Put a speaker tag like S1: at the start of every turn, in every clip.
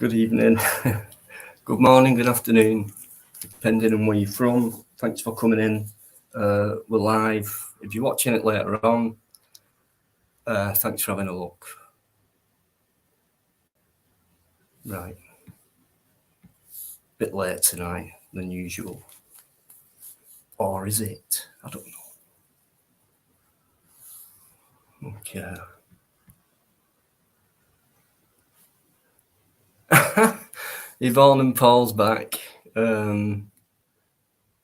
S1: good evening, good morning, good afternoon, depending on where you're from. Thanks for coming in. We're live. If you're watching it later on, thanks for having a look. Right. Bit late tonight than usual. Or is it? I don't know. Okay. Yvonne and Paul's back. I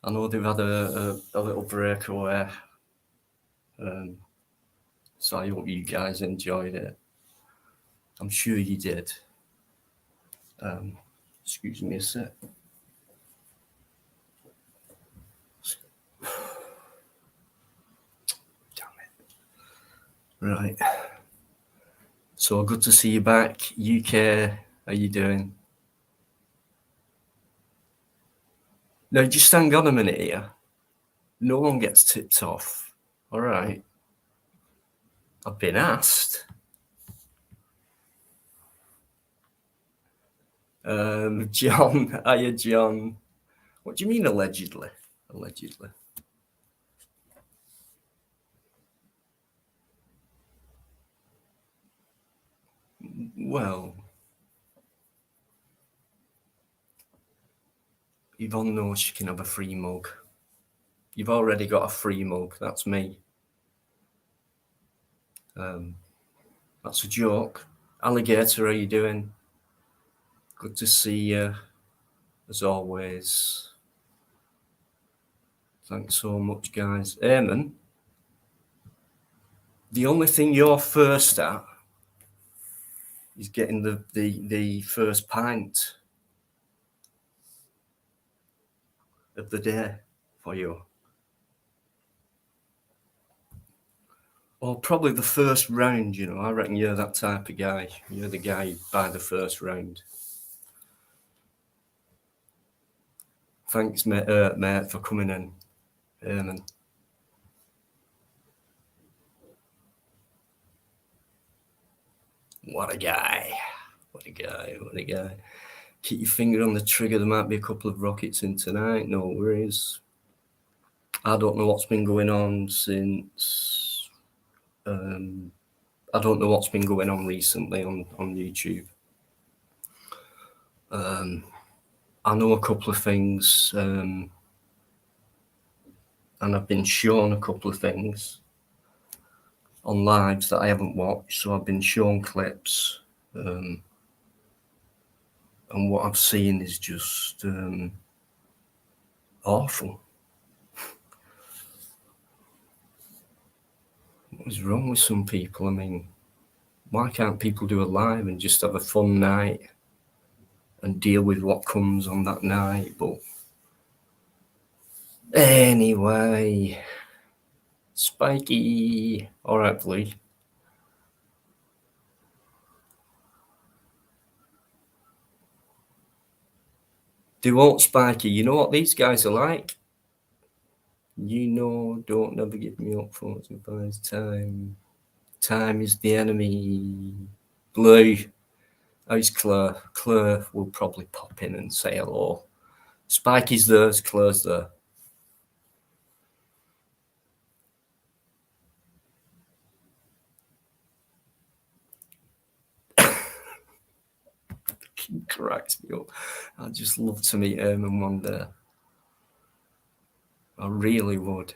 S1: know they've had a little breakaway. So I hope you guys enjoyed it. I'm sure you did. Excuse me a sec. Damn it. Right. So good to see you back. UK, how you doing? No, just hang on a minute here. No one gets tipped off. All right. I've been asked. John, hiya, John. What do you mean allegedly? Allegedly. Well, Yvonne knows she can have a free mug. You've already got a free mug. That's me. That's a joke. Alligator, how you doing? Good to see you, as always. Thanks so much, guys. Eamon, the only thing you're first at is getting the first pint of the day for you. Or probably the first round, you know. I reckon you're that type of guy. You're the guy by the first round. Thanks, mate, for coming in, Eamon. What a guy. What a guy. What a guy. Keep your finger on the trigger. There might be a couple of rockets in tonight. No worries. I don't know what's been going on since... I don't know what's been going on recently on YouTube. I know a couple of things, and I've been shown a couple of things on lives that I haven't watched, so I've been shown clips, and what I've seen is just awful. What is wrong with some people? I mean, why can't people do a live and just have a fun night and deal with what comes on that night? But anyway, Spiky. All right, Blue. They won't Spiky. You know what these guys are like? You know, don't never give me up for it buys time. Time is the enemy. Blue. How's Claire? Claire will probably pop in and say hello. Spiky's there, Claire's there. He cracks me up. I'd just love to meet Eamon one day. I really would.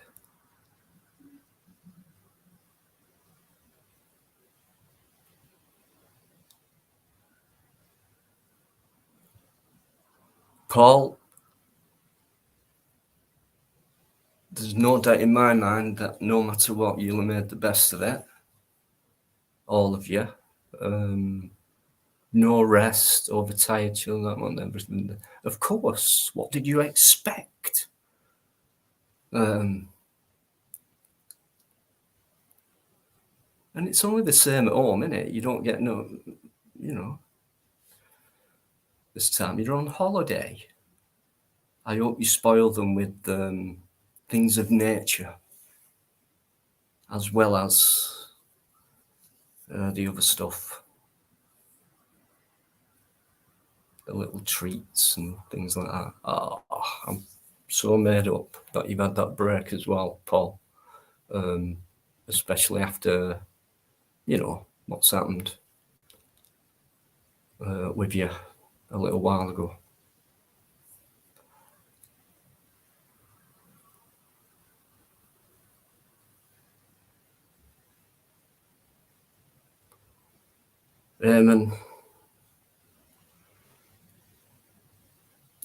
S1: Paul, there's no doubt in my mind that no matter what, you'll have made the best of it. All of you. No rest, overtired, chilling, that one, everything. Of course. What did you expect? And it's only the same at home, innit? You don't get no, you know. This time you're on holiday. I hope you spoil them with things of nature, as well as the other stuff. little treats and things like that. Oh, I'm so made up that you've had that break as well, Paul. Especially after, what's happened with you a little while ago. Eamon,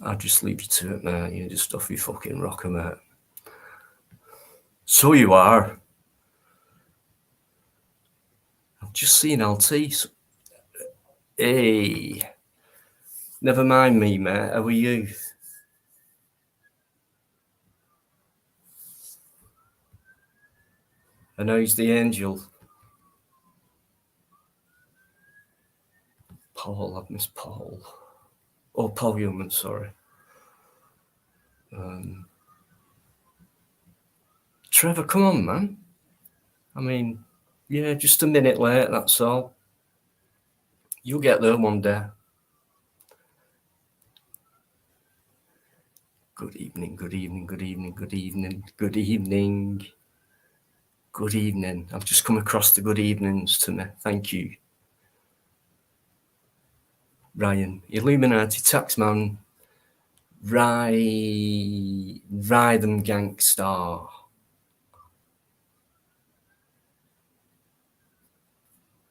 S1: I'll just leave you to it, mate. You just off your fucking rocker, mate. So you are. I've just seen Altice. Hey, never mind me, mate. How are you? And how's the angel? Paul, I've missed Paul. Oh, Paul Human, sorry. Trevor, come on, man. I mean, yeah, just a minute late, that's all. You'll get there one day. Good evening, good evening, good evening, good evening, good evening. Good evening. I've just come across the good evenings to me. Thank you. Ryan, Illuminati Taxman, Rhythm Gangstar.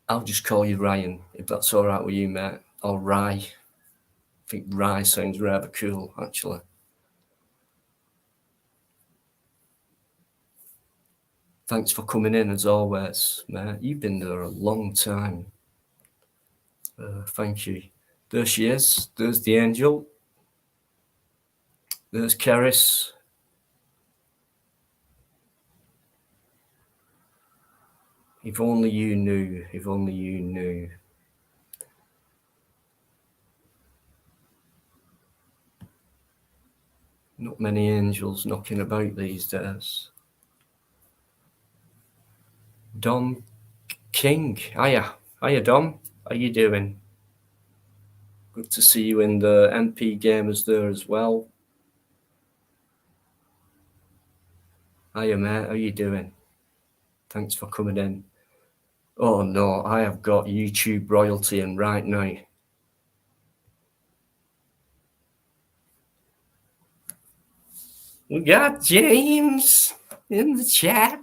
S1: I'll just call you Ryan, if that's all right with you, mate. Or Rye. I think Rye sounds rather cool, actually. Thanks for coming in, as always, mate. You've been there a long time. Thank you. There she is. There's the angel. There's Keris. If only you knew. If only you knew. Not many angels knocking about these days. Dom King. Hiya. Hiya, Dom. How you doing? Good to see you in the NP Gamers there as well. Hiya, mate. How you doing? Thanks for coming in. Oh, no. I have got YouTube royalty in right now. We got James in the chat.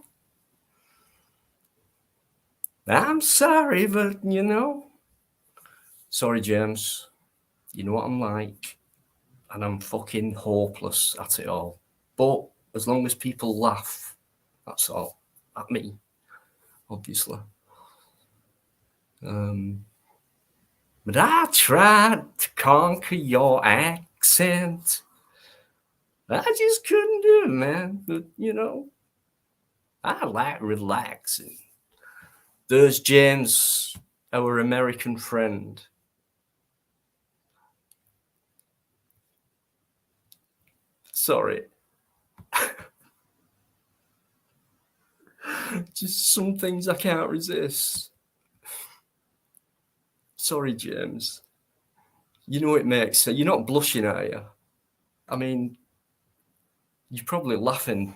S1: I'm sorry, but sorry, James. You know what I'm like, and I'm fucking hopeless at it all. But as long as people laugh, that's all. At me, obviously. But I tried to conquer your accent. I just couldn't do it, man. But, I like relaxing. There's James, our American friend. Sorry. Just some things I can't resist. Sorry, James. You know it makes sense. You're not blushing, are you? I mean, you're probably laughing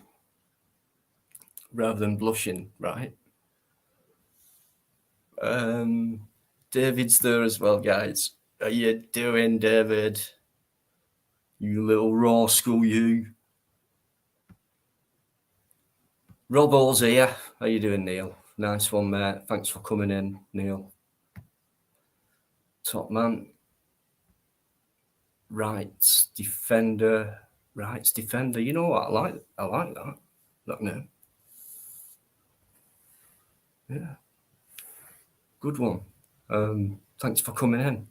S1: rather than blushing, right? David's there as well, guys. How you doing, David? You little rascal, you. Robbo's here. How you doing, Neil? Nice one, mate. Thanks for coming in, Neil. Top man. Rights defender. Rights defender. You know what? I like that. That name. Yeah. Good one. Thanks for coming in.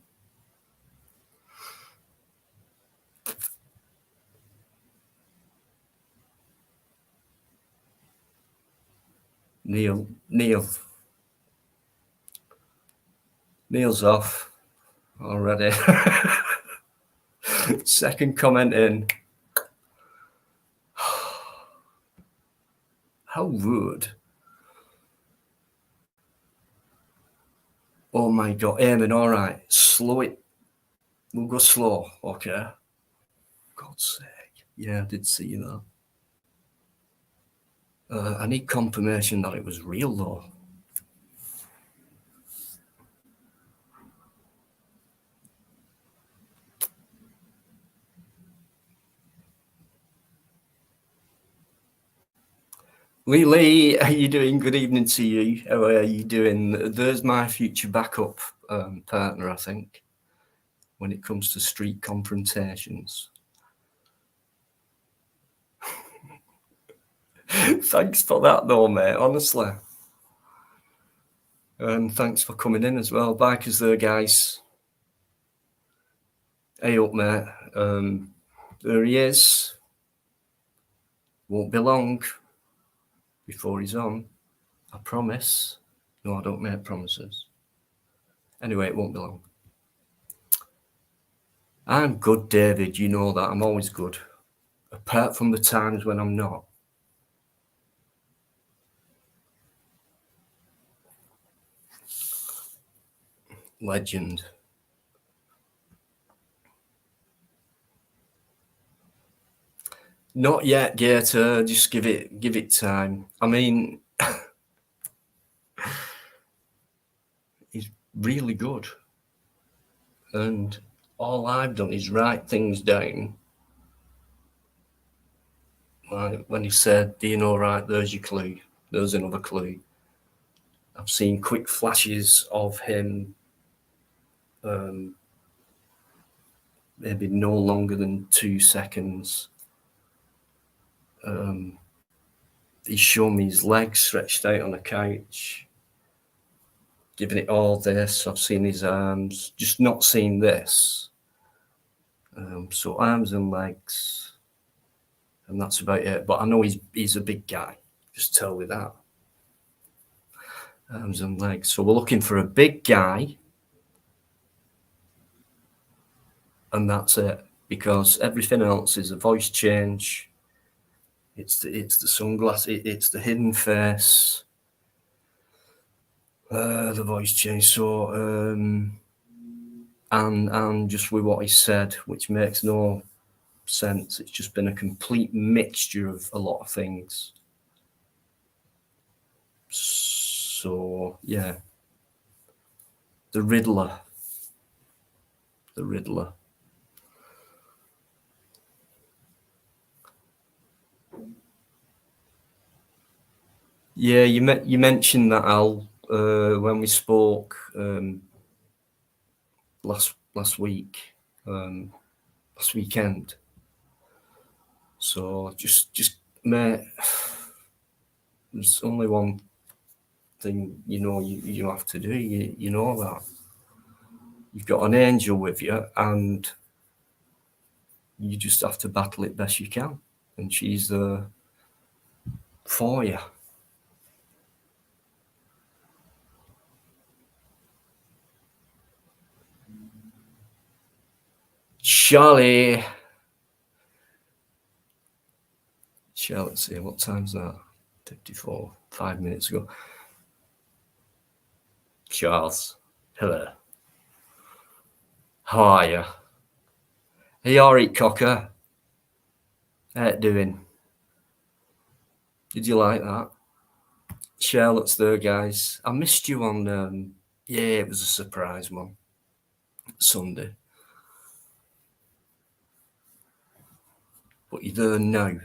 S1: Neil's off already. Second comment in. How rude. Oh my God, Eamon, all right. Slow it We'll go slow, okay? God's sake. Yeah, I did see that. I need confirmation that it was real, though. Lee, how you doing? Good evening to you. How are you doing? There's my future backup partner, I think, when it comes to street confrontations. Thanks for that, though, mate, honestly. And thanks for coming in as well. Bikers there, guys. Hey up, mate. There he is. Won't be long before he's on. I promise. No, I don't make promises. Anyway, it won't be long. I'm good, David. You know that. I'm always good. Apart from the times when I'm not. Legend. Not yet, Gator. Just give it time. I mean, he's really good. And all I've done is write things down. Like when he said, "Do you know, right, there's your clue. There's another clue." I've seen quick flashes of him, maybe no longer than 2 seconds. He's shown me his legs stretched out on a couch, giving it all this. I've seen his arms, just not seen this. So arms and legs, and that's about it. But I know he's a big guy. Just tell me that. Arms and legs. So we're looking for a big guy, and that's it. Because everything else is a voice change. It's the sunglasses. It's the hidden face. The voice change. So and just with what he said, which makes no sense. It's just been a complete mixture of a lot of things. So yeah, the Riddler. Yeah, you mentioned that, Al, when we spoke last week, last weekend. So just mate, there's only one thing you have to do. You know that you've got an angel with you, and you just have to battle it best you can, and she's there for you. Charlie, let's see, what time's that? 54, 5 minutes ago. Charles, hello. How are you? Are you alright, Cocker? How you doing? Did you like that? Charlotte's there, guys. I missed you on, yeah, it was a surprise one. Sunday. But you're there now.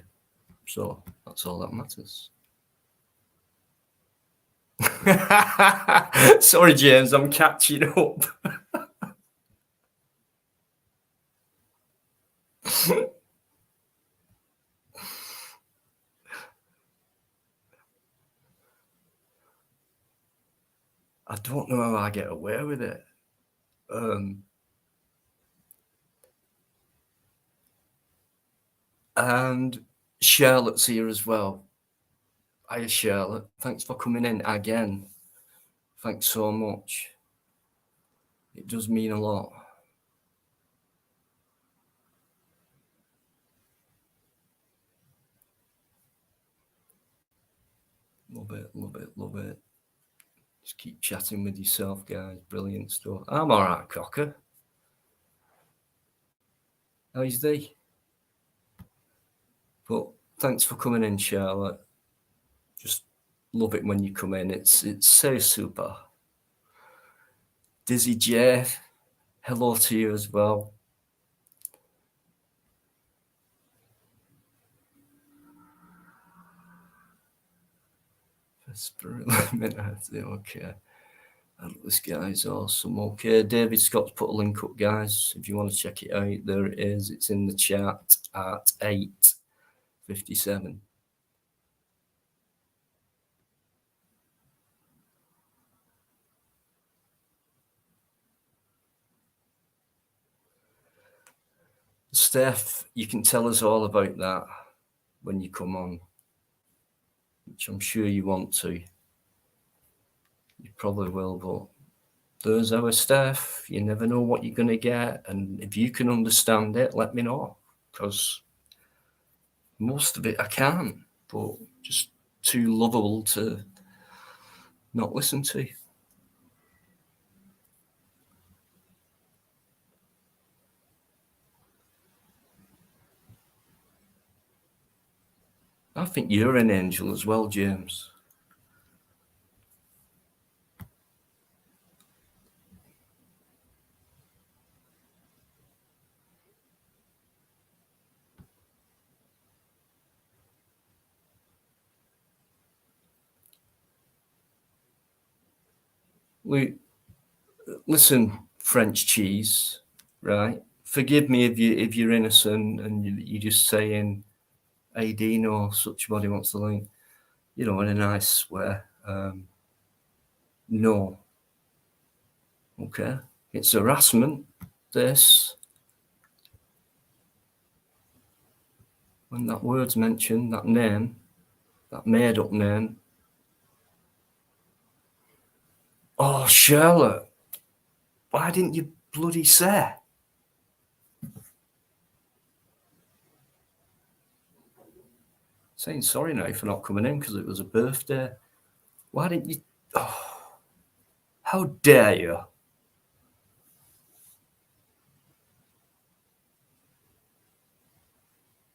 S1: So that's all that matters. Sorry, James, I'm catching up. I don't know how I get away with it. And Charlotte's here as well. Hiya, Charlotte. Thanks for coming in again. Thanks so much. It does mean a lot. Love it. Just keep chatting with yourself, guys. Brilliant stuff. I'm all right, Cocker. How's thee? But thanks for coming in, Charlotte. Just love it when you come in. It's so super. Dizzy J, hello to you as well. Okay. This guy's awesome. Okay, David Scott's put a link up, guys. If you want to check it out, there it is. It's in the chat at 8:57. Steph, you can tell us all about that when you come on, which I'm sure you want to. You probably will, but there's our Steph. You never know what you're going to get. And if you can understand it, let me know. Because most of it I can't, but just too lovable to not listen to. I think you're an angel as well, James. Listen, French cheese, right? Forgive me if you're innocent and you're just saying, "Hey Dino, such body wants the link," you know, in a nice way. No, okay, it's harassment. This when that word's mentioned, that name, that made-up name. Oh, Charlotte, why didn't you bloody say? Saying sorry now for not coming in because it was a birthday. Why didn't you? Oh, how dare you?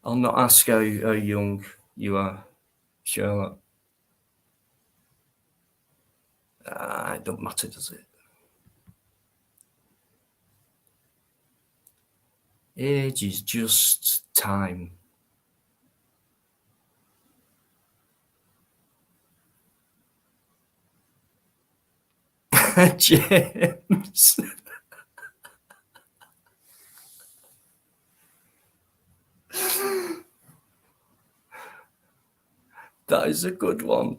S1: I'll not ask how young you are, Charlotte. It don't matter, does it? Age is just time. James. That is a good one.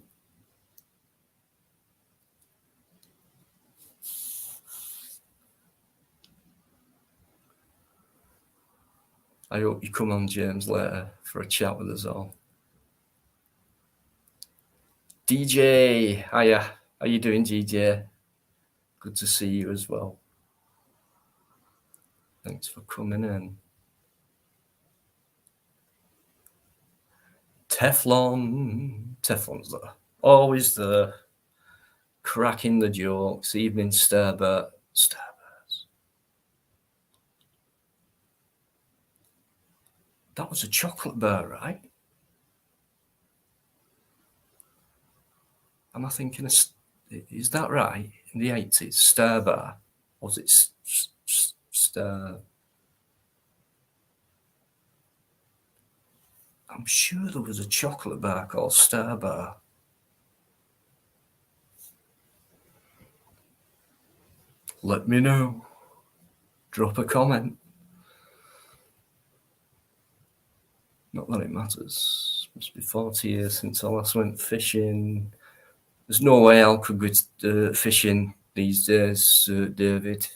S1: I hope you come on, James, later for a chat with us all. DJ, hiya. How you doing, DJ? Good to see you as well. Thanks for coming in. Teflon's there. Always there. Cracking the jokes. Evening Starburst. That was a chocolate bar, right? Am I thinking is that right? In the 80s, Star Bar? Or was it Star? I'm sure there was a chocolate bar called Star Bar. Let me know. Drop a comment. Not that it matters. Must be 40 years since I last went fishing. There's no way Al could go fishing these days, David.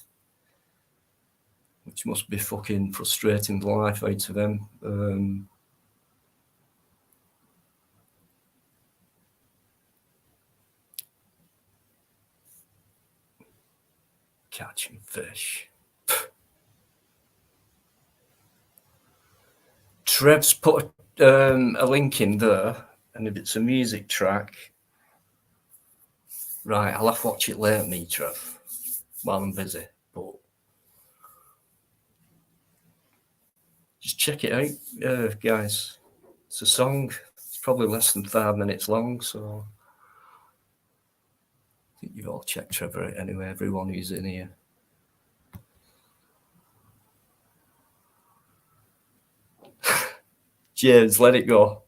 S1: Which must be fucking frustrating the life out of him. Catching fish. Trev's put a link in there, and if it's a music track, right, I'll have to watch it later, me, Trev, while I'm busy. But check it out, guys. It's a song. It's probably less than 5 minutes long, so I think you've all checked Trevor out anyway, everyone who's in here. James, let it go.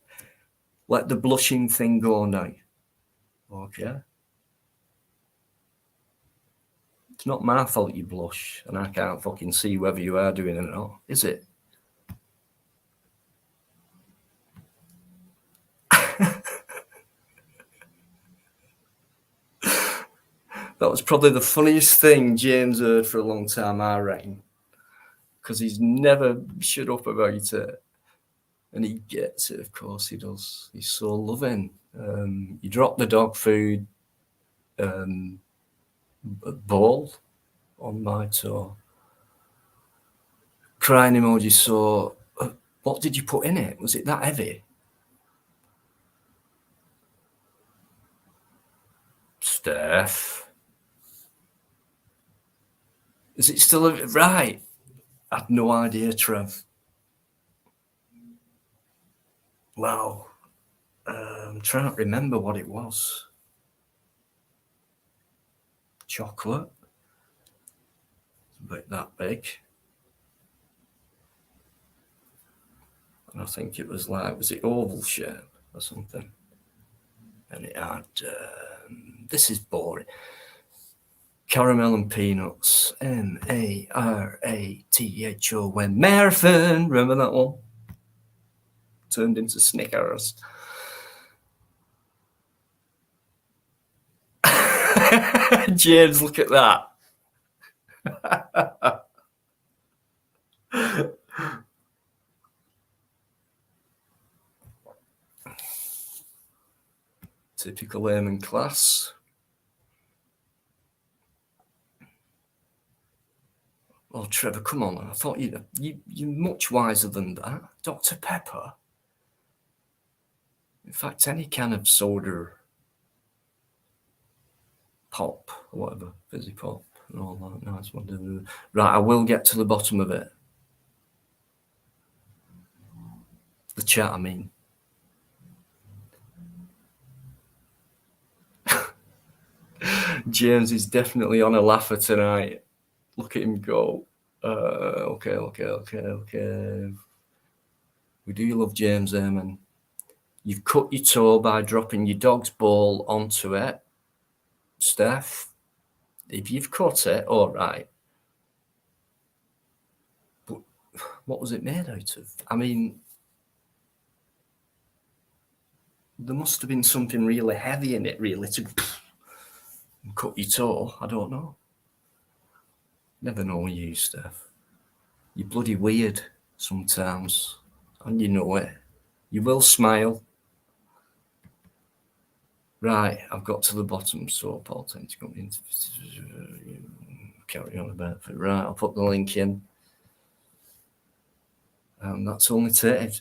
S1: Let the blushing thing go now. Okay. It's not my fault you blush, and I can't fucking see whether you are doing it or not, is it? That was probably the funniest thing James heard for a long time, I reckon. Because he's never shut up about it. And he gets it, of course he does. He's so loving. You drop the dog food bowl on my toe. Crying emoji, so what did you put in it? Was it that heavy? Steph. Is it still right? I had no idea, Trev. Wow. I'm trying to remember what it was. Chocolate. About that big. And I think it was like, was it oval shape or something? And it had, this is boring. Caramel and peanuts. Marathon. Marathon. Remember that one? Turned into Snickers. James, look at that. Typical aim class. Oh, Trevor, come on. I thought you're much wiser than that. Dr. Pepper. In fact, any kind of soda, pop, or whatever, fizzy pop, and all that. Nice one. Right, I will get to the bottom of it. The chat, I mean. James is definitely on a laugher tonight. Look at him go. Okay. We do love James Eamon. You've cut your toe by dropping your dog's ball onto it, Steph. If you've cut it, all right. But what was it made out of? I mean, there must have been something really heavy in it, really, to cut your toe. I don't know. Never know you, Steph. You're bloody weird sometimes, and you know it. You will smile. Right, I've got to the bottom, so Paul tends to come into carry on about it. Right, I'll put the link in. And that's only 10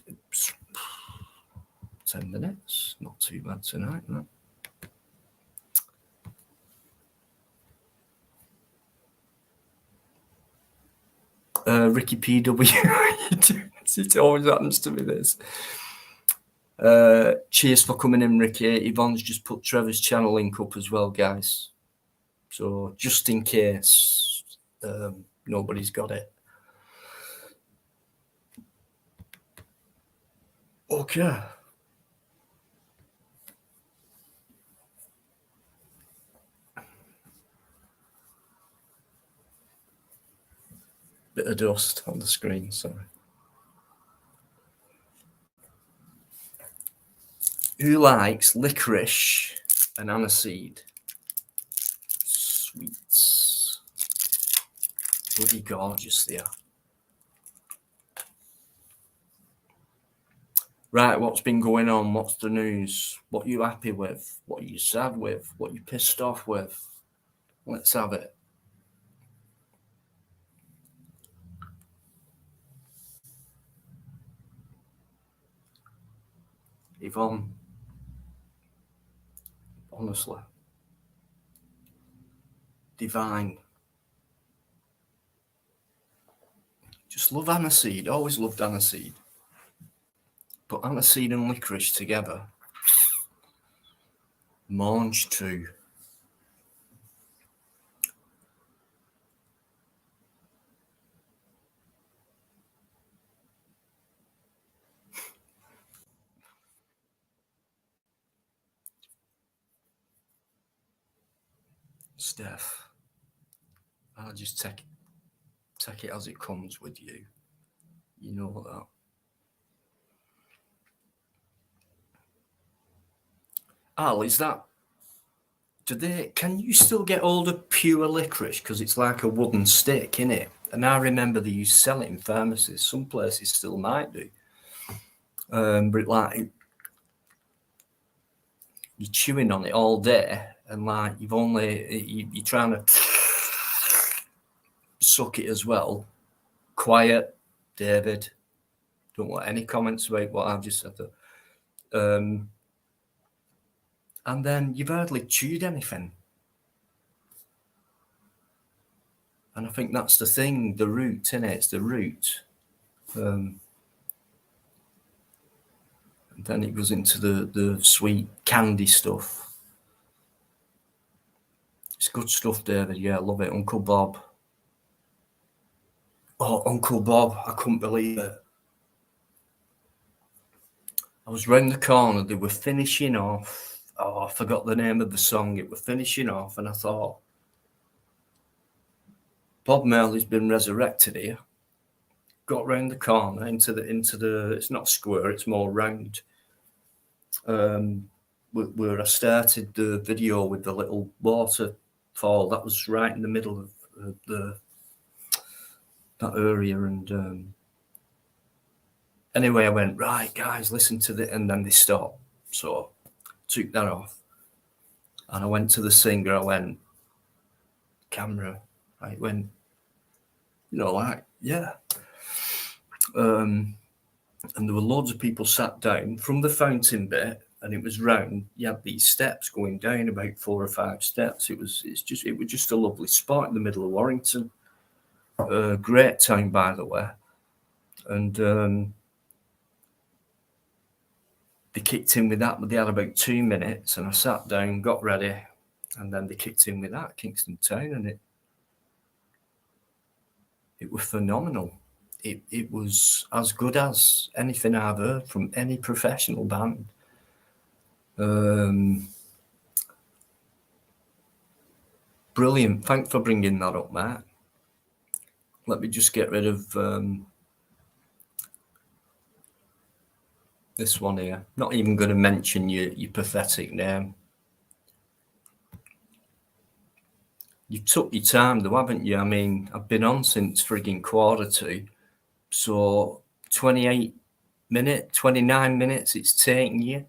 S1: minutes. Not too bad tonight, no? Ricky PW. It always happens to me, this. Cheers for coming in, Ricky. Yvonne's just put Trevor's channel link up as well, guys. So just in case nobody's got it. Okay. Bit of dust on the screen, sorry. Who likes licorice and aniseed? Sweets. Bloody gorgeous they are. Right, what's been going on? What's the news? What are you happy with? What are you sad with? What are you pissed off with? Let's have it. Yvonne, honestly, divine. Just love aniseed. Always loved aniseed. But aniseed and licorice together. Mange too. Steph, I'll just take it as it comes with you. You know that. Al, is that? Can you still get hold of pure licorice? Because it's like a wooden stick, innit? And I remember they used to sell it in pharmacies. Some places still might do. But like you're chewing on it all day, and like you're trying to suck it as well. Quiet, David. Don't want any comments about what I've just said there. And then you've hardly chewed anything. And I think that's the thing, the root, innit? It's the root. And then it goes into the sweet candy stuff. It's good stuff, David. Yeah, I love it. Uncle Bob. Oh, Uncle Bob. I couldn't believe it. I was round the corner. They were finishing off. Oh, I forgot the name of the song. It was finishing off, and I thought, Bob Marley's been resurrected here. Got round the corner into the. It's not square. It's more round. Where I started the video with the little waterfall. That was right in the middle of that area, and anyway, I went, right, guys, listen to it, and then they stopped. So took that off, and I went to the singer. I went, camera. I went, like, yeah. And there were loads of people sat down from the fountain bit, and it was round. You had these steps going down, about 4 or 5 steps. It was just a lovely spot in the middle of Warrington. Great town, by the way. And they kicked in with that, but they had about 2 minutes, and I sat down, got ready, and then they kicked in with that, Kingston Town, and it was phenomenal. It was as good as anything I've heard from any professional band. Brilliant. Thanks for bringing that up, Matt. Let me just get rid of this one here. Not even going to mention your pathetic name. You took your time though, haven't you? I mean, I've been on since frigging 1:45. So 28 minutes, 29 minutes it's taking you.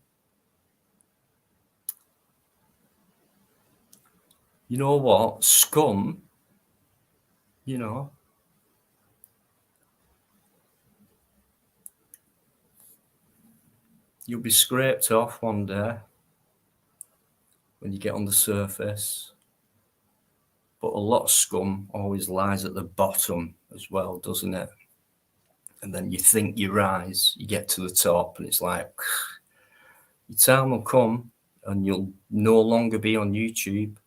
S1: You know what? Scum, you'll be scraped off one day when you get on the surface. But a lot of scum always lies at the bottom as well, doesn't it? And then you think you rise, you get to the top, and it's like, your time will come and you'll no longer be on YouTube.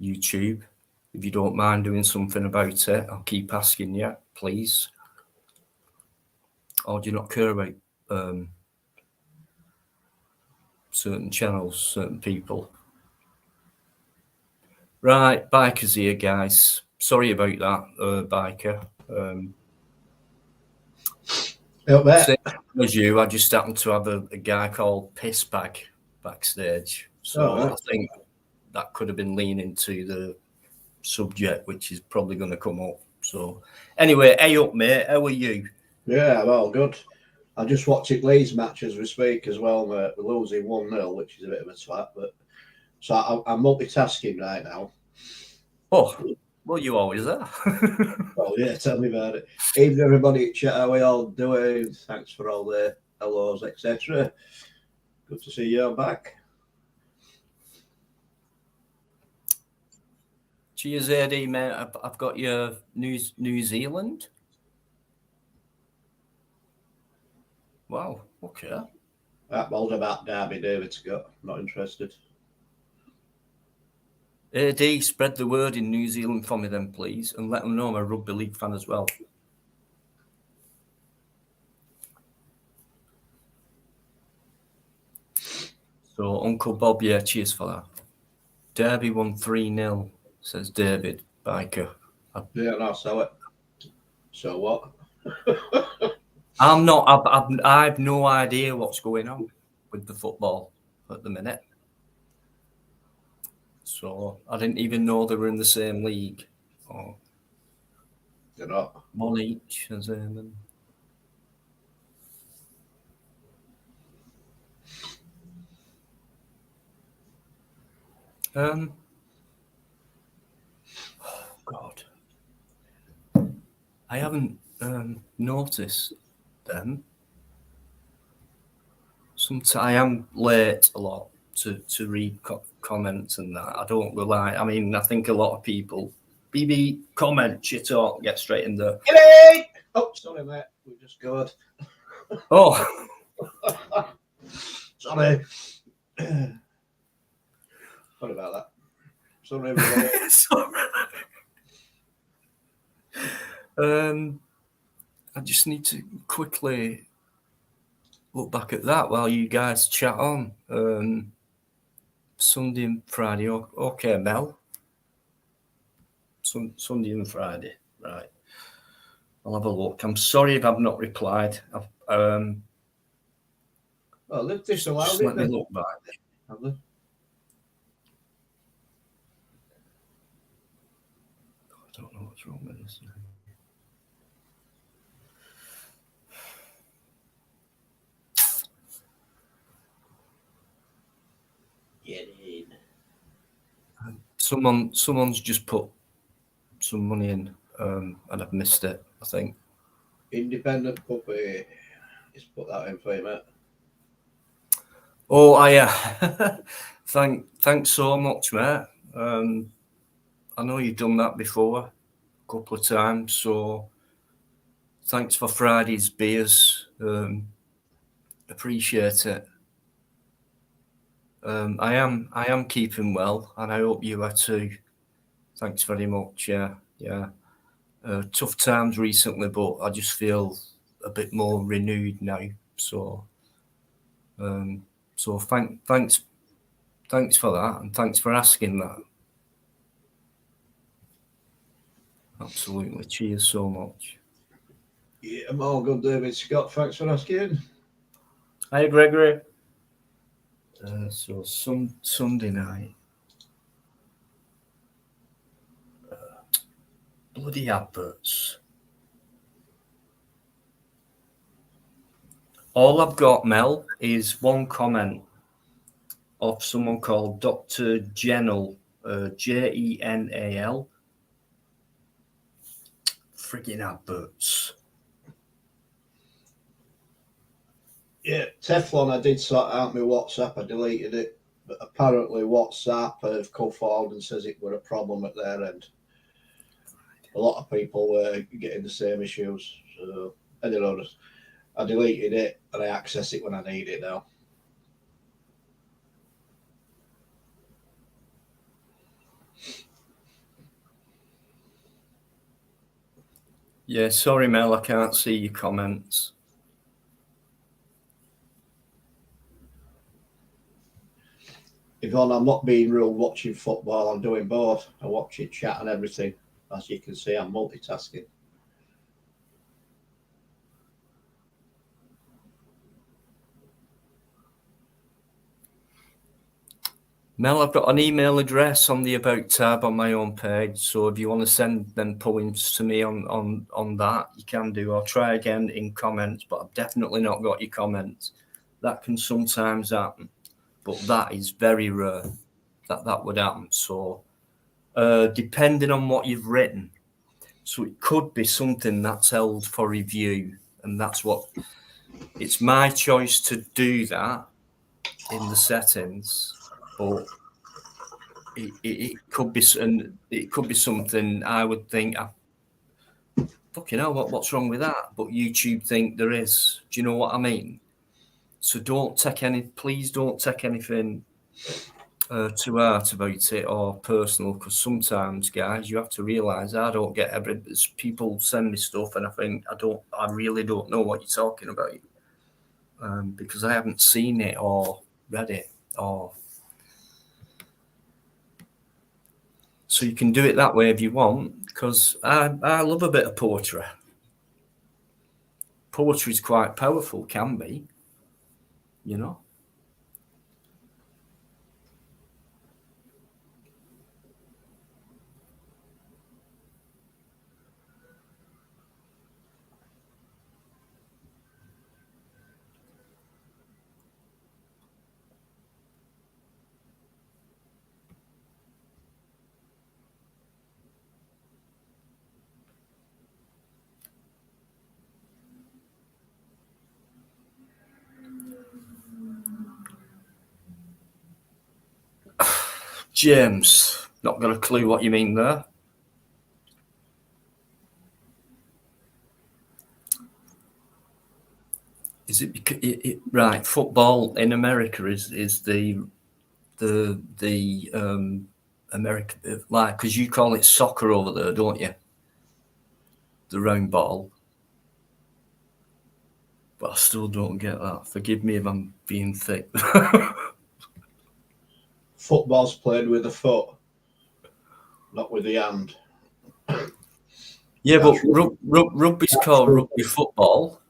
S1: If you don't mind doing something about it, I'll keep asking you, please. Or do you not care about certain channels, certain people? Right, Biker's here, guys. Sorry about that, Biker. Same as you, I just happened to have a guy called Pissbag backstage. So I think that could have been leaning to the subject, which is probably going to come up. So anyway, hey up, mate. How are you?
S2: Yeah, well, good. I'm just watching Leeds match as we speak as well, mate. We're losing 1-0, which is a bit of a twat, but so I'm multitasking right now.
S1: Oh, well, you always are.
S2: Oh yeah, tell me about it. Evening, everybody. Chat, how we all doing? Thanks for all the hellos, etc. Good to see you back.
S1: Cheers, AD, mate. I've got your New Zealand. Wow. Okay.
S2: That was about Derby David's got. Not interested.
S1: AD, spread the word in New Zealand for me then, please, and let them know I'm a rugby league fan as well. So, Uncle Bob, yeah, cheers for that. Derby won 3-0, says David Biker.
S2: Yeah, no, so it. So what?
S1: I'm not. I've no idea what's going on with the football at the minute. So I didn't even know they were in the same league. Oh,
S2: They're not.
S1: one each, as in. Oh God, I haven't noticed them. Sometimes I am late a lot to read comments and that. I don't rely. I mean, I think a lot of people BB comment shit talk, get straight in there.
S2: Oh, sorry, mate. We just scored.
S1: Oh,
S2: Sorry. Sorry about that. Sorry, everybody.
S1: I just need to quickly look back at that while you guys chat on. Sunday and Friday. Okay, Mel. Sunday and Friday. Right. I'll have a look. I'm sorry if I've not replied.
S2: Well, they've disallowed
S1: just
S2: it.
S1: let me look back.
S2: Have they?
S1: I don't know what's wrong with this now.
S2: Get in.
S1: Someone's just put some money in, and I've missed it, I think.
S2: Independent puppy. Just put that in for you, mate.
S1: Oh, thanks so much, mate. I know you've done that before a couple of times, so thanks for Friday's beers. Appreciate it. I am keeping well, and I hope you are too. Thanks very much. Yeah. Tough times recently, but I just feel a bit more renewed now. So, thanks for that, and thanks for asking that. Absolutely, cheers so much.
S2: Yeah, I'm all good, David Scott. Thanks for asking.
S1: Hi, Gregory. So Sunday night. Bloody adverts. All I've got, Mel, is one comment of someone called Dr. Genel, Jenal. Frigging adverts.
S2: Yeah, Teflon, I did sort out my WhatsApp. I deleted it. But apparently WhatsApp have come forward and says it were a problem at their end. A lot of people were getting the same issues. So, I don't know. I deleted it and I access it when I need it now.
S1: Yeah, sorry, Mel, I can't see your comments.
S2: Yvonne, I'm not being rude watching football. I'm doing both. I watch it, chat, and everything. As you can see, I'm multitasking.
S1: Mel, I've got an email address on the About tab on my own page, so if you want to send them poems to me on that, you can do. I'll try again in comments, but I've definitely not got your comments. That can sometimes happen, but that is very rare that would happen. So, depending on what you've written, so it could be something that's held for review, and that's what it's my choice to do that in the settings, but it could be, and it could be something I would think, fucking hell, what's wrong with that? But YouTube think there is. Do you know what I mean? So please don't take anything too hard about it or personal, because sometimes, guys, you have to realise I don't get people send me stuff and I really don't know what you're talking about, because I haven't seen it or read it or. So you can do it that way if you want, because I love a bit of poetry. Poetry is quite powerful, can be, you know. James, not got a clue what you mean there. Is it because right? Football in America is the America, like, because you call it soccer over there, don't you? The round ball. But I still don't get that. Forgive me if I'm being thick.
S2: Football's played with the foot, not with the hand.
S1: Yeah,
S2: That's
S1: but rugby's called rugby football.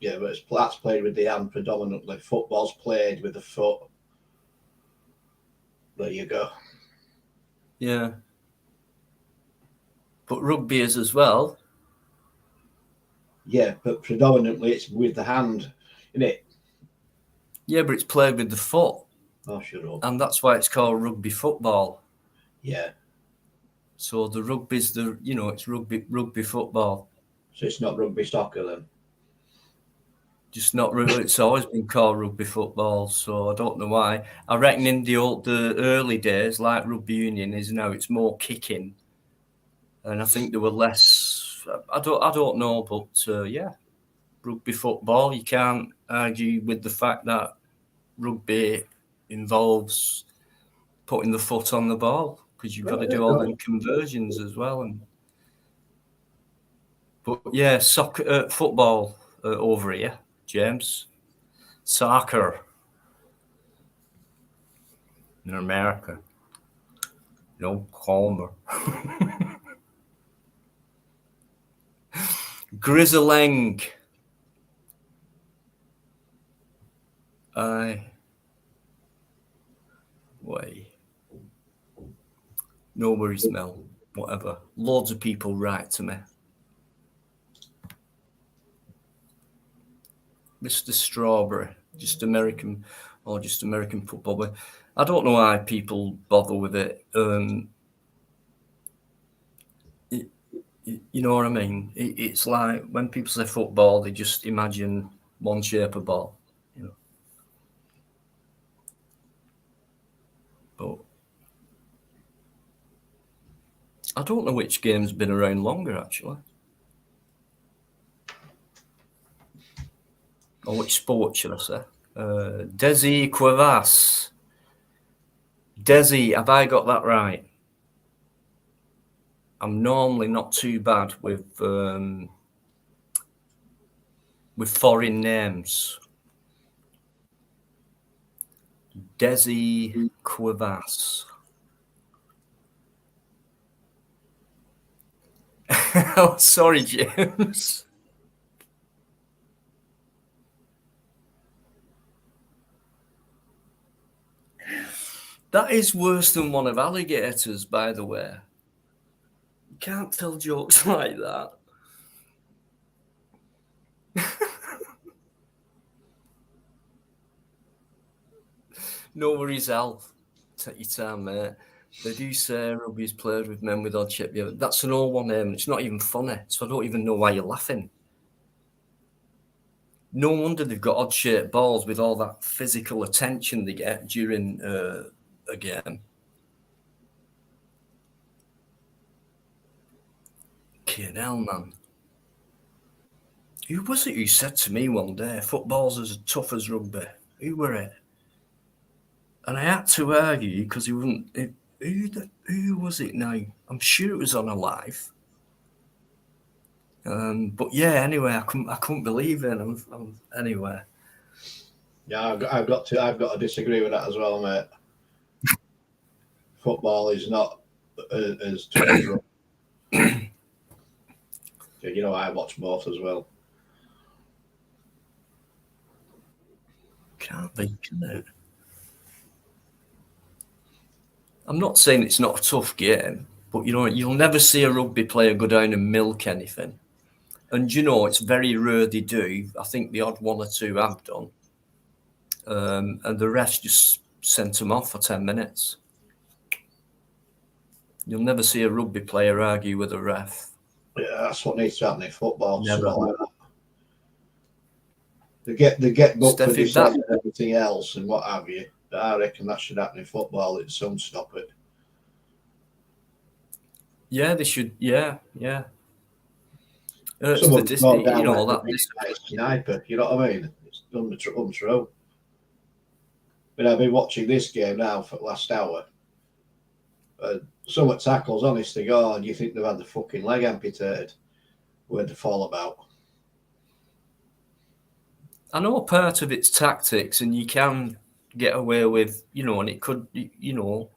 S2: Yeah, but that's played with the hand predominantly. Football's played with the foot. There you go.
S1: Yeah. But rugby is as well.
S2: Yeah, but predominantly it's with the hand, isn't it?
S1: Yeah, but it's played with the foot.
S2: Oh, shut up.
S1: And that's why it's called rugby football.
S2: Yeah.
S1: So the rugby's it's rugby football.
S2: So it's not rugby soccer then?
S1: Just not really. It's always been called rugby football, so I don't know why. I reckon in the early days, like rugby union is now, it's more kicking, and I think there were less. I don't know, but yeah, rugby football. You can't argue with the fact that rugby involves putting the foot on the ball, because you've got to do all them conversions as well. But yeah, soccer, football over here, James. Soccer in America. No Homer. Grizzling. Aye. Way. No worries, Mel. Whatever. Loads of people write to me. Mr. Strawberry. Just American football. But I don't know why people bother with it. You know what I mean? It's like when people say football, they just imagine one shape of ball, you know. But I don't know which game's been around longer, actually. Or which sport, should I say? Desi Cuevas. Desi, have I got that right? I'm normally not too bad with foreign names. Desi Cuevas. Oh, sorry, James. That is worse than one of alligators, by the way. You can't tell jokes like that. No worries, Al. Take your time, mate. They do say rugby's played with men with odd shape. Yeah, that's an old one, it's not even funny, so I don't even know why you're laughing. No wonder they've got odd-shaped balls with all that physical attention they get during a game. Fucking hell, man. Who was it who said to me one day, football's as tough as rugby? Who were it? And I had to argue because he wouldn't. Who was it now? I'm sure it was on a live. But yeah, anyway, I couldn't believe it. Anyway.
S2: Yeah, I've got to disagree with that as well, mate. Football is not as tough as rugby. You know, I watch both as well.
S1: Can't be, can it? I'm not saying it's not a tough game, but you know, you'll never see a rugby player go down and milk anything. And you know, it's very rare they do. I think the odd one or two have done. And the rest just sent them off for 10 minutes. You'll never see a rugby player argue with a ref.
S2: Yeah, that's what needs to happen in football.
S1: Never.
S2: Like that. They get booked for
S1: Steffi,
S2: dissent and everything else and what have you. But I reckon that should happen in football. It's some stop it.
S1: Yeah, they should. Yeah.
S2: Someone brought down
S1: you know
S2: like
S1: that
S2: sniper. You know what I mean? It's untrue. But I've been watching this game now for the last hour. Some at tackles, honest to God, you think they've had the fucking leg amputated. Where'd they fall about?
S1: I know part of it's tactics, and you can get away with, you know, and it could, you know,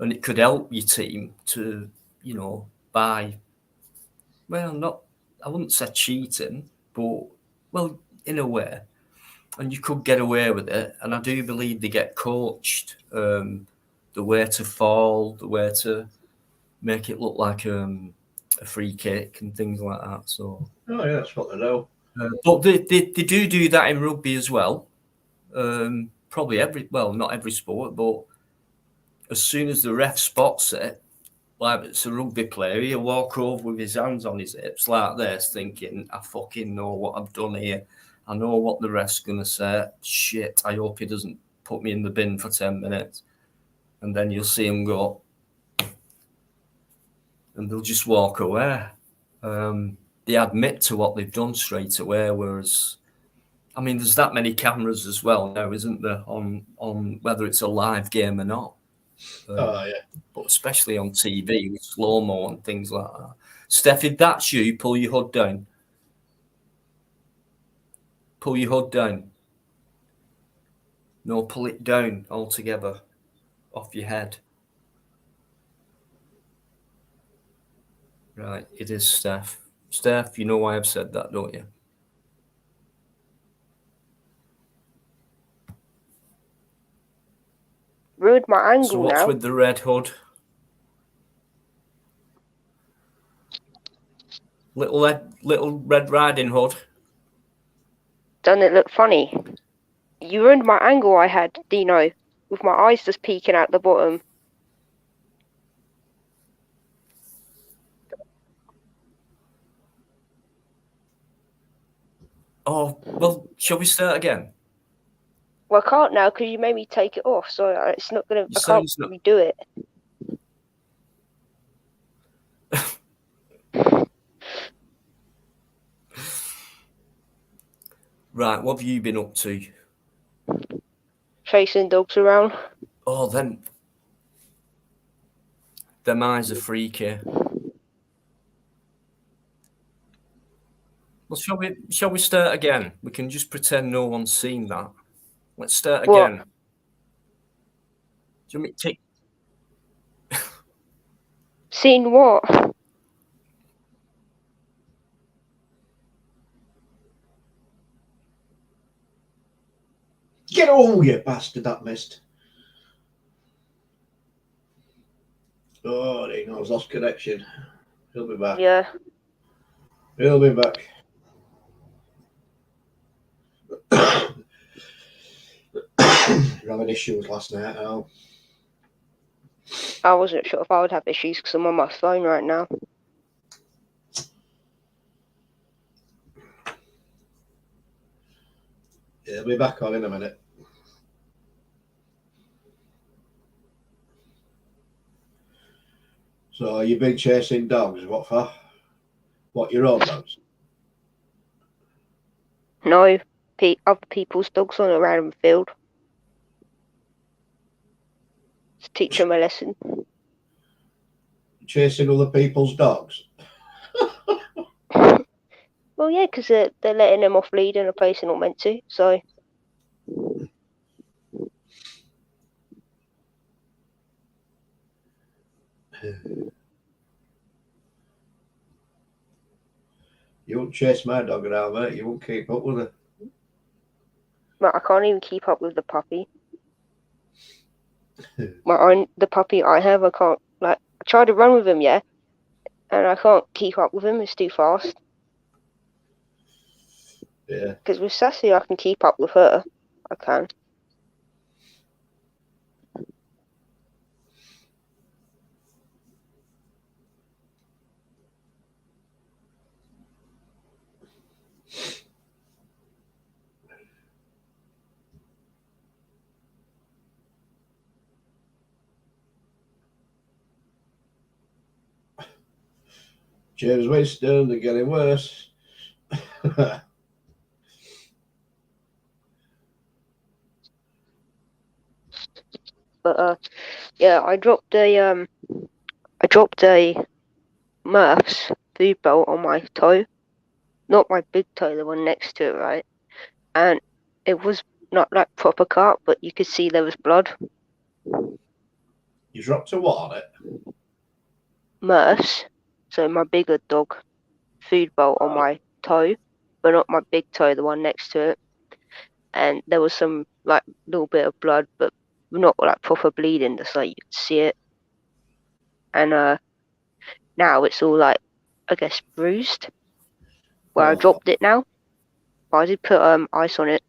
S1: and it could help your team to, you know, by, well, not, I wouldn't say cheating, but, well, in a way, and you could get away with it. And I do believe they get coached the way to fall, the way to make it look like a free kick and things like that. So,
S2: oh yeah, that's what they know.
S1: But they do that in rugby as well. Probably not every sport, but as soon as the ref spots it, like it's a rugby player, he'll walk over with his hands on his hips like this, thinking, I fucking know what I've done here. I know what the ref's going to say. Shit, I hope he doesn't put me in the bin for 10 minutes. And then you'll see him go, and they'll just walk away. They admit to what they've done straight away, whereas, I mean, there's that many cameras as well now, isn't there, on whether it's a live game or not.
S2: Yeah.
S1: But especially on TV with slow-mo and things like that. Steph, if that's you, pull your hood down. Pull your hood down. No, pull it down altogether off your head. Right, it is Steph. Steph, you know why I've said that, don't you?
S3: Ruined my angle
S1: so what's
S3: now.
S1: with the red hood? Little Red Riding Hood.
S3: Doesn't it look funny? You ruined my angle I had, Dino, with my eyes just peeking out the bottom.
S1: Oh, well, shall we start again?
S3: Well, I can't now because you made me take it off, so it's not gonna. I can't redo it.
S1: Right, what have you been up to?
S3: Chasing dogs around.
S1: Oh, then them eyes are freaky. Well, shall we start again? We can just pretend no one's seen that. Let's start again.
S3: What?
S1: Do you want me to take?
S3: Seen what?
S2: Get over, you bastard! That missed. Oh, he knows lost connection. He'll be back.
S3: Yeah.
S2: He'll be back. You're having issues last night, Al.
S3: I wasn't sure if I would have issues because I'm on my phone right now.
S2: He'll be back on in a minute. So you've been chasing dogs, what for? What, your own dogs?
S3: No, other people's dogs on a random field. Just teach them a lesson.
S2: Chasing other people's dogs?
S3: Well, yeah, because they're letting them off lead in a place they're not meant to. So
S2: You won't chase my dog around, mate. You won't keep up with her.
S3: but I can't even keep up with the puppy. The puppy I have, I can't. Like, I try to run with him, yeah, and I can't keep up with him. It's too fast.
S2: Yeah.
S3: Because with Sassy, I can keep up with her. I can.
S2: James Winston, they're getting worse.
S3: But yeah, I dropped a Murph's food bowl on my toe, not my big toe, the one next to it, right? And it was not like proper cut, but you could see there was blood.
S2: You dropped a what on it?
S3: Murph's, so my bigger dog, food bowl on my toe, but not my big toe, the one next to it. And there was some like little bit of blood, but not like proper bleeding, just like you could see it. And now it's all like, I guess, bruised where I dropped it now. But I did put ice on it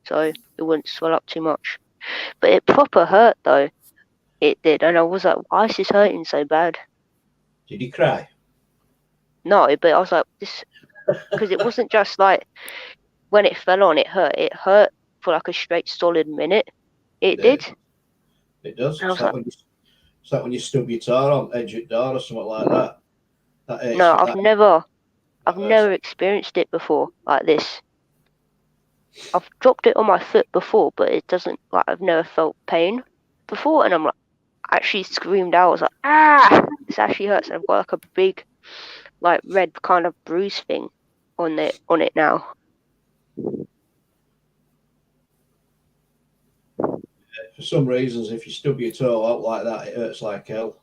S3: so it wouldn't swell up too much. But it proper hurt though. It did, and I was like, why is this hurting so bad?
S2: Did you cry?
S3: No, but I was like, this, because it wasn't just like when it fell on, it hurt. It hurt for like a straight solid minute. It did.
S2: It does.
S3: And I
S2: It's
S3: was
S2: like,
S3: like,
S2: when you stub your toe on edge of door or something like that. That hurts.
S3: no, I've
S2: That hurts.
S3: never experienced it before like this. I've dropped it on my foot before, but it doesn't, like, I've never felt pain before, and I'm like, actually screamed out. I was like, ah, this actually hurts. And I've got like a big, like, red kind of bruise thing on it now.
S2: For some reasons, if you stub your toe out like that, it hurts like hell.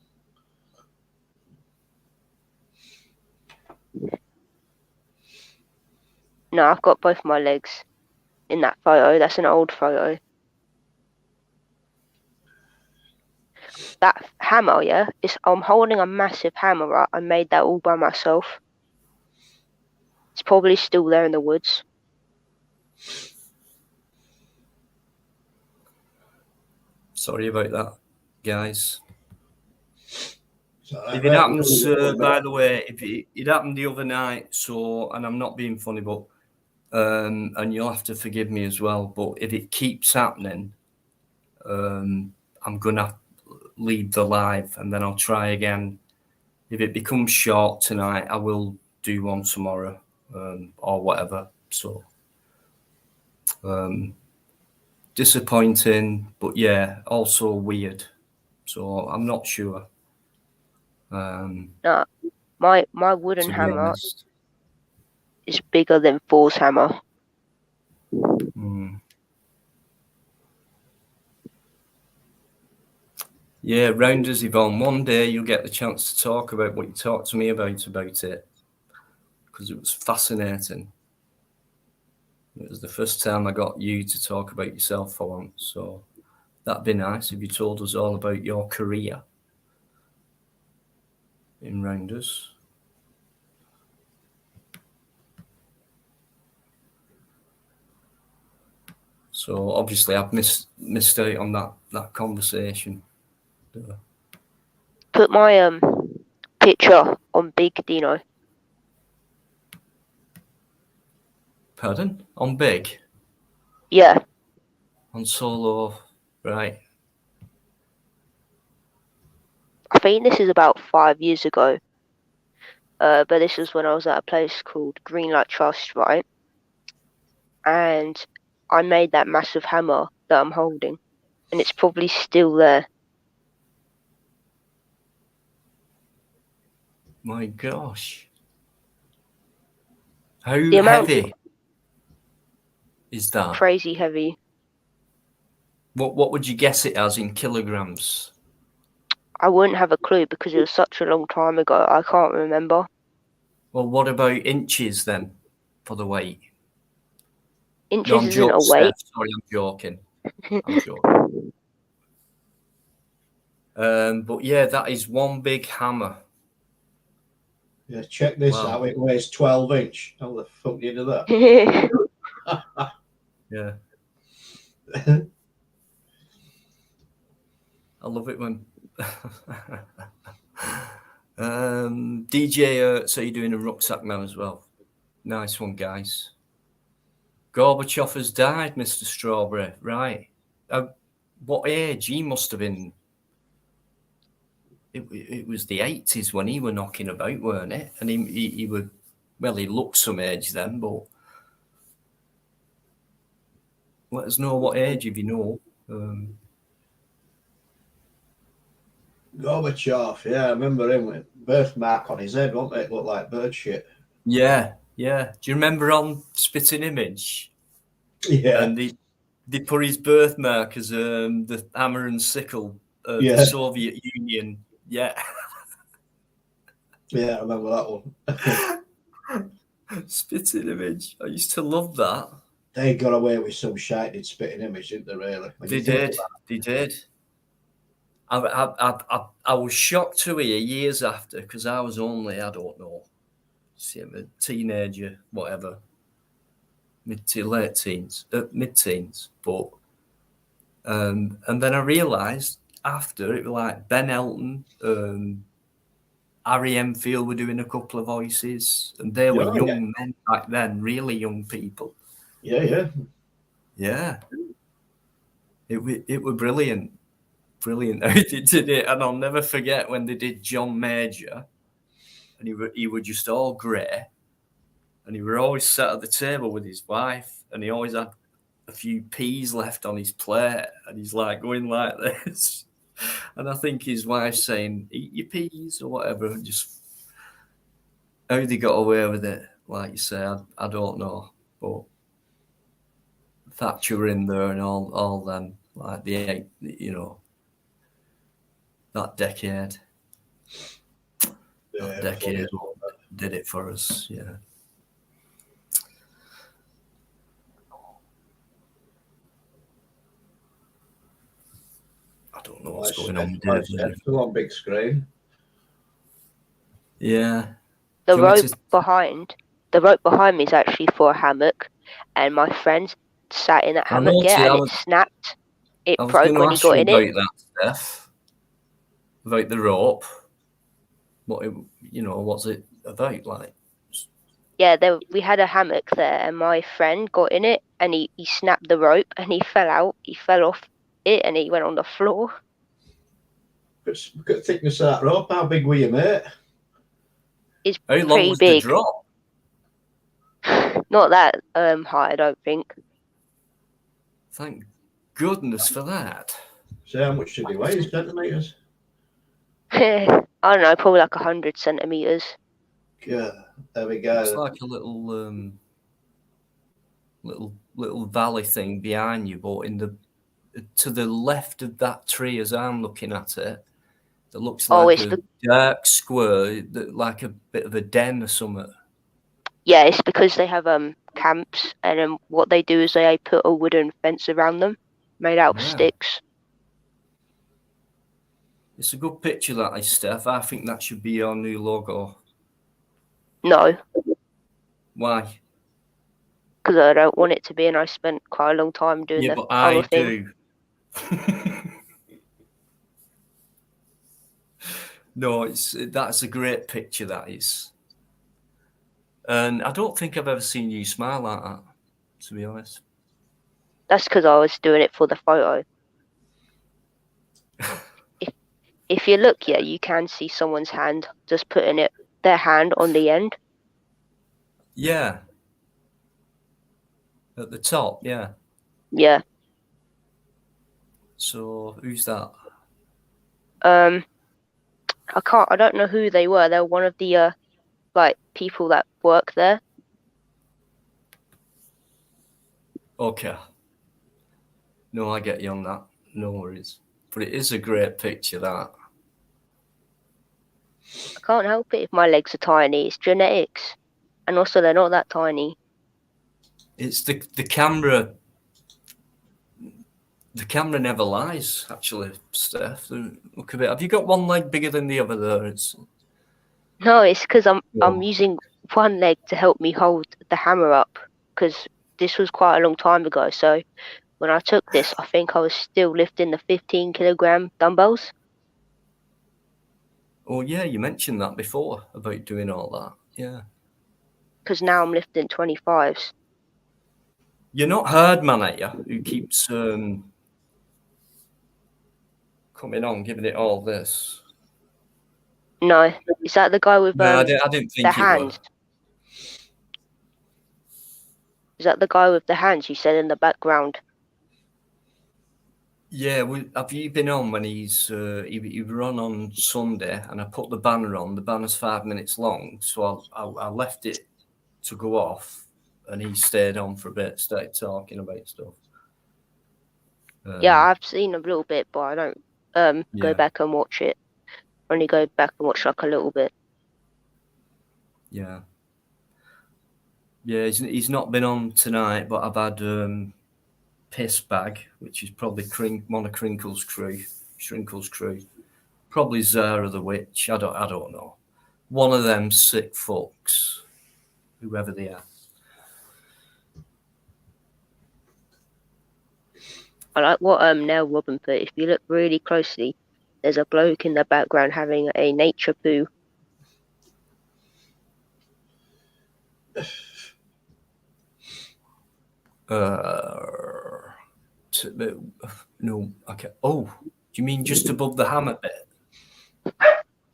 S3: No, I've got both my legs in that photo. That's an old photo. That hammer, yeah, I'm holding a massive hammer, right? I made that all by myself. It's probably still there in the woods.
S1: Sorry about that, guys.
S2: Right,
S1: if it happens, by the way, if it happened the other night, so, and I'm not being funny, but and you'll have to forgive me as well, but if it keeps happening, I'm gonna leave the live and then I'll try again. If it becomes short tonight, I will do one tomorrow, or whatever. So disappointing, but yeah, also weird. So I'm not sure.
S3: No, my wooden hammer
S1: honest.
S3: is bigger than Thor's hammer.
S1: Yeah, Rounders, Yvonne. One day you'll get the chance to talk about what you talked to me about it, because it was fascinating. It was the first time I got you to talk about yourself for once, so that'd be nice if you told us all about your career in Rounders. So obviously I've missed out on that conversation.
S3: Put my picture on Big Dino.
S1: Pardon? On Big?
S3: Yeah.
S1: On Solo, right?
S3: I think this is about 5 years ago. But this was when I was at a place called Greenlight Trust, right? And I made that massive hammer that I'm holding, and it's probably still there.
S1: My gosh. How
S3: The amount
S1: heavy is that?
S3: crazy heavy.
S1: What would you guess it as in kilograms?
S3: I wouldn't have a clue because it was such a long time ago. I can't remember.
S1: Well, what about inches then for the weight? No,
S3: Inches
S1: I'm
S3: isn't
S1: joking,
S3: a weight.
S1: Steph. Sorry, I'm joking. I'm joking. But yeah, that is one big hammer.
S2: Yeah, check this
S1: Wow.
S2: out. It weighs 12 inch. How the fuck do you do that?
S1: Yeah. I love it when DJ. So you're doing a rucksack man as well. Nice one, guys. Gorbachev has died, Mr. Strawberry. Right. What age? He must have been. It was the 80s when he were knocking about, weren't it? And he would. Well, he looked some age then, but let us know what age if you know.
S2: Gorbachev, yeah, I remember him with birthmark on his head, won't it? Look like bird shit.
S1: Yeah. Do you remember on Spitting Image?
S2: Yeah.
S1: And they put his birthmark as the hammer and sickle of
S2: Yeah.
S1: the Soviet Union. Yeah.
S2: Yeah, I remember that one.
S1: Spitting Image. I used to love that.
S2: They got away with some shite in Spitting Image, didn't they, really?
S1: They did. I was shocked to hear years after, because I was only, I don't know, a teenager, whatever, mid to late teens, mid-teens. But and then I realised after, it was like Ben Elton, Harry Enfield were doing a couple of voices, and they were young men back then, really young people.
S2: Yeah.
S1: It was brilliant how they did it, and I'll never forget when they did John Major, and he was just all grey, and he were always sat at the table with his wife, and he always had a few peas left on his plate, and he's like going like this, and I think his wife's saying, "Eat your peas" or whatever, and just how they got away with it, like you say, I don't know, but Thatcher in there and all them, like that decade. That decade did it for us, yeah. I don't know what's going on with Dave.
S2: Still on big screen.
S1: Yeah.
S3: The rope behind me is actually for a hammock, and my friend sat in that hammock and it snapped. It broke when he got in it.
S1: That stuff, about the rope. What's it about? Like,
S3: yeah, we had a hammock there, and my friend got in it, and he snapped the rope, and he fell out. He fell off it, and he went on the floor.
S2: Look at the thickness of that rope. How big were you, mate?
S3: It's
S1: how long was
S3: big.
S1: The drop?
S3: Not that high, I don't think.
S1: Thank goodness for that.
S2: So how much did he weigh in centimetres?
S3: I don't know, probably like 100 centimetres.
S2: Yeah, there we go.
S1: It's like a little valley thing behind you, but to the left of that tree, as I'm looking at it, it looks like a dark square, like a bit of a den or something.
S3: Yeah, it's because they have camps, and what they do is they put a wooden fence around them, made out of sticks.
S1: It's a good picture, that is, Steph. I think that should be your new logo.
S3: No.
S1: Why?
S3: Because I don't want it to be, and I spent quite a long time doing the colour thing.
S1: Do. No, that's a great picture, that is. And I don't think I've ever seen you smile like that, to be honest.
S3: That's because I was doing it for the photo. If you look, you can see someone's hand just putting it their hand on the end?
S1: Yeah. At the top, yeah.
S3: Yeah.
S1: So who's that?
S3: I don't know who they were. They were one of the like people that work there.
S1: Okay. No, I get you on that. No worries. But it is a great picture, that.
S3: I can't help it if my legs are tiny. It's genetics. And also they're not that tiny.
S1: It's the camera. The camera never lies, actually, Steph. Look a bit. Have you got one leg bigger than the other there? It's
S3: No, it's because I'm
S1: no.
S3: using one leg to help me hold the hammer up. Because this was quite a long time ago. So when I took this, I think I was still lifting the 15-kilogram dumbbells.
S1: Oh yeah, you mentioned that before about doing all that. Yeah.
S3: Because now I'm lifting 25s.
S1: You're not Herdman, are you? Who keeps coming on, giving it all this?
S3: No, is that the guy with
S1: No, I didn't
S3: the
S1: think you were.
S3: hands? Is that the guy with the hands you said in the background?
S1: Yeah, have you been on when he run on Sunday, and I put the banner on. The banner's 5 minutes long, so I left it to go off, and he stayed on for a bit, started talking about stuff.
S3: Yeah, I've seen a little bit, but I don't go
S1: Yeah,
S3: back and watch it. Only go back and watch like a little bit.
S1: yeah, yeah. He's not been on tonight, but I've had Piss Bag, which is probably one of Crinkle's crew, probably Zara the Witch. I don't know. One of them sick fucks, whoever they are.
S3: I like what Nell Robin put. If you look really closely, there's a bloke in the background having a nature poo.
S1: No, okay. Oh, do you mean just above the hammer bit?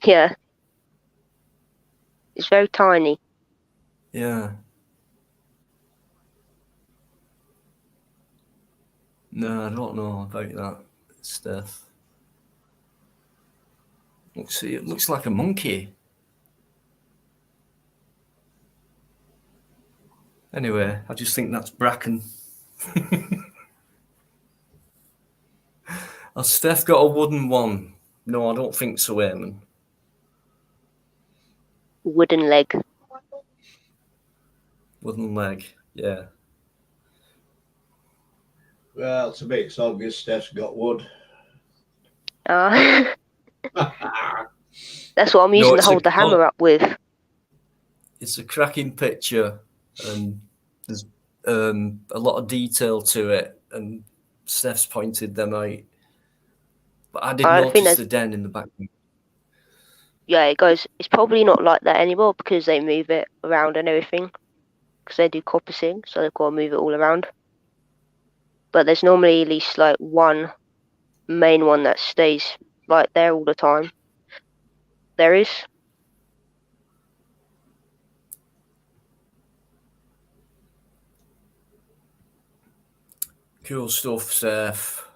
S3: Yeah, it's very tiny.
S1: Yeah. No, I don't know about that stuff. It looks like a monkey. Anyway, I just think that's Bracken. Has Steph got a wooden one? No, I don't think so, Eamon.
S3: Wooden leg.
S1: Wooden leg, yeah.
S2: Well, to be it's obvious Steph's got wood.
S3: That's what I'm using to hold the hammer up with.
S1: It's a cracking picture, and there's a lot of detail to it, and Steph's pointed them out. But I did
S3: I don't think
S1: notice
S3: there's.
S1: the den in the background.
S3: Yeah, it goes. It's probably not like that anymore because they move it around and everything. Because they do coppicing, so they've got to move it all around. But there's normally at least like one main one that stays right there all the time. There is.
S1: Cool stuff, Steph.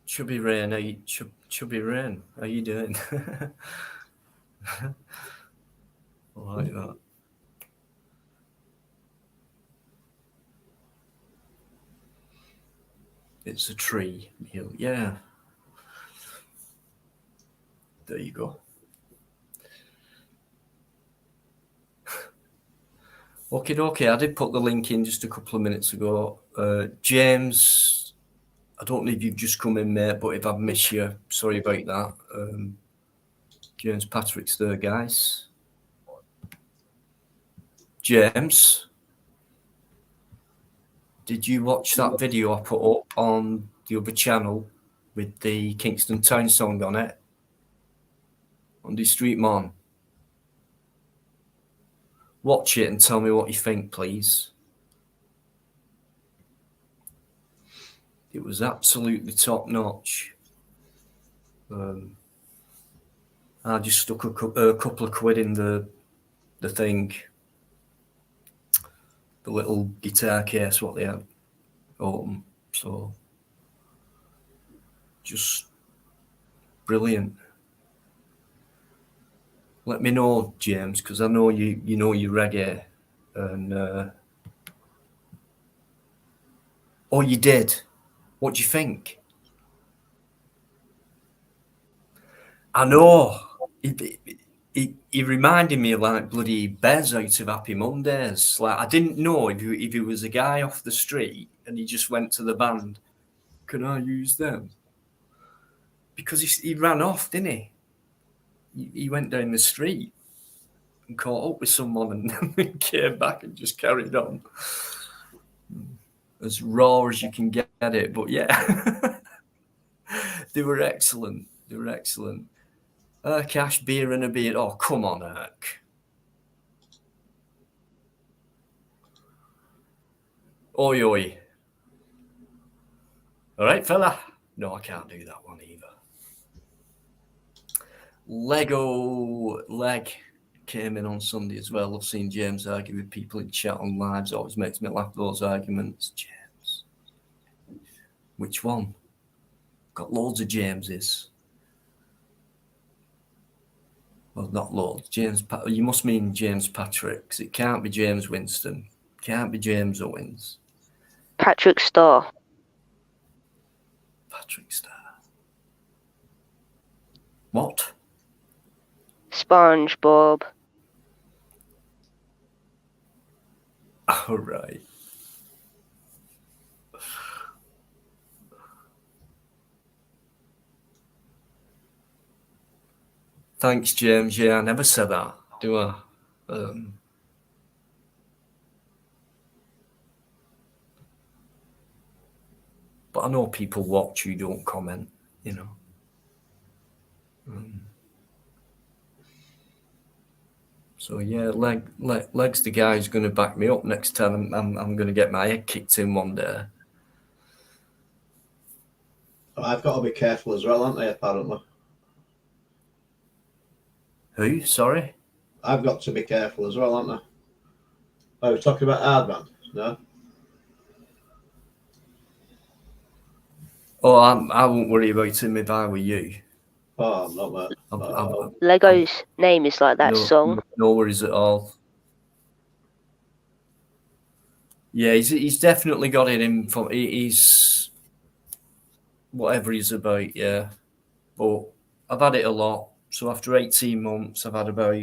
S1: Chubby Rain, Chubby Rain, how you doing? I like that. It's a tree. Yeah. There you go. Okay. I did put the link in just a couple of minutes ago. James, I don't know if you've just come in, mate, but if I've missed you, sorry about that. James Patrick's there, guys. James, did you watch that video I put up on the other channel with the Kingston Town song on it? On the Street Man? Watch it and tell me what you think, please. It was absolutely top notch. I just stuck a couple of quid in the thing, the little guitar case, what they had open. So just brilliant. Let me know, James, because I know you know your reggae, and oh, you did. What do you think? I know. He reminded me of like bloody Bez out of Happy Mondays. Like I didn't know if he was a guy off the street and he just went to the band. Can I use them? Because he ran off, didn't he? He went down the street and caught up with someone and came back and just carried on. As raw as you can get it, but yeah. They were excellent. They were excellent. Cash, beer and a beer. Oh, come on, Irk. Oi, oi. All right, fella. No, I can't do that one either. Leg came in on Sunday as well. I've seen James argue with people in chat on lives. Always makes me laugh, those arguments. James. Which one? Got loads of Jameses. Well, not loads. You must mean James Patrick, because it can't be James Winston. Can't be James Owens.
S3: Patrick Starr.
S1: Patrick Starr. What?
S3: SpongeBob.
S1: All right. Thanks, James. Yeah, I never said that, do I? But I know people watch who don't comment, you know. So yeah, Leg's the guy who's going to back me up next time. I'm going to get my head kicked in one day.
S2: I've got to be careful as well, aren't I, apparently?
S1: Who? Sorry?
S2: I've got to be careful as well, aren't I? Oh, we're talking about Hardman, no?
S1: Oh, I won't worry about him if I were you.
S2: Oh, I'm not, mate.
S3: Lego's name is like that song.
S1: No worries at all. Yeah, he's definitely got it in. He's whatever he's about, yeah. But I've had it a lot. So after 18 months, I've had about,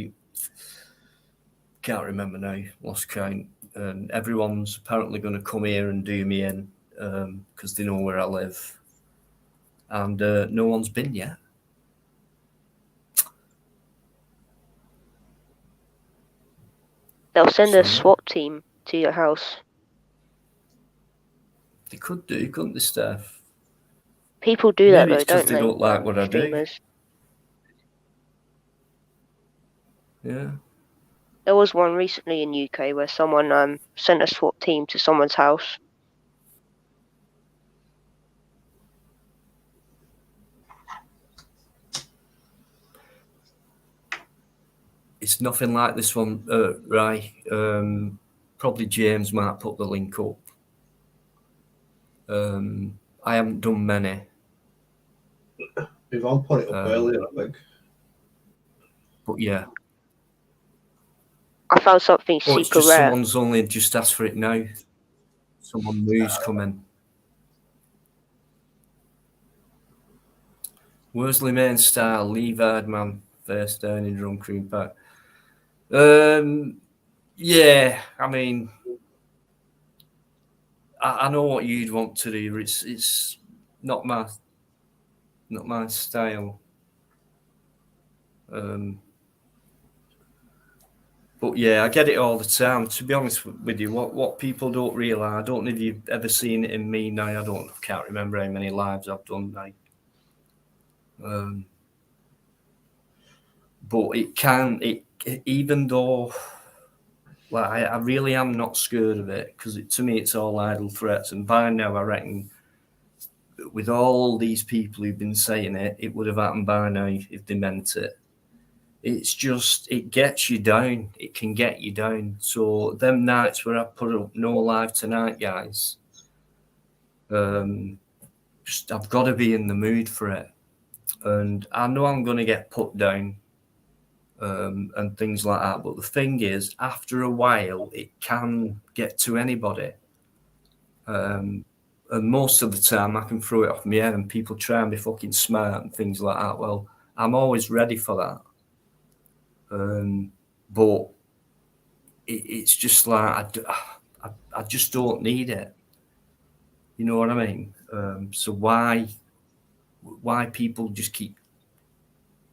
S1: can't remember now, lost count. And everyone's apparently going to come here and do me in because they know where I live. And no one's been yet.
S3: They'll send a SWAT team to your house.
S1: They could do, couldn't they, Steph?
S3: People do that though, don't they?
S1: They don't like what
S3: Streamers.
S1: I do. Yeah.
S3: There was one recently in UK where someone sent a SWAT team to someone's house.
S1: It's nothing like this one, right? Probably James might put the link up. I haven't done many.
S2: Yvonne put it up earlier, I think.
S1: But yeah.
S3: I found something super
S1: it's just
S3: rare.
S1: Someone's only just asked for it now. Someone new's coming. Worsley main style, Lee Vardman, first down in drum cream pack. Yeah, I mean, I know what you'd want to do. It's not my style. But yeah, I get it all the time. To be honest with you, what people don't realise, I don't know if you've ever seen it in me now. I can't remember how many lives I've done now. But even though, like, I really am not scared of it, because to me it's all idle threats. And by now, I reckon, with all these people who've been saying it, it would have happened by now if they meant it. it's just, it gets you down. It can get you down. So them nights where I put up no live tonight, guys, just I've got to be in the mood for it. And I know I'm going to get put down and things like that. But the thing is, after a while, it can get to anybody. And most of the time, I can throw it off my head and people try and be fucking smart and things like that. Well, I'm always ready for that. But it's just like, I just don't need it. You know what I mean? So why people just keep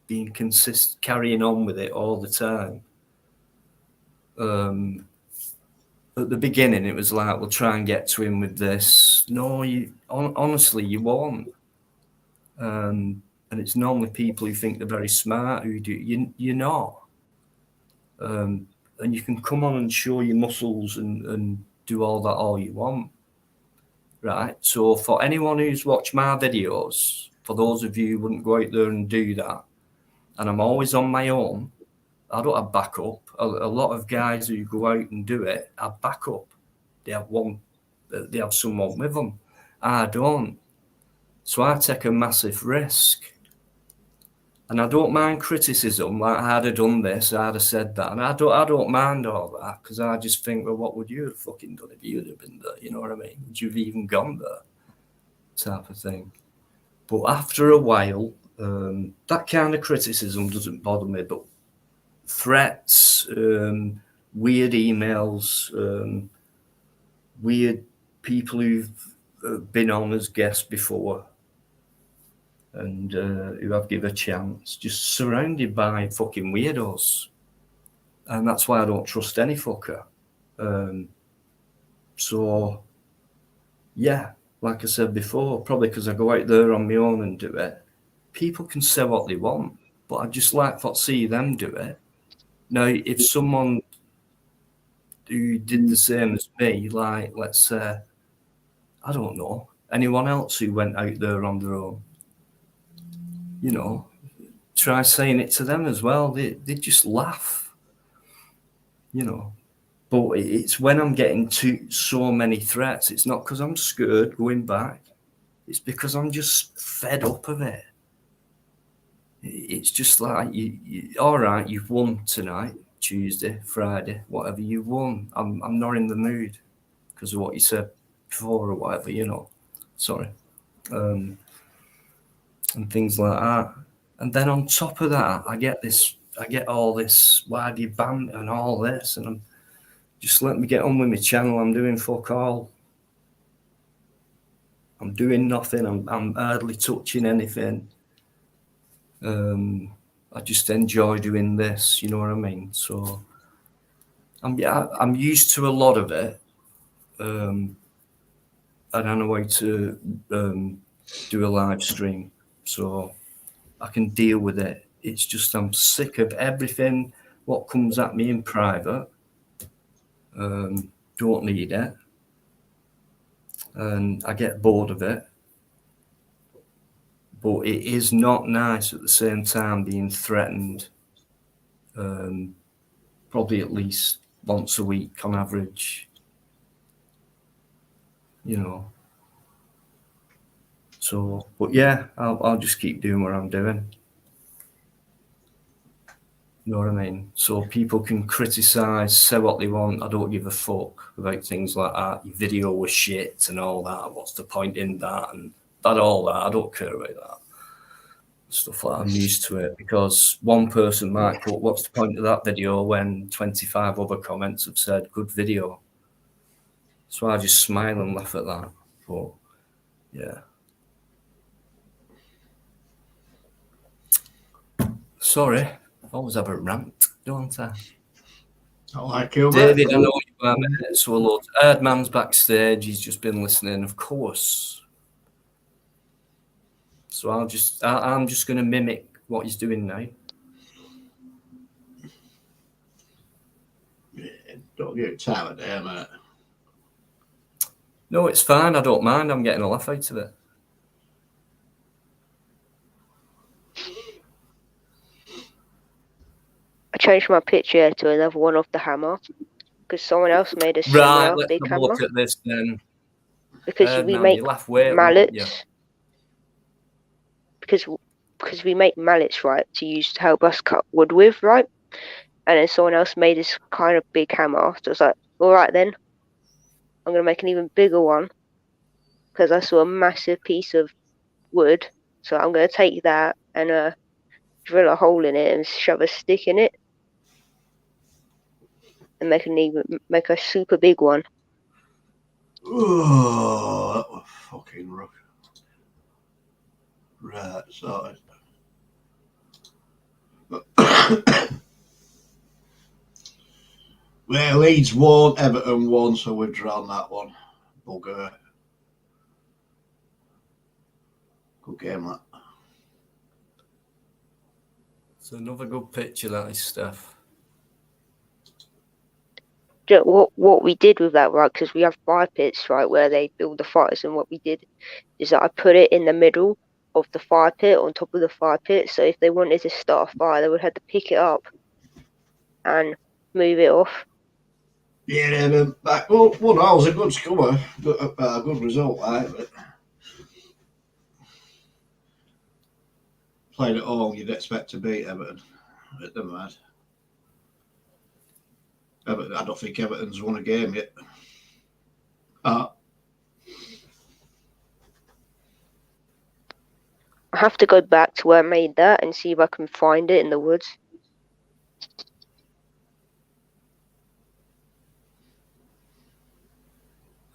S1: being carrying on with it all the time? At the beginning, it was like, we'll try and get to him with this. No, honestly, you won't. And it's normally people who think they're very smart who do. You're not. And you can come on and show your muscles and do all that all you want. Right? So for anyone who's watched my videos, for those of you who wouldn't go out there and do that, and I'm always on my own, I don't have backup. A lot of guys who go out and do it have backup. They have someone with them. I don't. So I take a massive risk. And I don't mind criticism, like I'd have done this, I'd have said that. And I don't mind all that, because I just think, well, what would you have fucking done if you'd have been there? You know what I mean? Would you have even gone there? Type of thing. But after a while, that kind of criticism doesn't bother me, but threats, weird emails, weird people who've been on as guests before and who I've given a chance, just surrounded by fucking weirdos. And that's why I don't trust any fucker. So, yeah, like I said before, probably because I go out there on my own and do it, people can say what they want, but I just like to see them do it. Now, if someone who did the same as me, like, let's say, I don't know, anyone else who went out there on their own, you know, try saying it to them as well. They just laugh, you know. But it's when I'm getting so many threats, it's not because I'm scared going back. It's because I'm just fed up of it. It's just like, all right, you've won tonight, Tuesday, Friday, whatever you've won. I'm not in the mood because of what you said before or whatever, you know. Sorry. And things like that. And then on top of that, I get all this, why do you banter and all this, and I'm just let me get on with my channel. I'm doing fuck all. I'm doing nothing. I'm hardly touching anything. I just enjoy doing this. You know what I mean? So I'm used to a lot of it, and I know how to do a live stream, so I can deal with it. It's just I'm sick of everything what comes at me in private. Don't need it, and I get bored of it. But it is not nice at the same time being threatened, probably at least once a week on average, you know. So, but yeah, I'll just keep doing what I'm doing. You know what I mean? So people can criticize, say what they want. I don't give a fuck about things like that. Your video was shit and all that. What's the point in that? And all that. I don't care about that. Stuff like that. I'm used to it, because one person might put, what's the point of that video, when 25 other comments have said good video. So I just smile and laugh at that. But yeah. Sorry, I always have a rant, don't I?
S2: I like you,
S1: David,
S2: mate.
S1: I know you are, mate. So look, Erdman's backstage. He's just been listening, of course. So I'm just going to mimic what he's doing now.
S2: Yeah, don't get tired there, mate.
S1: No, it's fine. I don't mind. I'm getting a laugh out of it.
S3: changed my picture to another one of the hammer because someone else made a
S1: Right,
S3: similar
S1: let's
S3: big
S1: have a
S3: hammer.
S1: look at this then.
S3: Because we
S1: Now you
S3: make
S1: laugh way, yeah.
S3: mallets. Because we make mallets, right, to use to help us cut wood with, right? And then someone else made this kind of big hammer. So I was like, all right then, I'm gonna make an even bigger one because I saw a massive piece of wood. So I'm gonna take that and drill a hole in it and shove a stick in it and make a super big one.
S2: Oh, that was fucking rough. Right, sorted. Well, Leeds won, Everton won, so we've drawn that one. Bugger. Good game, that.
S1: It's another good picture, that is, Steph.
S3: What we did with that, right? Because we have fire pits, right, where they build the fires, and what we did is that I put it in the middle of the fire pit, on top of the fire pit. So if they wanted to start a fire, they would have to pick it up and move it off.
S2: Yeah, well, that was a good score, good result, right? But played at home, you'd expect to beat Everton, but never mind. Everton, I don't think Everton's won a game yet.
S3: I have to go back to where I made that and see if I can find it in the woods.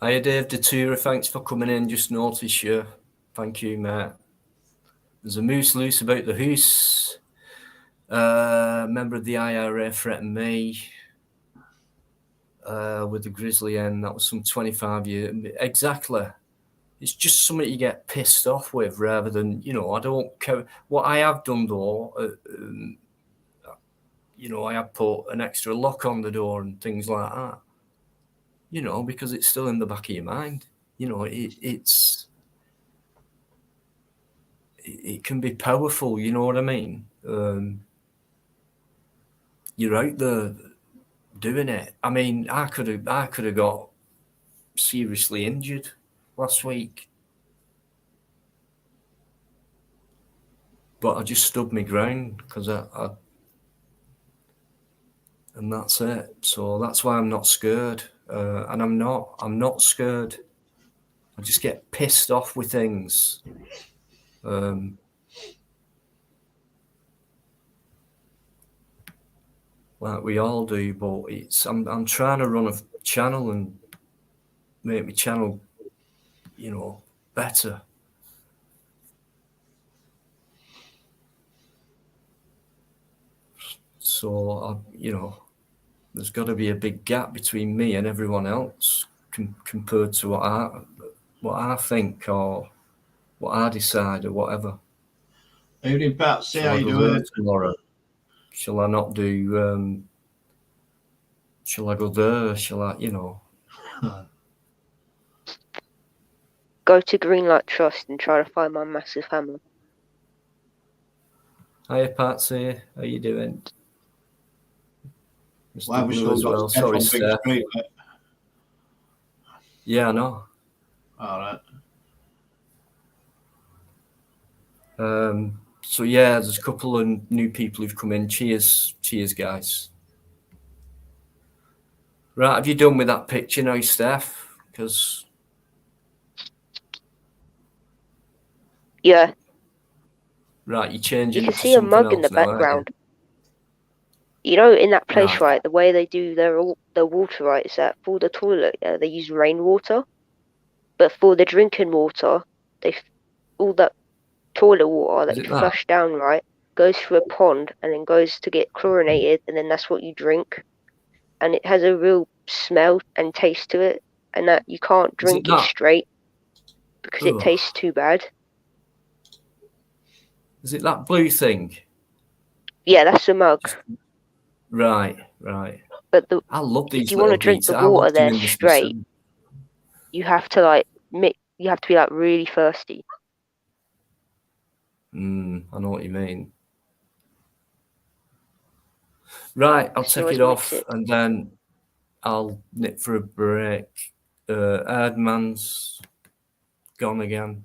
S1: Hiya, Dave Datura. Thanks for coming in. Just noticed you. Thank you, mate. There's a moose loose about the hoose. Member of the IRA threatened me with the grizzly hen. That was some 25 years. Exactly. It's just something you get pissed off with rather than, I don't care. What I have done, though, I have put an extra lock on the door and things like that, because it's still in the back of your mind. It can be powerful, you know what I mean? You're out there doing it. I mean, I could have got seriously injured last week, but I just stood my ground because and that's it. So that's why I'm not scared, and I'm not scared. I just get pissed off with things. Like we all do, but I'm trying to run a channel and make my channel, better. So there's got to be a big gap between me and everyone else compared to what I think or what I decide or whatever.
S2: Evening, Pat. See how
S1: Shall I
S2: you
S1: go there
S2: doing?
S1: tomorrow? Shall I not do? Shall I go there? Shall I?
S3: Go to Greenlight Trust and try to find my massive hammer.
S1: Hiya, Patsy. How you doing? Mr.
S2: Why have we
S1: Blue
S2: still
S1: as
S2: got
S1: well.
S2: Steph
S1: Sorry,
S2: on big
S1: Steph.
S2: screen, mate?
S1: Yeah, I know.
S2: All right.
S1: So yeah, there's a couple of new people who've come in. Cheers, guys. Right, have you done with that picture now, Steph? Because
S3: Yeah.
S1: Right, you're changing
S3: You can
S1: it to
S3: see a
S1: something
S3: mug in
S1: else
S3: the
S1: now, aren't you?
S3: background. You know, in that place,
S1: Right.
S3: right, the way they do their water, right, is that for the toilet, they use rainwater, but for the drinking water, all that toilet water that
S1: Is
S3: you
S1: it that?
S3: flush down, right, goes through a pond and then goes to get chlorinated, and then that's what you drink, and it has a real smell and taste to it, and that you can't
S1: Is it
S3: drink it
S1: that?
S3: straight because it
S1: Ugh.
S3: tastes too bad.
S1: Is it that blue thing?
S3: Yeah, that's a mug.
S1: Right.
S3: But
S1: I love
S3: if
S1: these
S3: you want
S1: little
S3: to drink the
S1: details. I
S3: water
S1: love
S3: there
S1: doing this
S3: straight,
S1: myself.
S3: you have to you have to be really thirsty.
S1: I know what you mean. Right, I'll
S3: Let's
S1: take
S3: always
S1: it
S3: mix
S1: off
S3: it.
S1: and then I'll nip for a break. Erdman's gone again.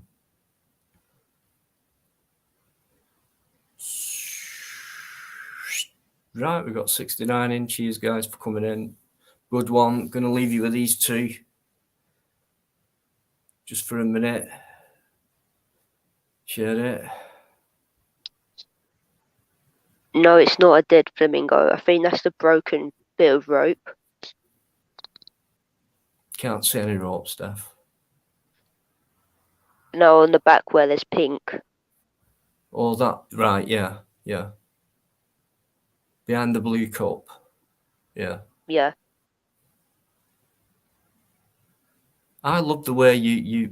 S1: Right, we've got 69 in. Cheers, guys, for coming in. Good one. Going to leave you with these two just for a minute. Share it.
S3: No, it's not a dead flamingo. I think that's the broken bit of rope.
S1: Can't see any rope, Steph.
S3: No, on the back where there's pink.
S1: Oh, that, right, yeah. Behind the blue cup. Yeah.
S3: Yeah.
S1: I love the way you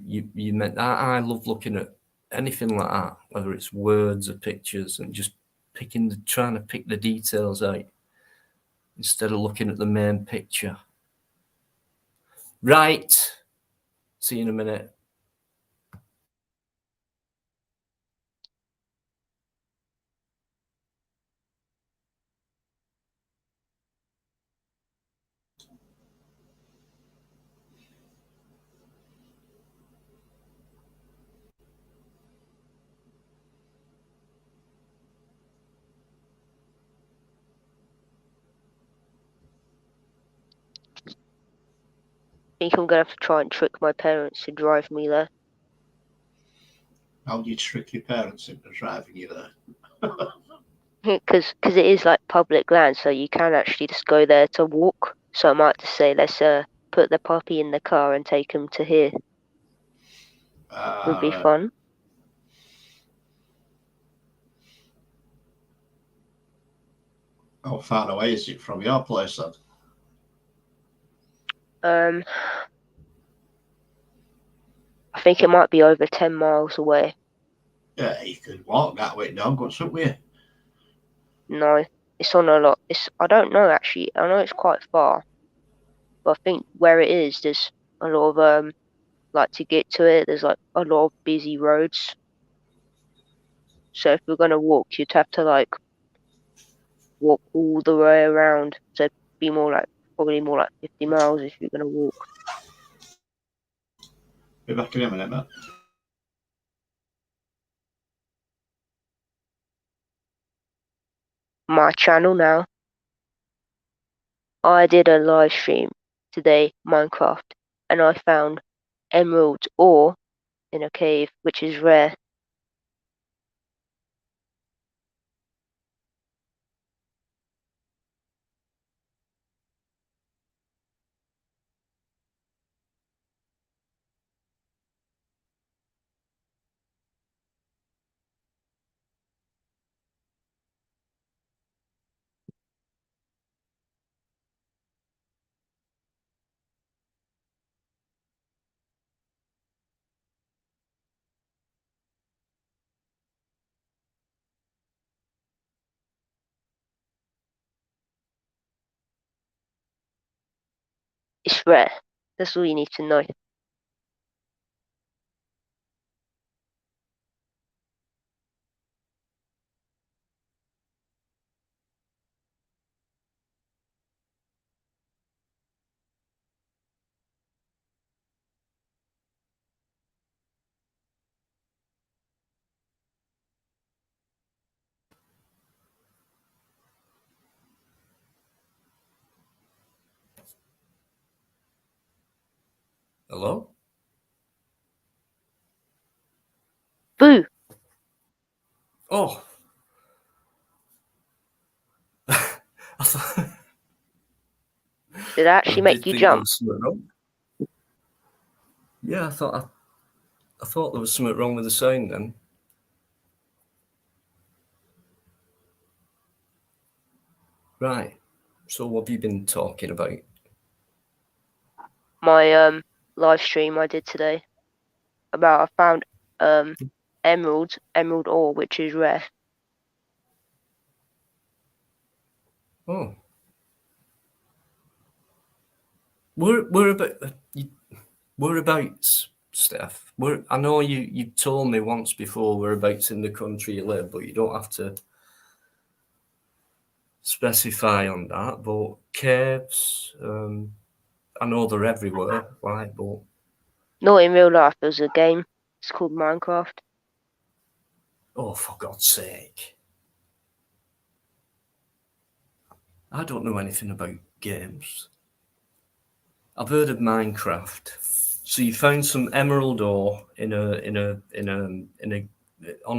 S1: meant that. I love looking at anything like that, whether it's words or pictures, and just trying to pick the details out instead of looking at the main picture. Right. See you in a minute.
S3: I think I'm gonna have to try and trick my parents to drive me there.
S2: How do you trick your parents into driving you there?
S3: Because it is like public land, so you can actually just go there to walk. So I might just say, let's put the puppy in the car and take him to here. Would be
S2: Right.
S3: fun.
S2: How far away is it from your place then?
S3: I think it might be over 10 miles away.
S2: Yeah, you could walk that way down, go somewhere.
S3: No, it's on a lot. I don't know actually. I know it's quite far, but I think where it is, there's a lot of like to get to it. There's like a lot of busy roads. So if we're gonna walk, you'd have to like walk all the way around. So it'd be probably more like 50 miles if you're gonna walk.
S2: Be back in a minute, mate.
S3: My channel now. I did a live stream today, Minecraft, and I found emerald ore in a cave, which is rare. It's rare. That's all you need to know.
S1: Hello?
S3: Boo!
S1: Oh. I thought,
S3: Did that
S1: I
S3: actually
S1: did
S3: make you
S1: think there
S3: jump?
S1: was something wrong. Yeah, I thought there was something wrong with the sound then. Right. So what have you been talking about?
S3: My live stream I did today about I found emerald ore, which is rare.
S1: Oh. Whereabouts, Steph? I know you told me once before whereabouts in the country you live, but you don't have to specify on that, but caves, I know they're everywhere, like, but
S3: Not in real life. There's a game. It's called Minecraft.
S1: oh, for God's sake. I don't know anything about games. I've heard of Minecraft. So you found some emerald ore on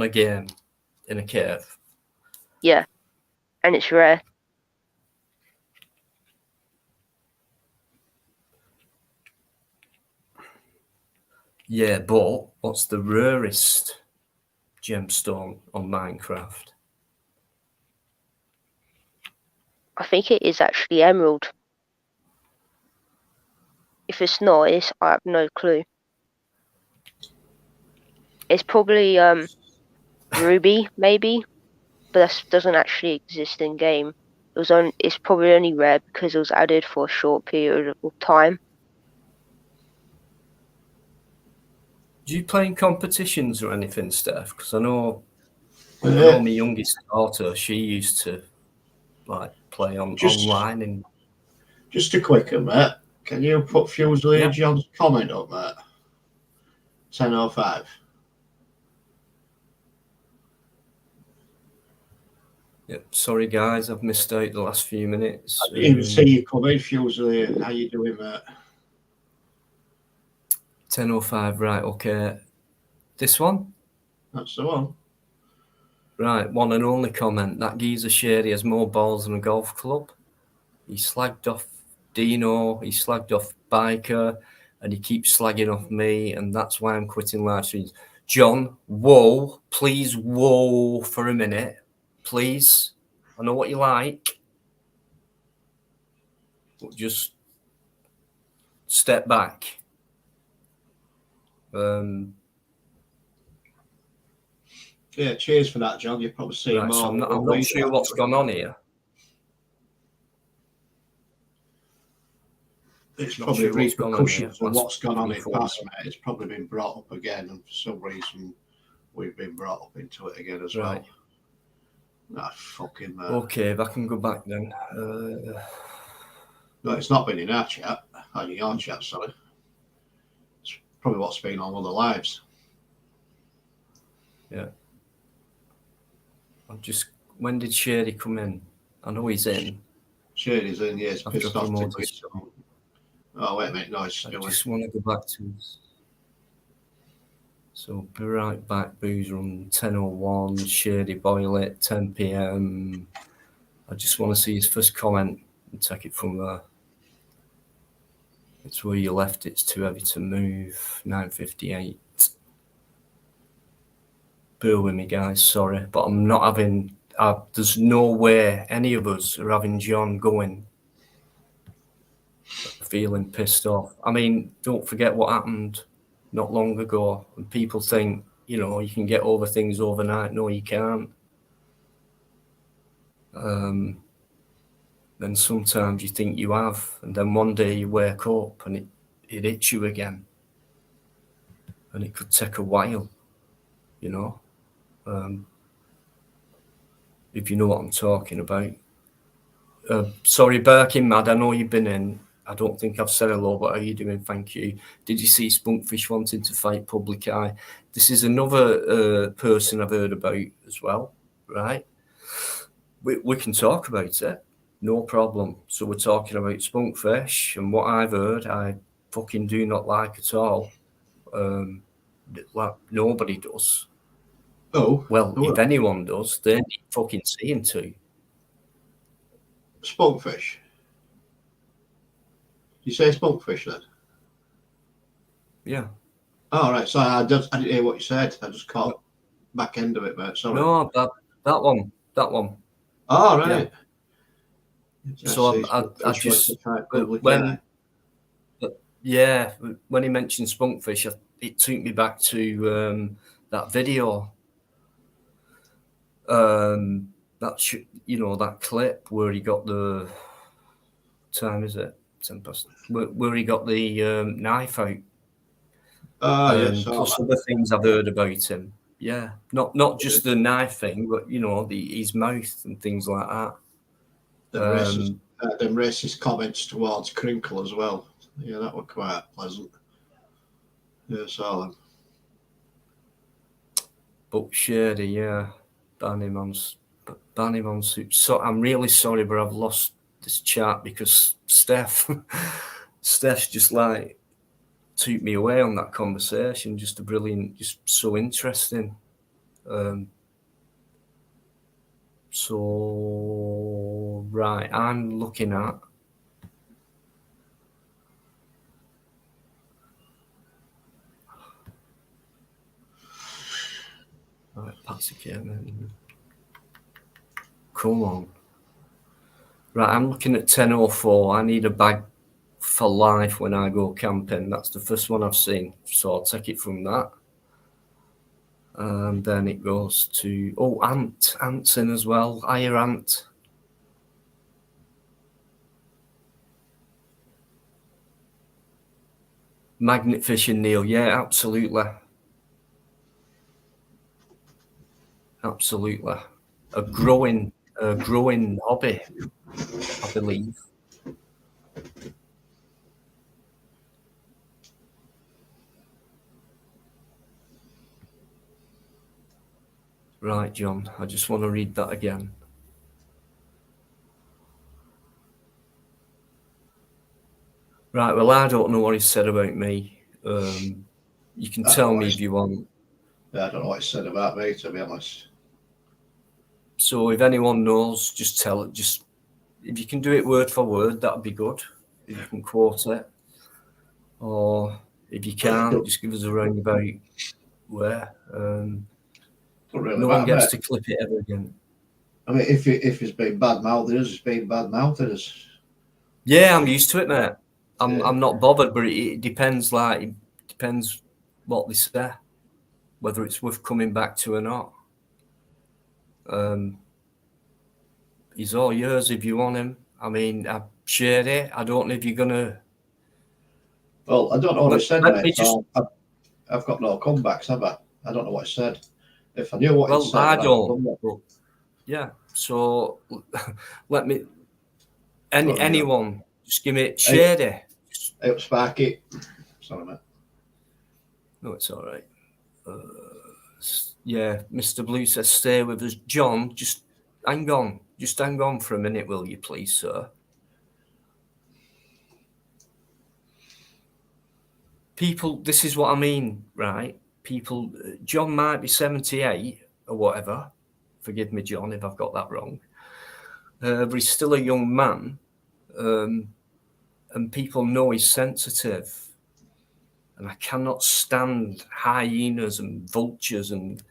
S1: a game in a cave.
S3: Yeah, and it's rare.
S1: Yeah, but what's the rarest gemstone on Minecraft?
S3: I think it is actually emerald. If it's not, I have no clue. It's probably ruby, maybe, but that doesn't actually exist in game. It's probably only rare because it was added for a short period of time.
S1: Do you play in competitions or anything, Steph? Because I know
S2: Yeah.
S1: my youngest daughter, she used to like play
S2: Just
S1: online and
S2: just a quick one, mate. Can you put Fusilier
S1: yeah.
S2: John's comment up, mate? 10:05.
S1: Yeah, sorry guys, I've missed out the last few minutes.
S2: I didn't even see you come in, Fusilier. How you doing, mate?
S1: 10:05, right, okay. This one?
S2: That's the one.
S1: Right, one and only comment. That geezer Shady has more balls than a golf club. He slagged off Dino, he slagged off Biker, and he keeps slagging off me, and that's why I'm quitting live streams. John, whoa, please, whoa for a minute. Please. I know what you like. But just step back.
S2: Yeah, cheers for that, John. You've probably seen
S1: Right,
S2: more.
S1: so I'm
S2: than
S1: not
S2: we
S1: sure
S2: do,
S1: what's
S2: actually.
S1: gone on here.
S2: It's
S1: Not
S2: probably
S1: sure what's gone on here.
S2: repercussions of what's gone on in
S1: 24
S2: past, mate. It's probably been brought up again, and for some reason, we've been brought up into it again as
S1: Right.
S2: well. Ah, fucking man.
S1: Okay, if I can go back then.
S2: No, it's not been in our chat. On your chat, sorry. It's probably what's been on other lives.
S1: Yeah. When did Shady come in? I know he's in.
S2: Shady's in, yeah, it's
S1: After
S2: pissed off to
S1: promoted.
S2: me. Oh, wait a minute, no, it's
S1: I
S2: still
S1: just want to go back to this. So be right back, Boozer on 10:01, Shady Boil It, 10 p.m. I just want to see his first comment and take it from there. It's where you left, it's too heavy to move, 9:58. Bear with me, guys, sorry, but I'm not having, there's no way any of us are having John going, feeling pissed off. I mean, don't forget what happened not long ago, and people think, you can get over things overnight. No, you can't. Then sometimes you think you have, and then one day you wake up and it hits you again. And it could take a while, if you know what I'm talking about. Sorry, Birkin Mad, I know you've been in. I don't think I've said hello, but how are you doing? Thank you. Did you see Spunkfish wanting to fight Public Eye? This is another person I've heard about as well, right? We can talk about it, no problem. So we're talking about Spunkfish, and what I've heard, I fucking do not like at all. Like nobody does.
S2: Oh.
S1: Well, if anyone does, they need fucking seeing to.
S2: Spunkfish. You say Spunkfish then?
S1: Yeah.
S2: Oh, right. Sorry, I didn't hear what you said. I just caught back end of it, mate. Sorry.
S1: No, that one.
S2: Oh, right.
S1: Yeah. So I just when he mentioned Spunkfish, it took me back to that video. That clip where he got the time is it 10 past where he got the knife out.
S2: Yes.
S1: Plus other things I've heard about him. Yeah, not just the knife thing, but his mouth and things like that.
S2: Them racist comments towards Crinkle as well. Yeah, that were quite pleasant. Yeah, saw them.
S1: But Shady, yeah, ban him on So I'm really sorry, but I've lost this chat because Steph's just like took me away on that conversation. Just a brilliant, just so interesting. So right, I'm looking at. Right, Patsy came. Come on. Right, I'm looking at 10:04. I need a bag for life when I go camping. That's the first one I've seen. So I'll take it from that. And then it goes to Ant's in as well. Hiya, Ant. Magnet fishing, Neil. Yeah, absolutely. Absolutely. A growing hobby, I believe. Right, John. I just want to read that again. Right, well, I don't know what he said about me. You can tell me if you want.
S2: I don't know what he said about me, to be honest.
S1: So if anyone knows, just tell it. Just if you can do it word for word, that'd be good. If you can quote it, or if you can't, just give us a roundabout where.
S2: Really
S1: no one gets to clip it ever again.
S2: I mean, if he's been bad mouthing us, he's been bad mouthing us.
S1: Yeah, I'm used to it, mate. I'm not bothered, but it depends. Like, it depends what they say, whether it's worth coming back to or not. He's all yours if you want him. I mean, I've shared it. I don't know if you're gonna.
S2: Well, I don't know what he said, mate.
S1: Just...
S2: I've got no comebacks, have I? I don't know what he said. If I knew what he said,
S1: I don't. But, yeah. So let me. Anyone, just give me Shady.
S2: Hey, Sparky. Sorry, mate.
S1: No, it's all right. Yeah, Mr. Blue says stay with us. John, just hang on. Just hang on for a minute, will you, please, sir? People, this is what I mean, right? People, John might be 78 or whatever. Forgive me, John, if I've got that wrong. But he's still a young man. And people know he's sensitive. And I cannot stand hyenas and vultures and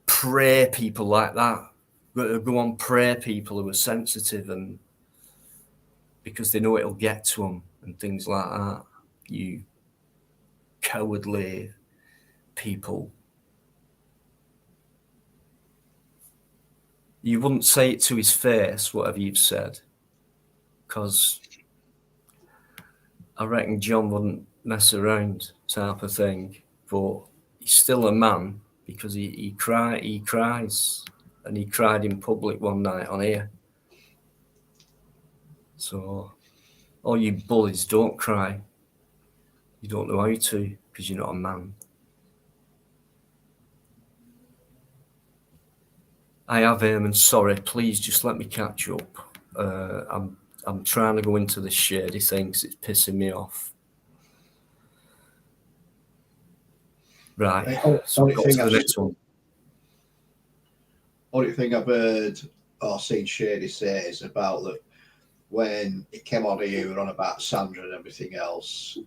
S1: prey people like that. Go on, prey people who are sensitive and because they know it'll get to them and things like that. You cowardly people. You wouldn't say it to his face, whatever you've said, because I reckon John wouldn't mess around type of thing. But he's still a man because he cries. And he cried in public one night on here. So, all you bullies, don't cry. You don't know how to because you're not a man. I have him, and sorry, please just let me catch up. I'm trying to go into this shady thing because it's pissing me off. Right, so got to the next one.
S2: Only thing I've heard or seen Shady say is about that when he came on here, we were on about Sandra and everything else,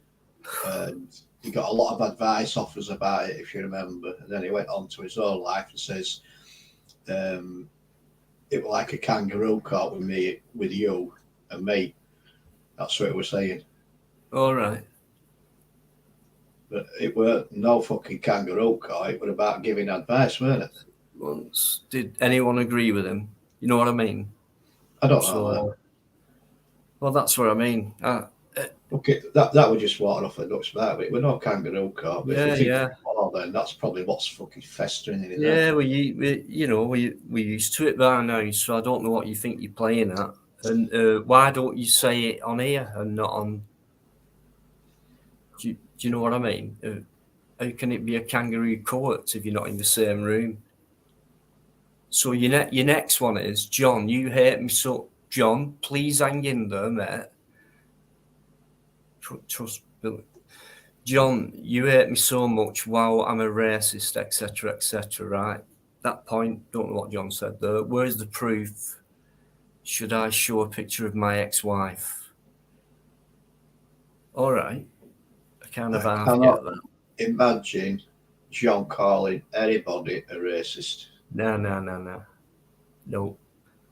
S2: and he got a lot of advice offers about it, if you remember, and then he went on to his own life and says it was like a kangaroo court with you and me. That's what it was saying.
S1: All right.
S2: But it were no fucking kangaroo court. It was about giving advice, weren't it?
S1: Once, did anyone agree with him? You know what I mean?
S2: I don't know.
S1: Well, that's what I mean.
S2: Okay, that was just water off the duck's back. But it was no kangaroo court.
S1: Yeah.
S2: then. That's probably what's fucking festering in his
S1: Yeah,
S2: head.
S1: we're used to it by now, so I don't know what you think you're playing at. And why don't you say it on here and not on? Do you know what I mean? How can it be a kangaroo court if you're not in the same room? So your next one is, John, you hate me so. John, please hang in there, mate. Trust Billy. John, you hate me so much. Wow, I'm a racist, etc., etc. Right? That point, don't know what John said there. Where's the proof? Should I show a picture of my ex-wife? All right, I kind of
S2: I
S1: half
S2: cannot
S1: get that.
S2: imagine John calling anybody a racist.
S1: No.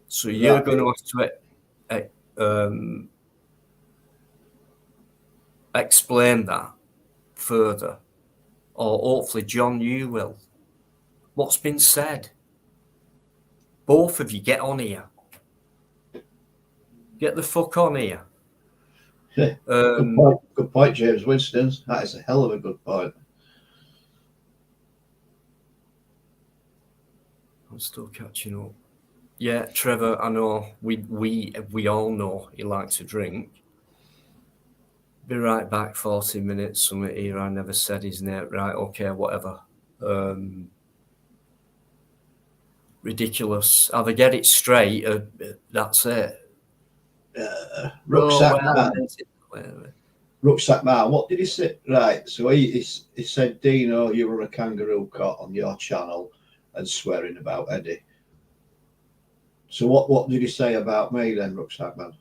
S1: So you're going to have to explain that further, or hopefully John, you will. What's been said? Both of you get on here. Get the fuck on here.
S2: Good point, James Winston. That is a hell of a good point.
S1: I'm still catching up. Yeah, Trevor, I know we all know he likes to drink. Be right back, 40 minutes, something here. I never said his name. Right, okay, whatever. Ridiculous. Either get it straight or that's it.
S2: Rucksack Man, what did he say? Right, so he said, Dino, you were a kangaroo court on your channel and swearing about Eddie. So what did he say about me then, Rucksack Man?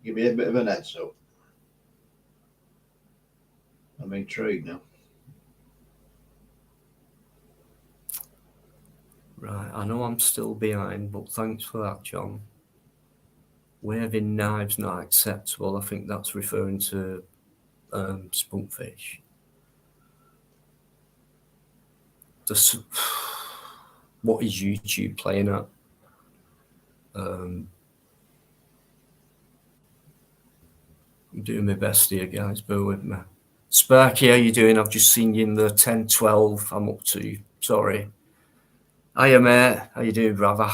S2: Give me a bit of an heads up. I'm intrigued now.
S1: Right, I know I'm still behind, but thanks for that, John. Waving knives not acceptable. I think that's referring to spunkfish. What is YouTube playing at? I'm doing my best here, guys. Bear with me. Sparky, how you doing? I've just seen you in the 10-12. I'm up to. Sorry. Hiya, mate. How you doing, brother?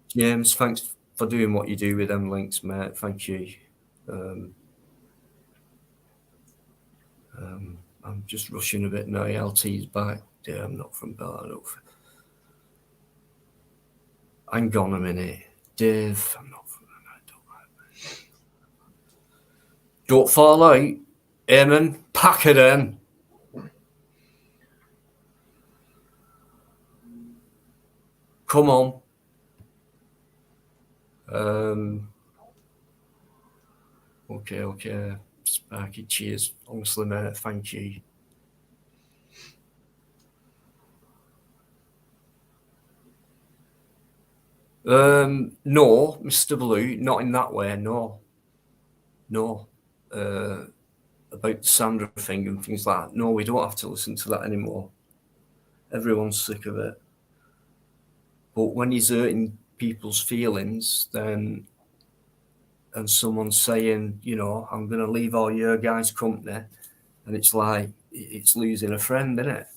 S1: James, thanks for doing what you do with them links, mate. Thank you. I'm just rushing a bit now. LT's back. Yeah, I'm not from Belarus. Hang on a minute. Dave, I'm not from Don't fall out. Eamon, pack it in. Come on. Okay. Sparky, cheers. Honestly, mate, thank you. No, Mr. Blue, not in that way, no. About the Sandra thing and things like that. No, we don't have to listen to that anymore. Everyone's sick of it. But when he's hurting people's feelings, then, and someone's saying, I'm going to leave all your guys' company, and it's like, it's losing a friend, isn't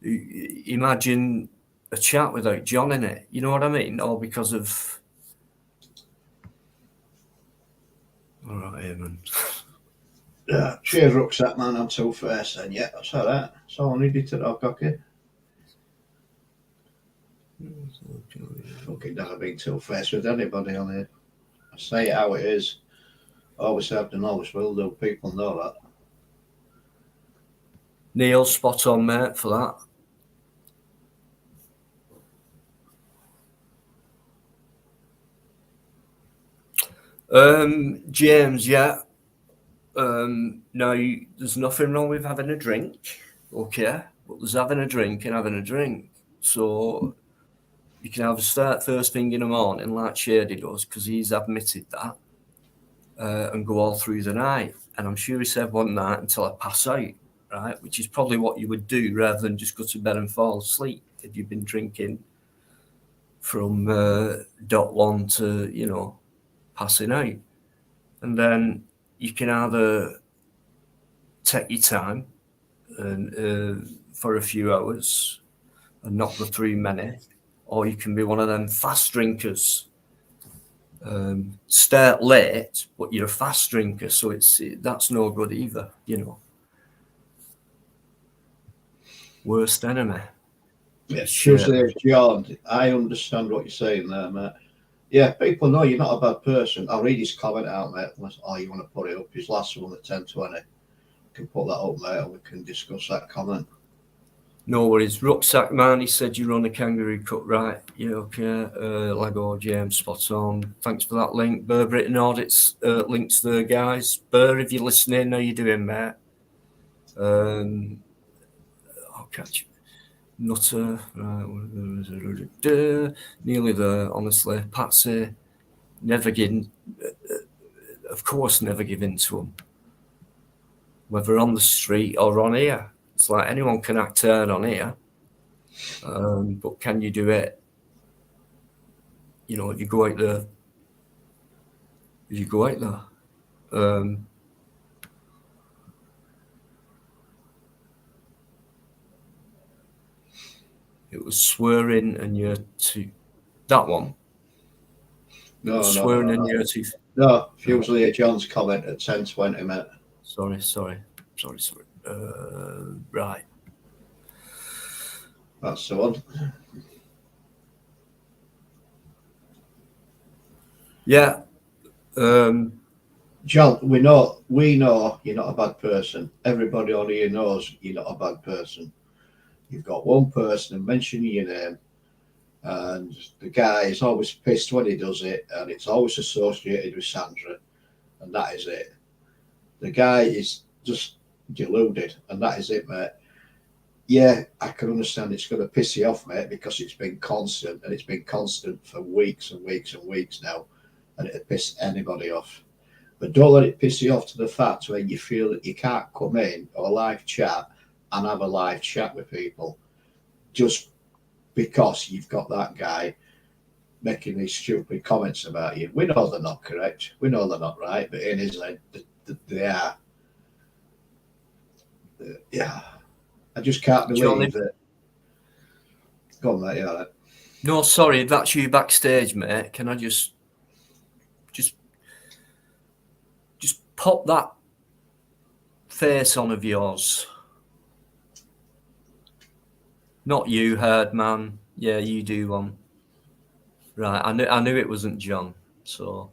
S1: it? Imagine a chat without John in it, you know what I mean? Or because of... All right, Eamon.
S2: Yeah, cheers, Rucksack Man. I'm two-faced then. Yeah, that's all right. That's all I needed to know, Cocky. Fucking never been two-faced with anybody on here. I say it how it is. Always have to always will do. People know that.
S1: Neil, spot on, mate, for that. James, yeah. Now, there's nothing wrong with having a drink, okay? But there's having a drink and having a drink. So you can have a start first thing in the morning, like Shady does, because he's admitted that, and go all through the night. And I'm sure he said one night until I pass out, right? Which is probably what you would do rather than just go to bed and fall asleep if you've been drinking from dot one to, passing out. And then you can either take your time and for a few hours and not go through many, or you can be one of them fast drinkers. Start late, but you're a fast drinker, so that's no good either. Worst enemy.
S2: Yeah,
S1: Shit.
S2: Tuesday, John, I understand what you're saying there, mate. Yeah, people know you're not a bad person. I'll read his comment out, mate. Oh, you want to put it up? His last one at 10:20. You can put that up, mate, and we can discuss that comment.
S1: No worries. Rucksack man, he said you run a kangaroo cut, right? Yeah, okay. Lego James, spot on. Thanks for that link. Burr Britain Audits links there, guys. Burr, if you're listening, how you doing, mate? I'll catch you. Nutter, right? Nearly there, honestly. Patsy, never give. Of course, never give in to them. Whether on the street or on here, it's like anyone can act turn on here. But can you do it? If you go out there, it was swearing and you're too. That one.
S2: No,
S1: swearing and you're too.
S2: No, Fusilier John's comment at 10:20, mate.
S1: Sorry. Right.
S2: That's the one.
S1: Yeah.
S2: John, we know you're not a bad person. Everybody on here knows you're not a bad person. You've got one person mentioning your name, and the guy is always pissed when he does it, and it's always associated with Sandra, and that is it. The guy is just deluded, and that is it, mate. Yeah, I can understand it's going to piss you off, mate, because it's been constant, and it's been constant for weeks and weeks and weeks now, and it'll piss anybody off. But don't let it piss you off to the fact where you feel that you can't come in or a live chat and have a live chat with people just because you've got that guy making these stupid comments about you. We know they're not correct. We know they're not right, but in his head, they are. Yeah. I just can't believe that. Go on, mate. Yeah.
S1: No, sorry, that's you backstage, mate. Can I just pop that face on of yours? Not you, herd man. Yeah, you do one. Right, I knew it wasn't John, so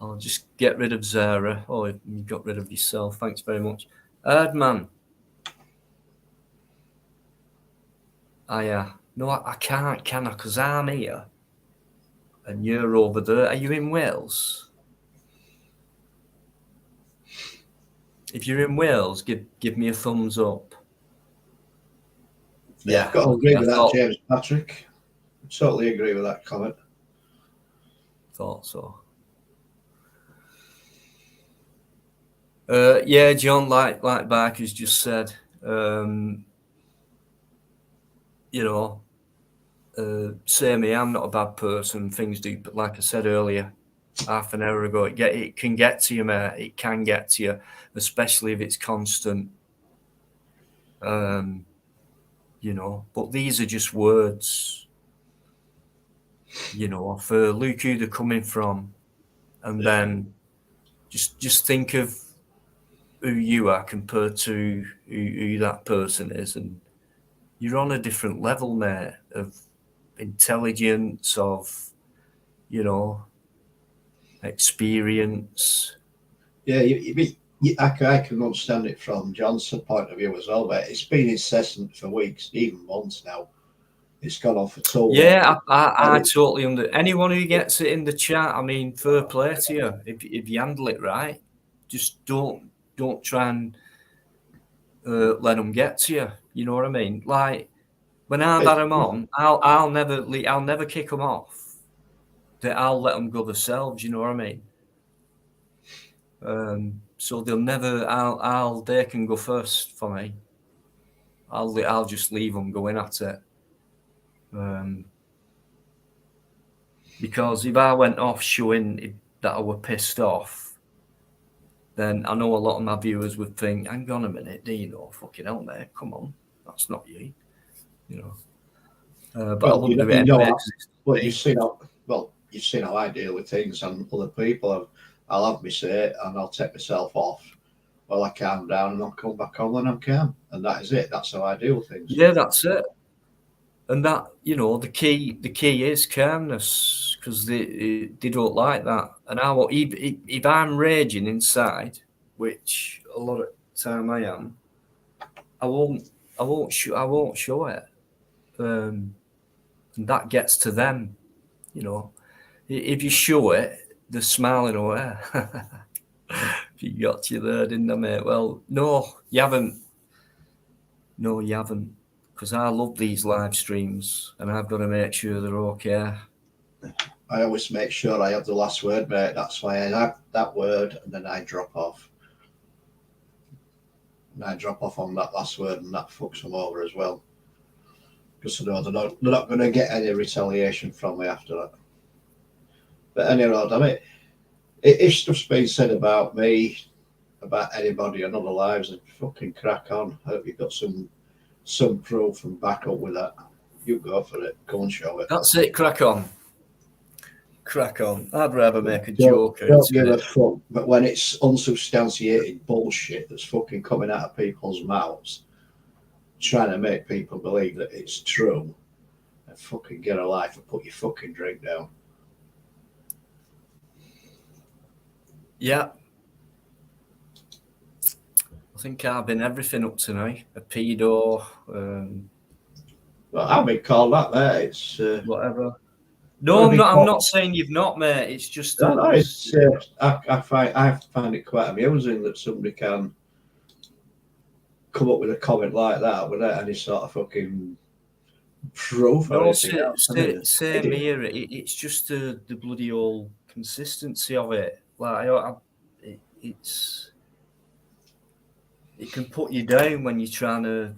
S1: I'll just get rid of Zara. Oh, you got rid of yourself. Thanks very much. Herd man. No, I can't, can I? Because I'm here and you're over there. Are you in Wales? If you're in Wales, give me a thumbs up.
S2: Yeah, I've got to agree with that, James Patrick. I totally agree with that comment.
S1: Thought so. Yeah, John, like Barker's just said, say me, I'm not a bad person. Things do, but like I said earlier, half an hour ago, it can get to you, mate. It can get to you, especially if it's constant. But these are just words. For look who they're coming from, and then just think of who you are compared to who that person is, and you're on a different level, mate, of intelligence, of experience.
S2: Yeah, I can understand it from John's point of view as well, but it's been incessant for weeks, even months now. It's gone on for too long.
S1: Yeah, I totally anyone who gets it in the chat. I mean, fair play to you if you handle it right. Just don't try and let them get to you. You know what I mean? Like when I've had them on, I'll never kick them off. I'll let them go themselves. You know what I mean? So they'll never. They can go first for me. I'll just leave them going at it. Because if I went off showing that I were pissed off, then I know a lot of my viewers would think, hang on a minute, Dino, fucking hell, mate, come on, that's not you, you know. But I
S2: Well,
S1: wouldn't do it
S2: you
S1: anyway.
S2: know,
S1: 'Cause it's
S2: well,
S1: me.
S2: you've seen how I deal with things, and other people. I'll have me say, and I'll take myself off. Well, I calm down, and I'll come back on when I'm calm, and that is it. That's how I deal with things.
S1: Yeah, that's it. And that, you know, the key is calmness, because they don't like that. And if I'm raging inside, which a lot of time I am, I won't show it. And that gets to them, you know. If you show it, they're smiling away. You got you there, didn't I, mate? Well, no, you haven't. No, you haven't. Because I love these live streams, and I've got to make sure they're okay.
S2: I always make sure I have the last word, mate. That's why I have that word, and then I drop off. And I drop off on that last word, and that fucks them over as well. Because I know they're not going to get any retaliation from me after that. But anyway, I mean, if stuff's been said about me, about anybody on other lives, then fucking crack on. I hope you've got some proof and back up with that. You go for it. Go and show it.
S1: That's it. Crack on. Crack on. I'd rather make a
S2: Don't,
S1: joke out
S2: don't
S1: of
S2: give a
S1: it.
S2: fuck. But when it's unsubstantiated bullshit that's fucking coming out of people's mouths, trying to make people believe that it's true, and fucking get a life and put your fucking drink down.
S1: Yeah. I think I've been everything up tonight. A pedo,
S2: Well, I've been called that, mate. It's
S1: whatever.
S2: I've
S1: No, I'm
S2: been
S1: not. I'm
S2: called.
S1: not saying you've not, mate. It's just
S2: No,
S1: that
S2: no,
S1: there's.
S2: it's I find it quite amusing that somebody can come up with a comment like that without any sort of fucking proof or
S1: No,
S2: anything else. I mean,
S1: same
S2: idiot.
S1: here. It's just the bloody old consistency of it. Like it's it can put you down when you're trying to,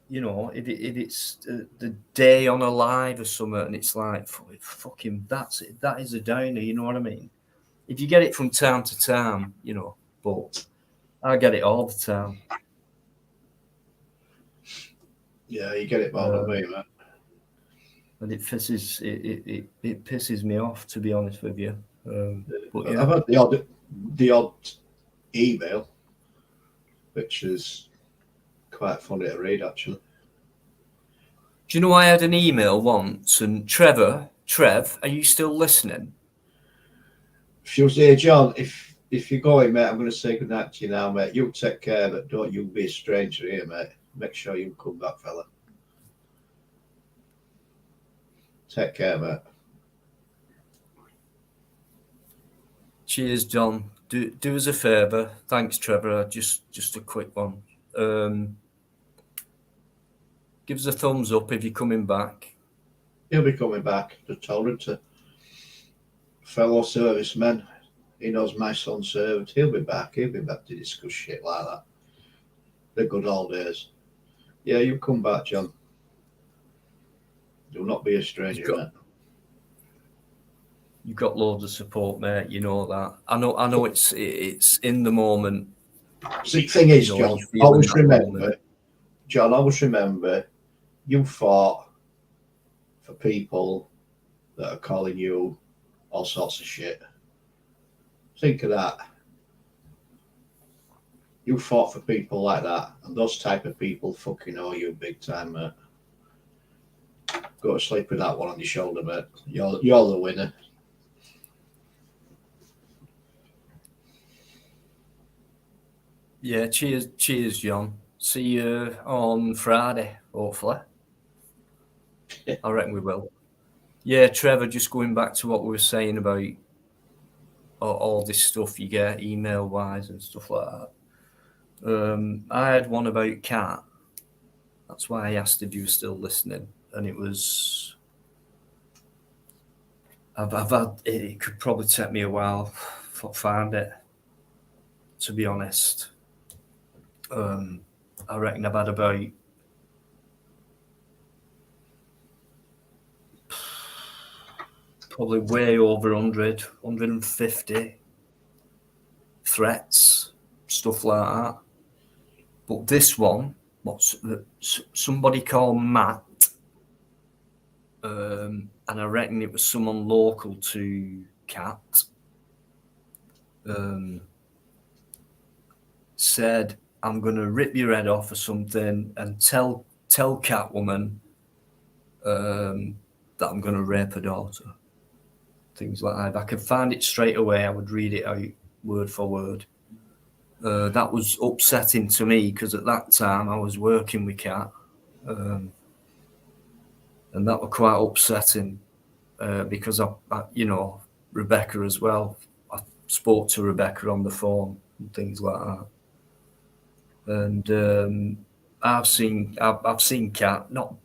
S1: you know, if it's the day on a live or something, and it's like fucking that's it. That is a downer. You know what I mean? If you get it from time to time, you know, but I get it all the time.
S2: Yeah, you get it more than me, man.
S1: And it pisses me off, to be honest with you. But yeah,
S2: I've had the odd email, which is quite funny to read actually.
S1: do you know I had an email once, and Trev, are you still listening?
S2: She was here, John. If you're going, mate, I'm going to say good night to you now, mate. You take care, but don't you be a stranger here, mate. Make sure you come back, fella. Take care, mate.
S1: Cheers, John. Do us a favour. Thanks, Trevor. Just a quick one. Give us a thumbs up if you're coming back.
S2: He'll be coming back. Just told him to. Fellow servicemen. He knows my son served. He'll be back. He'll be back to discuss shit like that. The good old days. Yeah, you come back, John. Do not be a stranger, mate.
S1: You've got loads of support, mate. You know that. I know. It's in the moment.
S2: See, thing is,
S1: You know,
S2: John,
S1: you're feeling
S2: always
S1: that
S2: remember,
S1: moment.
S2: John, always remember, you fought for people that are calling you all sorts of shit. Think of that. You fought for people like that, and those type of people fucking owe you big time, mate. Go to sleep with that one on your shoulder, mate. You're the winner.
S1: Yeah, cheers, John. See you on Friday, hopefully. I reckon we will. Yeah, Trevor, just going back to what we were saying about all this stuff you get email-wise and stuff like that. I had one about Cat. That's why I asked if you were still listening. And it was... I've had... It could probably take me a while to find it, to be honest. I reckon I've had about... probably way over 100, 150 threats stuff like that. But this one, somebody called Matt, and I reckon it was someone local to Cat, said, I'm going to rip your head off or something and tell Catwoman that I'm going to rape her daughter. Things like that. If I could find it straight away, I would read it out word for word. That was upsetting to me because at that time I was working with Cat, and that was quite upsetting because I, you know, Rebecca as well. I spoke to Rebecca on the phone and things like that. And I've seen Cat not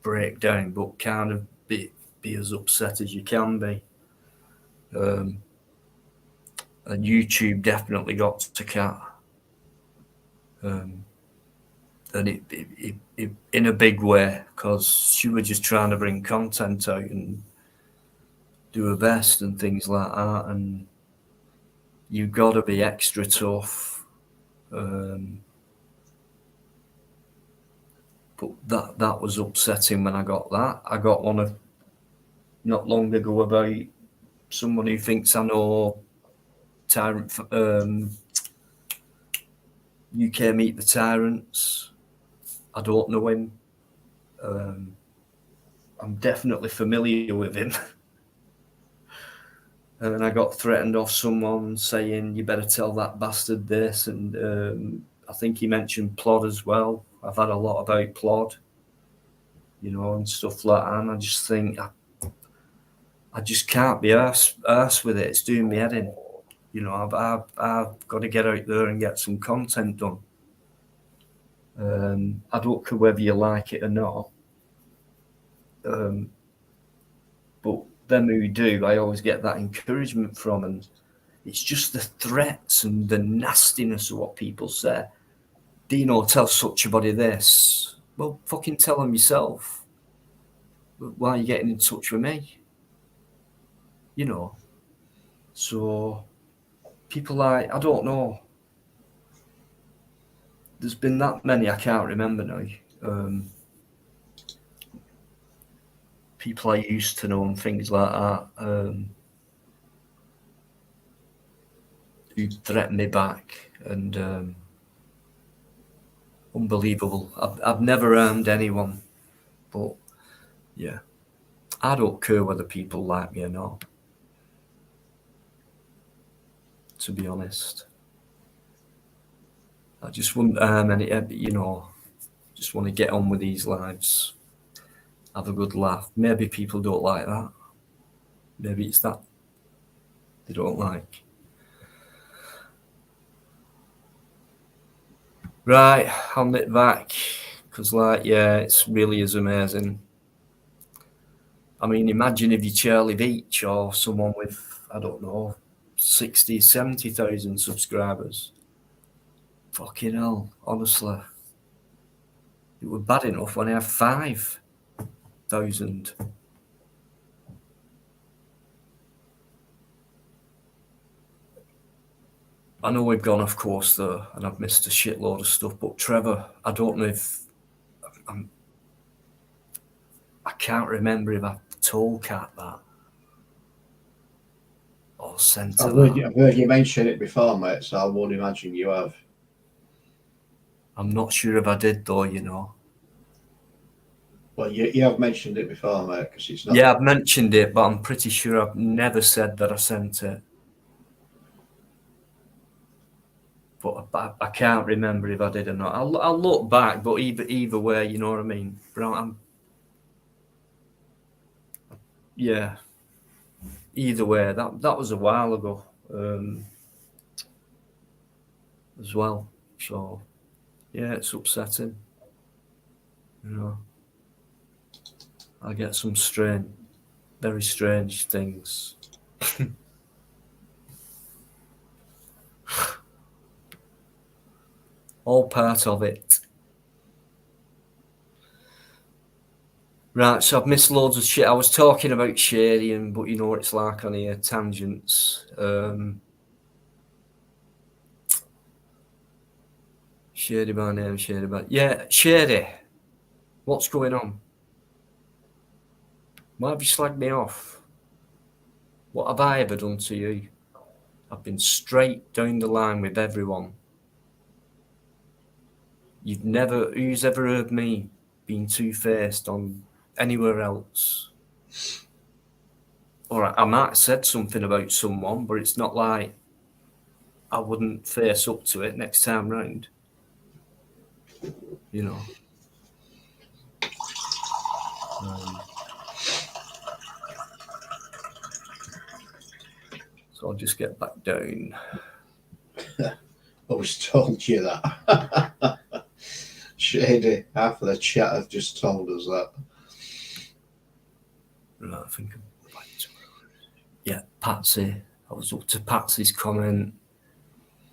S1: break down, but kind of be as upset as you can be. And YouTube definitely got to Cat, and it in a big way, because she was just trying to bring content out and do her best and things like that, and you've got to be extra tough. But that was upsetting when I got that. I got one of not long ago about someone who thinks I know Tyrant, UK Meet the Tyrants. I don't know him. I'm definitely familiar with him. And I got threatened off someone saying, you better tell that bastard this. And I think he mentioned Plod as well. I've had a lot about Plod, you know, and stuff like that. And I just think I just can't be arsed with it. It's doing me head in. You know, I've got to get out there and get some content done. I don't care whether you like it or not. But them who do, I always get that encouragement from, and it's just the threats and the nastiness of what people say. Dino, tell such a body this. Well, fucking tell them yourself. Why are you getting in touch with me? You know. So people like, I don't know. There's been that many, I can't remember now. People I used to know and things like that, who threatened me back, and unbelievable. I've never harmed anyone, but yeah, I don't care whether people like me or not, to be honest. I just wouldn't harm any, you know, just want to get on with these lives, have a good laugh. Maybe people don't like that. Maybe it's that they don't like. Right, I'll nip back, because like, yeah, it's really is amazing. I mean, imagine if you're Charlie Beach or someone with, I don't know, 60, 70,000 subscribers. Fucking hell, honestly. It was bad enough when I had 5,000. I know we've gone off course though, and I've missed a shitload of stuff, but Trevor, I don't know if I can't remember if I told Kat that or sent her that.
S2: I've heard you mention it before, mate, so I would imagine you have.
S1: I'm not sure if I did though, you know.
S2: Well, you have mentioned it before, mate, because it's not.
S1: Yeah, I've mentioned it, but I'm pretty sure I've never said that I sent it. But I can't remember if I did or not. I'll look back, but either way, you know what I mean. But yeah. Either way, that was a while ago, as well. So yeah, it's upsetting. You know, I get some very strange things. All part of it. Right, so I've missed loads of shit. I was talking about shading, but you know what it's like on here, tangents. Shady by name, Shady by... Yeah, Shady. What's going on? Why have you slagged me off? What have I ever done to you? I've been straight down the line with everyone. Who's ever heard me being two-faced on anywhere else? All right, I might have said something about someone, but it's not like I wouldn't face up to it next time round. You know. So I'll just get back down.
S2: I was told you that. Shady, half of the chat have just told us that.
S1: Right, I think I'm back to... Yeah, Patsy. I was up to Patsy's comment.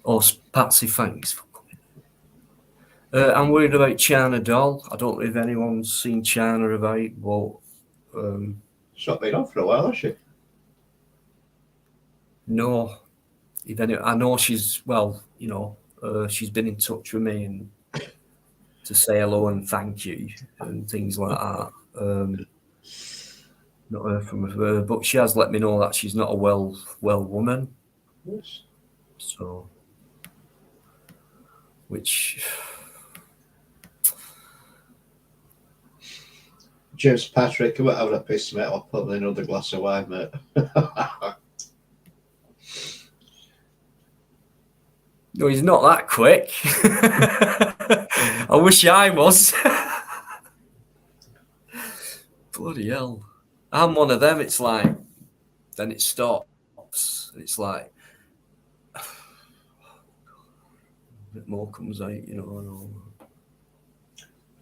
S1: Oh, Patsy, thanks for coming. I'm worried about China Doll. I don't know if anyone's seen China about, but...
S2: She's not been on for a while, has she?
S1: No. I know she's, well, you know, she's been in touch with me and to say hello and thank you and things like that. Not heard from her, but she has let me know that she's not a well woman.
S2: Yes.
S1: So, which...
S2: James Patrick, you won't have a piss, mate. I'll put in another glass of wine, mate.
S1: No, he's not that quick. I wish I was. Bloody hell. I'm one of them. It's like, then it stops. It's like, a bit more comes out, you know.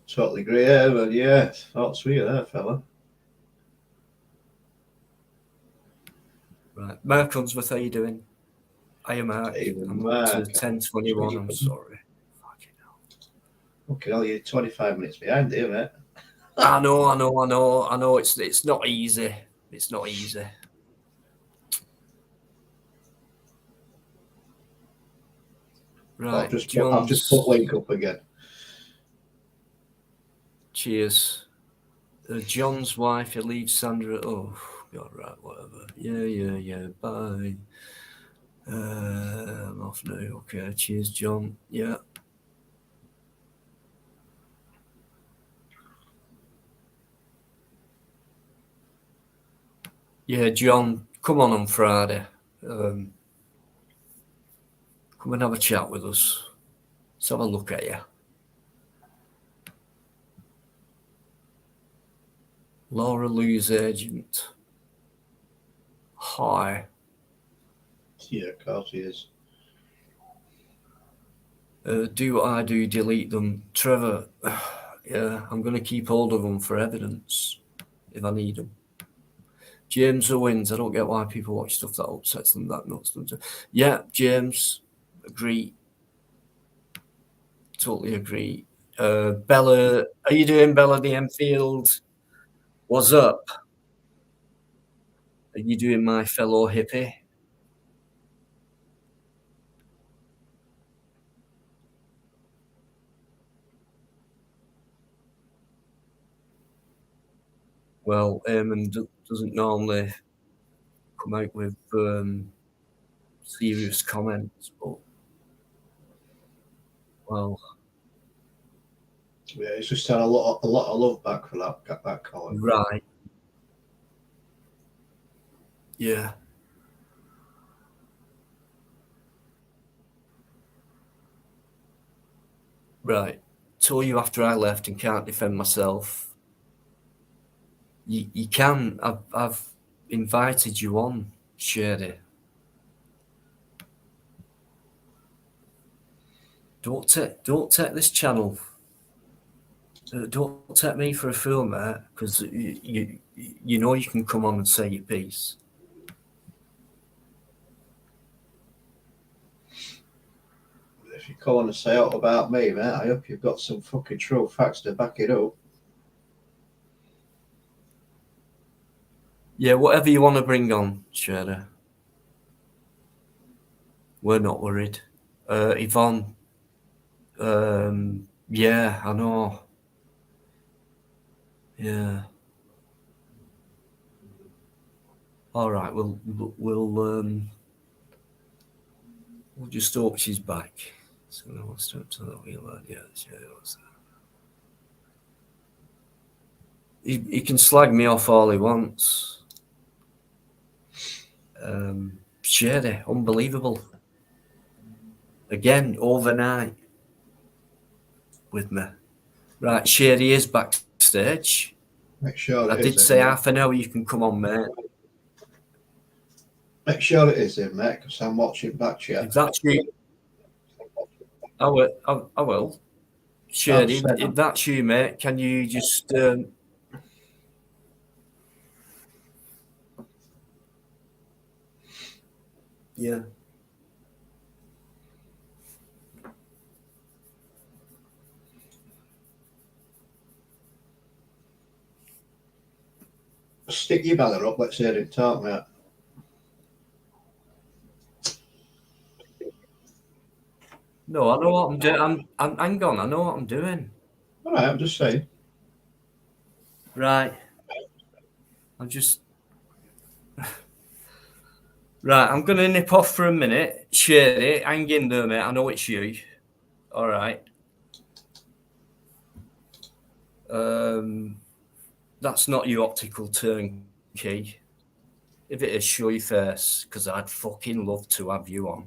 S2: Totally agree, yeah, but yeah, thoughts for you there, fella.
S1: Right. Mark Unsworth, how you doing? Hiya, Mark.
S2: Even
S1: I'm
S2: Mark.
S1: up to 10:21. I'm sorry. Fucking hell.
S2: Okay, well, you're 25 minutes behind here, mate.
S1: I know. It's not easy. It's not easy. Right.
S2: I've just put link up again.
S1: Cheers. John's wife, you leave Sandra. Oh, God, right, whatever. Yeah. Bye. I'm off now. Okay, cheers, John. Yeah. Yeah, John, come on Friday. Come and have a chat with us. Let's have a look at you. Laura Lou's agent. Hi.
S2: Yeah, of course he is.
S1: Do what I do, delete them. Trevor, yeah, I'm going to keep hold of them for evidence if I need them. James Owens, I don't get why people watch stuff that upsets them that nuts. Yeah, James, agree. Totally agree. Bella, are you doing Bella the Enfield? What's up? Are you doing my fellow hippie? Well, Eamon doesn't normally come out with serious comments, but well,
S2: yeah, he's just had a lot of love back for that comment.
S1: Right. Yeah. Right. Told you after I left and can't defend myself. You can. I've invited you on, Shady. Don't take this channel. Don't take me for a fool, mate, because you know you can come on and say your piece.
S2: If you come on and say out about me, mate, I hope you've got some fucking true facts to back it up.
S1: Yeah, whatever you want to bring on, Shady. We're not worried. Yvonne, Yeah, I know. Yeah. All right. We'll just hope she's back. So no one steps on the wheel. Yeah. He can slag me off all he wants. Shady, unbelievable. Again, overnight with me. Right, Shady is backstage.
S2: Make sure
S1: I
S2: it
S1: did
S2: is
S1: say
S2: him.
S1: half an hour you can come on, mate.
S2: Make sure it is him, mate, because I'm watching back chat.
S1: If that's you, I will. Shady, if that's you, mate, can you just yeah.
S2: Stick your banner up, let's hear him talk, mate.
S1: No, I know what I'm doing. I'm hang on, I know what I'm doing.
S2: All right, I'm just saying.
S1: Right. I'm just right, I'm gonna nip off for a minute. Shady, hang in there, mate. I know it's you. All right. That's not your optical turnkey. If it is, show your face, because I'd fucking love to have you on.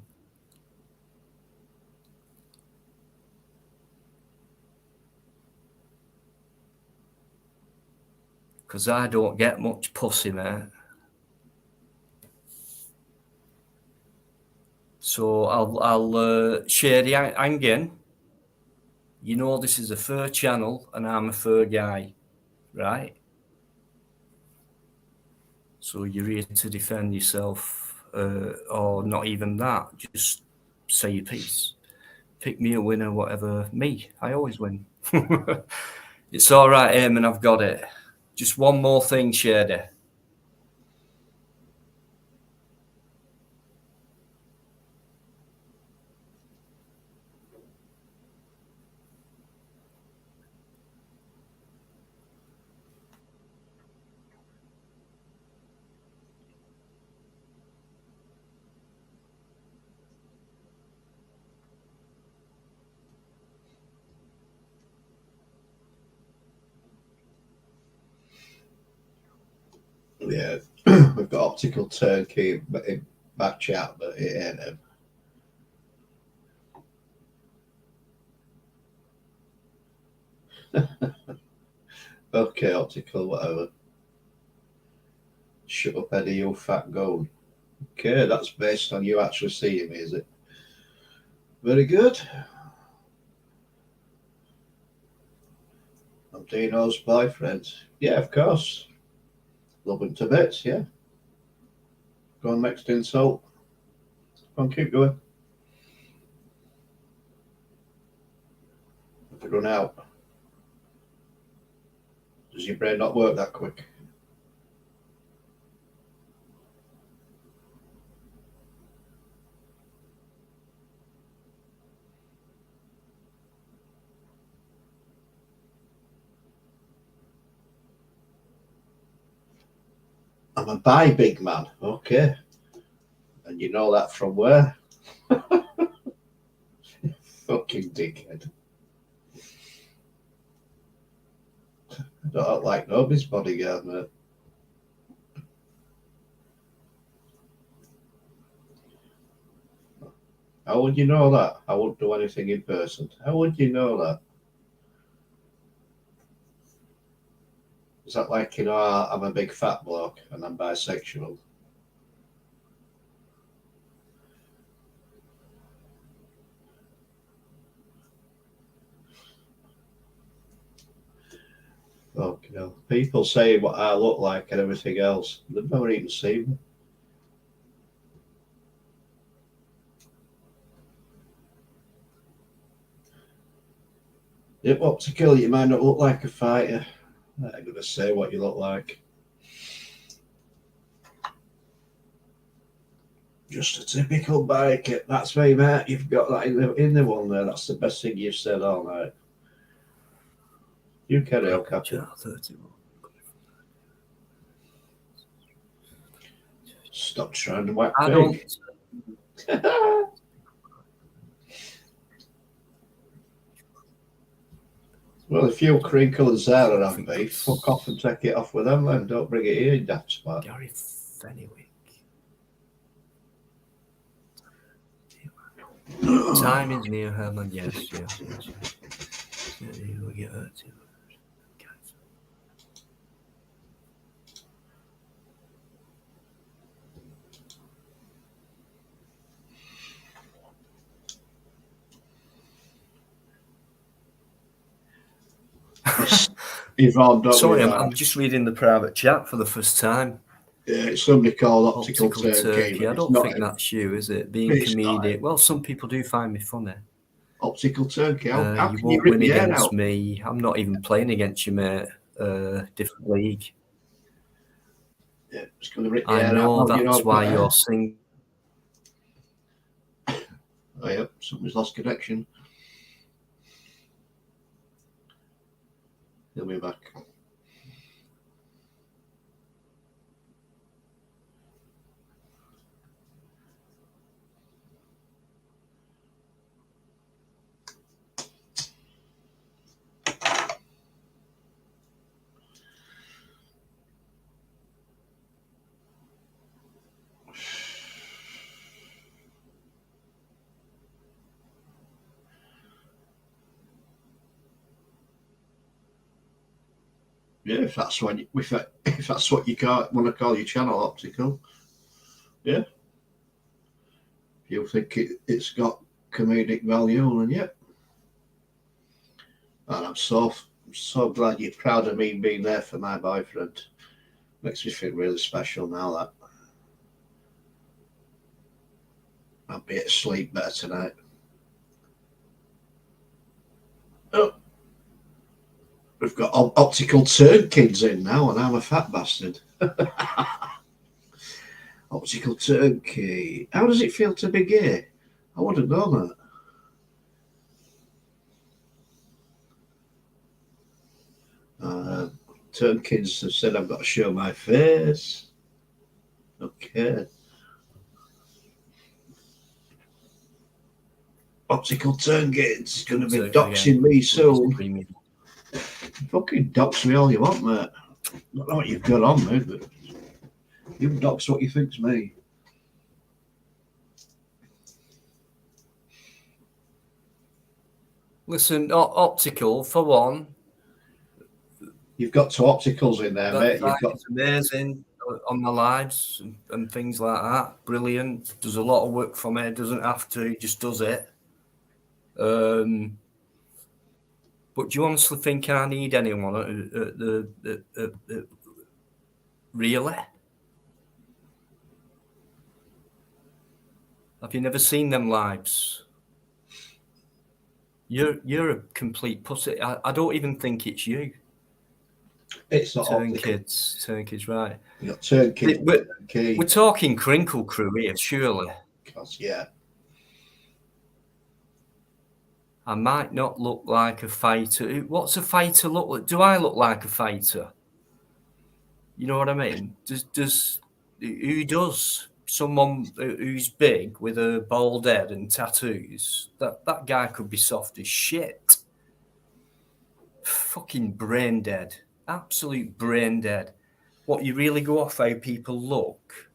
S1: Because I don't get much pussy, mate. So I'll Shady, hang in. You know this is a fur channel, and I'm a fur guy, right? So you're here to defend yourself, or not even that. Just say your piece. Pick me a winner, whatever. Me, I always win. It's all right, Eamon, I've got it. Just one more thing, Shady.
S2: Yeah, we've got optical turnkey in back chat, but it ain't him. Okay, optical, whatever. Shut up, Eddie, you fat goat. Okay, that's based on you actually seeing me, is it? Very good. I'm Dino's boyfriend. Yeah, of course. Love him to bits, yeah. Go on, next insult. Go on, keep going. If you run out, does your brain not work that quick? I'm a bi big man, okay. And you know that from where? Fucking dickhead. I don't look like nobody's bodyguard, mate. How would you know that? I wouldn't do anything in person. How would you know that? Is that like, you know, I'm a big fat bloke and I'm bisexual? Oh, you know, people say what I look like and everything else. They've never even seen me. If up to kill you might not look like a fighter. I'm not going to say what you look like. Just a typical biker. That's me, mate. You've got that in the one there. That's the best thing you've said all night. You carry on, Captain.
S1: Chart 31.
S2: Stop trying to whack
S1: I
S2: pig.
S1: don't.
S2: Well, if you Crinkle and Sarah have beef, fuck off and take it off with them then. Don't bring it here, you daft smart.
S1: Gary Fenwick. Time is near, Herman. Yes. We get her to.
S2: Yvonne, don't
S1: Sorry,
S2: be
S1: I'm just reading the private chat for the first time.
S2: Yeah, it's somebody called Optical Turkey.
S1: I don't think that's you, is it? Being comedic. Well, some people do find me funny.
S2: Optical Turkey. How
S1: you
S2: can
S1: won't
S2: you
S1: win against me. I'm not even playing against you, mate. Different league.
S2: Yeah, it's going to rip
S1: I know that's why you're single.
S2: Oh, yeah, somebody's lost connection. He'll be back. Yeah, if that's what you want to call your channel, Optical. Yeah. If you think it's got comedic value, then yeah. And I'm so glad you're proud of me being there for my boyfriend. Makes me feel really special now that I'll be able to sleep better tonight. Oh. We've got Optical Turn kids in now, and I'm a fat bastard. Optical Turkey. How does it feel to be gay? I wouldn't know that. Turn kids have said I've got to show my face. Okay. Optical Turn kids going to be doxing me soon. Fucking dox me all you want, mate. I don't know what you've got on me, but you dox what you think's me.
S1: Listen, Optical, for one.
S2: You've got two Opticals in there, mate.
S1: It's amazing on the lives and things like that. Brilliant. Does a lot of work for me. Doesn't have to. He just does it. But do you honestly think I need anyone really? Have you never seen them lives? You're a complete pussy. I don't even think it's you.
S2: It's not
S1: Turn
S2: Optical.
S1: kids, right?
S2: You got Turn kids.
S1: We're talking Crinkle Crew here, surely.
S2: Because yeah.
S1: I might not look like a fighter. What's a fighter look like? Do I look like a fighter? You know what I mean? Who does? Someone who's big with a bald head and tattoos. That guy could be soft as shit. Fucking brain dead. Absolute brain dead. What, you really go off how people look?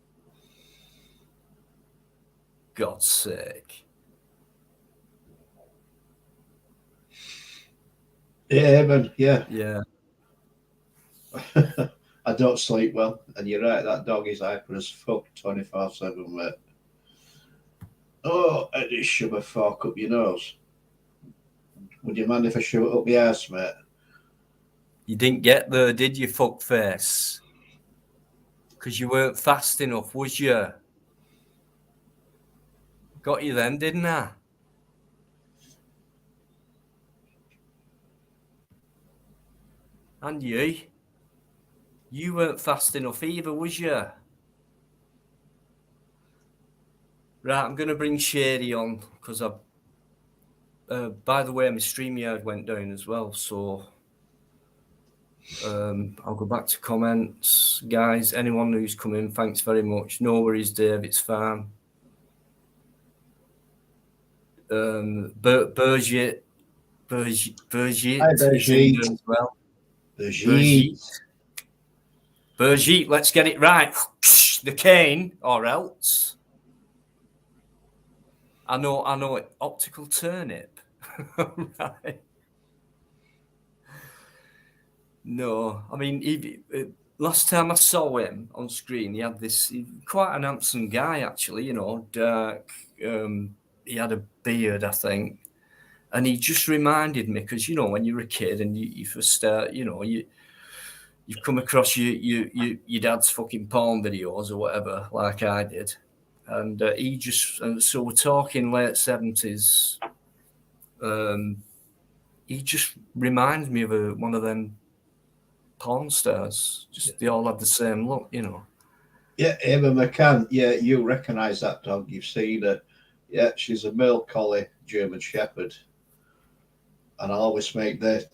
S1: God's sake.
S2: Yeah, man. Yeah.
S1: Yeah.
S2: I don't sleep well, and you're right. That dog is hyper as fuck 24/7, mate. Oh, and it shove a fork up your nose. Would you mind if I shove it up the ass, mate?
S1: You didn't get there, did you, fuckface? Because you weren't fast enough, was you? Got you then, didn't I? And you? You weren't fast enough either, was you? Right, I'm going to bring Shady on because I. By the way, my StreamYard went down as well, so I'll go back to comments, guys. Anyone who's come in, thanks very much. No worries, Dave. It's fine. Bergit
S2: Hi,
S1: is in there
S2: Brigitte.
S1: as well.
S2: Brigitte.
S1: Bergit, let's get it right. The cane, or else. I know it. Optical turnip. Right. No, I mean, last time I saw him on screen, he had this quite an handsome guy, actually. You know, dark. He had a beard, I think, and he just reminded me because you know when you're a kid and you first start, you know, you've come across your dad's fucking porn videos or whatever, like I did, and he just so we're talking late 70s. He just reminds me of one of them porn stars. Just they all have the same look, you know.
S2: Yeah, Ava McCann. Yeah, you recognise that dog. You've seen her. Yeah, she's a male collie German Shepherd. And I always make the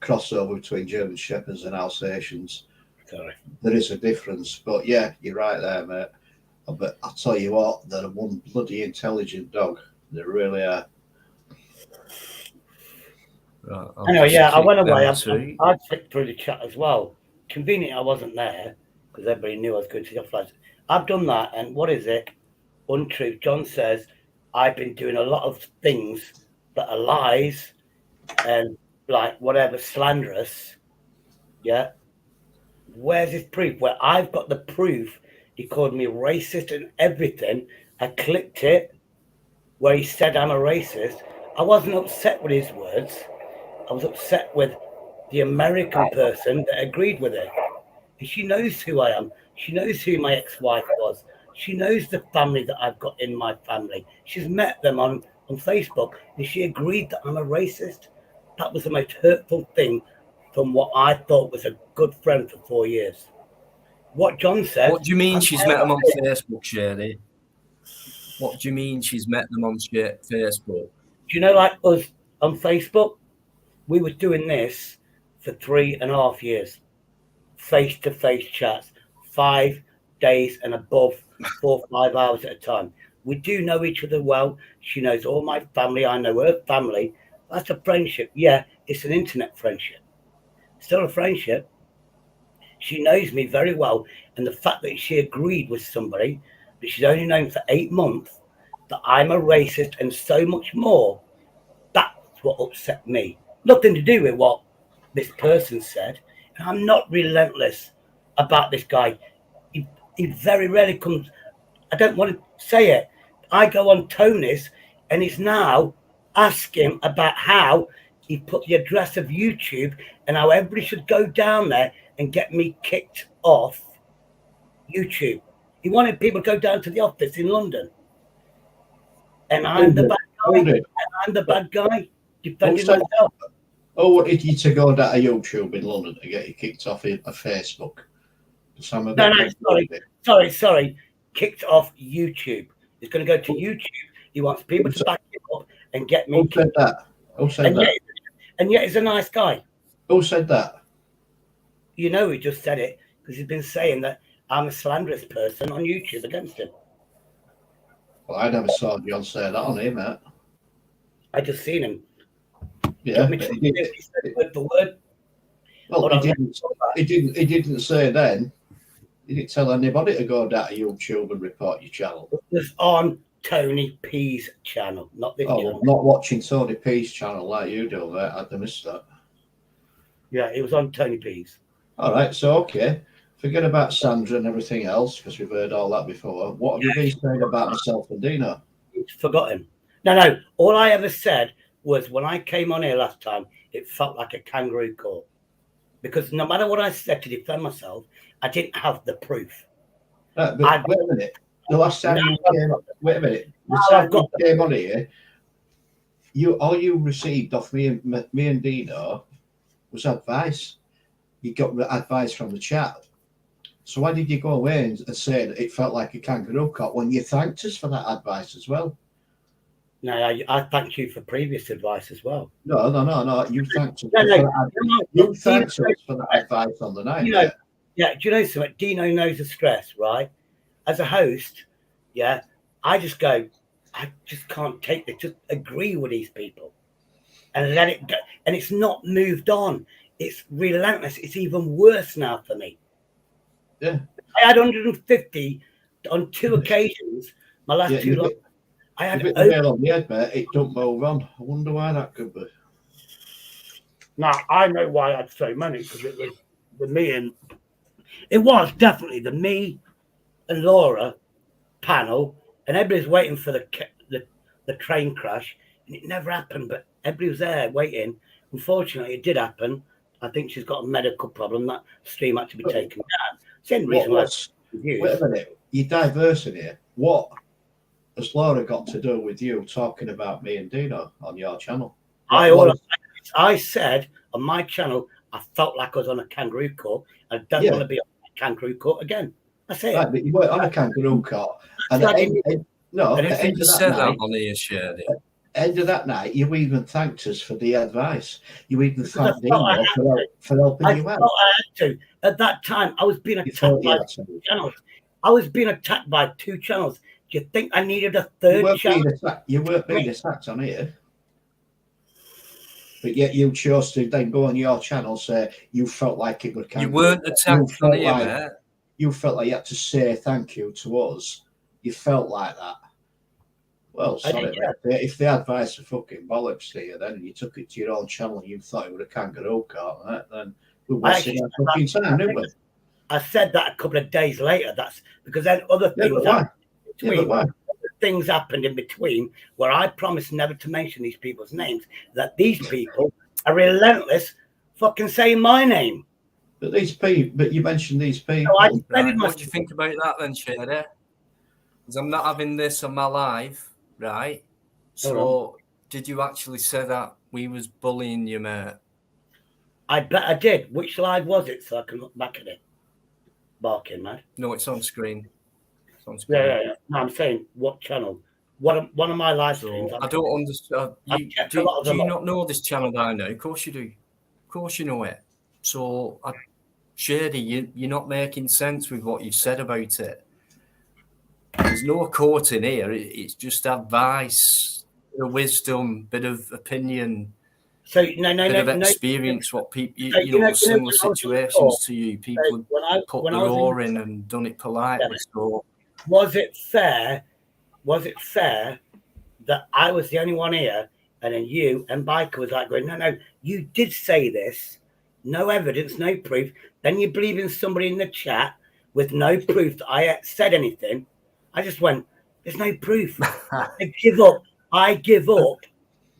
S2: crossover between German Shepherds and Alsatians.
S4: Sorry.
S2: There is a difference. But yeah, you're right there, mate. But I'll tell you what, they're one bloody intelligent dog. They really are.
S1: Right,
S4: Anyway, yeah, I went away.
S1: I
S4: I flicked through the chat as well. Convenient I wasn't there because everybody knew I was going to the flash. I've done that, and what is it? Untruth. John says I've been doing a lot of things that are lies and like whatever slanderous. Yeah. Where's his proof? Well, I've got the proof. He called me racist and everything. I clicked it where he said I'm a racist. I wasn't upset with his words. I was upset with the American person that agreed with it. And she knows who I am. She knows who my ex-wife was. She knows the family that I've got in my family. She's met them on Facebook, and she agreed that I'm a racist. That was the most hurtful thing from what I thought was a good friend for 4 years. What John said.
S1: What do you mean she's met them on Facebook, Shady? What do you mean she's met them on Facebook?
S4: Do you know, like us on Facebook, we were doing this for 3.5 years. Face-to-face chats, 5 days and above, 4 or 5 hours at a time. We do know each other well. She knows all my family. I know her family. That's a friendship. Yeah, it's an internet friendship. Still a friendship. She knows me very well. And the fact that she agreed with somebody that she's only known for 8 months that I'm a racist and so much more, that's what upset me. Nothing to do with what this person said. And I'm not relentless about this guy. He very rarely comes. I don't want to say it. I go on Tony's and he's now asking about how he put the address of YouTube and how everybody should go down there and get me kicked off YouTube. He wanted people to go down to the office in London. And I'm the bad guy. I'm the bad guy defending myself.
S2: Oh, wanted you to go down to YouTube in London to get you kicked off of Facebook?
S4: No, sorry. Kicked off YouTube. He's going to go to YouTube. He wants people to back him up and get me.
S2: Who said that? Who said that?
S4: And yet he's a nice guy.
S2: Who said that?
S4: You know, he just said it because he's been saying that I'm a slanderous person on YouTube against him.
S2: Well, I never saw John say that on here, mate.
S4: I just seen him.
S2: Yeah,
S4: he said word for word.
S2: Well, he didn't say then. He didn't tell anybody to go down to YouTube and report your channel.
S4: It was on Tony P's channel, not this channel.
S2: Not watching Tony P's channel like you do, mate. I'd missed that.
S4: Yeah, it was on Tony P's.
S2: All right, so okay. Forget about Sandra and everything else because we've heard all that before. What have you been saying about myself and Dino?
S4: It's forgotten. No. All I ever said was when I came on here last time, it felt like a kangaroo court. Because no matter what I said to defend myself, I didn't have the proof.
S2: Right, but wait a minute. The last time you came on here, all you received off me and Dino was advice. You got advice from the chat. So why did you go away and say that it felt like a kangaroo court when you thanked us for that advice as well?
S4: No, I thank you for previous advice as well.
S2: No. You thanked us
S4: No,
S2: for
S4: no,
S2: that.
S4: no,
S2: You thanked us for that advice on the night.
S4: You know, yeah. Do you know something? Dino knows the stress, right? As a host, yeah, I just go, I just can't take it. Just agree with these people and let it go. And it's not moved on. It's relentless. It's even worse now for me.
S2: Yeah.
S4: I had 150 on 2 occasions. My last two lives. I had
S2: bit the nail on the head, mate. It don't move on. I wonder why that could be.
S4: Now I know why I had so many, because it was the me and it was definitely the me and Laura panel, and everybody's waiting for the train crash, and it never happened. But everybody was there waiting. Unfortunately, it did happen. I think she's got a medical problem. That stream had to be taken down. Same reason why.
S2: Wait a minute. You're diversing here. What has Laura got to do with you talking about me and Dino on your channel?
S4: I said on my channel, I felt like I was on a kangaroo court. I don't want to be on a kangaroo court again. That's it.
S2: Right, but you weren't on a kangaroo court. And at the end of that night, you even thanked us for the advice. You even thanked Dino for helping you out.
S4: I had to. At that time, I was being attacked by 2 channels. I was being attacked by 2 channels. Do you think I needed a third channel?
S2: You weren't being attacked on here. But yet you chose to then go on your channel, say you felt like it would
S1: You weren't attacked on here, mate.
S2: You felt like you had to say thank you to us. You felt like that. Well, sorry, mate. If the advice of fucking bollocks to you, then you took it to your own channel and you thought it was a kangaroo court, right? Then we wasted our fucking time, didn't we?
S4: I said that a couple of days later. That's because then other things happened. Things happened in between where I promised never to mention these people's names. That these people are relentless, fucking saying my name.
S2: But you mentioned these people.
S1: What do you think about that then, Shady? Because I'm not having this on my live, right? So, did you actually say that we was bullying you, mate?
S4: I bet I did. Which live was it, so I can look back at it? Barking, man.
S1: No, it's on screen.
S4: Yeah. No, I'm saying what channel? One of my live streams.
S1: I don't understand. Do you not know this channel that I know? Of course you do. Of course you know it. So, Shady, you're not making sense with what you've said about it. There's no court in here. It's just advice, bit of wisdom, bit of opinion.
S4: So
S1: bit of experience. What people, similar situations to you, people have put their oar in and done it politely. So,
S4: was it fair that I was the only one here, and then you and Biker was like going, no, you did say this, no evidence, no proof. Then you believe in somebody in the chat with no proof that I said anything. I just went, there's no proof. I give up.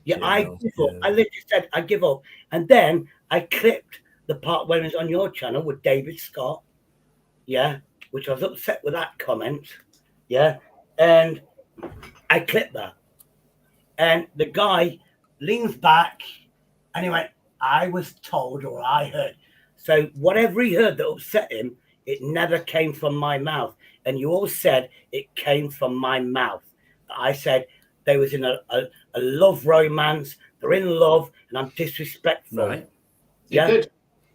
S4: Yeah, I give up. I literally said, I give up. And then I clipped the part where it was on your channel with David Scott. Yeah, which I was upset with that comment. Yeah, and I clipped that. And the guy leans back and he went, I was told or I heard. So whatever he heard that upset him, it never came from my mouth. And you all said it came from my mouth. I said they was in a love romance. They're in love, and I'm disrespectful.
S2: Right. Yeah.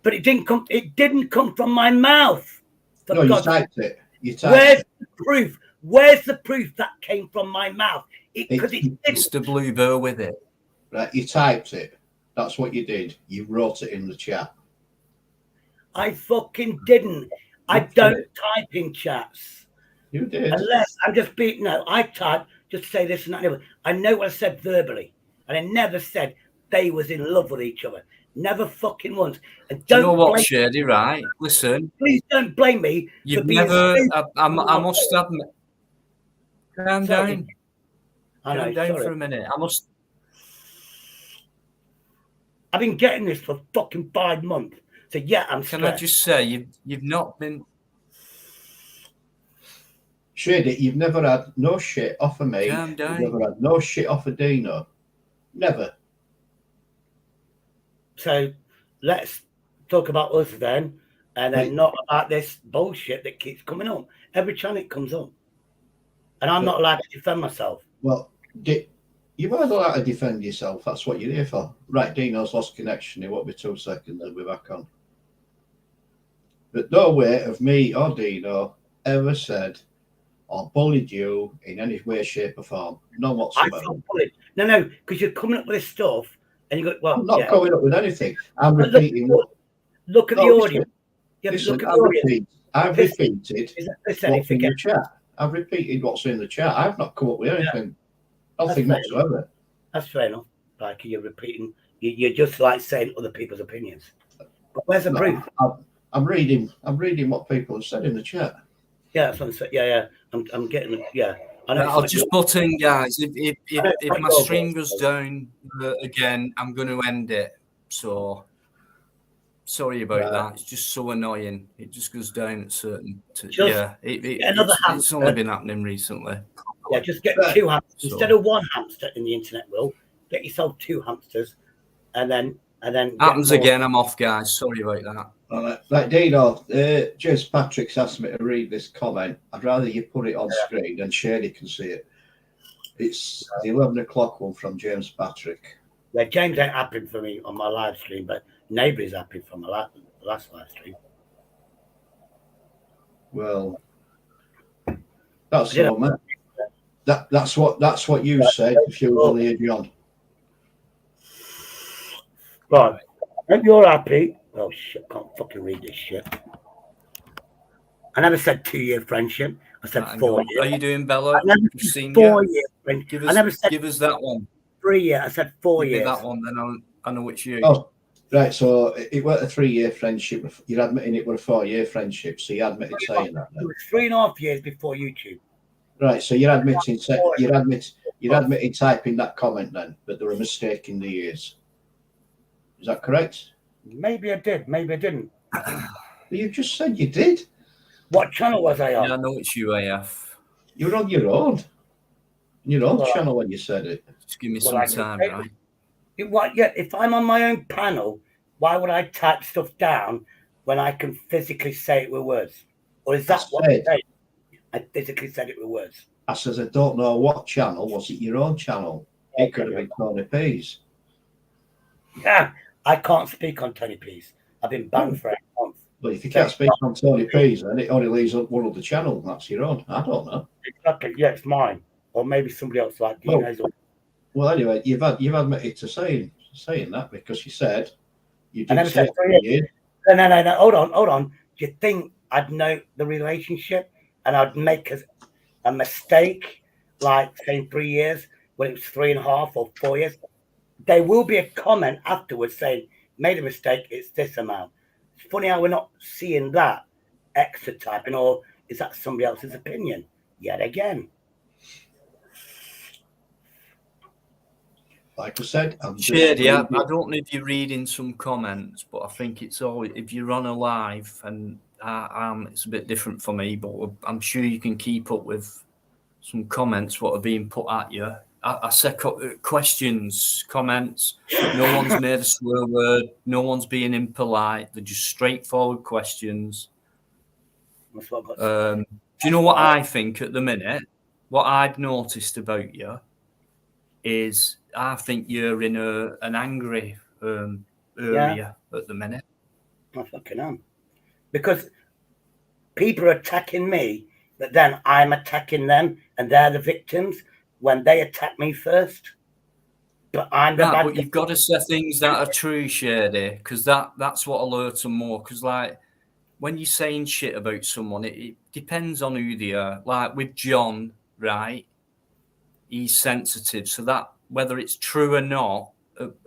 S4: But it didn't come from my mouth.
S2: No, you typed it.
S4: Where's the proof? Where's the proof that came from my mouth?
S1: It's the blue bow with it.
S2: Right, you typed it. That's what you did. You wrote it in the chat.
S4: I fucking didn't. I don't type in chats.
S2: You did.
S4: Unless I'm just beating out. I type just to say this and that. I know what I said verbally. And I never said they was in love with each other. Never fucking once. And
S1: Do you know what, Shady, right? Listen.
S4: Please don't blame me.
S1: You've never... I must admit... Calm down. Calm down for a minute.
S4: I've been getting this for fucking 5 months. So yeah, I'm stressed.
S1: Can I just say, you've not been...
S2: Shady, you've never had no shit off of me.
S1: Calm down.
S2: You've never had no shit off of Dino. Never.
S4: So let's talk about us then. and then not about this bullshit that keeps coming up. Every channel it comes up. And I'm not allowed to defend myself.
S2: Well, you might allowed to defend yourself. That's what you're here for. Right, Dino's lost connection. It won't be 2 seconds. He'll be back on. But no way have me or Dino ever said or bullied you in any way, shape, or form. None whatsoever.
S4: I felt bullied. No, because you're coming up with this stuff and you go, well,
S2: I'm not coming up with anything. I'm repeating
S4: Look at the audience.
S2: Listen,
S4: look at the audience.
S2: I've repeated
S4: Listen,
S2: what's in the chat. I've repeated what's in the chat. I've not come up with anything. Nothing whatsoever.
S4: That's fair enough. Like you're repeating, you're just like saying other people's opinions. But where's the proof?
S2: I'm reading what people have said in the chat.
S4: Yeah, that's what I'm saying. Yeah. I'm getting. Yeah. I know.
S1: I'll just butt in, guys. If my stream goes down again, I'm going to end it. So sorry about that. It's just so annoying. It just goes down at certain. It's only been happening recently.
S4: Yeah, just get 2 hamsters instead of 1 hamster in the internet world. Get yourself 2 hamsters, and then
S1: happens again. I'm off, guys. Sorry about that.
S2: All right. Like Dino, James Patrick's asked me to read this comment. I'd rather you put it on screen and Shady can see it. It's the 11 o'clock one from James Patrick.
S4: Yeah, James ain't happy for me on my live stream, but Neighbour is happy for my last live stream.
S2: Well, that's all, man. That's what you said if you were the John.
S4: Right. If you're happy. Oh shit, I can't fucking read this shit. I never said 2-year friendship. I said 4 years.
S1: Are you doing Bella?
S4: I never said 4-year friendship.
S1: Give us that one.
S4: 3 years. I said 4 years.
S1: Give me that one, then I know which you.
S2: Oh, right. So it weren't a 3-year friendship. You're admitting it was a 4-year friendship. So you admitted saying that. Then.
S4: It was 3.5 years before YouTube.
S2: Right. So you're admitting typing that comment then, but there were a mistake in the years. Is that correct?
S4: Maybe I did. Maybe I didn't.
S2: You just said you did.
S4: What channel was I on?
S1: Yeah, I know it's UAF.
S2: You were on your own channel when you said it.
S1: Just give me some time, right?
S4: If I'm on my own panel, why would I type stuff down when I can physically say it with words? Or is that what I said? I physically said it with words.
S2: I says, I don't know what channel. Was it your own channel? It could have been Tony P's.
S4: Yeah, I can't speak on Tony P's. I've been banned for 8 months.
S2: But if you can't speak on Tony P's, then it only leaves one other channel. That's your own. I don't know.
S4: Exactly. Yeah, it's mine. Or maybe somebody else like Dino's.
S2: Well, anyway, you've admitted to saying that because you said you didn't say it.
S4: No. Hold on. Do you think I'd know the relationship and I'd make a mistake like saying 3 years when it was 3.5 or 4 years? There will be a comment afterwards saying, made a mistake, it's this amount. It's funny how we're not seeing that extra typing, or is that somebody else's opinion? Yet again.
S2: Like I said,
S1: Shady, I don't know if you're reading some comments, but I think it's always, if you're on a live, and it's a bit different for me, but I'm sure you can keep up with some comments what are being put at you. I said questions, comments. No one's made a swear word. No one's being impolite. They're just straightforward questions. Do you know what I think at the minute? What I've noticed about you is I think you're in an angry area at the minute.
S4: I fucking am. Because people are attacking me, but then I'm attacking them, and they're the victims when they attack me first. But I'm the bad.
S1: But you've got to say things that are true, Shady, because that's what alerts them more. Because like when you're saying shit about someone, it depends on who they are. Like with John, right? He's sensitive, so that whether it's true or not,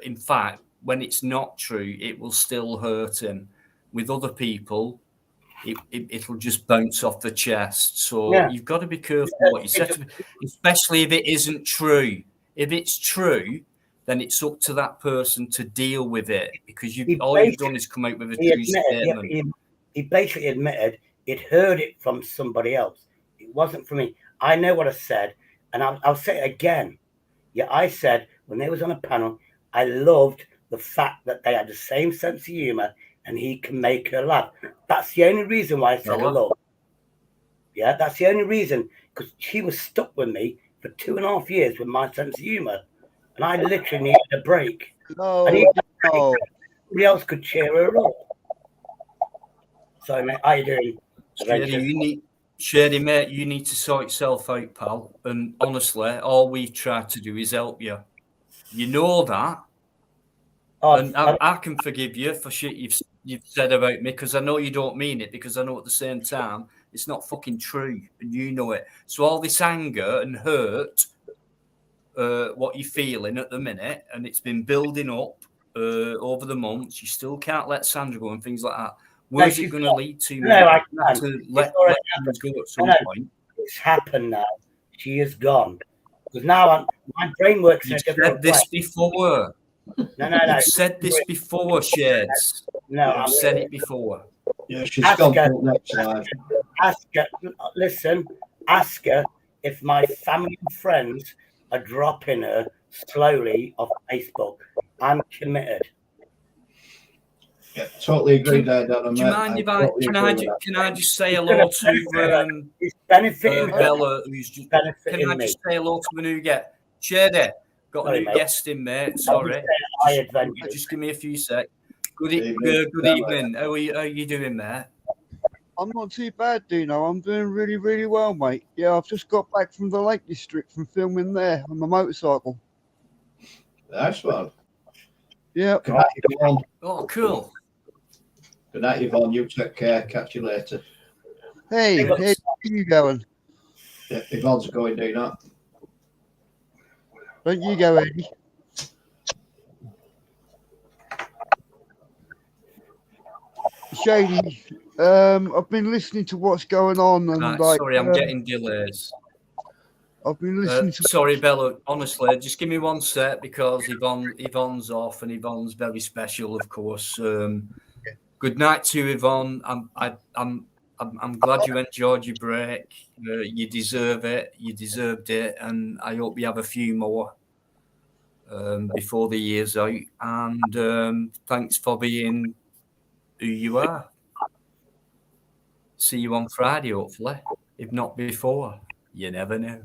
S1: in fact, when it's not true, it will still hurt him. With other people, it'll just bounce off the chest. So you've got to be careful what you say, especially if it isn't true. If it's true, then it's up to that person to deal with it, because all you've done is come out with a true statement.
S4: He basically admitted he'd heard it from somebody else. It wasn't from me. I know what I said, and I'll say it again. Yeah, I said when they was on a panel, I loved the fact that they had the same sense of humor and he can make her laugh. That's the only reason why I said hello. Yeah, that's the only reason, because she was stuck with me for 2.5 years with my sense of humour, and I literally needed a break.
S5: No,
S4: I needed a break.
S5: no.
S4: Nobody else could cheer her up. Sorry, mate. How you doing?
S1: Shady, mate, you need to sort yourself out, pal. And honestly, all we try to do is help you. You know that. And I can forgive you for shit you've said about me, because I know you don't mean it, because I know at the same time it's not fucking true, and you know it. So all this anger and hurt, what you're feeling at the minute, and it's been building up over the months. You still can't let Sandra go and things like that. Where's it going to lead to?
S4: No, I can't.
S1: To let things go at some point.
S4: It's happened now. She is gone. Because now my brain works in a different way.
S1: You've said this before.
S4: No.
S1: You've said this before, Shades.
S4: No,
S1: I've said it before.
S2: Yeah, she's gone to the next live.
S4: Ask her, listen, ask her if my family and friends are dropping her slowly off Facebook. I'm committed.
S2: Yeah, totally agree there, Dan.
S1: Do you mind if can I just say hello to Bella, who's just
S4: benefiting
S1: can I just say hello to the new guest? Shady, got a new guest in, mate. Sorry. Just give me a few secs. Good evening. How are you doing, mate?
S5: I'm not too bad, Dino. I'm doing really, really well, mate. Yeah, I've just got back from the Lake District from filming there on my motorcycle.
S2: Nice one.
S5: Yeah.
S2: Good night, Yvonne.
S1: Oh, cool.
S2: Good night, Yvonne. You take care. Catch you later.
S5: Hey, where are you going?
S2: Yeah, Yvonne's going, Dino.
S5: Don't you go, Eddie. Shady, I've been listening to what's going on, and
S1: sorry, I'm getting delays.
S5: I've been listening to.
S1: Sorry, Bella. Honestly, just give me one sec, because Yvonne's off, and Yvonne's very special, of course. Good night to you, Yvonne. I'm glad you enjoyed your break. You deserve it. You deserved it, and I hope you have a few more before the year's out. And thanks for being who you are. See you on Friday, hopefully, if not before. You never know.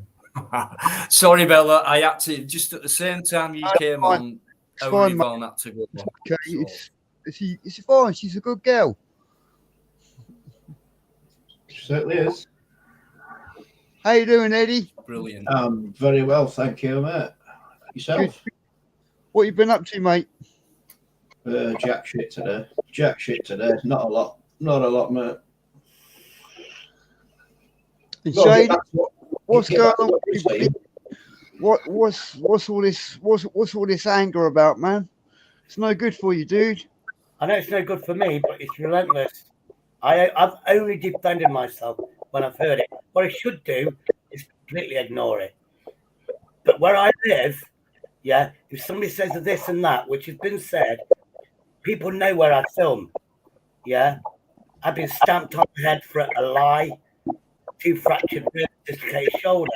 S1: Sorry, Bella. I had to, just at the same time you came on, Yvonne had to go on.
S5: Okay, it's fine. She's a good girl.
S2: She certainly is.
S5: How you doing, Eddie?
S1: Brilliant.
S2: Very well, thank you, mate. Yourself?
S5: Good. What you been up to, mate?
S2: Jack shit today. Not a lot, mate.
S5: And Shady, what's going on with you? What's all this? What's all this anger about, man? It's no good for you, dude.
S4: I know it's no good for me, but it's relentless. I've only defended myself when I've heard it. What I should do is completely ignore it. But where I live, yeah, if somebody says this and that, which has been said, people know where I film. Yeah, I've been stamped on the head for a lie, 2 fractured ribs, dislocated shoulder,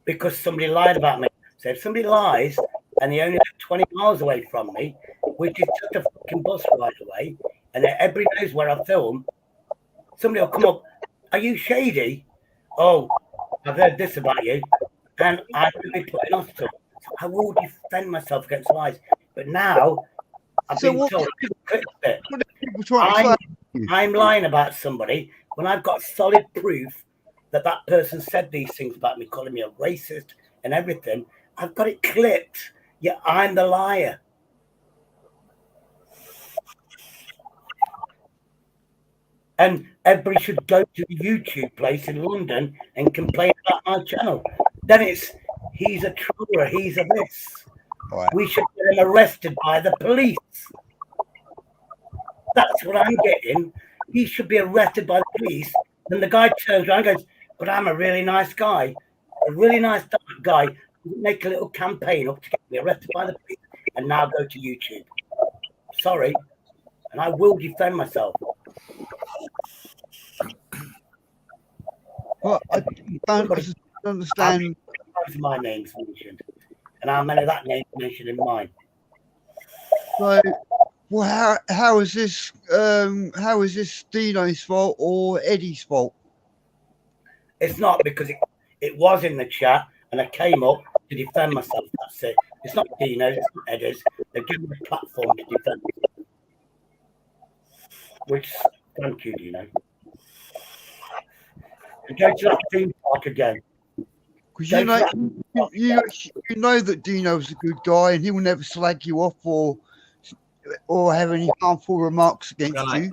S4: because somebody lied about me. So if somebody lies and they only live 20 miles away from me, which is just a fucking bus ride away, and everybody knows where I film, somebody will come up, are you Shady? Oh, I've heard this about you, and I will be put in hospital. So I will defend myself against lies. But now, I've been told, I'm lying about somebody when I've got solid proof that that person said these things about me, calling me a racist and everything. I've got it clipped. Yeah, I'm the liar. And everybody should go to the YouTube place in London and complain about my channel. Then it's, he's a troller, he's a this.
S5: Right.
S4: We should get him arrested by the police. That's what I'm getting. He should be arrested by the police. Then the guy turns around and goes, but I'm a really nice guy. A really nice guy. Make a little campaign up to get me arrested by the police and now go to YouTube. Sorry. And I will defend myself.
S5: Well, I don't understand.
S4: My name's mentioned. And how many of that name mentioned in mine?
S5: So Well, how is this? How is this Dino's fault or Eddie's fault?
S4: It's not because it was in the chat and I came up to defend myself. That's it. It's not Dino's, it's not Eddie's. They're given a platform to defend. Which, thank you, Dino. And go to that theme park again.
S5: Because
S4: Go
S5: you
S4: to
S5: know,
S4: that.
S5: you know that Dino's a good guy and he will never slag you off or have any harmful remarks against
S1: Right.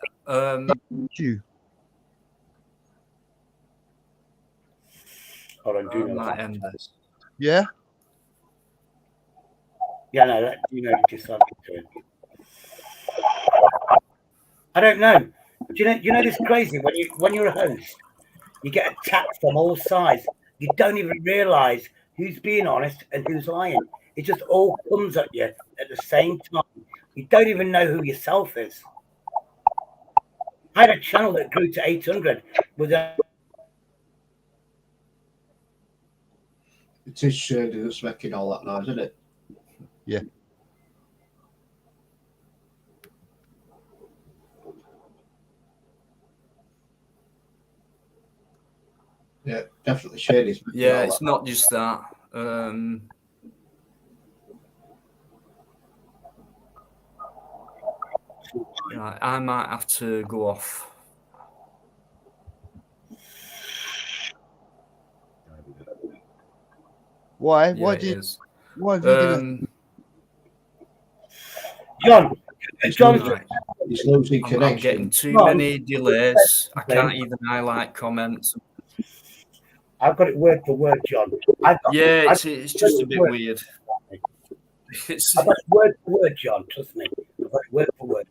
S5: you.
S4: Hold on,
S1: I
S4: Dino.
S1: might end this.
S5: Yeah.
S4: Yeah, no, let Dino decide to it. I don't know. Do you know this is crazy when you're a host, you get attacked from all sides. You don't even realise who's being honest and who's lying. It just all comes at you at the same time. You don't even know who yourself is. I had a channel that grew to 800 with a
S2: It is Shady that's making all that noise, isn't it?
S5: Yeah.
S2: Yeah, definitely Shady's making
S1: Yeah,
S2: all
S1: it's
S2: that
S1: not just that. Right, I might have to go off.
S5: Why?
S1: Yeah,
S5: Why
S1: it
S5: did?
S1: is.
S5: Why have you done
S4: John.
S2: It's
S4: John's
S2: losing,
S1: Right.
S2: it's losing
S1: I'm
S2: connection.
S1: getting too
S4: John.
S1: many delays. I can't even highlight comments.
S4: I've got it word for word, John.
S1: Yeah, it's just a bit
S4: word.
S1: weird. It's,
S4: I've got it word for word, John. Trust me. I've got it word for word.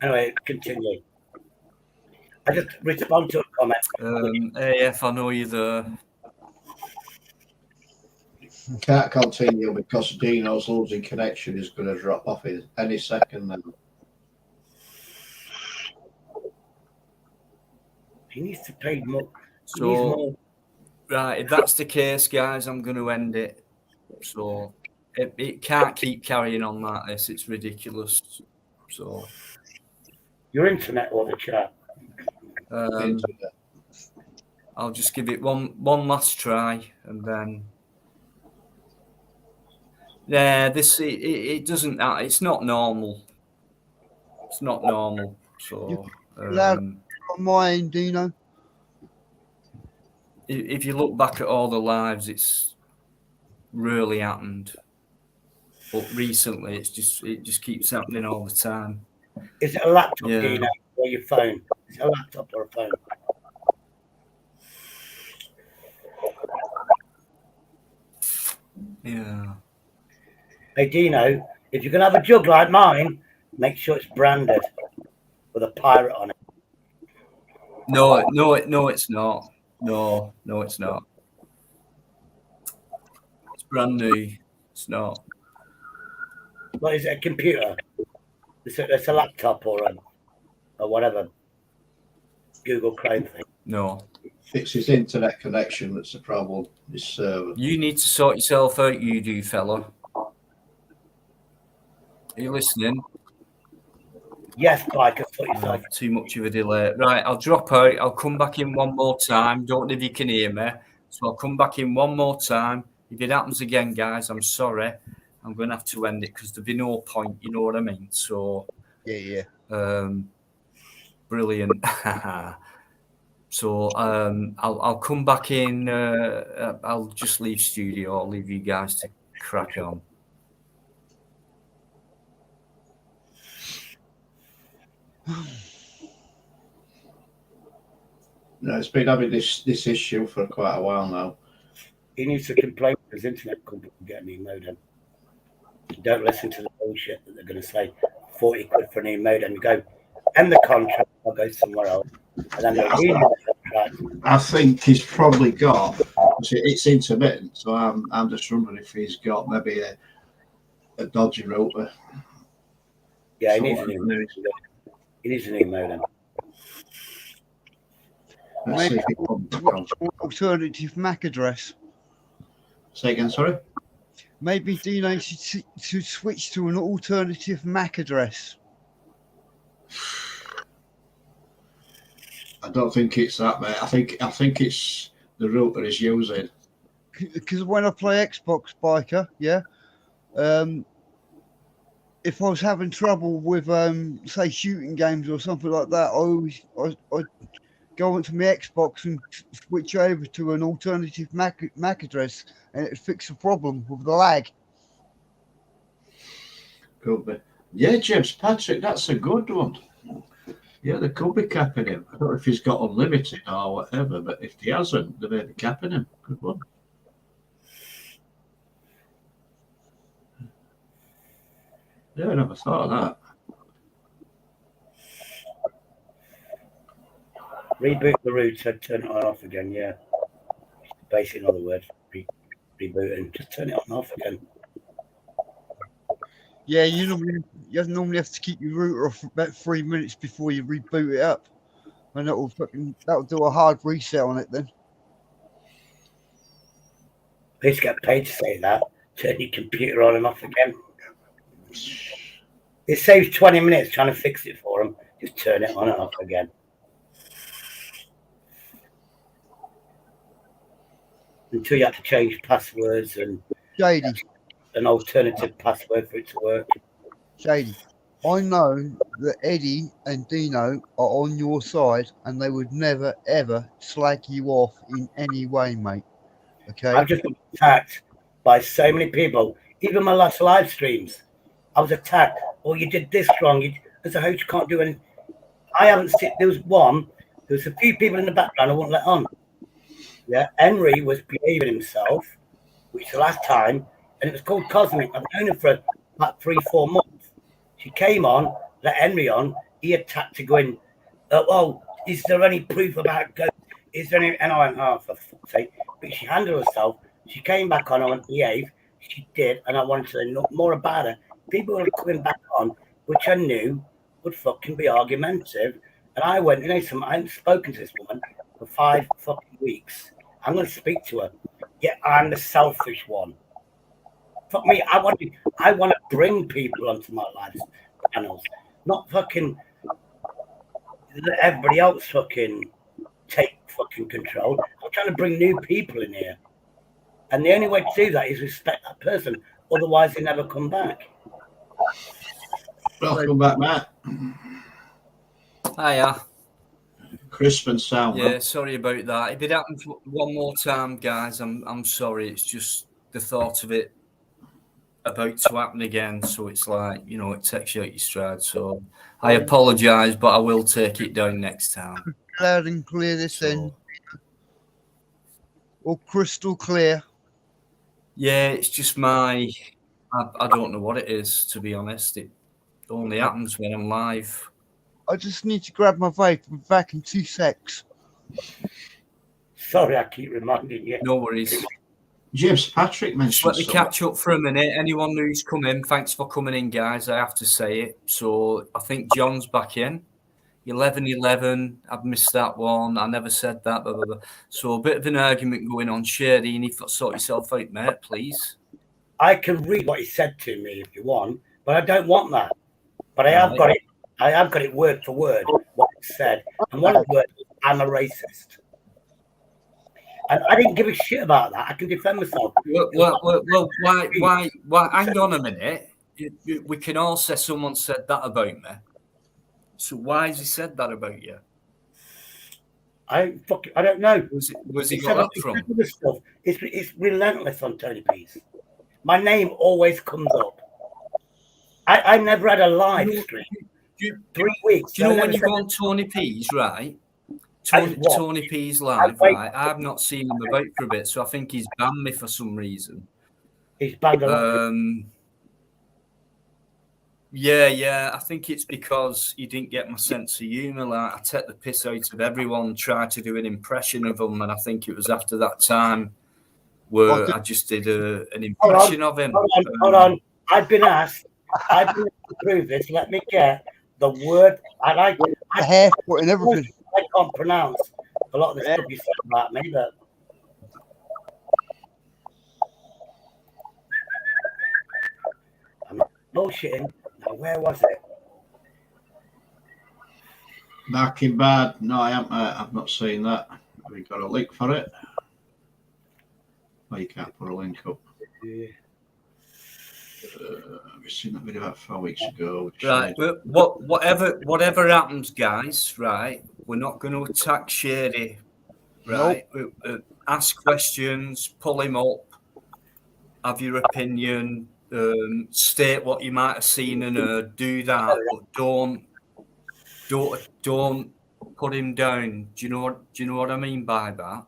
S4: Anyway, continue. I just respond to a comment.
S1: AF, I know you're there.
S2: Can't continue because Dino's losing connection is going to drop off in any second now.
S4: He needs to pay more. He
S1: So,
S4: needs more.
S1: right, if that's the case, guys, I'm going to end it. So, it can't keep carrying on like this. It's ridiculous. So,
S4: Your internet or the chat.
S1: I'll just give it one last try, and then yeah, this it doesn't. It's not normal. It's not normal. So,
S5: loud on mine, Dino?
S1: if you look back at all the lives, it's rarely happened. But recently, it just keeps happening all the time.
S4: Is it a laptop,
S1: Yeah.
S4: Dino, or your phone? Is it a laptop or a phone?
S1: Yeah.
S4: Hey, Dino, if you're going to have a jug like mine, make sure it's branded with a pirate on it.
S1: No, it's not. No, it's not. It's brand new. It's not.
S4: What is it, a computer? It's a laptop or whatever Google Chrome thing.
S1: No.
S2: It's his internet connection that's the problem. His server.
S1: You need to sort yourself out, you do, fella. Are you listening?
S4: Yes, Biker, sort yourself.
S1: Too much of a delay. Right, I'll drop out. I'll come back in one more time. Don't know if you can hear me. So I'll come back in one more time. If it happens again, guys, I'm sorry. I'm going to have to end it because there'll be no point. You know what I mean? So,
S5: Yeah.
S1: Brilliant. So I'll come back in. I'll just leave studio. I'll leave you guys to crack on.
S2: No, it's been having this issue for quite a while now.
S4: He needs to complain to his internet company and get a new modem. Don't listen to the bullshit that they're going to say. 40 quid for a new modem. You go, end the contract, I'll go somewhere else. And then they'll renew the contract.
S2: I think he's probably got. It's intermittent, so I'm just wondering if he's got maybe a dodgy router.
S4: Yeah, he needs a new modem. He needs a new modem.
S2: Let's see if he comes back on.
S5: switch to an alternative MAC address.
S2: Say again, sorry?
S5: Maybe Dino should switch to an alternative MAC address.
S2: I don't think it's that, mate. I think it's the router he's using.
S5: Because when I play Xbox, Biker, yeah, if I was having trouble with, say, shooting games or something like that, I'd go onto my Xbox and switch over to an alternative MAC address, and it'd fix the problem with the lag.
S2: Could be. Yeah, James Patrick, that's a good one. Yeah, they could be capping him. I don't know if he's got unlimited or whatever, but if he hasn't, they may be capping him. Good one. Yeah, I never thought of that.
S4: Reboot the router, turn it on and off again, yeah. Basically, in other words, rebooting. Just turn it on and off again.
S5: Yeah, you normally have to keep your router off for about 3 minutes before you reboot it up, and that'll do a hard reset on it then.
S4: I used to get paid to say that. Turn your computer on and off again. It saves 20 minutes trying to fix it for them. Just turn it on and off again. Until you have to change passwords and
S5: Shady,
S4: an alternative password for it to work.
S5: Shady, I know that Eddie and Dino are on your side, and they would never ever slag you off in any way, mate. Okay.
S4: I've just been attacked by so many people. Even my last live streams, I was attacked. Oh, you did this wrong. As a host, you can't do anything. I haven't seen. There was a few people in the background I wouldn't let on. Yeah, Henry was behaving himself, which the last time, and it was called Cosmic. I've known her for about 3-4 months. She came on, let Henry on. He attacked to go in. Oh, is there any proof about ghosts? Is there any? And I went, oh, for fuck's sake. But she handled herself. She came back on. I went, behave. She did, and I wanted to know more about her. People were coming back on, which I knew would fucking be argumentative. And I went, I haven't spoken to this woman for 5 fucking weeks. I'm going to speak to her. Yeah, I'm the selfish one. Fuck me. I want to bring people onto my live channels, not fucking let everybody else fucking take fucking control. I'm trying to bring new people in here, and the only way to do that is respect that person. Otherwise, they never come back.
S2: Welcome back, Matt.
S1: Hiya.
S2: Crisp and sound.
S1: Yeah, sorry about that. If it happens one more time, guys, I'm sorry. It's just the thought of it about to happen again. So it's like, it takes you out your stride. So I apologise, but I will take it down next time.
S5: Loud and clear this end. Or crystal clear.
S1: Yeah, it's just I don't know what it is, to be honest. It only happens when I'm live.
S5: I just need to grab my vape. I'm back in 2 secs.
S4: Sorry, I keep reminding you.
S1: No worries.
S2: James Patrick mentioned.
S1: Let me catch up for a minute. Anyone who's come in, thanks for coming in, guys. I have to say it. So I think John's back in. 11-11. I've missed that one. I never said that. Blah, blah, blah. So a bit of an argument going on. Shady, you need to sort yourself out, mate, please.
S4: I can read what he said to me if you want, but I don't want that. But I have got it. I have got it word for word what he said, and one of the words was, "I'm a racist," and I didn't give a shit about that. I can defend myself.
S1: Well, why? Hang on a minute. We can all say someone said that about me. So why has he said that about you?
S4: I don't know.
S1: Was he got that from?
S4: Stuff. It's relentless on Tony P's. My name always comes up. I never had a live stream. 3 weeks.
S1: Do you know when you go on Tony P's, right? Tony P's live, right? I've not seen him about for a bit, so I think he's banned me for some reason.
S4: He's banned a lot.
S1: Yeah. I think it's because he didn't get my sense of humour. Like, I take the piss out of everyone, try to do an impression of him, and I think it was after that time where I just did an impression of him.
S4: Hold on. I've been asked to prove this. Let me get the word. I like
S5: the haircut and everything.
S4: I can't pronounce. a lot of the stuff you said about me, but I'm not bullshitting. Now, where was it?
S2: Back in bad. No, I haven't. I've not seen that. Have you got a link for it? Oh, you can't put a link up.
S4: Yeah.
S2: Have you seen that video about 4 weeks ago?
S1: Right, whatever happens, guys, right, we're not going to attack Shady, right? Ask questions, pull him up, have your opinion, state what you might have seen and heard, do that, but don't put him down. Do you know what I mean by that?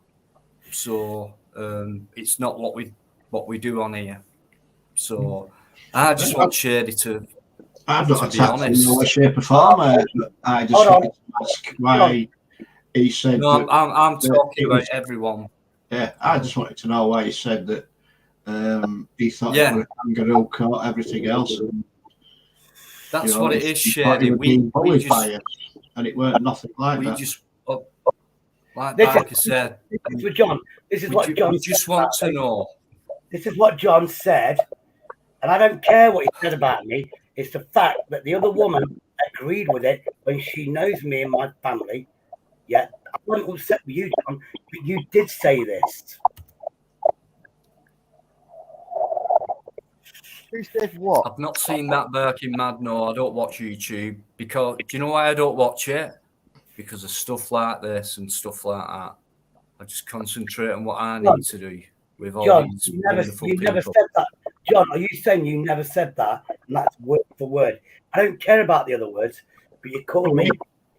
S1: So it's not what we do on here. So I just want Shady to.
S2: I'm not
S1: be
S2: attacked in
S1: honest.
S2: no way, shape, or form. I just wanted to ask why he said.
S1: No,
S2: that,
S1: I'm talking about everyone.
S2: Yeah, I just wanted to know why he said that. He thought
S1: Yeah.
S2: it was a kangaroo court, everything else. And,
S1: That's what it is,
S2: he thought he
S1: Shady.
S2: was being bullied
S1: just,
S2: by us, and it weren't nothing like
S1: we
S2: that.
S1: just, like I said,
S4: This is John. This is what John.
S1: We just want to know.
S4: This is what John said, and I don't care what he said about me. It's the fact that the other woman agreed with it when she knows me and my family. Yeah, I wasn't upset with you, John, but you did say this.
S5: Who said what?
S1: I've not seen that Birkin Mad. No, I don't watch YouTube because. Do you know why I don't watch it? Because of stuff like this and stuff like that. I just concentrate on what I need to do with all
S4: John,
S1: these
S4: you
S1: wonderful
S4: never
S1: people.
S4: said that. John, are you saying you never said that? And that's word for word. I don't care about the other words, but you called me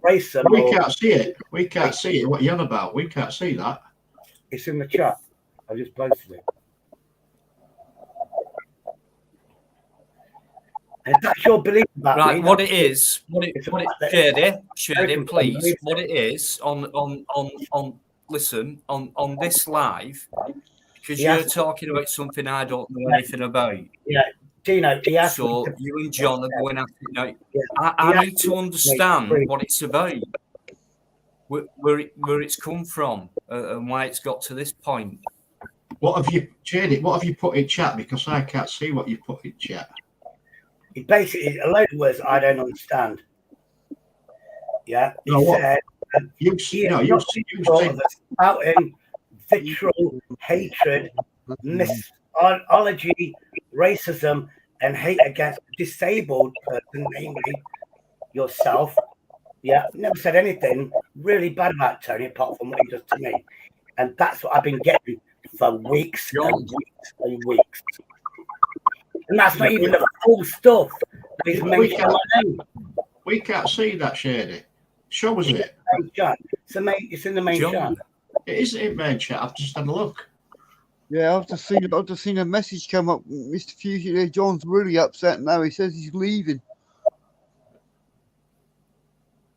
S4: racist.
S2: We can't see it. We can't see it. What you're on about? We can't see that.
S4: It's in the chat. I just posted it. And if that's your belief about
S1: Right,
S4: me,
S1: what it is, Shady, please,
S4: It's-
S1: what it is listen, on this live, because
S4: He
S1: you're
S4: asked-
S1: talking about something I don't know anything about.
S4: Yeah, Dino, he asked me
S1: So
S4: to-
S1: you and John are going after it now.
S4: Yeah.
S1: I need to understand what it's about, where it's come from, and why it's got to this point.
S2: What have you, Jadey? What have you put in chat? Because I can't see what you put in chat.
S4: It basically a load of words I don't understand. Yeah, he
S2: No, what?
S4: said
S2: You said
S4: spouting vitriol, hatred, misology, racism, and hate against a disabled person, namely yourself. Yeah, never said anything really bad about Tony apart from what he does to me. And that's what I've been getting for weeks and weeks and weeks. And that's not even the full stuff that he's mentioned my name.
S2: We can't see that, Shady. Show us it.
S4: It's in the main chat.
S2: It is in main chat. I've just had a look.
S5: Yeah, I've just seen a message come up. Mr. Fugitive John's really upset now. He says he's leaving.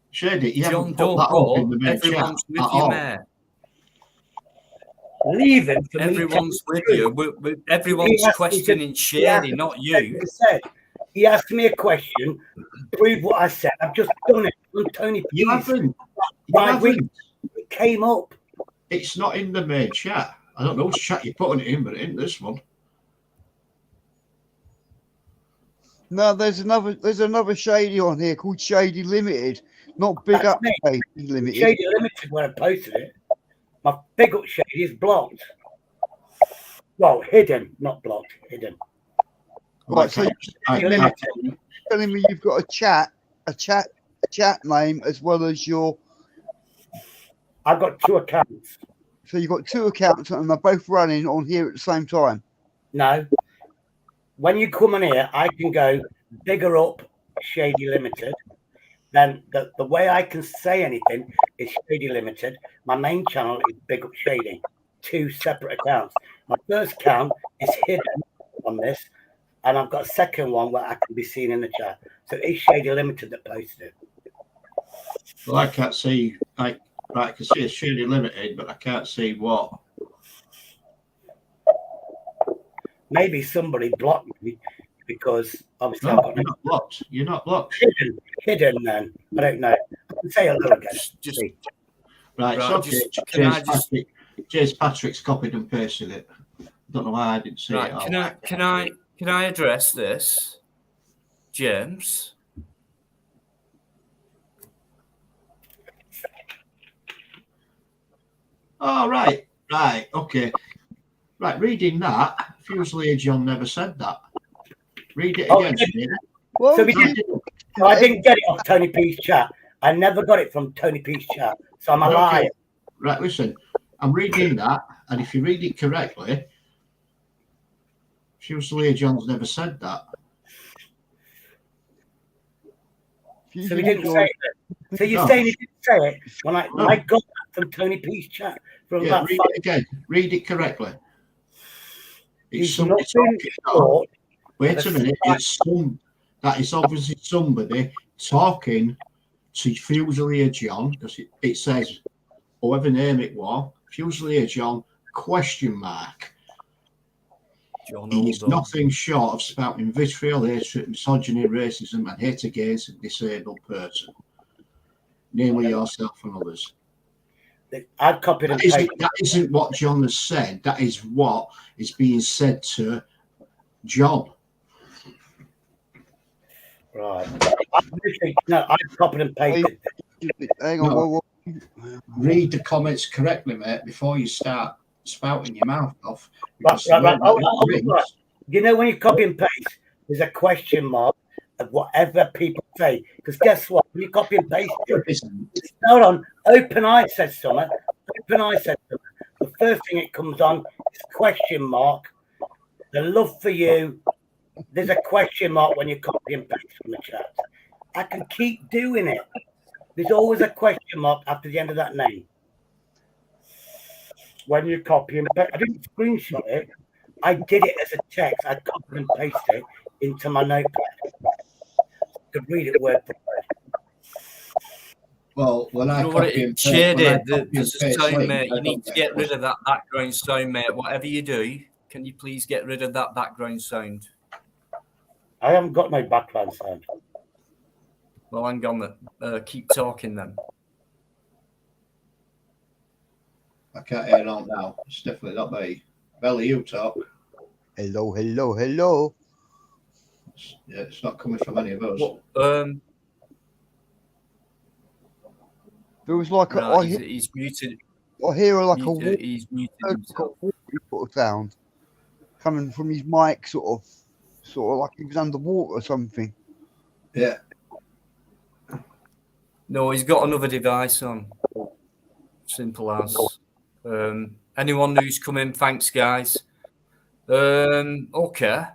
S2: Shady, you
S1: John,
S2: haven't put
S1: don't
S2: that
S1: go.
S2: up in the main chat
S1: Everyone's with
S2: at
S1: you,
S2: all.
S1: mate.
S4: Leaving for
S1: Everyone's
S4: me.
S1: with you. Everyone's questioning Shady, not you.
S4: He asked me a question. Prove what I said. I've just done it. Tony, please.
S2: You haven't.
S4: It came up.
S2: It's not in the main chat. I don't know which chat you're putting it in, but it ain't this one.
S5: No, there's another Shady on here called Shady Limited, not Big
S4: That's
S5: Up
S4: me.
S5: Shady Limited.
S4: Shady Limited when I posted it. My Big Up Shady is blocked. Well, hidden, not blocked, hidden.
S5: Right, so you're telling me you've got a chat name as well as your.
S4: I've got two accounts.
S5: So you've got two accounts and they're both running on here at the same time.
S4: No. When you come in here, I can go bigger up Shady Limited. Then the way I can say anything is Shady Limited. My main channel is Big Up Shady. Two separate accounts. My first account is hidden on this, and I've got a second one where I can be seen in the chat. So it's Shady Limited that posted it.
S2: Well, I can't see. I can see it's Shady Limited, but I can't see what.
S4: Maybe somebody blocked me because obviously
S2: No,
S4: I've got
S2: you're not blocked. You're not blocked.
S4: hidden then. I don't know. I can say hello again.
S2: Right, it's
S1: Right,
S2: okay.
S1: can I just
S2: James Patrick's copied and pasted it. Don't know why I didn't see
S1: right?
S2: it.
S1: Can I address this, James?
S2: Oh, right, okay. Right, reading that, Fusilier John never said that. Read it again.
S5: Well,
S4: So we did, I didn't get it off Tony P's chat. I never got it from Tony P's chat. So I'm a liar.
S2: Right, listen, I'm reading that, and if you read it correctly, Fusilier John's never said that.
S4: So he didn't say it. So you're saying he didn't say it when I got that from Tony P's chat from
S2: Yeah, read it again. Read it correctly. It's somebody talking. Wait a minute. That is obviously somebody talking to Fusilier John, because it says whatever name it was, Fusilier John ?
S1: John
S2: He is
S1: Oldham.
S2: nothing short of spouting vitriol, hatred, misogyny, racism, and hate against a disabled person, namely yourself and others.
S4: I've copied and pasted.
S2: That isn't what John has said. That is what is being said to John.
S4: Right. I've copied and pasted.
S5: Hang on.
S2: No. Read the comments correctly, mate, before you start spouting your mouth off.
S4: Right. You know, when you copy and paste, there's a question mark of whatever people say. Because guess what? When you copy and paste it, hold on. OpenEye says something. The first thing it comes on is question mark. The love for you. There's a question mark when you copy and paste from the chat. I can keep doing it. There's always a question mark after the end of that name. When you copy and paste, I didn't screenshot it. I did it as a text. I copied and pasted it into my notepad. I could read it word for word.
S2: Well, when I copy and paste,
S1: Shady, there's a sound, mate. You need to get rid of that background sound, mate. Whatever you do, can you please get rid of that background sound?
S4: I haven't got no background sound.
S1: Well, hang on. Keep talking then.
S2: I can't hear it on now. It's definitely not me. Belly, you talk.
S5: Hello.
S2: It's not coming from any of us.
S5: There was like
S1: he's muted.
S5: I hear like
S1: he's muted himself.
S5: Sort of sound coming from his mic, sort of like he was underwater or something.
S2: Yeah.
S1: No, he's got another device on. Simple as. Anyone who's come in, thanks, guys. Okay.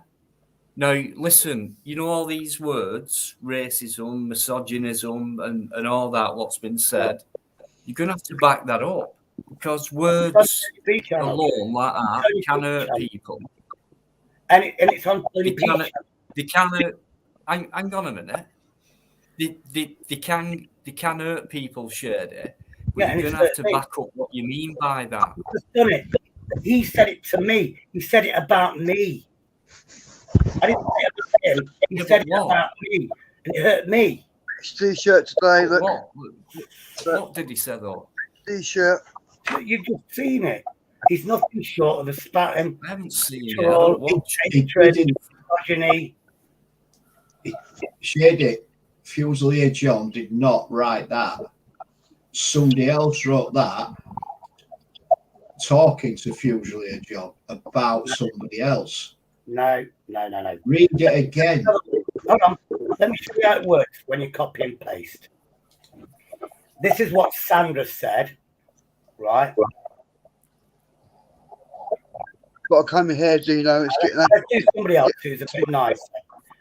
S1: Now, listen, you know all these words, racism, misogynism, and all that, what's been said, you're going to have to back that up. Because words alone like that can hurt people.
S4: And it's on Tony P.
S1: They can hurt. Hang on a minute. They can hurt people, Shady. But you're going to have to back up what you mean by that.
S4: He's done it. He said it to me. He said it about me. I didn't say it about him. He said it about me. And it hurt me.
S5: T-shirt today. Look.
S1: What did he say though?
S5: T-shirt.
S4: You've just seen it. He's nothing short of a spouting.
S1: I haven't seen it.
S4: Misogyny.
S2: Shady, Fusilier John did not write that. Somebody else wrote that, talking to Fusilier John about somebody else.
S4: No.
S2: Read it again.
S4: Hold on. Let me show you how it works when you copy and paste. This is what Sandra said, right?
S5: Got to come here, Dino. It's getting
S4: Let's do somebody else who's a bit nicer.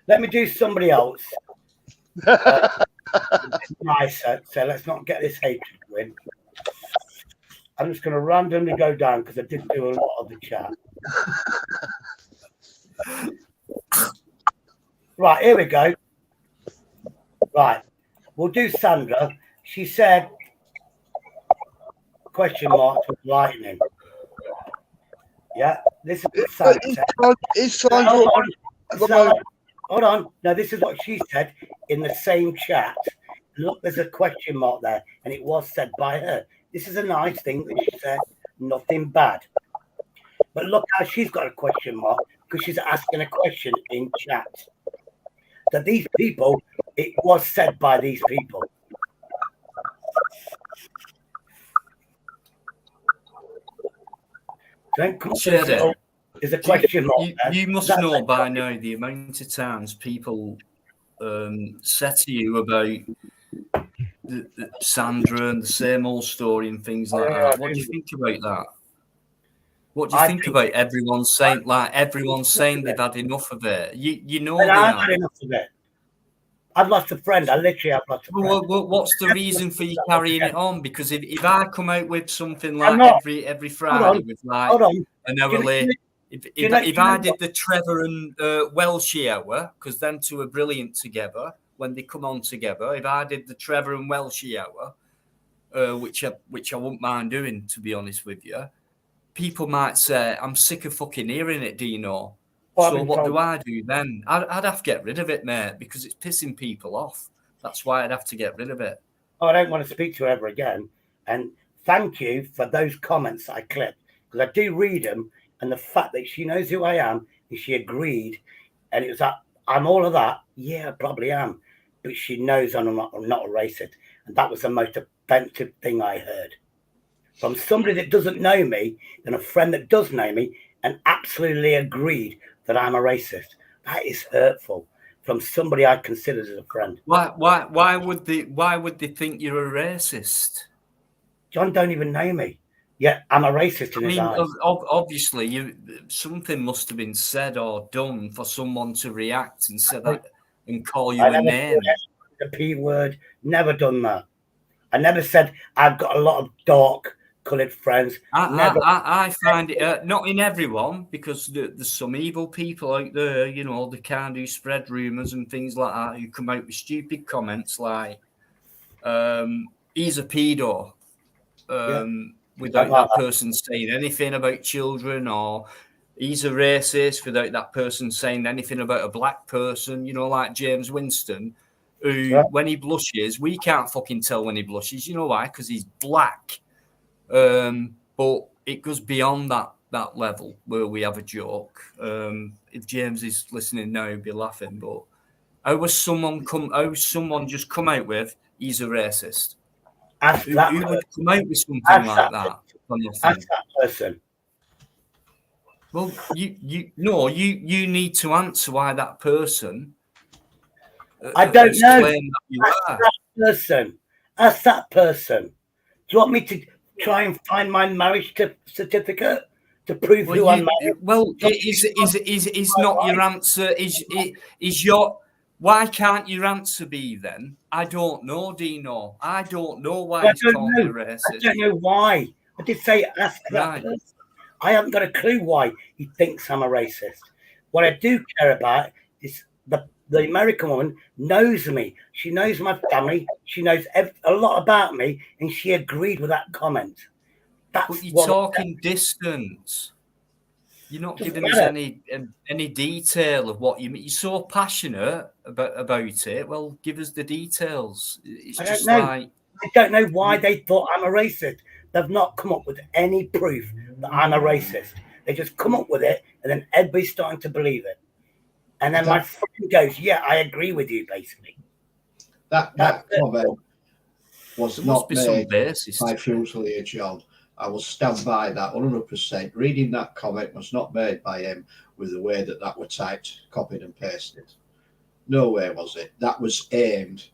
S4: Let me do somebody else. Nicer. So let's not get this hatred win. I'm just going to randomly go down because I did do a lot of the chat. Right, here we go. Right, we'll do Sandra. She said, question marks with lightning. Yeah, this is what Sandra said. Hold on. No, this is what she said in the same chat. look, there's a question mark there, and it was said by her. This is a nice thing that she said, nothing bad. But look how she's got a question mark because she's asking a question in chat. So these people, it was said by these people. Don't come up with this, there's a question mark there.
S1: You must know by now the amount of times people say to you about the Sandra and the same old story and things like that. What do you think about that? What do you think about everyone saying they've had enough of it? You know they
S4: I've
S1: have.
S4: had enough of it. I've lost a friend. I literally have lost a friend.
S1: Well, what's the reason for you carrying it on? Because if I come out with something like every Friday with like an hour late, if I did the Trevor and Welshie hour, because them two are brilliant together when they come on together. If I did the Trevor and Welshie hour, which I wouldn't mind doing, to be honest with you, people might say, I'm sick of fucking hearing it, Dino. So what do I do then? I'd have to get rid of it, mate, because it's pissing people off. That's why I'd have to get rid of it.
S4: Oh, I don't want to speak to her ever again. And thank you for those comments I clipped, because I do read them. And the fact that she knows who I am and she agreed, and it was that I'm all of that. Yeah, I probably am. But she knows I'm not a racist. And that was the most offensive thing I heard. From somebody that doesn't know me and a friend that does know me and absolutely agreed that I'm a racist. That is hurtful from somebody I consider as a friend.
S1: Why would they think you're a racist?
S4: John don't even know me. Yet I'm a racist in his eyes.
S1: Obviously, something must have been said or done for someone to react and say that and call you a name.
S4: The P word, never done that. I never said I've got a lot of dark coloured friends.
S1: I find it not in everyone, because there's some evil people out there, you know, they kind of spread rumours and things like that, who come out with stupid comments like he's a pedo, without that person saying anything about children, or he's a racist without that person saying anything about a black person, you know, like James Winston, who when he blushes, we can't fucking tell when he blushes. You know why? Because he's black. But it goes beyond that level where we have a joke. If James is listening now, he'd be laughing. But how was someone just come out with he's a racist? Who would come out with something like that?
S4: Ask that person.
S1: Well, you need to answer why that person.
S4: I don't know. Ask that person. Do you want me to try and find my marriage certificate to prove who I'm married?
S1: Well, is not your answer. Is your why can't your answer be then? I don't know, Dino. I don't know why he's called a racist.
S4: I don't know why. I did say ask that person. I haven't got a clue why he thinks I'm a racist. What I do care about is the American woman knows me. She knows my family. She knows a lot about me, and she agreed with that comment.
S1: But you're talking distance. You're not giving us any detail of what you mean. You're so passionate about it. Well, give us the details. It's just like
S4: I don't know why they thought I'm a racist. They've not come up with any proof that I'm a racist. They just come up with it, and then everybody's starting to believe it. And then my friend goes, "Yeah, I agree with you." Basically,
S2: that comment was not made by Fusilier John. I will stand by that 100%. Reading that comment was not made by him with the way that were typed, copied and pasted. No way was it. That was aimed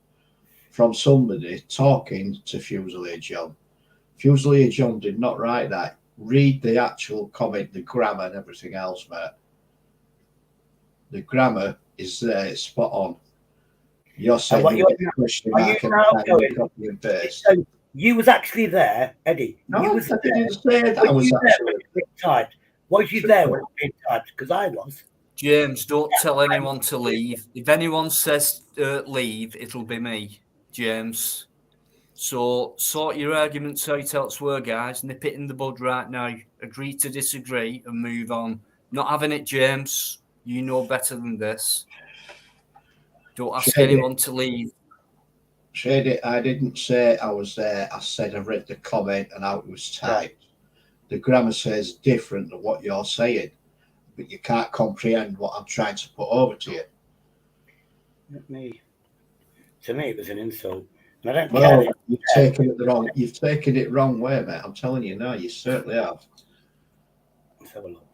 S2: from somebody talking to Fusilier John. Fusilier John did not write that. Read the actual comment, the grammar and everything else, mate. The grammar is there, it's spot on. You're saying you copy and paste.
S4: So you was actually there, Eddie.
S2: No,
S4: you was
S2: I didn't say that. I was
S4: actually typed. Was you there when it was being typed? Because I was.
S1: James, don't tell anyone to leave. If anyone says leave, it'll be me, James. So sort your arguments out elsewhere, guys. Nip it in the bud right now. Agree to disagree and move on. Not having it, James. You know better than this. Don't ask anyone to leave.
S2: Shady, I didn't say I was there. I said I read the comment and how it was typed. The grammar says different than what you're saying, but you can't comprehend what I'm trying to put over to you.
S4: To me, it was an insult. And I don't
S2: Well,
S4: care.
S2: you've taken it the wrong. You've taken it wrong way, mate. I'm telling you now. You certainly have.
S4: Let's have a look.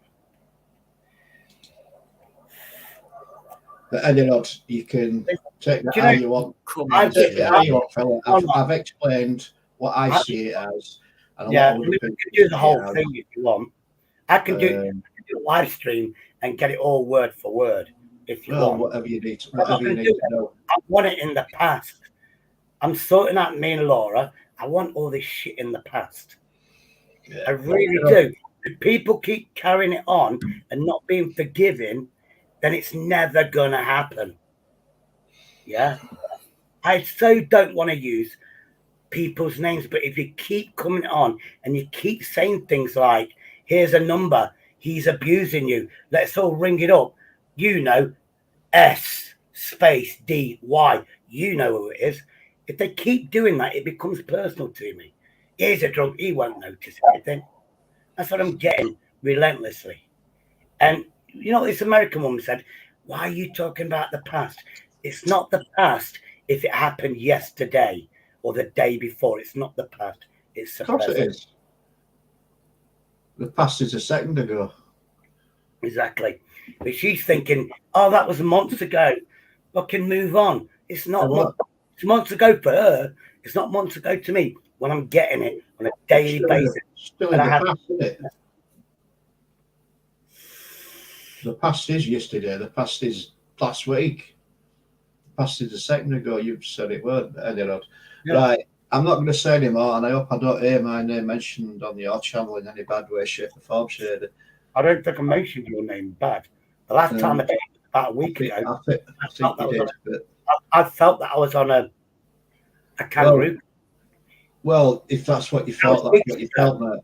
S2: But anyway, you can take that
S4: Do you
S2: how
S4: know-
S2: you want.
S1: Come
S4: I
S1: on,
S2: Take it how
S1: Shady.
S2: you want, fella. I've explained what I see it as, and a
S4: Yeah,
S2: lot of
S4: we
S2: other
S4: can
S2: people
S4: do the
S2: see it
S4: whole
S2: as.
S4: thing if you want. I can do a live stream and get it all word for word if you
S2: Well,
S4: want.
S2: whatever you need to,
S4: I'm not
S2: whatever you
S4: going to
S2: need
S4: do
S2: to know.
S4: it. I want it in the past. I'm sorting out me and Laura. I want all this shit in the past.
S2: Yeah.
S4: I really do. If people keep carrying it on and not being forgiving, then it's never going to happen. Yeah. I so don't want to use people's names, but if you keep coming on and you keep saying things like, here's a number, he's abusing you, let's all ring it up, you know, S space D Y, you know who it is. If they keep doing that, it becomes personal to me. Here's a drunk, he won't notice anything. That's what I'm getting relentlessly. And you know, this American woman said, why are you talking about the past? It's not the past if it happened yesterday or the day before. It's not the past. It's the
S2: Of course
S4: present.
S2: it is. The past is a second ago.
S4: Exactly. But she's thinking, oh, that was months ago. Fucking move on. It's not months. It's months ago for her. It's not months ago to me when I'm getting it on a daily basis.
S2: Still in the past, isn't it? The past is yesterday. The past is last week. The past is a second ago. You've said it, weren't anyway. Yeah. Right. I'm not going to say anymore, and I hope I don't hear my name mentioned on your channel in any bad way, shape, or form, Shady.
S4: I don't think I mentioned your name bad. The last time I did it, about a week ago.
S2: I think you did.
S4: I felt that I was on a kangaroo.
S2: Well, if that's what you thought, that's what you felt, mate.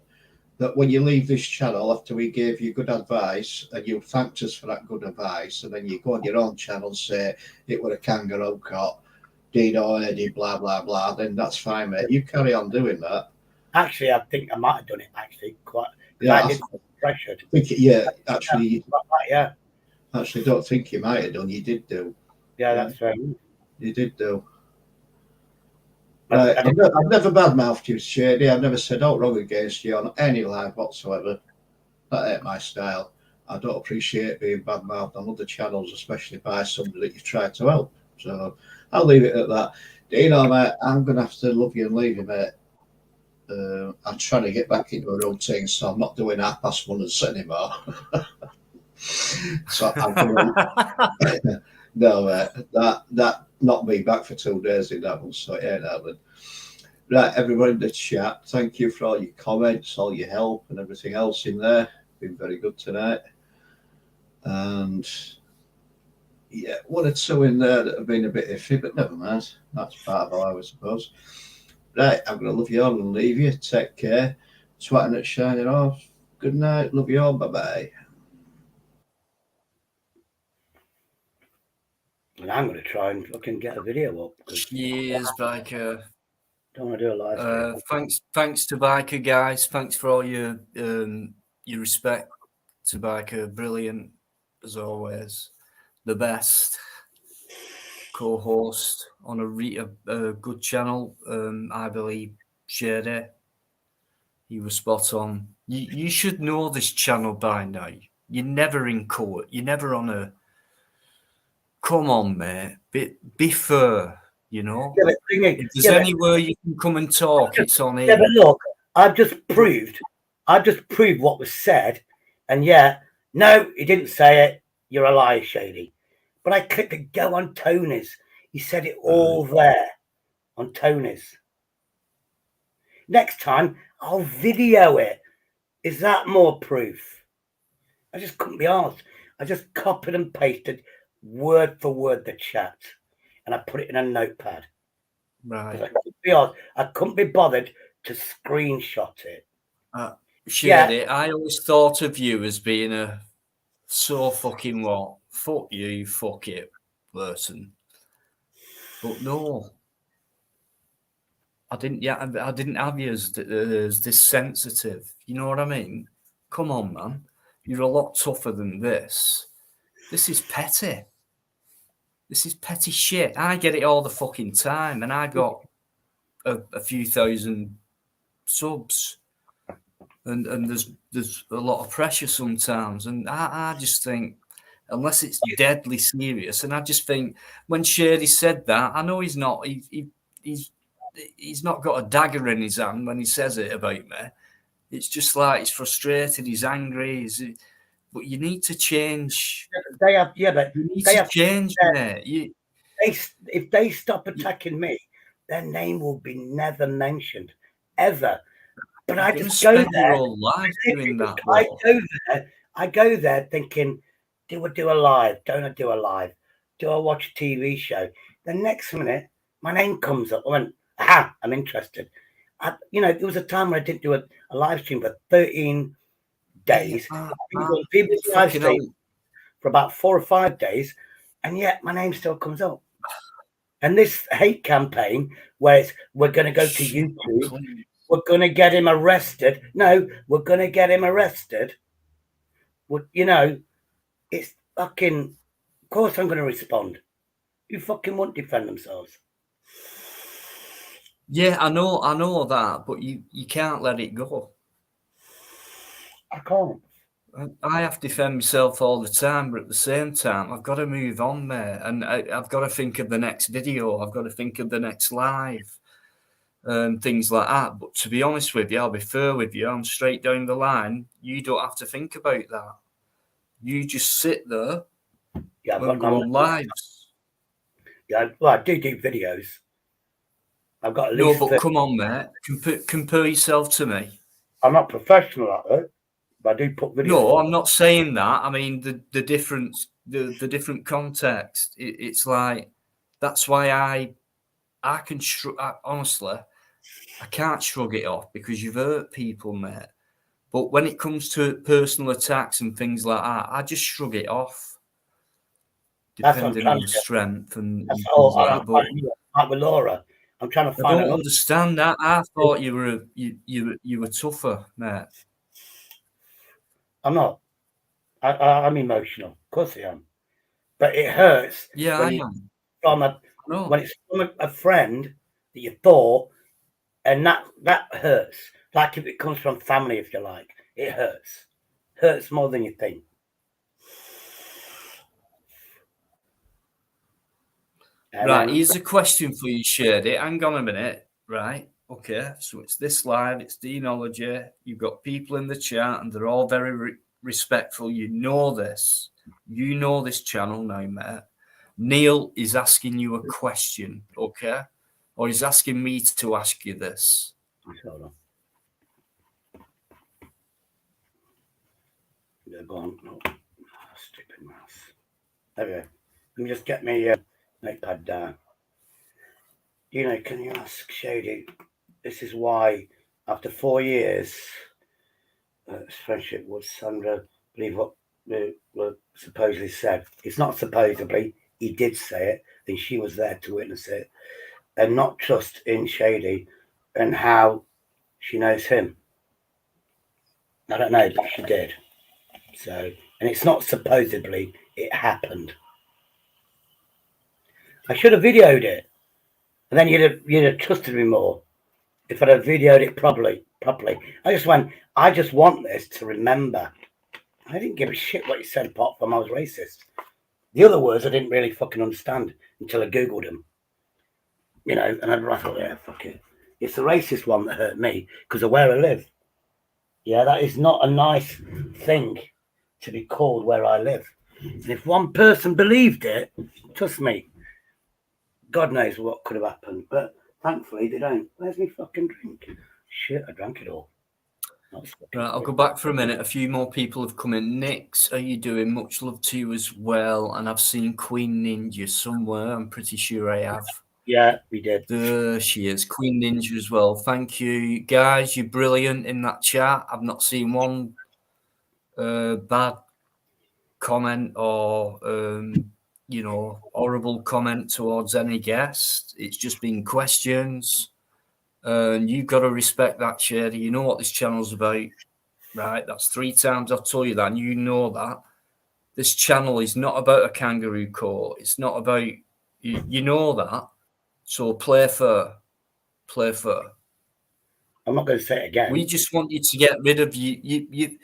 S2: That when you leave this channel after we gave you good advice and you thanked us for that good advice, and then you go on your own channel and say it were a kangaroo court, Dino, Eddie, blah blah blah, then that's fine, mate. You carry on doing that.
S4: Actually, I think I might have done it. Actually, quite.
S2: Yeah,
S4: I did pressured.
S2: Actually,
S4: yeah.
S2: Actually, don't think you might have done. You did do.
S4: Yeah, that's right.
S2: You did do. Right, I've never badmouthed you, Shady. I've never said out wrong against you on any live whatsoever. That ain't my style. I don't appreciate being badmouthed on other channels, especially by somebody that you've tried to help. So I'll leave it at that. Dino, mate, I'm going to have to love you and leave you, mate. I'm trying to get back into a routine, so I'm not doing 1:30 anymore. So I'm going to... No, that knocked me back for 2 days in that one, so it ain't happening. Right, everyone in the chat, thank you for all your comments, all your help, and everything else in there. Been very good tonight. And yeah, 1 or 2 in there that have been a bit iffy, but never mind. That's part of life, I suppose. Right, I'm going to love you all and leave you. Take care. Swatting it, shining off. Good night. Love you all. Bye bye.
S4: And I'm going to try and fucking get a video up.
S1: Cheers, Biker.
S4: Don't want to do a live stream.
S1: Thanks to Biker, guys. Thanks for all your respect to Biker. Brilliant as always. The best co-host on a good channel. I believe Shady. He was spot on. You should know this channel by now. You're never in court. You're never on a. Come on, mate. Be fair. You know.
S4: Yeah,
S1: if there's anywhere you can come and talk, it's on here.
S4: Yeah, but look, I've just proved what was said, and yeah, no, he didn't say it. You're a liar, Shady. But I clicked the go on Tony's. He said it all there on Tony's. Next time, I'll video it. Is that more proof? I just couldn't be asked. I just copied and pasted word for word the chat, and I put it in a notepad.
S1: Right.
S4: I couldn't be bothered to screenshot it.
S1: Shady, I always thought of you as being a so fucking what? Fuck you, fuck it person. But no. I didn't have you as this sensitive. You know what I mean? Come on, man. You're a lot tougher than this. This is petty. This is petty shit. I get it all the fucking time, and I got a few thousand subs, and there's a lot of pressure sometimes, and I just think, unless it's deadly serious, and I just think when Shady said that, I know he's not he's not got a dagger in his hand when he says it about me. It's just like he's frustrated, he's angry, but you need to change.
S4: They have, yeah, but
S1: You need
S4: they
S1: to
S4: have
S1: change, mate.
S4: if they stop attacking me, their name will be never mentioned ever. But I
S1: You're
S4: just
S1: gonna
S4: go
S1: spend
S4: there.
S1: your whole life doing that.
S4: I go there thinking, do I do a live? Don't I do a live? Do I watch a TV show? The next minute, my name comes up. I went, aha, I'm interested. There was a time where I didn't do a live stream for 13 days. People's live stream for about 4 or 5 days, and yet my name still comes up. And this hate campaign, where we're going to go to YouTube, we're going to get him arrested. No, we're going to get him arrested. Well, it's fucking. Of course, I'm going to respond. You fucking won't defend themselves.
S1: Yeah, I know that, but you can't let it go.
S4: I can't.
S1: I have to defend myself all the time, but at the same time, I've got to move on, mate, and I've got to think of the next video. I've got to think of the next live, things like that. But to be honest with you, I'll be fair with you. I'm straight down the line. You don't have to think about that. You just sit there and go on lives.
S4: Yeah, well, I do videos. I've got at
S1: No,
S4: least.
S1: but come on, mate. Compare yourself to me.
S4: I'm not professional at it, but I do put videos.
S1: No, I'm not saying that. I mean the difference, the different context. It's like that's why I can honestly, I can't shrug it off because you've hurt people, mate. But when it comes to personal attacks and things like that, I just shrug it off, depending on the strength and things like that. But
S4: like with Laura, I'm trying to find.
S1: I don't understand that. I thought you were tougher, mate.
S4: I'm not. I'm emotional. Of course I am. But it hurts.
S1: Yeah, I am.
S4: When it's from a friend that you thought, and that hurts. Like if it comes from family, if you like, it hurts. Hurts more than you think.
S1: Right, here's a question for you, Shady. Hang on a minute. Right, okay. So it's this live, it's Deanology. You've got people in the chat, and they're all very respectful. You know this. You know this channel now, mate. Neil is asking you a question, okay? Or he's asking me to ask you this.
S4: Hold on. They're gone. Oh, stupid mouse. There we go. Let me just get my notepad down. Can you ask Shady? This is why, after 4 years, friendship with Sandra, believe what supposedly said. It's not supposedly. He did say it, and she was there to witness it, and not trust in Shady and how she knows him. I don't know, but she did. So, and it's not supposedly, it happened. I should have videoed it, and then you'd have trusted me more if I'd have videoed it properly. I just want this to remember. I didn't give a shit what you said apart from I was racist. The other words I didn't really fucking understand until I Googled them. And I thought, yeah, fuck it. It's the racist one that hurt me because of where I live. Yeah, that is not a nice thing to be called where I live. And if one person believed it, trust me, God knows what could have happened. But thankfully they don't. Where's my fucking drink? Shit, I drank it all.
S1: Right, I'll go back for a minute. A few more people have come in. Nix, are you doing? Much love to you as well. And I've seen Queen Ninja somewhere. I'm pretty sure I have.
S4: Yeah, we did.
S1: There she is, Queen Ninja as well. Thank you, guys. You're brilliant in that chat. I've not seen one bad comment or horrible comment towards any guest. It's just been questions. And you've got to respect that, Shady. You know what this channel's about, right? That's 3 times I've told you that, and you know that. This channel is not about a kangaroo court. It's not about, you know that. So play fair. Play fair.
S4: I'm not going to say it again.
S1: We just want you to get rid of you.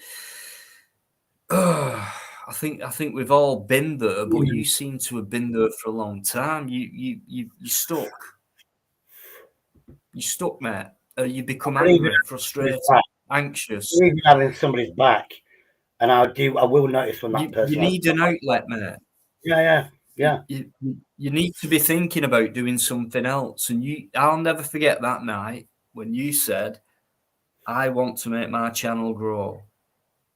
S1: I think we've all been there, but you seem to have been there for a long time. You stuck. You stuck, mate. You become angry, frustrated, anxious.
S4: Even having somebody's back, and I will notice when that person.
S1: You need an outlet, mate.
S4: Yeah.
S1: You need to be thinking about doing something else. And I'll never forget that night when you said, "I want to make my channel grow."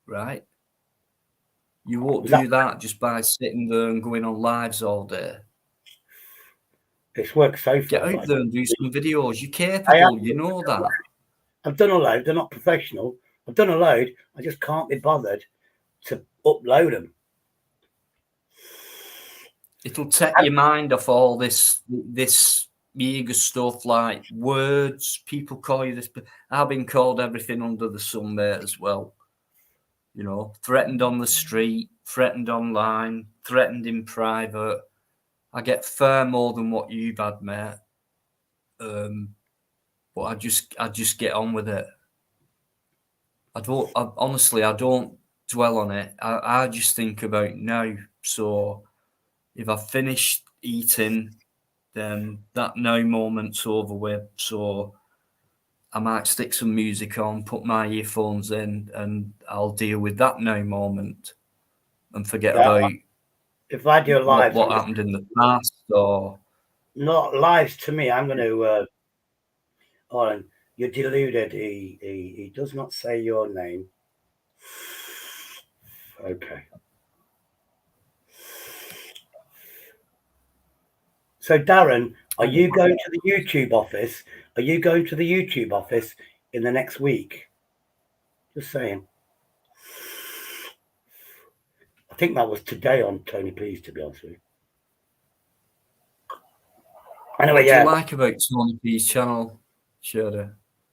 S1: Right? You won't do that just by sitting there and going on lives all day.
S4: It's worked so far.
S1: Get out there and do some videos. You're capable. You know that.
S4: I've done a load. They're not professional. I've done a load. I just can't be bothered to upload them.
S1: It'll take your mind off all this eager stuff like words. People call you this. I've been called everything under the sun, mate, as well. You know, threatened on the street, threatened online, threatened in private. I get far more than what you've had, mate. But I just get on with it. Honestly, I don't dwell on it. I just think about now. So if I've finished eating, then that now moment's over with. So I might stick some music on, put my earphones in, and I'll deal with that now moment and forget about
S4: if I do a live,
S1: what happened in the past or
S4: not lives to me. I'm going to. Hold on, you're deluded. He does not say your name. Okay. So, Darren, are you going to the YouTube office? Are you going to the YouTube office in the next week? Just saying. I think that was today on Tony Please, to be honest with you. Anyway,
S1: what do you like about Tony P's channel, Shirley?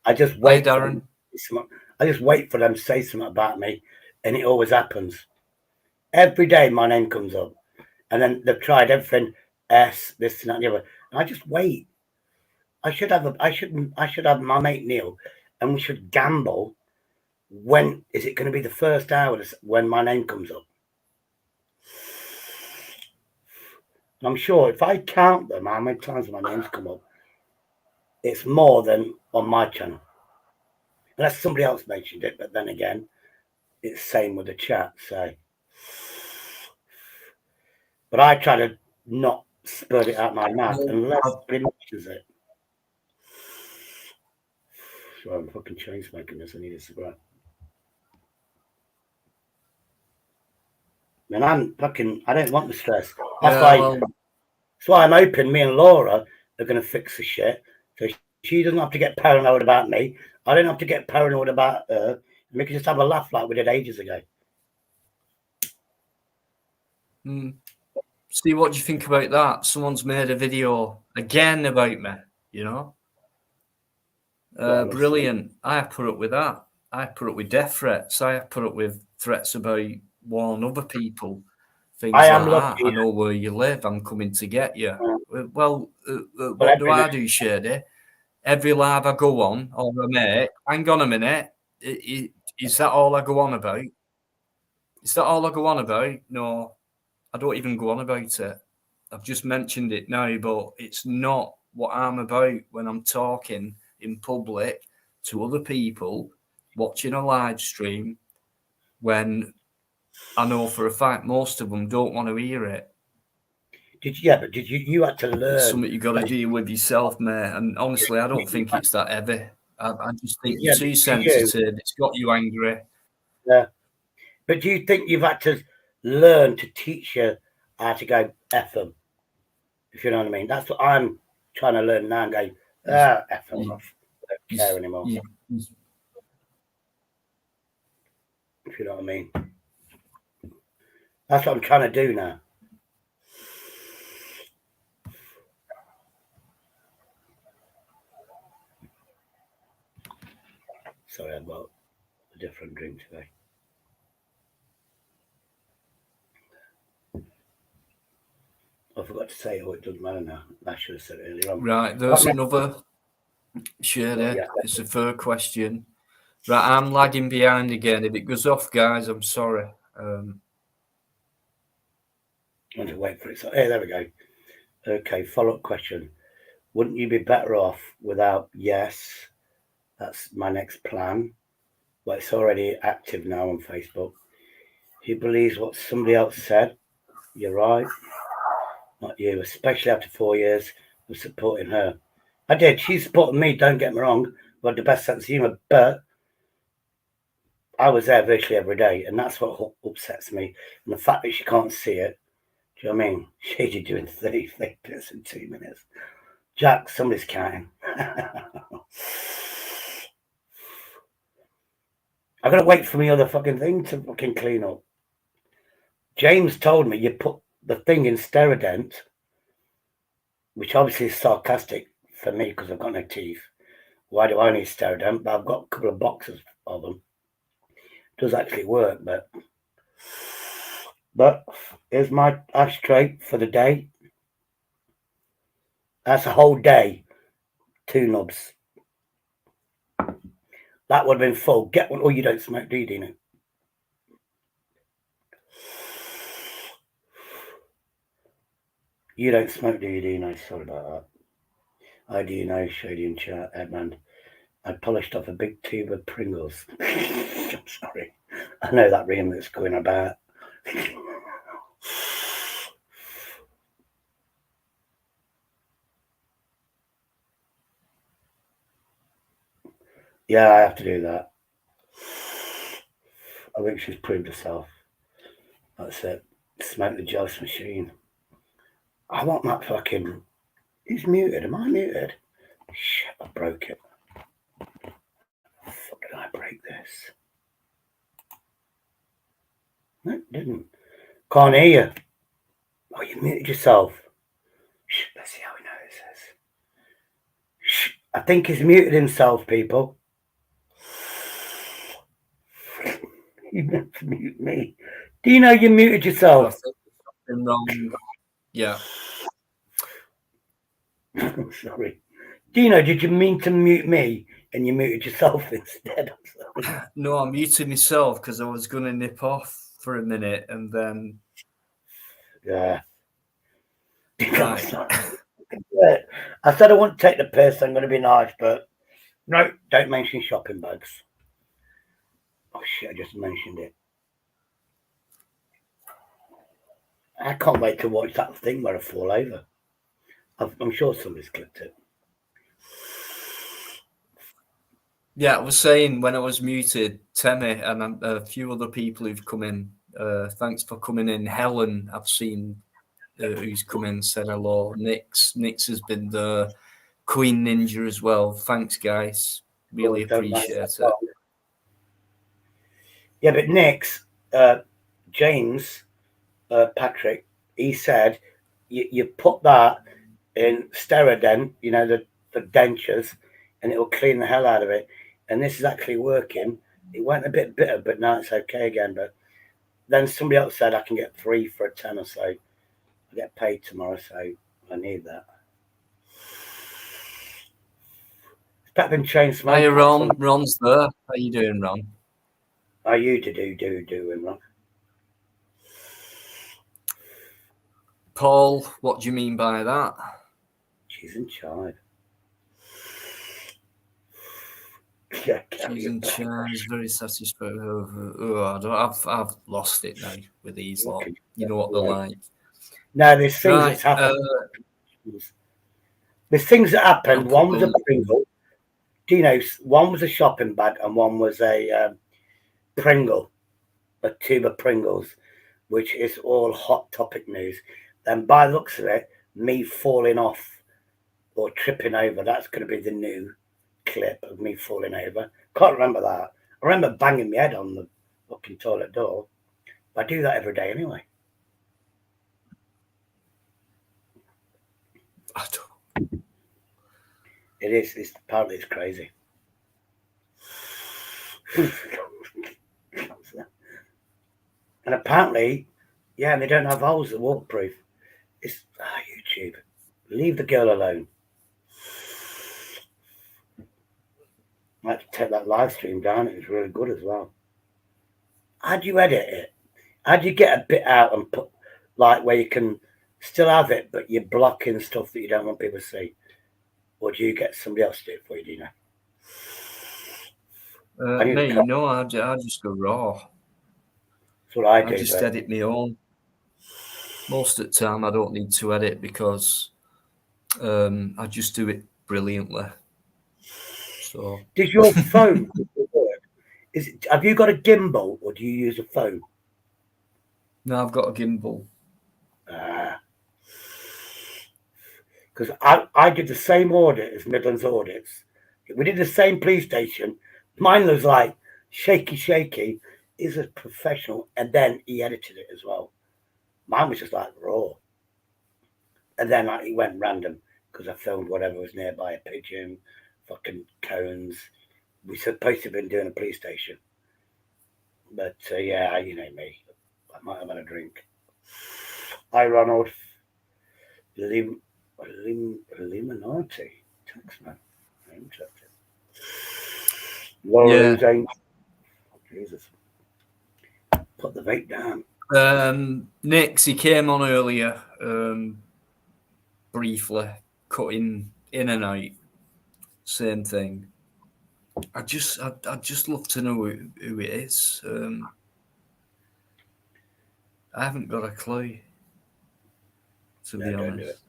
S4: I just wait.
S1: Hi, Darren.
S4: I just wait for them to say something about me, and it always happens. Every day my name comes up, and then they've tried everything, this and that and the other. And I just wait. I should have my mate Neil, and we should gamble. When is it going to be the first hour when my name comes up? And I'm sure if I count them, how many times my name's come up, it's more than on my channel. Unless somebody else mentioned it, but then again, it's same with the chat. So, but I try to not spurt it out my mouth unless somebody mentions it. So I'm fucking chain smoking this. I need a cigarette. Man, I don't want the stress. That's why I'm hoping me and Laura are going to fix the shit. So she doesn't have to get paranoid about me. I don't have to get paranoid about her. And we can just have a laugh like we did ages ago.
S1: See, what do you think about that? Someone's made a video again about me, you know? Brilliant. I have put up with that. I have put up with death threats. I have put up with threats about warning other people. Things like that. I know where you live. I'm coming to get you. Well, what do I do, Shady? Every live I go on, or a mate, hang on a minute. Is that all I go on about? Is that all I go on about? No, I don't even go on about it. I've just mentioned it now, but it's not what I'm about when I'm talking in public to other people watching a live stream when I know for a fact most of them don't want to hear it.
S4: But did you had to learn?
S1: It's something you got to deal with yourself, mate. And honestly, I don't think it's that heavy. I just think you're too sensitive. It's got you angry.
S4: Yeah. But do you think you've had to learn to teach you how to go F them? If you know what I mean. That's what I'm trying to learn now and go, F them off. I don't care anymore. If you know what I mean. That's what I'm trying to do now. Sorry, I've got a different drink today. I forgot to say, it doesn't matter now. I should have said it earlier on.
S1: Right, there's another. Shirley,
S4: Yeah.
S1: it's a fair question. Right, I'm lagging behind again. If it goes off, guys, I'm sorry.
S4: I want to wait for it. So, hey, there we go. Okay, follow-up question. Wouldn't you be better off without yes? That's my next plan. Well, it's already active now on Facebook. He believes what somebody else said. You're right. Not you, especially after 4 years of supporting her. I did. She supported me, don't get me wrong. I had the best sense of humour, but I was there virtually every day, and that's what upsets me. And the fact that she can't see it, do you know what I mean? She's doing 30 bits in 2 minutes. Jack, somebody's counting. I've got to wait for my other fucking thing to fucking clean up. James told me you put the thing in Steradent, which obviously is sarcastic for me because I've got no teeth. Why do I need Steradent? But I've got a couple of boxes of them. It does actually work, but here's my ashtray for the day. That's a whole day. 2 nubs. That would have been full. Get one. Oh, you don't smoke, do you, Dino? You don't smoke, do you, Dino? Sorry about that. I do know, Shady and chat, Edmund. I polished off a big tube of Pringles. I'm sorry. I know that rhyme that's going about. Yeah, I have to do that. I think she's proved herself. That's it. Smoke the Joyce machine. I want that fucking... Who's muted? Am I muted? Shit, I broke it. How the fuck did I break this? No, it didn't. Can't hear you. Oh, you muted yourself. Shh, let's see how he knows this. Shh, I think he's muted himself, people. You meant to mute me. Do you know you muted
S1: I
S4: yourself?
S1: think there's something wrong. Yeah.
S4: I'm sorry. Dino, did you mean to mute me and you muted yourself instead? I'm sorry.
S1: No, I muted myself because I was going to nip off for a minute and then.
S4: Yeah.
S1: Right.
S4: I said I wouldn't take the piss. I'm going to be nice, but no, don't mention shopping bags. Oh shit, I just mentioned it. I can't wait to watch that thing where I fall over. I'm sure somebody's clipped it.
S1: Yeah, I was saying when I was muted, Temi and a few other people who've come in. Thanks for coming in. Helen, I've seen who's come in, said hello. Nix has been there. Queen Ninja as well. Thanks, guys. Really appreciate it.
S4: Yeah, but Nick's, James, Patrick, he said you put that in Steradent, you know, the dentures, and it will clean the hell out of it. And this is actually working. It went a bit bitter, but now it's okay again. But then somebody else said I can get 3 for a 10 or so. I get paid tomorrow, so I need that. It's better than chain smoke.
S1: Hi, Ron. Ron's there. How you doing, Ron?
S4: Are you to do, Ron?
S1: Paul, what do you mean by that?
S4: She's in charge. Yeah,
S1: She's in charge. Very satisfied. I've lost it now with these lot. You know what they're like.
S4: No, there's things that's happened. There's things that happened. One was a Pringle. Do you know? One was a shopping bag, and one was a Pringle, a tube of Pringles, which is all hot topic news. Then, by the looks of it, me falling off or tripping over. That's going to be the new clip of me falling over. Can't remember that. I remember banging my head on the fucking toilet door. I do that every day anyway.
S1: I don't.
S4: It is. Apparently it's crazy. And apparently, yeah, and they don't have holes that waterproof. It's YouTube. Leave the girl alone. I had to take that live stream down. It was really good as well. How'd you edit it? How'd you get a bit out and put like where you can still have it, but you're blocking stuff that you don't want people to see? Or do you get somebody else to do it for you, do you know?
S1: Me, no, I just go raw.
S4: That's what I do.
S1: I just edit my own. Most of the time, I don't need to edit because I just do it brilliantly. So,
S4: does your phone work? Have you got a gimbal or do you use a phone?
S1: no, I've got a gimbal.
S4: Because I did the same audit as Midlands Audits. We did the same police station. Mine was like shaky. He's a professional, and then he edited it as well. Mine was just like raw. And then like, he went random because I filmed whatever was nearby, a pigeon, fucking cones. We supposed to have been doing a police station. But yeah, you know me. I might have had a drink. Hi, Ronald. Illuminati. Taxman. Interesting. Laura James. Jesus. Put the vape down.
S1: Nix, he came on earlier, briefly, cutting in and out. Same thing. I'd just love to know who it is. I haven't got a clue, to be honest.
S4: Don't do it.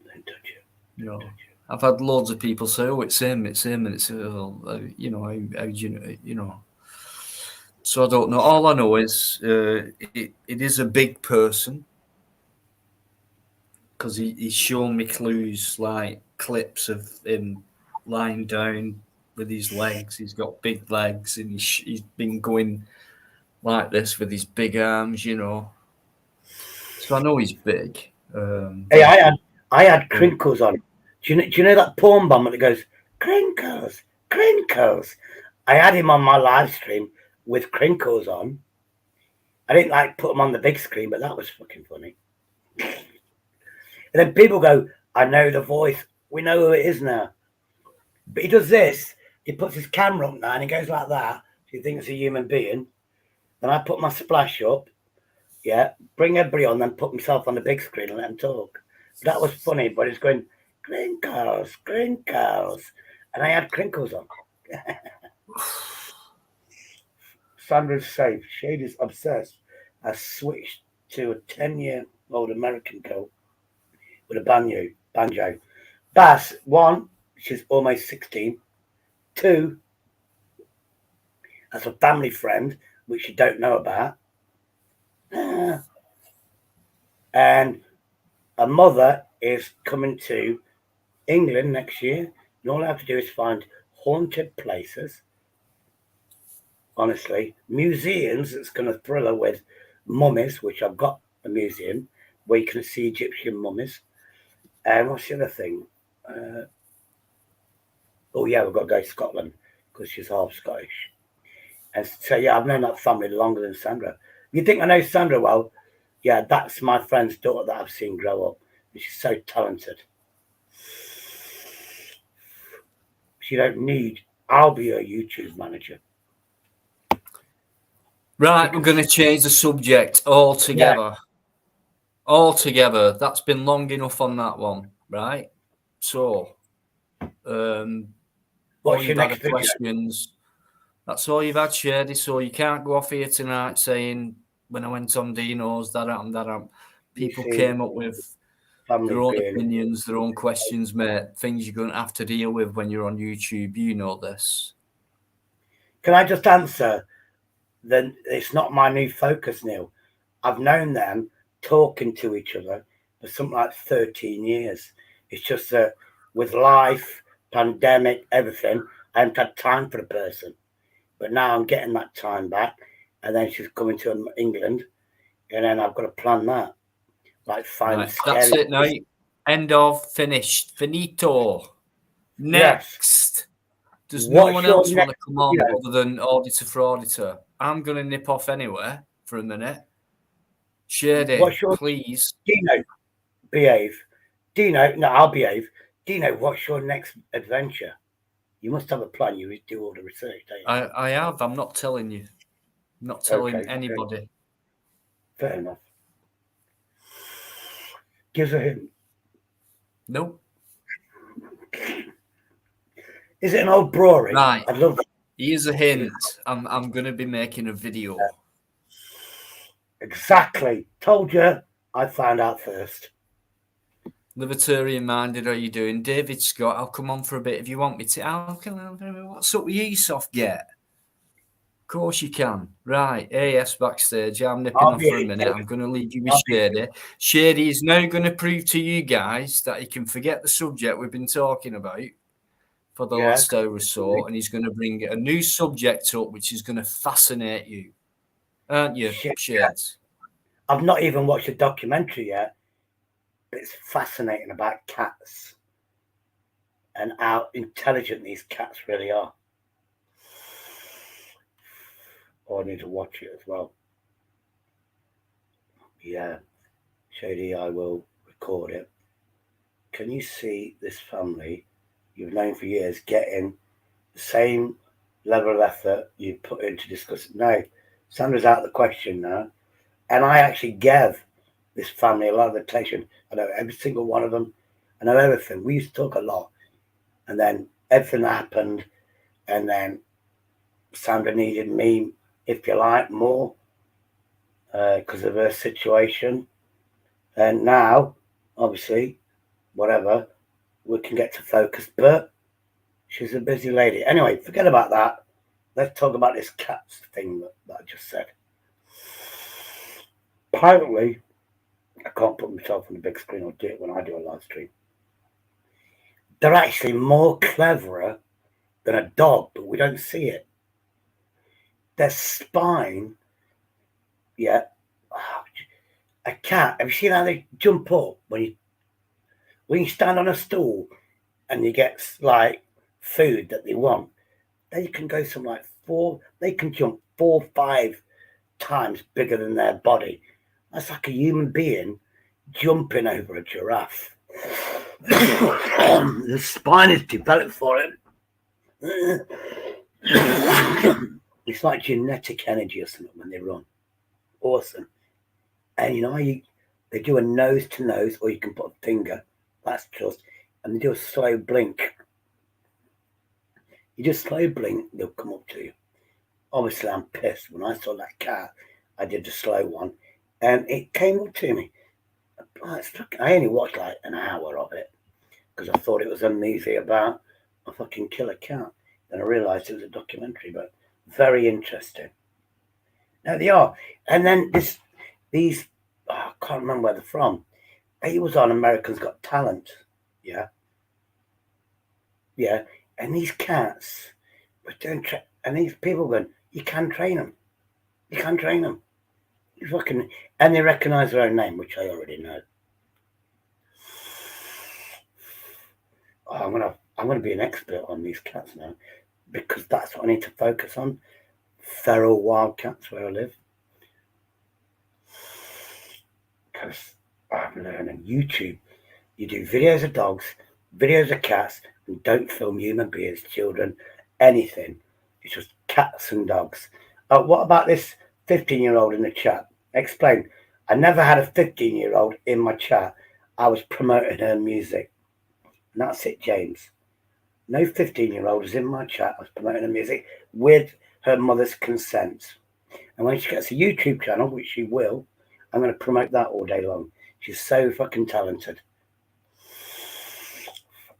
S4: Don't touch it.
S1: No. I've had loads of people say, "Oh, it's him," and it's you know, how do you know? So I don't know. All I know is it is a big person because he's shown me clues like clips of him lying down with his legs. He's got big legs and he's been going like this with his big arms, you know. So I know he's big.
S4: Hey, I had crinkles on. Do you know that porn bomber that goes crinkles? I had him on my live stream with crinkles on. I didn't like put him on the big screen, but that was fucking funny. And then people go, I know the voice. We know who it is now. But he does this. He puts his camera up now and he goes like that. So he thinks it's a human being. Then I put my splash up. Yeah. Bring everybody on, then put himself on the big screen and let him talk. But that was funny, but he's going, crinkles. And I had crinkles on. Sandra's safe. Shady's obsessed. I switched to a 10-year-old American girl with a banjo. Bass, 1, she's almost 16. 2, that's a family friend, which you don't know about. And a mother is coming to England next year. And all I have to do is find haunted places. Honestly, museums that's going to thrill her with mummies, which I've got a museum where you can see Egyptian mummies. And what's the other thing? Oh yeah, we've got to go to Scotland because she's half Scottish. And so yeah, I've known that family longer than Sandra. You think I know Sandra well? Yeah, that's my friend's daughter that I've seen grow up. And she's so talented. She don't need. I'll be her YouTube manager.
S1: Right, we're going to change the subject altogether.
S4: Yeah.
S1: Altogether. That's been long enough on that one, right? So,
S4: What's your next video?
S1: questions. That's all you've had, Shady. So you can't go off here tonight saying, when I went on Dino's, that happened. People came up with their own opinions, their own questions, mate. Things you're going to have to deal with when you're on YouTube. You know this.
S4: Can I just answer? Then it's not my new focus, Neil. I've known them talking to each other for something like 13 years. It's just that with life, pandemic, everything, I haven't had time for the person. But now I'm getting that time back. And then she's coming to England. And then I've got to plan that. Like, find scary.
S1: That's it now. End of. Finished. Finito. Next.
S4: Yes.
S1: Does no
S4: What's
S1: one
S4: your
S1: else want to
S4: next
S1: come on
S4: video?
S1: other than Auditor for Auditor? I'm going to nip off anyway for a minute. Shady,
S4: What's your
S1: please.
S4: Dino? Behave. Dino, no, I'll behave. Dino, what's your next adventure? You must have a plan. You do all the research, don't you?
S1: I have. I'm not telling you. I'm not telling
S4: Okay,
S1: anybody.
S4: fair enough. Give us a hint.
S1: Nope.
S4: Is it an old brewery?
S1: Right.
S4: I'd love that.
S1: Here's a hint. I'm going to be making a video.
S4: Exactly. Told you. I found out first.
S1: Libertarian minded, how you doing? David Scott, I'll come on for a bit if you want me to. What's up with you, soft get? Of course you can. Right, AS backstage. I'm nipping
S4: I'll
S1: off
S4: be
S1: for a
S4: here,
S1: minute.
S4: David.
S1: I'm going to leave you with
S4: I'll be
S1: Shady. Shady is now going to prove to you guys that he can forget the subject we've been talking about for the last hour or so, and he's going to bring a new subject up which is going to fascinate you. Aren't you,
S4: Shit.
S1: Shades?
S4: I've not even watched the documentary yet, but it's fascinating about cats and how intelligent these cats really are. Oh, I need to watch it as well. Yeah, Shady, I will record it. Can you see this family you've known for years getting the same level of effort you put in to discuss it? No, Sandra's out of the question now. And I actually gave this family a lot of attention. I know every single one of them. I know everything. We used to talk a lot. And then everything happened. And then Sandra needed me, if you like, more because of her situation. And now, obviously, whatever, we can get to focus. But she's a busy lady. Anyway, forget about that. Let's talk about this cats thing that I just said. Apparently, I can't put myself on the big screen or do it when I do a live stream. They're actually more cleverer than a dog, but we don't see it. Their spine, yeah. A cat, have you seen how they jump up when you stand on a stool and you get like food that they want? They can go some like they can jump 4 or 5 times bigger than their body. That's like a human being jumping over a giraffe. The spine is developed for it. It's like genetic energy or something when they run. Awesome. And you know how they do a nose to nose, or you can put a finger. That's just, and they do a slow blink. You just slow blink, they'll come up to you. Obviously, I'm pissed. When I saw that cat, I did the slow one, and it came up to me. I only watched like an hour of it because I thought it was uneasy about a fucking killer cat. Then I realised it was a documentary, but very interesting. Now they are. And then these, I can't remember where they're from. He was on America's Got Talent. Yeah. Yeah. And these cats, but don't and these people going, you can train them. You can train them. You fucking, and they recognise their own name, which I already know. Oh, I'm gonna be an expert on these cats now, because that's what I need to focus on. Feral wild cats where I live. Because I'm learning YouTube. You do videos of dogs, videos of cats, and don't film human beings, children, anything. It's just cats and dogs. What about this 15-year-old in the chat? Explain. I never had a 15-year-old in my chat. I was promoting her music. And that's it, James. No 15-year-old is in my chat. I was promoting her music with her mother's consent. And when she gets a YouTube channel, which she will, I'm going to promote that all day long. She's so fucking talented.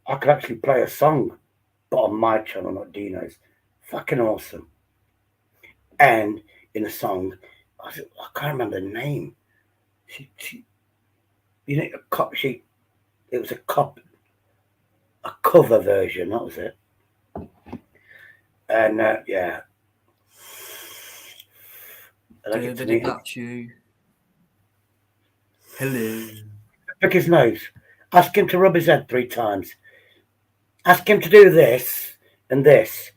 S4: I could actually play a song, but on my channel, not Dino's. Fucking awesome. And in the song, I can't remember the name. She you know, it was a cover version. That was it. And yeah.
S1: David, that's you. Hello.
S4: Pick his nose. Ask him to rub his head 3 times. Ask him to do this, and this.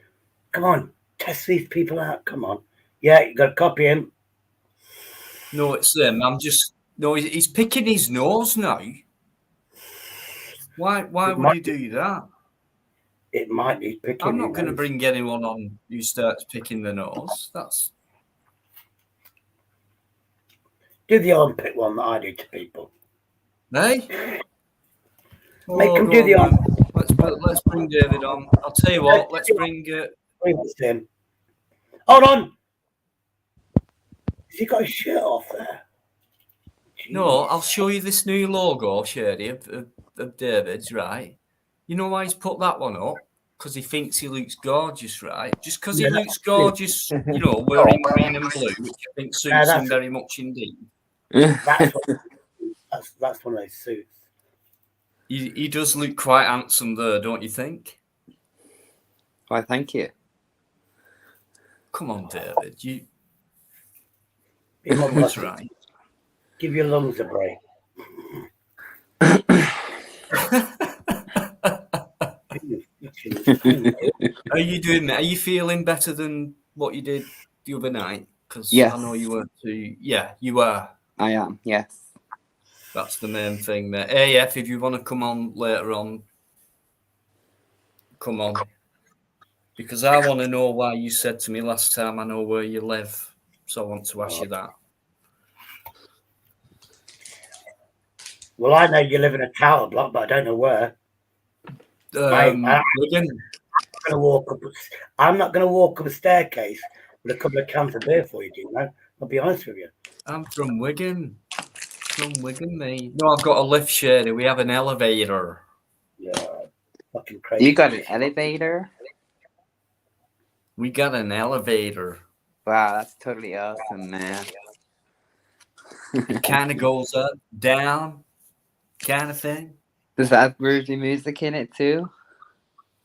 S4: Come on, test these people out. Come on. Yeah, you got to copy him.
S1: No, it's them. I'm just no. He's picking his nose now. Why would
S4: might
S1: he do that?
S4: It might be picking.
S1: I'm not going to bring anyone on who starts picking the nose. That's
S4: Do the armpit one that I do to people.
S1: hey.
S4: Make him do the armpit.
S1: Let's bring David on. I'll tell you what. Let's bring.
S4: Him. Hold on. Has he got his shirt off there? Jeez.
S1: No, I'll show you this new logo, Shady, of David's. Right. You know why he's put that one up? Because he thinks he looks gorgeous, right? Just because he looks gorgeous, you know, wearing green and blue, which I think suits him very much indeed.
S4: That's one of those suits.
S1: He does look quite handsome there, don't you think?
S6: Why, thank you.
S1: Come on, David. You.
S4: People
S1: That's right.
S4: Give your lungs a break.
S1: How are you doing, mate? Are you feeling better than what you did the other night? Because
S6: Yes.
S1: I know you weren't too. Yeah, you are.
S6: I am, yes.
S1: That's the main thing, mate. AF, if you want to come on later on, come on. Because I want to know why you said to me last time, I know where you live. So I want to ask you that.
S4: Well, I know you live in a tower block, but I don't know where.
S1: Wigan.
S4: I'm not going to walk up a staircase with a couple of cans of beer for you, do you know? I'll be honest with you.
S1: I'm from Wigan. From Wigan, mate. No, I've got a lift, Shady. We have an elevator.
S4: Yeah, fucking crazy.
S6: You got an elevator?
S1: We got an elevator.
S6: Wow, that's totally awesome, man.
S1: It kind of goes up, down, kind of thing.
S6: Does that have groovy music in it too?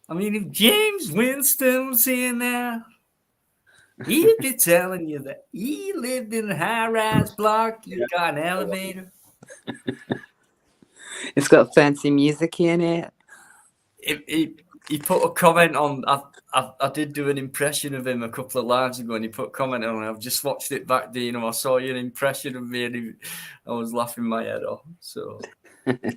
S1: I mean, if James Winston was here now, he'd be telling you that he lived in a high-rise block. You got an elevator.
S6: It's got fancy music in it.
S1: He put a comment on. I did do an impression of him a couple of lives ago, and he put a comment on. I've just watched it back. I saw your impression of me, and I was laughing my head off. So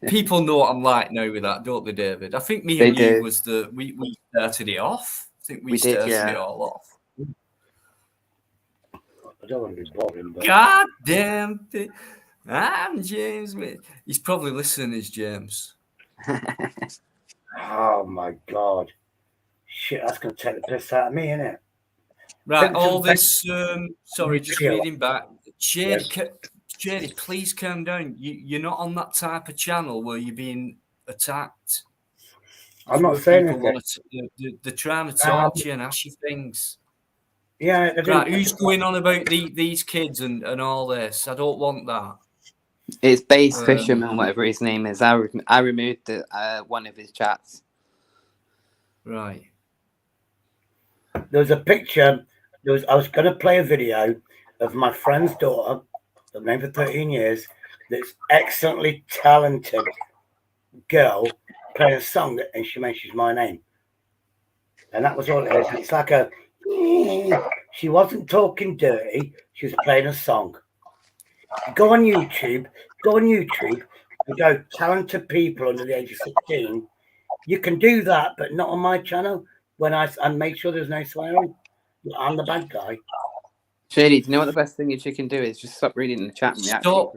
S1: people know what I'm like now with that, don't they, David? I think me
S6: They
S1: and you
S6: do.
S1: was we started it off. I think
S6: We
S1: started
S6: did, yeah.
S1: it all off.
S4: I don't want to be boring, but
S1: God damn it. I'm James. He's probably listening, is James.
S4: oh my god, shit, that's going to take the piss out of me, isn't it?
S1: Right, all this. Sorry, just
S4: Yeah.
S1: reading back. Shady,
S4: Yes.
S1: Shady, please calm down. You're not on that type of channel where you're being attacked.
S4: I'm not
S1: Where
S4: saying
S1: people
S4: anything.
S1: they're trying to talk to you and ask you things.
S4: Yeah, I didn't-
S1: Right, who's going on about these kids and all this? I don't want that.
S6: It's Base Fisherman, whatever his name is. I removed one of his chats.
S1: Right.
S4: There was a picture. I was going to play a video of my friend's daughter, I've known for 13 years, this excellently talented girl playing a song and she mentions my name. And that was all it is. It's like a, she wasn't talking dirty, she was playing a song. Go on YouTube and go talented people under the age of 16. You can do that, but not on my channel. And make sure there's no swearing. I'm the bad guy.
S6: Shady, do you know what the best thing that you can do is? Just stop reading the chat and react.
S1: Stop.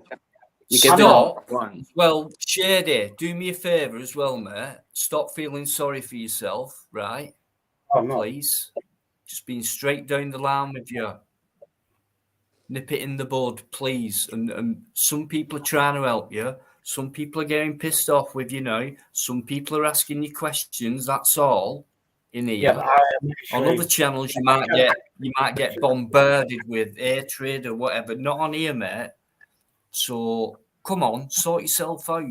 S6: You get
S1: Stop.
S6: one.
S1: Well, Shady, do me a favour as well, mate. Stop feeling sorry for yourself, right?
S4: I'm not.
S1: Please. Just being straight down the line with you. Nip it in the bud, please. And some people are trying to help you. Some people are getting pissed off with you now. Some people are asking you questions. That's all in here.
S4: Yeah, but I am
S1: On
S4: actually,
S1: other channels, you might get bombarded with hatred or whatever. Not on here, mate. So come on, sort yourself out.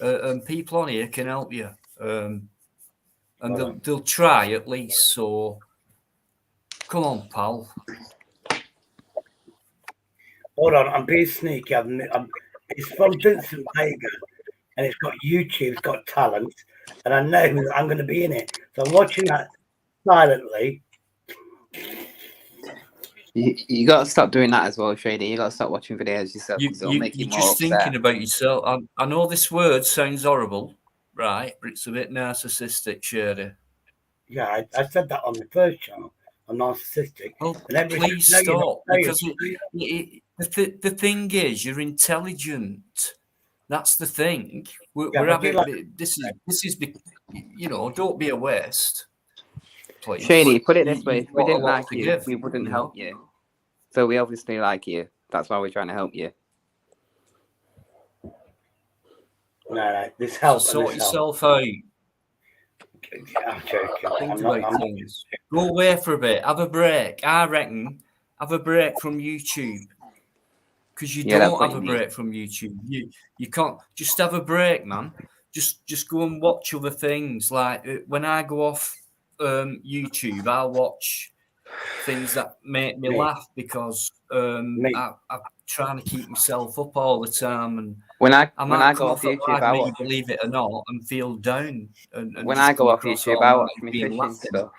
S1: And people on here can help you. And they'll try at least. So come on, pal.
S4: hold on, I'm being sneaky. It's from Vincent Vega, and it's got YouTube, it's got talent, and I know that I'm going to be in it. So I'm watching that silently.
S6: You got to stop doing that as well, Shady. You got to stop watching videos yourself because it'll make you
S1: You're
S6: more
S1: just
S6: upset.
S1: thinking about yourself. I know this word sounds horrible, right? But it's a bit narcissistic, Shady.
S4: Yeah, I said that on the first channel. I'm narcissistic.
S1: Oh,
S4: And everybody
S1: please
S4: said, "No, you're not
S1: stop,
S4: saying
S1: because the thing is, you're intelligent. That's the thing.
S4: Yeah,
S1: We're
S4: but do you
S1: having this is you know, don't be a waste, please.
S6: Shady, put it this way:
S1: You've
S6: if we
S1: got a
S6: didn't
S1: lot
S6: like
S1: to
S6: you,
S1: give,
S6: we wouldn't
S1: you
S6: help
S1: know?
S6: you. So we obviously like you. That's why we're trying to help you.
S4: No, this
S1: So
S4: help and
S1: sort
S4: this help.
S1: yourself out.
S4: I'm joking.
S1: Think
S4: I'm not.
S1: about things. Go away for a bit. Have a break. I reckon. Have a break from YouTube. Because you
S6: Yeah, that's
S1: don't
S6: what
S1: have
S6: you
S1: a
S6: need.
S1: break from YouTube. You can't just have a break, man. Just go and watch other things. Like when I go off YouTube, I'll watch things that make me laugh because I'm trying to keep myself up all the time, and
S6: When I
S1: might
S6: go
S1: come
S6: off
S1: off at
S6: YouTube,
S1: live
S6: I
S1: me,
S6: watch.
S1: believe it or not, and feel down and
S6: When
S1: just
S6: I go
S1: come
S6: off
S1: across
S6: YouTube,
S1: all
S6: I
S1: night
S6: watch my
S1: being
S6: fishing
S1: laughing.
S6: stuff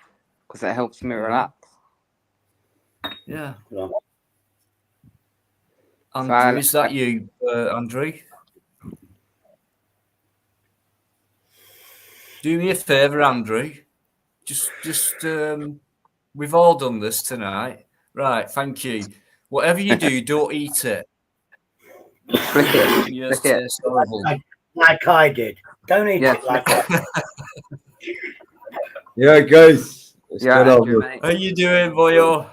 S6: because it helps me
S1: Yeah.
S6: relax.
S1: Yeah.
S4: Yeah.
S1: Andrew, is that you, Andrew? Do me a favour, Andrew. Just we've all done this tonight. Right, thank you. Whatever you do, don't eat it.
S6: Flick it.
S1: Yes,
S6: Flick it.
S1: it's horrible.
S4: Like I did. Don't eat
S6: Yeah,
S4: it like
S6: flick
S4: I
S7: Yeah, guys. What's
S6: Yeah,
S7: going on?
S6: Andrew, mate.
S1: How you doing, boyo?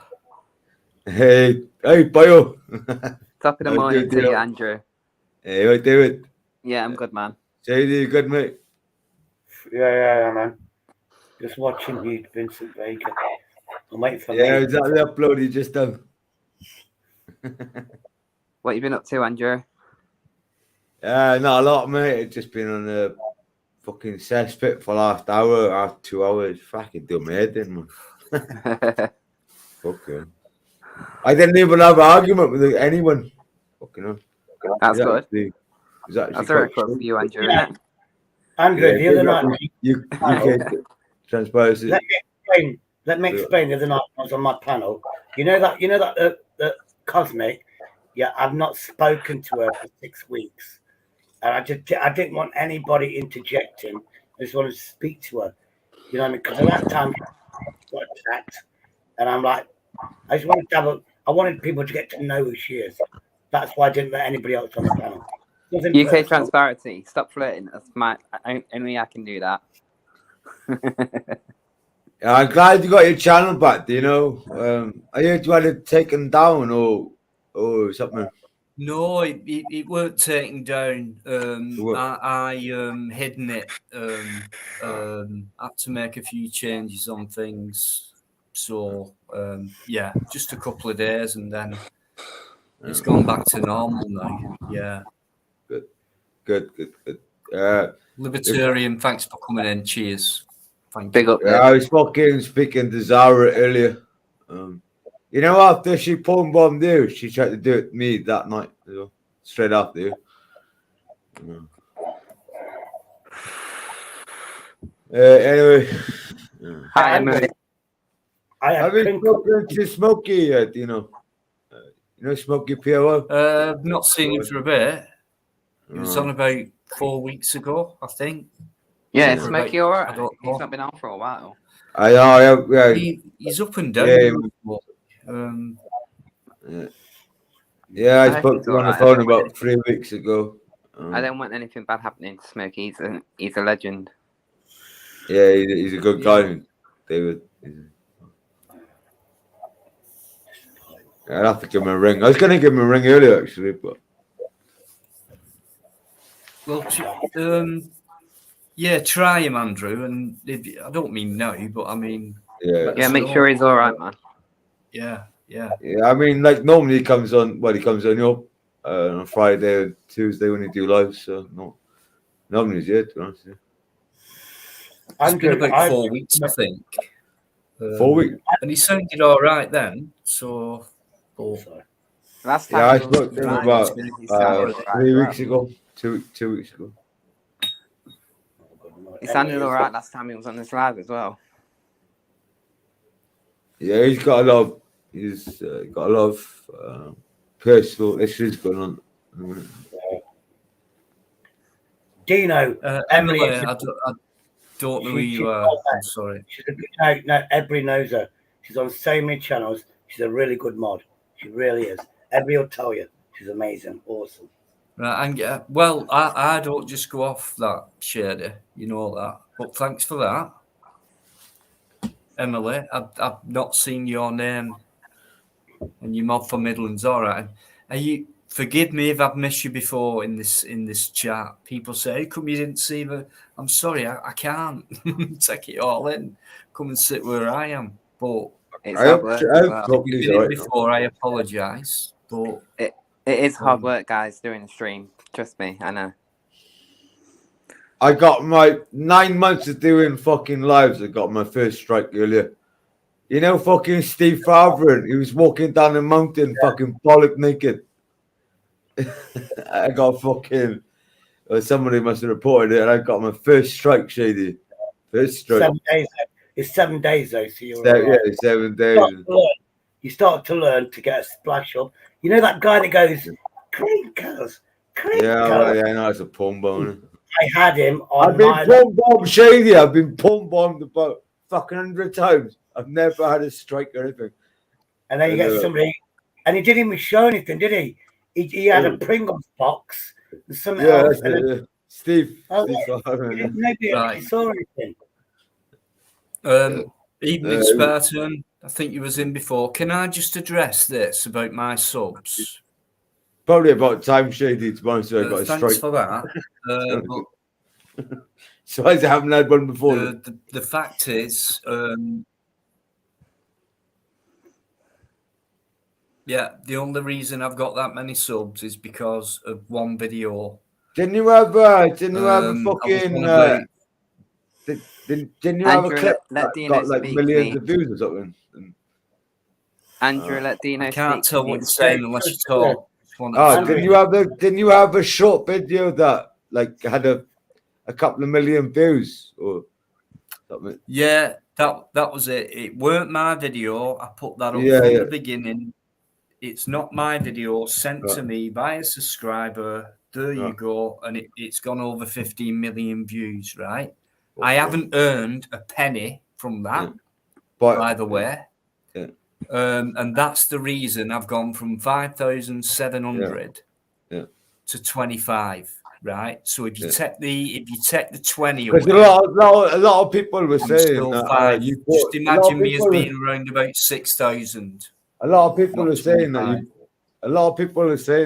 S7: Hey, Bio.
S6: Top of the
S7: How you
S6: morning
S7: doing,
S6: to you,
S7: Dino?
S6: Andrew.
S7: Hey, what David?
S6: Yeah, I'm good, man.
S7: Shady, you good, mate?
S4: Yeah, man. Just watching you, Vincent Baker. I'm waiting for
S7: Yeah,
S4: me.
S7: exactly. Upload you just done.
S6: What you been up to, Andrew?
S7: Not a lot, mate. It's just been on a fucking cesspit for last hour, 2 hours. Fucking do my head in, man. Fucking. I didn't even have an argument with anyone. Fucking hell.
S6: That's good.
S7: It was actually
S6: That's a record
S7: quite
S6: for
S7: good.
S6: you, Andrew,
S4: Yeah.
S6: isn't it?
S4: Andrew, the other night,
S7: UK transparency.
S4: Let me explain. The other night I was on my panel. You know that the Cosmic. Yeah, I've not spoken to her for 6 weeks, and I didn't want anybody interjecting. I just wanted to speak to her. You know what I mean? Because at that time, I got attacked, and I'm like, I just wanted to I wanted people to get to know who she is. That's why I didn't let anybody else on the panel. Nothing
S6: UK
S4: personal.
S6: transparency. Stop flirting. That's only I can do that.
S7: I'm glad you got your channel back, you know. I heard you had it taken down or something.
S1: No, it weren't taken down. I hidden it. Had to make a few changes on things. So yeah, just a couple of days, and then it's gone back to normal now. Yeah.
S7: Good.
S1: Libertarian, thanks for coming in. Cheers. Thank
S6: Big
S1: you.
S6: up,
S7: Yeah,
S6: Liv.
S7: I was fucking speaking to Zara earlier. You know, after she phone bombed you, she tried to do it to me that night, you know, straight after you. Anyway,
S6: Hi,
S4: Andrew,
S6: Emily.
S4: I
S7: I've
S4: had
S7: been talking to Smokey yet, you know. Smokey PO.
S1: I've not seen him for a bit. He was on about 4 weeks ago, I think.
S6: Yeah,
S7: Yeah.
S6: Smokey,
S1: I
S6: alright?
S1: don't
S6: He's
S1: know.
S6: not been on for a while.
S7: I know, yeah.
S1: He's up and down.
S7: Yeah, I
S6: hope
S7: spoke
S6: he's
S7: to him on the
S6: alright.
S7: phone about 3 weeks ago.
S6: I don't want anything bad happening to Smokey. He's a legend.
S7: Yeah, he's a good guy, David. I'd have to give him a ring. I was going to give him a ring earlier, actually, but.
S1: Well, yeah, try him, Andrew. And I don't mean no, but I mean,
S6: Yeah, make sure he's alright, man.
S1: Yeah.
S7: I mean, like normally he comes on, on Friday or Tuesday when he do live, so no. Normally he's here, to be honest. Yeah.
S1: It's been about 4 weeks, I think.
S7: 4 weeks?
S1: And he sounded all right then, so.
S6: Last time
S7: Yeah, I
S6: he was
S7: spoke to him
S6: live,
S7: about
S6: he sounded
S7: 3
S6: alright.
S7: weeks ago. Two weeks ago.
S6: He sounded alright last time he was on this live as well.
S7: Yeah, he's got a lot of. He's got a lot of personal issues going on.
S4: Dino,
S1: Emily,
S4: Emily,
S1: I don't know who
S4: she's
S1: you are. I'm sorry.
S4: no, everybody knows her. She's on so many channels. She's a really good mod. She really is. Everybody will tell you she's amazing, awesome.
S1: Right, and well, I don't just go off that, Shady. You know that. But thanks for that, Emily. I've not seen your name and your mod for Midlands. All right. Are you? Forgive me if I've missed you before in this chat. People say, "How come you didn't see me?" I'm sorry, I can't take it all in. Come and sit where I am. But
S6: It's hard work as well.
S1: if you've been in before, I apologise. But
S6: It is hard work, guys, doing a stream. Trust me, I know.
S7: I got my 9 months of doing fucking lives. I got my first strike earlier. You know, fucking Steve Favre, he was walking down the mountain, fucking bollock naked. I got fucking. Somebody must have reported it, and I got my first strike, Shady. First strike.
S4: 7 days. It's 7 days though, so you're
S7: Yeah,
S4: right.
S7: 7 days.
S4: You start to learn to get a splash up. You know that guy that goes, crinkles.
S7: Yeah, well, yeah, no, it's a pump bomb.
S4: I had him on
S7: I've been pump bombed, Shady. I've been pump bombed about fucking 100 times. I've never had a strike or anything.
S4: And then you get somebody, and he didn't even show anything, did he? He had a Pringles box and something else. And
S7: Steve.
S4: Maybe he saw anything.
S1: Evening Spartan, I think you was in before. Can I just address this about my subs?
S7: Probably about time, Shady, to be honest. I got a
S1: thanks
S7: strike.
S1: for that.
S7: So I haven't had one before.
S1: The fact is, the only reason I've got that many subs is because of one video.
S7: Didn't you have a fucking? Didn't you have a clip that got like millions of views or something?
S6: Andrew, let Dino
S1: I can't
S6: speak
S1: tell what you're saying unless you talk.
S7: Didn't you have a short video that like had a couple of million views or something?
S1: Yeah, that was it. It weren't my video. I put that up from the beginning. It's not my video, sent to me by a subscriber. There you go, and it's gone over 15 million views. Right? Okay. I haven't earned a penny from that, by the way.
S7: Yeah.
S1: And that's the reason I've gone from 5,700 to 25. Right, so if you take the 20 away,
S7: because a lot of people were saying that
S1: just imagine me as being around about 6,000.
S7: A lot of people are saying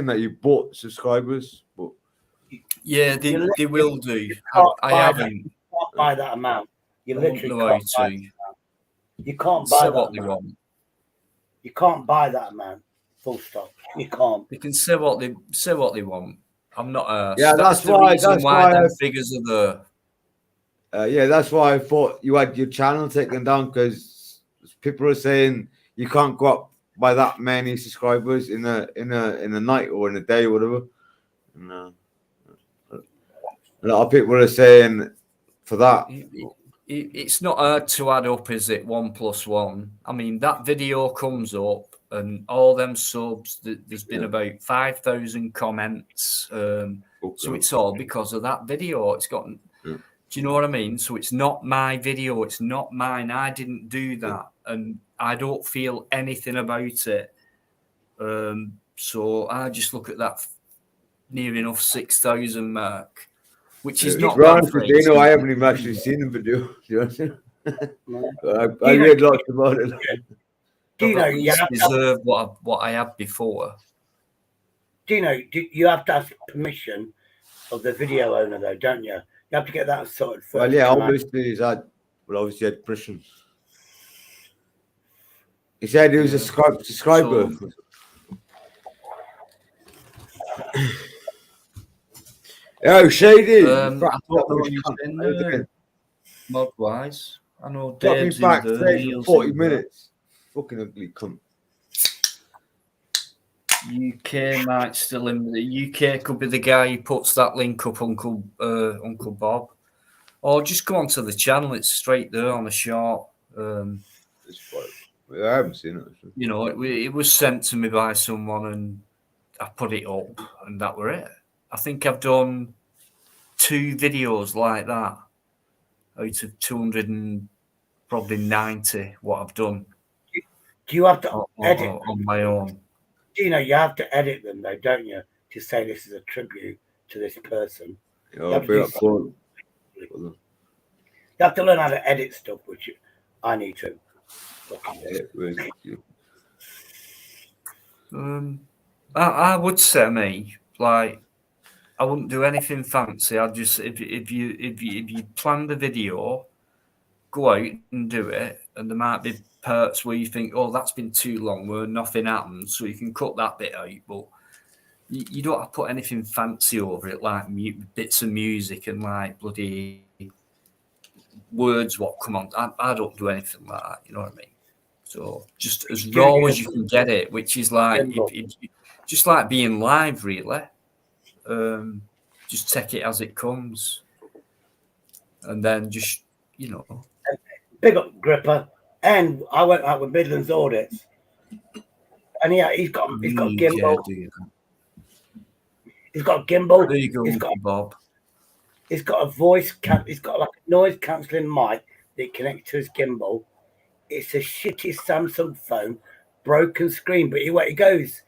S7: that you bought subscribers, but
S1: they will do. I haven't.
S4: You can't buy that amount. You literally can't buy that. You can't buy that amount. You can't buy that amount. Full stop. You can't.
S1: They can say what they want. I'm not.
S7: That's why
S1: the figures are
S7: there. That's why I thought you had your channel taken down, because people are saying you can't go up by that many subscribers in a night or in a day or whatever. And, a lot of people are saying for that.
S1: It's not hard to add up, is it? 1 + 1. I mean, that video comes up and all them subs. There's been about 5,000 comments. So it's all because of that video. It's gotten. Do you know what I mean? So it's not my video. It's not mine. I didn't do that, and I don't feel anything about it. So I just look at that near enough 6,000 mark, which is not bad for it.
S7: I haven't even actually seen the video. You know? I read lots about it.
S4: Dino,
S1: you deserve what I had before.
S4: Dino, you have to ask permission of the video owner, though, don't you? You have to get that sorted first.
S7: Well, yeah, obviously he had permission. He said he was a subscriber. Oh, Shady.
S1: I thought you been mod wise. I know Dave's
S7: back
S1: in there.
S7: for 40 minutes. Fucking ugly cunt.
S1: UK might still in the UK could be the guy who puts that link up, Uncle Bob. Or just go onto the channel, it's straight there on a short.
S7: I haven't seen it. Actually.
S1: You know, it was sent to me by someone, and I put it up, and that were it. I think I've done 2 videos like that out of 200 and probably 90 what I've done.
S4: Do you have to edit
S1: on my own?
S4: You have to edit them though, don't you? To say this is a tribute to this person.
S7: Yeah, I'll be up for
S4: You have to learn how to edit stuff, which I need to.
S1: I would say me, like, I wouldn't do anything fancy. I'd just if you plan the video, go out and do it, and there might be parts where you think, oh, that's been too long, where nothing happens, so you can cut that bit out. But you don't have to put anything fancy over it, like bits of music and like bloody words what come on. I don't do anything like that. You know what I mean? So just as raw as you can get it, which is like just like being live, really. Just take it as it comes, and then just
S4: Big up Gripper, and I went out with Midlands Audits, and he's got gimbal. He's got gimbal.
S1: There you go, Bob.
S4: He's got a he's got like a noise cancelling mic that connects to his gimbal. It's a shitty Samsung phone, broken screen, but he goes.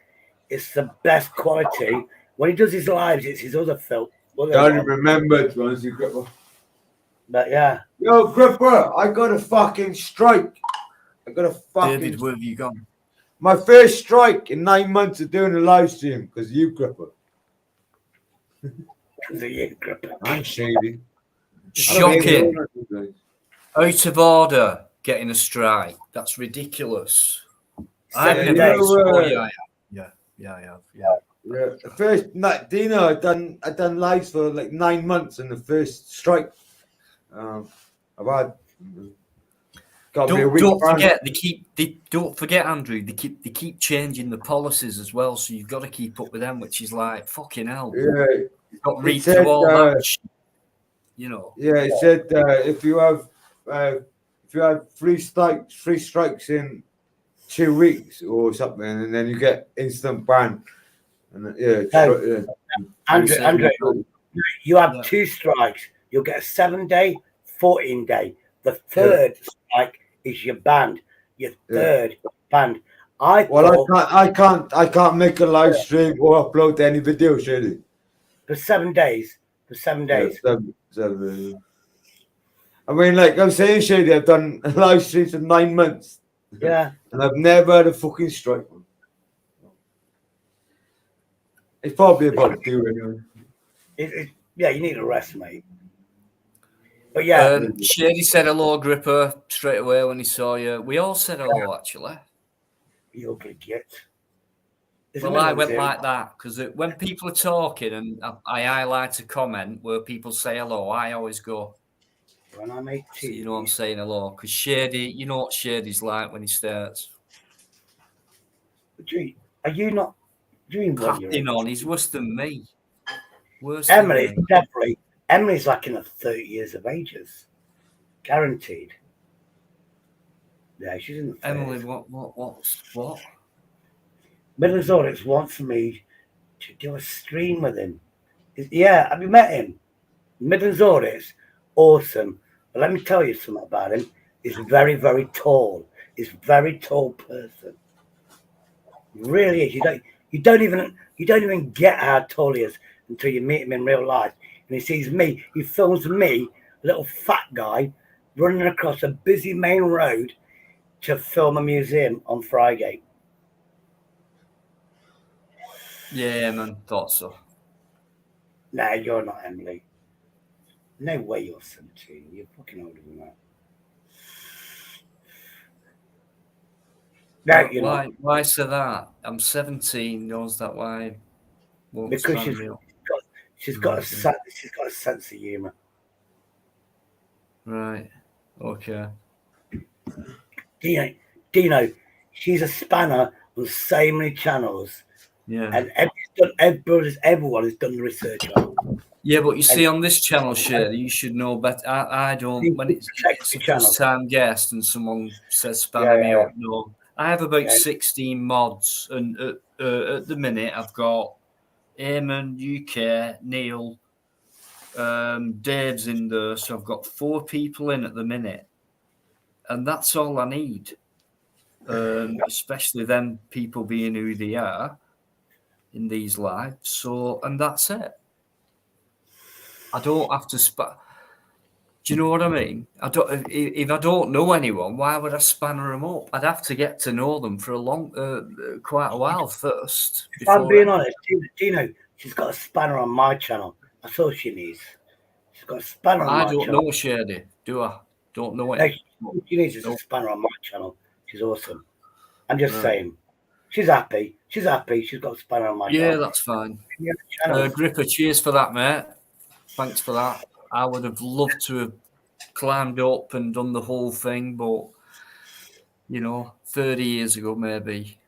S4: It's the best quality. When he does his lives, it's his other film.
S7: Don't remember, to honestly, Gripper.
S4: But yeah.
S7: Yo, Gripper, I got a fucking strike. I got a fucking.
S1: David, where have you gone?
S7: My first strike in 9 months of doing a live stream because you, Gripper.
S4: Because of you, Gripper.
S7: I'm shady.
S1: Shocking. Out of order, getting a strike. That's ridiculous. I've never.
S7: Yeah. The first night, Dino, I done lives for like 9 months, and the first strike. I've had.
S1: Don't forget don't forget, Andrew. They keep changing the policies as well, so you've got to keep up with them, which is like fucking hell.
S7: Yeah,
S1: you've got to read through all that. You know.
S7: Yeah, it said if you have 3 strikes in 2 weeks or something, and then you get instant ban. And
S4: Andrew, you have 2 strikes. You'll get a 7-day, 14-day. The third strike is your banned. Your third banned. I can't make a live stream or upload any videos, really. For 7 days. For 7 days.
S7: Yeah, 7 days. I mean, like I'm saying, Shady, I've done live streams for 9 months.
S4: Yeah.
S7: And I've never had a fucking strike. It's probably about to do anyway.
S4: Yeah, you need a rest, mate. But yeah.
S1: Shady said hello, Gripper, straight away when he saw you. We all said hello, actually.
S4: You ugly git.
S1: Well, I went like that because when people are talking and I highlight a comment where people say hello, I always go.
S4: When I make tea.
S1: So you know I'm saying hello because Shady, you know what Shady's like when he starts.
S4: Are you not doing what
S1: you're on? He's worse than me.
S4: Emily's definitely. Emily's like in her 30 years of ages, guaranteed. Yeah, she's in the 30s.
S1: Emily, what?
S4: Midlands Audits wants me to do a stream with him. Yeah, have you met him? Midlands Audits, awesome. But let me tell you something about him. He's very, very tall. He's a very tall person. He really is. You don't even get how tall he is until you meet him in real life. And he sees me. He films me, a little fat guy, running across a busy main road to film a museum on Friday.
S1: Yeah, man, thought so.
S4: Nah, you're not, Emily. No way you're 17. You're fucking older than that. No, you're not.
S1: Why say that? I'm 17. Knows that why?
S4: Because she's got a sense of humour.
S1: Right. Okay.
S4: Dino, she's a spanner on so many channels.
S1: Yeah.
S4: And everyone has done the research on.
S1: Yeah, but you see on this channel, Shirley, you should know better. I don't. When it's a first-time guest and someone says spanner me up, no. I have about 16 mods, and at the minute I've got Eamon, UK, Neil, Dave's in there, so I've got 4 people in at the minute, and that's all I need. Especially them people being who they are in these lives. So, and that's it. I don't have to Do you know what I mean? I don't. If I don't know anyone, why would I spanner them up? I'd have to get to know them for quite a while first.
S4: If I'm being honest, Dino, she's got a spanner on my channel. That's all she needs. She's got a spanner on my channel. I
S1: don't know Shady, do I? Don't know it.
S4: No, she needs is a spanner on my channel. She's awesome. I'm just saying. She's happy. She's happy. She's got a spanner on my channel.
S1: Yeah, that's fine. Gripper, cheers for that, mate. Thanks for that. I would have loved to have climbed up and done the whole thing, but 30 years ago maybe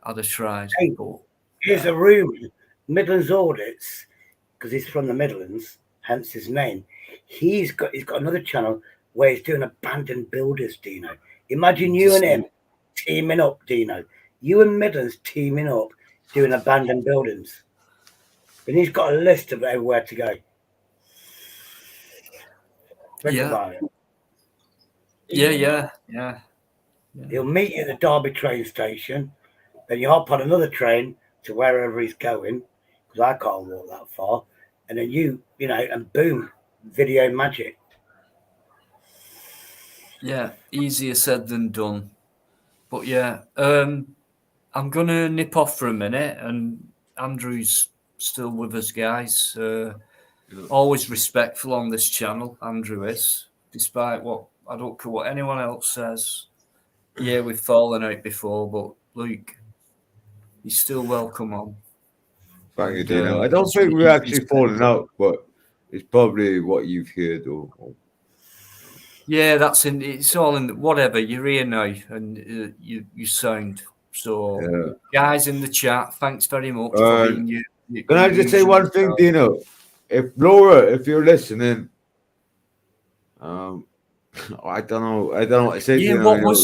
S1: I'd have tried.
S4: Hey,
S1: but,
S4: here's a rumour. Midlands Audits, because he's from the Midlands, hence his name. He's got another channel where he's doing abandoned builders, Dino. Imagine you and him teaming up, Dino. You and Midlands teaming up doing abandoned buildings. And he's got a list of everywhere to go.
S1: Yeah.
S4: He'll meet you at the Derby train station. Then you hop on another train to wherever he's going, because I can't walk that far. And then and boom, video magic.
S1: Yeah, easier said than done. But yeah, I'm going to nip off for a minute, and Andrew's still with us, guys. Always respectful on this channel, Andrew is, despite I don't care what anyone else says. Yeah, we've fallen out before, but Luke, you're still welcome on.
S7: Thank you, Dino. I don't think we're actually falling out, but it's probably what you've heard.
S1: Yeah, it's all in whatever. You're here now, and you sound. So, guys in the chat, thanks very much for being you.
S7: Can I just say one thing, Dino? If Laura, if you're listening, I don't know what to say.
S1: Yeah, Dino,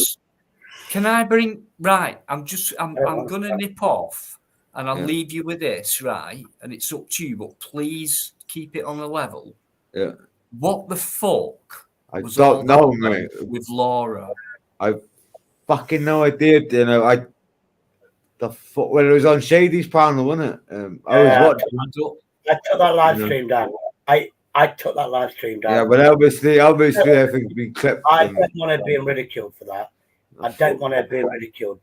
S1: Can I bring right? I'm gonna nip off, and I'll leave you with this, right? And it's up to you, but please keep it on a level.
S7: Yeah.
S1: What the fuck?
S7: I don't know, mate.
S1: With Laura,
S7: I fucking no idea. When it was on Shady's panel, wasn't it? I was watching.
S4: I took that live stream down. I took that live stream down.
S7: Yeah, but obviously everything's been clipped.
S4: I don't want her being ridiculed for that. I don't want her being ridiculed.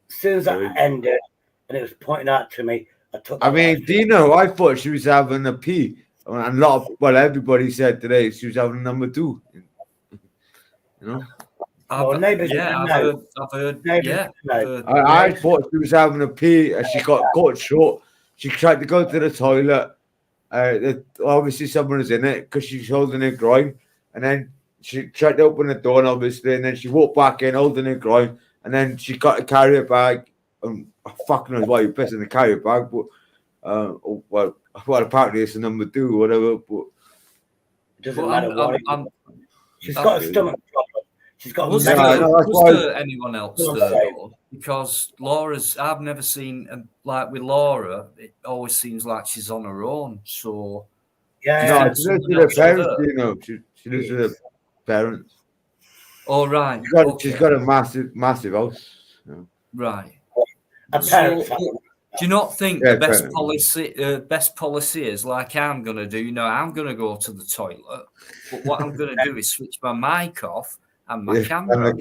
S4: As soon as that ended and it was pointing out to me, I took that.
S7: I mean, Dino, I thought she was having a pee. And everybody said today she was having a number 2.
S1: I've heard.
S7: I thought she was having a pee and she got caught short. She tried to go to the toilet. Obviously, someone was in it because she's holding her groin. And then she tried to open the door, obviously. And then she walked back in holding her groin. And then she got a carrier bag. I fucking know why you're pissing the carrier bag. But, apparently it's a number 2 or whatever. But
S4: it doesn't matter what she's got a stomach problem. She's got
S1: was there anyone else there, though? Because I've never seen, like with Laura, it always seems like she's on her own. So,
S7: she lives with her parents, She lives with her parents.
S1: Oh, right.
S7: She's got a massive house.
S1: Right.
S3: Do
S1: you not think the best policy is like I'm going to do? I'm going to go to the toilet, but what I'm going to do is switch my mic off and my camera.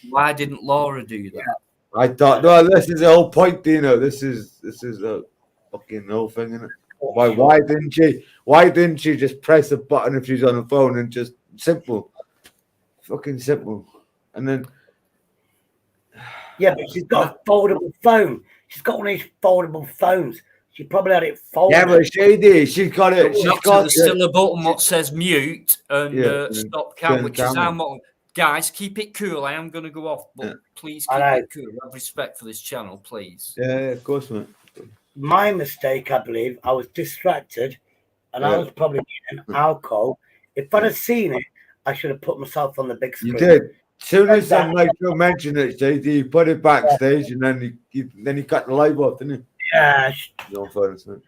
S1: Why didn't Laura do that?
S7: I thought, no, this is the whole point, Dino. This is a fucking whole thing, isn't it? Why didn't she just press a button if she's on the phone and just simple, fucking simple, and then.
S4: Yeah, but she's got a foldable phone. She's got one of these foldable phones. She probably had it folded.
S7: Yeah, but she's got it.
S1: There's still a button that says mute and stop cam, which is how much. Guys, keep it cool. I am going to go off, but please keep it cool. Have respect for this channel, please.
S7: Yeah, of course, mate.
S4: My mistake, I believe. I was distracted and I was probably getting alcohol. If I'd have seen it, I should have put myself on the big screen.
S7: You did. Soon as Nigel mentioned it, JD, you put it backstage, and then he cut the live off, didn't he?
S4: Yeah.
S7: No offense, man.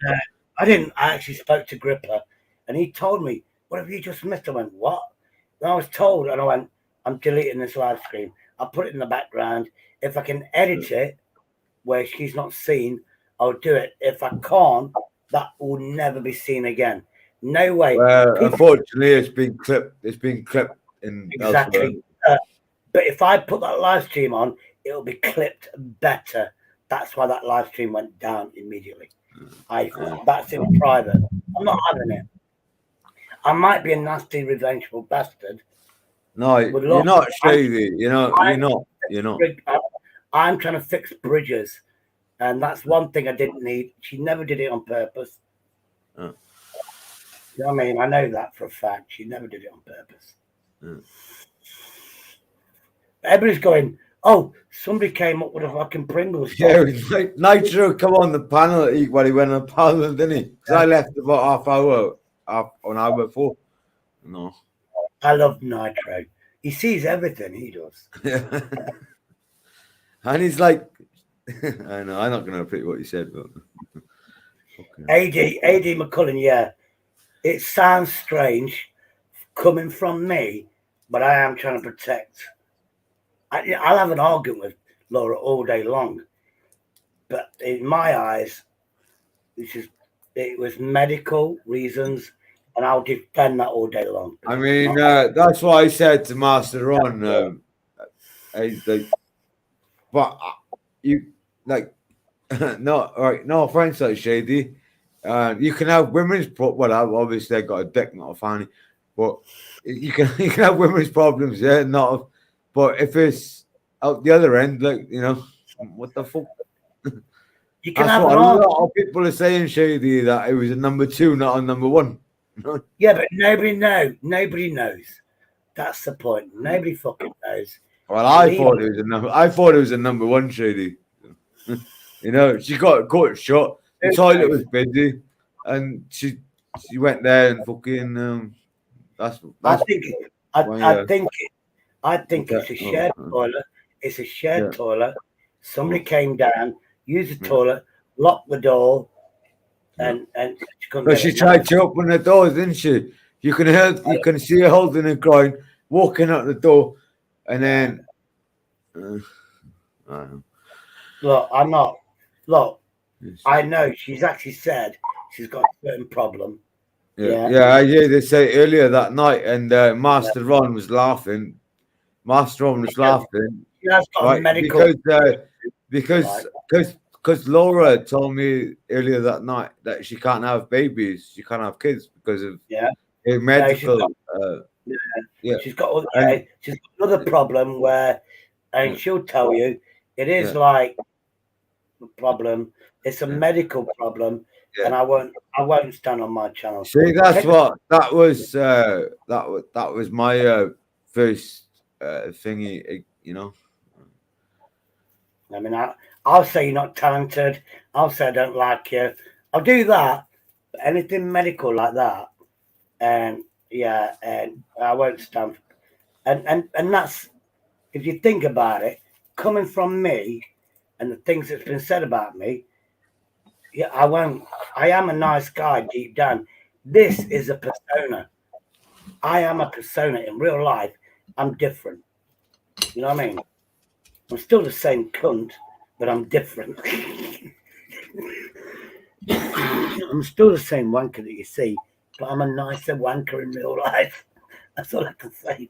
S4: I didn't. I actually spoke to Gripper, and he told me, "What have you just missed?" I went, "What?" And I was told, and I went, "I'm deleting this live stream. I'll put it in the background. If I can edit it where she's not seen, I'll do it. If I can't, that will never be seen again. No way."
S7: Well, unfortunately, it's been clipped. It's been clipped in
S4: Exactly. But if I put that live stream on, it'll be clipped better. That's why that live stream went down immediately. That's in private. I'm not having it. I might be a nasty, revengeful bastard.
S7: No, you're not shady. You're not.
S4: I'm trying to fix bridges, and that's one thing I didn't need. She never did it on purpose. You know what I mean? I know that for a fact. She never did it on purpose. Everybody's going, "Oh, somebody came up with a fucking Pringles."
S7: Yeah, Nitro come on the panel when he went on the panel, didn't he? Because I left about an hour before. No.
S4: I love Nitro. He sees everything, he does.
S7: And he's like, I know, I'm not going to repeat what you said, but.
S4: AD McCullen, yeah. It sounds strange coming from me, but I am trying to protect. I'll have an argument with Laura all day long, but in my eyes, it was medical reasons, and I'll defend that all day long.
S7: I mean, that's what I said to Master Ron. But you like no offense, like Shady. You can have women's obviously I got a dick, not a fanny, but you can have women's problems, yeah, not. But if it's out the other end, like what the fuck?
S4: You can
S7: That's
S4: have
S7: what
S4: a
S7: lot of people are saying, Shady, that it was a number 2, not a number 1.
S4: Yeah, but nobody knows. That's the point. Nobody fucking knows.
S7: Well, I thought it was a number 1, Shady. She got caught shot. The toilet was busy, and she went there and fucking.
S4: I think it's a shared toilet. It's a shared toilet. Somebody came down, used the toilet, locked the door, and she couldn't.
S7: But she tried to open the door, didn't she? You can see her holding her groin, walking out the door, and then. I don't know.
S4: Look, I'm not. Look, I know she's actually said she's got a certain problem.
S7: Yeah, I heard they say earlier that night, and Master Ron was laughing. Master Ron was laughing.
S4: She has got a medical
S7: because Laura told me earlier that night that she can't have babies, she can't have kids because of her medical.
S4: She's got another problem where, and she'll tell you it is like a problem. It's a medical problem. And I won't stand on my channel.
S7: See, that's what that was. That was my first thingy.
S4: I mean, I'll say you're not talented. I'll say I don't like you. I'll do that. But anything medical like that, and I won't stand. And that's, if you think about it, coming from me, and the things that's been said about me. Yeah, I won't. I am a nice guy deep down. This is a persona. I am a persona in real life. I'm different. You know what I mean? I'm still the same cunt, but I'm different. I'm still the same wanker that you see, but I'm a nicer wanker in real life. That's all I can say.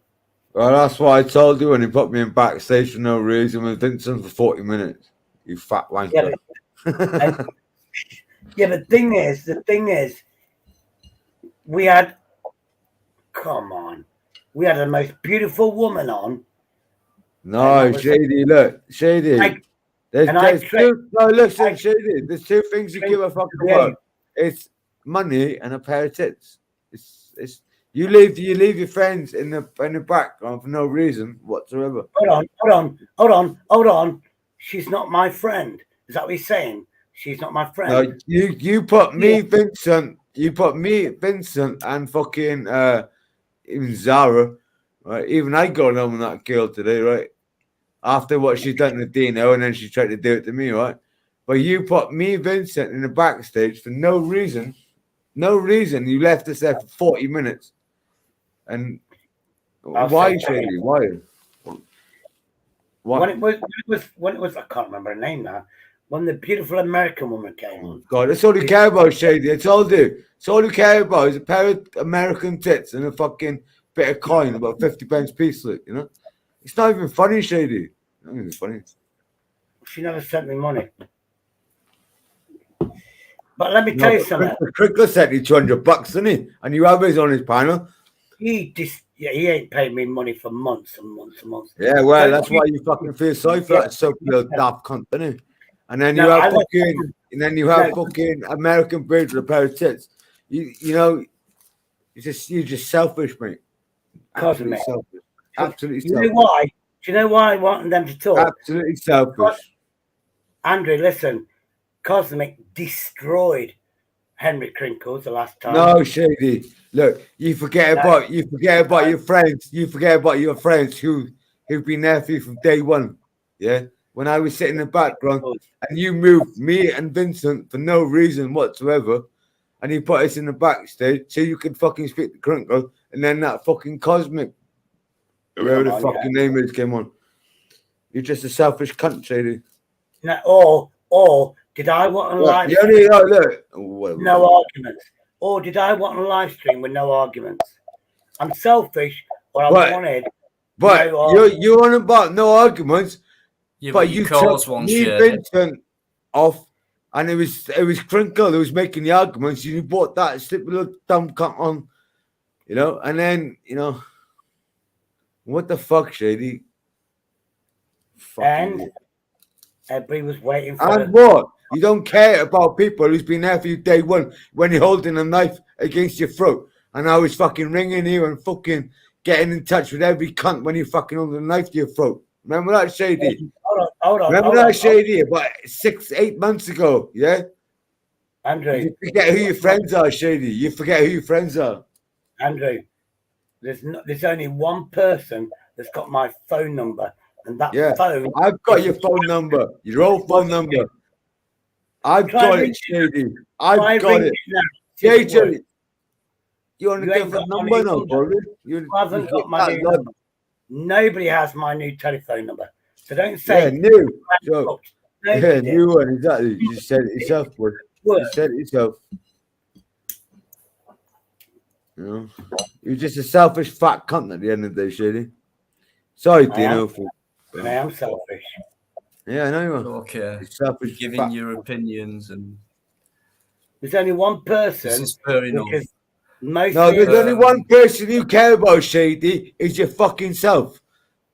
S7: Well, that's what I told you when you put me in backstage for no reason with Vincent for 40 minutes. You fat wanker.
S4: Yeah, the thing is, we had the most beautiful woman on.
S7: No, Shady, look, Shady. There's two things you give a fuck about. It's money and a pair of tits. It's you leave your friends in the background for no reason whatsoever.
S4: Hold on. She's not my friend. Is that what you're saying? She's not my friend.
S7: No, you put me, Vincent, you put me, Vincent, and fucking even Zara, right? Even I got on with that girl today, right? After what she done to Dino, and then she tried to do it to me, right? But you put me, Vincent, in the backstage for no reason. No reason. You left us there for 40 minutes. And why, Shady? Why?
S4: When it was, I can't remember her name now. When the beautiful American woman came.
S7: Oh, God, that's all you care about, Shady. That's all do. It's all you care about is a pair of American tits and a fucking bit of coin, about 50 pence piece, like, you know? It's not even funny, Shady. Not even funny.
S4: She never sent me money. But let me tell you something.
S7: Crickler sent you $200, didn't he? And you have his on his panel.
S4: He ain't paid me money for months and months and months.
S7: Yeah, well, that's why you fucking feel sorry for that so-called daft cunt, didn't he? And then you have fucking American birds with a pair of tits. You know, you're just selfish, mate. Absolutely selfish. Absolutely selfish.
S4: You know why? Do you know why I want them to talk?
S7: Absolutely selfish.
S4: Andrew, listen. Cosmic destroyed Henry Crinkles the last time.
S7: No, Shady. Look, you forget about your friends. You forget about your friends who've been there for you from day one. Yeah. When I was sitting in the background and you moved me and Vincent for no reason whatsoever, and you put us in the backstage so you could fucking speak to Crinkle, and then that fucking Cosmic, whoever the fucking name is, came on. You're just a selfish cunt, Shady.
S4: No, or did I want a live stream? No arguments. Or did I want a live stream with no arguments? I'm selfish, or I wanted.
S7: But you're on about no arguments.
S1: Yeah,
S7: but you took me, Vincent, off, and it was Crinkle who was making the arguments. You brought that stupid little dumb cunt on, you know, and then what the fuck, Shady?
S4: And everybody was waiting for.
S7: And what? You don't care about people who's been there for you day one when you're holding a knife against your throat, and I was fucking ringing you and fucking getting in touch with every cunt when you fucking hold a knife to your throat. Remember that, Shady?
S4: Hold on.
S7: Remember that, Shady? About 6-8 months ago, yeah?
S4: Andrew.
S7: You forget who your friends are, Shady. You forget who your friends are.
S4: Andrew, there's only one person that's got my phone number, and that phone.
S7: I've got your phone number. Your old phone number. I've got it, Shady. I've got it. Shady. You want to give the number now, brother?
S4: You haven't got my new number. Nobody has my new telephone number. So don't say
S7: new. New one, exactly. You said it yourself, boy. You said it yourself. You know, you're just a selfish fat cunt at the end of the day, Shady. Sorry, Dino.
S4: I am selfish.
S7: Yeah, I know you are.
S1: Okay.
S7: Selfish,
S1: giving your opinions, and
S4: there's only one person.
S1: This is fair enough.
S7: There's only one person you care about, Shady, is your fucking self.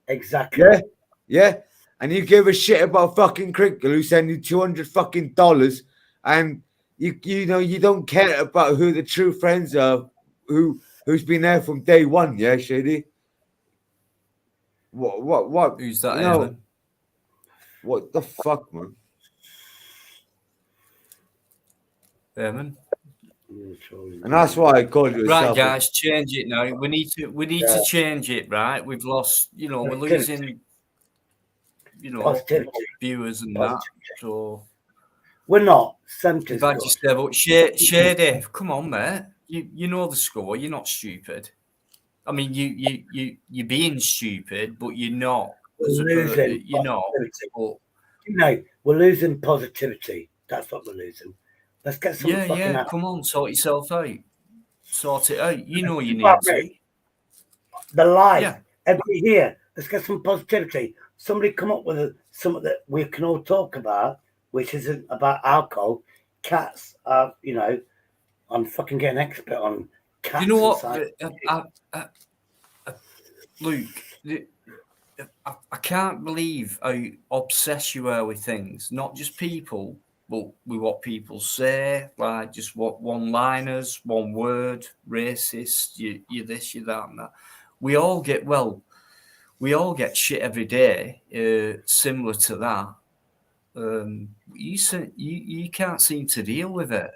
S4: Exactly.
S7: Yeah. And you give a shit about fucking Crinkle who sent you $200 fucking dollars, and you know you don't care about who the true friends are, who's been there from day one. Yeah, Shady. What?
S1: Who's that? Evan?
S7: What the fuck, man?
S1: Evan.
S7: And that's why I called you.
S1: Right, guys, change it now. We need to change it. Right, we've lost. You know, we're losing. You know, viewers and that. So
S4: we're not.
S1: If I just say, but Shady, come on, mate. You know the score. You're not stupid. I mean, you're being stupid, but you're not.
S4: We're losing.
S1: You're not.
S4: No, we're losing positivity. That's what we're losing. Let's get some fucking out.
S1: Come on, sort yourself out. Sort it out. You know you need to.
S4: The life. Everybody here. Let's get some positivity. Somebody come up with something that we can all talk about, which isn't about alcohol. Cats are, you know, I'm fucking getting expert on cats.
S1: You know what, Luke? I can't believe how obsessed you are with things, not just people, but with what people say, like just what one-liners, one word, racist, you this, you that, and that. We all get shit every day, similar to that. You can't seem to deal with it.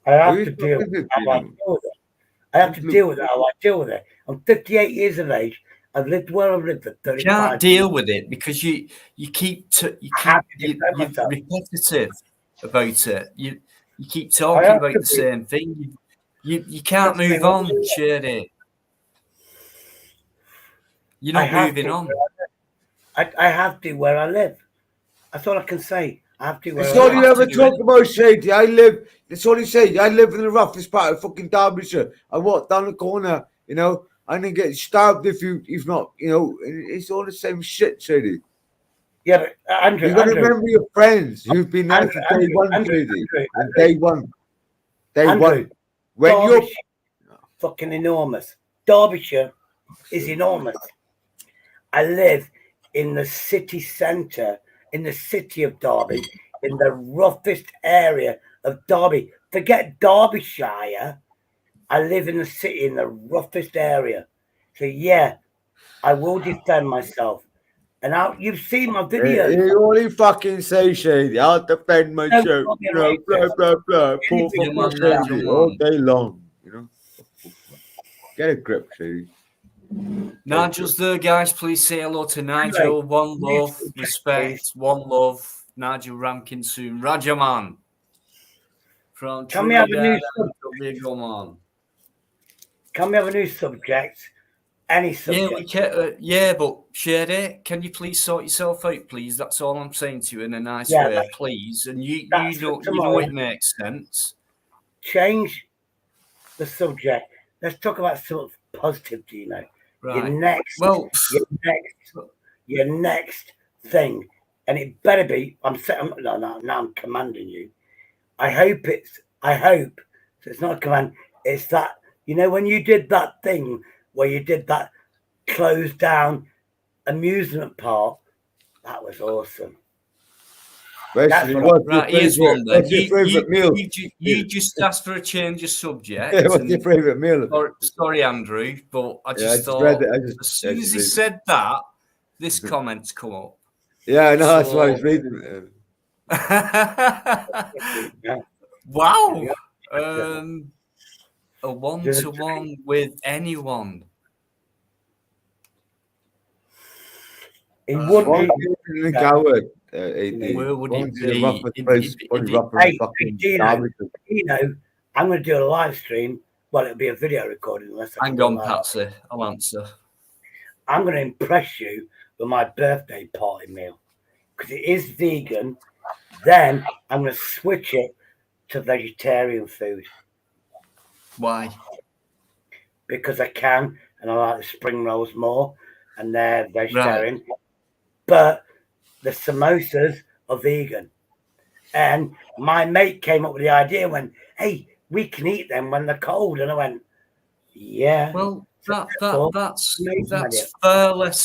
S4: I have
S7: Who's
S4: to deal
S7: fucking
S4: with
S7: with
S4: how I
S7: you?
S4: deal with it. I have to deal with it how I deal with it. I'm 58 years of age. I've lived where I've lived for
S1: You
S4: 35
S1: can't
S4: years.
S1: deal with it because you keep
S4: have to defend
S1: you're
S4: myself.
S1: repetitive about it. You keep
S4: I
S1: talking
S4: have
S1: about
S4: to
S1: the
S4: be.
S1: same thing. You can't
S4: That's
S1: move
S4: the
S1: on,
S4: thing.
S1: Shady. You're
S4: I
S1: not
S4: have
S1: moving
S4: to.
S1: on.
S4: I have to where I live. That's all I can say. I have to where
S7: It's
S4: I
S7: all
S1: don't
S7: you
S4: live.
S1: have to
S7: ever
S1: do
S7: talk
S1: anything.
S7: about, Shady. That's all you say. I live in the roughest part of fucking Derbyshire. I walk down the corner, you know, and then get stabbed if not, you know, it's all the same shit, Shady.
S4: Yeah, but Andrew,
S7: You got to
S4: Andrew,
S7: remember your friends who've been there
S4: Andrew,
S7: from day one,
S4: Andrew,
S7: Shady.
S4: Andrew,
S7: And
S4: Andrew,
S7: day one. Day
S4: Andrew,
S7: one. When you're
S4: Derbyshire is fucking enormous. Derbyshire is enormous. I live in the city centre, in the city of Derby, in the roughest area of Derby. Forget Derbyshire. I live in the city, in the roughest area. So yeah, I will defend myself. And you've seen my videos.
S7: you only fucking say, Shady, I'll defend
S4: Don't
S7: myself,
S4: call me
S7: you
S4: a
S7: know, blah,
S4: racist.
S7: blah, blah. Poor
S4: Anything
S1: Come
S7: fucking
S1: on,
S4: but
S1: now,
S4: that.
S7: Shady
S1: come
S7: all
S1: on.
S7: day long, you know. Get a grip, Shady.
S1: Nigel's there, guys. Please say hello to Nigel. One love, respect, one love. Nigel Rankin soon. Rajaman from
S4: Can we have a
S1: Trinidad
S4: new
S1: and Tobago, man.
S4: Can we have a new subject? Any
S1: Yeah,
S4: subject?
S1: we can. Yeah, but Shady, can you please sort yourself out, please? That's all I'm saying to you in a nice
S4: Yeah,
S1: way, please. And you
S4: that's for
S1: know
S4: tomorrow.
S1: it makes sense.
S4: Change the subject. Let's talk about something positive, do you know? Your
S1: Right.
S4: next
S1: Well,
S4: your next thing. And it better be, now I'm commanding you. I hope so it's not a command, it's that, you know, when you did that thing where you did that closed down amusement park, that was awesome. That's
S7: Basically,
S4: what
S1: right, here's one then.
S7: what's your favourite meal?
S1: You just asked for a change of subject.
S7: Yeah, what's your favourite meal?
S1: Sorry, Andrew, but I just
S7: I just
S1: thought
S7: read it.
S1: as soon as he said that, this comment's come up.
S7: Yeah, I know. That's why I
S1: So-
S7: was reading it.
S1: Wow. A one-to-one with anyone.
S4: It would
S7: One
S4: be.
S7: in the Coward,
S1: Where would it
S7: One's in the
S1: be?
S7: roughest place, probably rougher than fucking Derbyshire.
S4: You know, I'm going to do a live stream. Well, it'll be a video recording unless I
S1: Hang
S4: can do
S1: on,
S4: live.
S1: Patsy. I'll answer.
S4: I'm going to impress you with my birthday party meal because it is vegan. Then I'm going to switch it to vegetarian food
S1: Why?
S4: because I can, and I like the spring rolls more, and they're vegetarian. Right. But the samosas are vegan. And my mate came up with the idea and went, hey, we can eat them when they're cold. And I went, yeah.
S1: Well, that's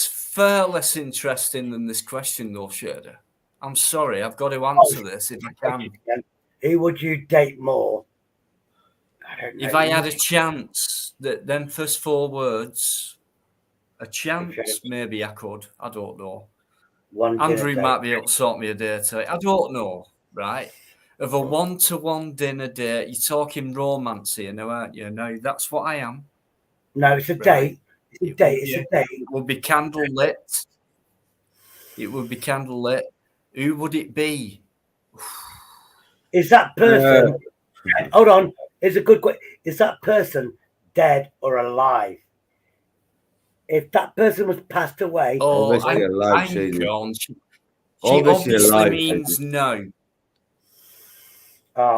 S1: far less interesting than this question, though, Shada. I'm sorry, I've got to answer this if I can.
S4: Who would you date more? I don't know.
S1: If I had a chance, them first 4 words, a chance, maybe I could. I don't know. Andrew might be able to sort me a date. I don't know, right? Of a one-to-one dinner date, you're talking romance here now, aren't you? No, that's what I am.
S4: No, it's a date. It's a date. It's a date.
S1: It would be candlelit. It would be candlelit. Who would it be?
S4: Is that person? Hold on. It's a good question. Is that person dead or alive? If that person was passed away,
S1: I'm gone. She obviously means no.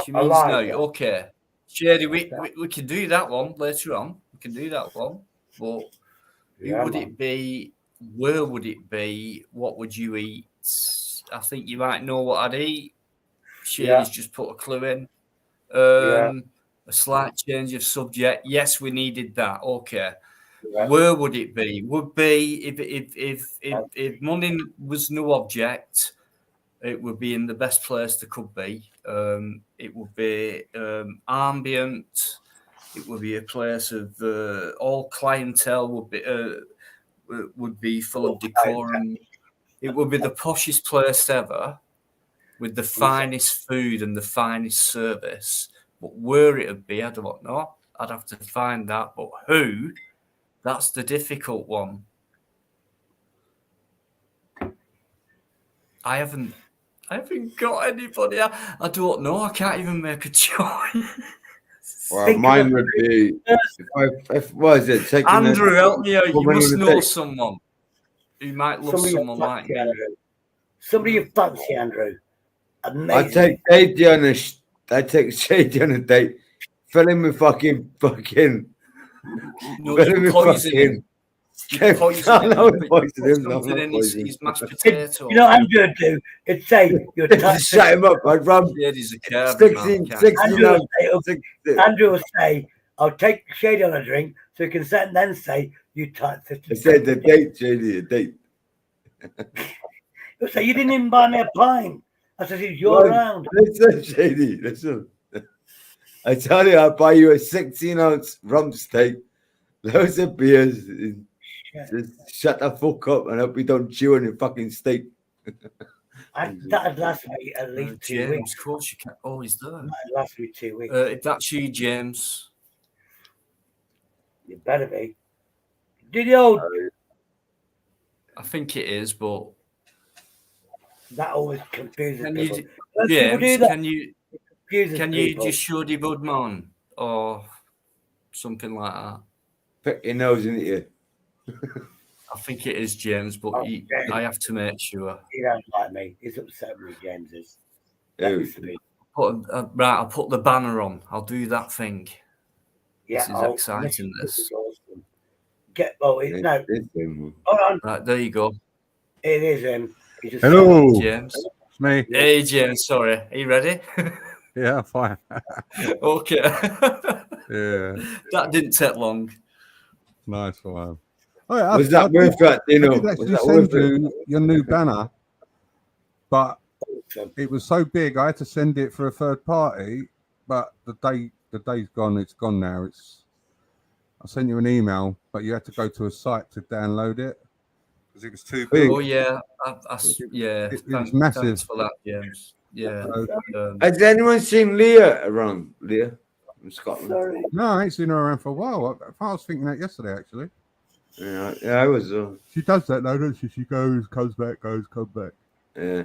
S1: She means
S4: alive,
S1: no. Okay, Shady, we can do that one later on. We can do that one. But who would it be? Where would it be? What would you eat? I think you might know what I'd eat. Shady's just put a clue in. A slight change of subject. Yes, we needed that. Okay. Where would it be? Would be if money was no object, it would be in the best place there could be. It would be ambient. It would be a place of all clientele would be full of decorum. It would be the poshest place ever, with the finest food and the finest service, But where it would be, I don't know. I'd have to find that. But who? That's the difficult one. I haven't got anybody. I don't know. I can't even make a choice.
S7: Well, mine would be if was it taking
S1: Andrew, help me out. You
S7: woman
S1: must
S7: on a
S1: know
S7: date.
S1: someone who might love
S4: Somebody you
S1: someone like
S4: fancy,
S1: me.
S4: Andrew. Somebody you fancy, Andrew.
S7: I
S4: Amazing.
S7: take Shady on a I take Shady on a date. Fill him with fucking.
S1: No,
S7: Fill
S1: you
S7: him with
S1: poison him.
S7: fucking.
S1: You poison him.
S7: No,
S1: You put
S7: poison him. No,
S1: something
S7: not
S1: in
S7: poison
S1: his
S7: him.
S1: mashed potato.
S4: You know what Andrew would do? It'd say you're
S7: Just shut him up. I'd run
S1: Shady's a curvy man.
S7: 16
S4: Andrew,
S7: out.
S4: Andrew will say, I'll take Shady on a drink, so he can sit and then say, you type 50.
S7: I said the date, Shady, a date.
S4: He'll say, you didn't even buy me a pint. I said, you're around.
S7: Listen, Shady, listen. I tell you, I'll buy you a 16-ounce rum steak, loads of beers. Just shut the fuck up and hope you don't chew on your fucking steak.
S4: That'd last me at least 2
S1: James,
S4: weeks.
S1: of course you can. Oh, he's there.
S4: That'd last me 2 weeks.
S1: If that's you, James.
S4: You better be. Did you old?
S1: I think it is, but
S4: That always confuses
S1: can
S4: people.
S1: you,
S4: Most people do
S1: James?
S4: that.
S1: Can
S4: Confuses
S1: you
S4: people.
S1: just show the Budman or something like that?
S7: Pick your nose into you.
S1: I think it is James, but
S4: Okay.
S1: I have to make sure.
S4: He don't like me. He's upset with me, James is.
S7: Who?
S1: Right, I'll put the banner on. I'll do that thing.
S4: Yeah,
S1: This is exciting. This.
S4: Awesome. No,
S7: It's him.
S4: hold on.
S1: Right, there you go.
S4: It is him. He just
S8: Hello,
S1: James.
S8: it's me.
S1: Hey, James. Sorry. Are you ready?
S8: Yeah, fine.
S1: Okay.
S8: Yeah,
S1: That didn't take long.
S8: nice one. Oh, yeah,
S7: Was that worth it? You
S8: I
S7: know,
S8: did
S7: was
S8: actually
S7: that
S8: send
S7: worth it?
S8: you your new banner, but
S4: awesome.
S8: it was so big I had to send it for a third party. But the day's gone. It's gone now. I sent you an email, but you had to go to a site to download it because it was too big.
S1: Oh yeah, yeah.
S8: It was massive.
S1: Thanks for that, James. Yeah.
S7: Has anyone seen Leah around? Leah from Scotland?
S4: Sorry.
S8: No, I ain't seen her around for a while. I was thinking that yesterday, actually.
S7: Yeah, I was.
S8: She does that though, doesn't she? She goes, comes back, goes, comes back.
S7: Yeah.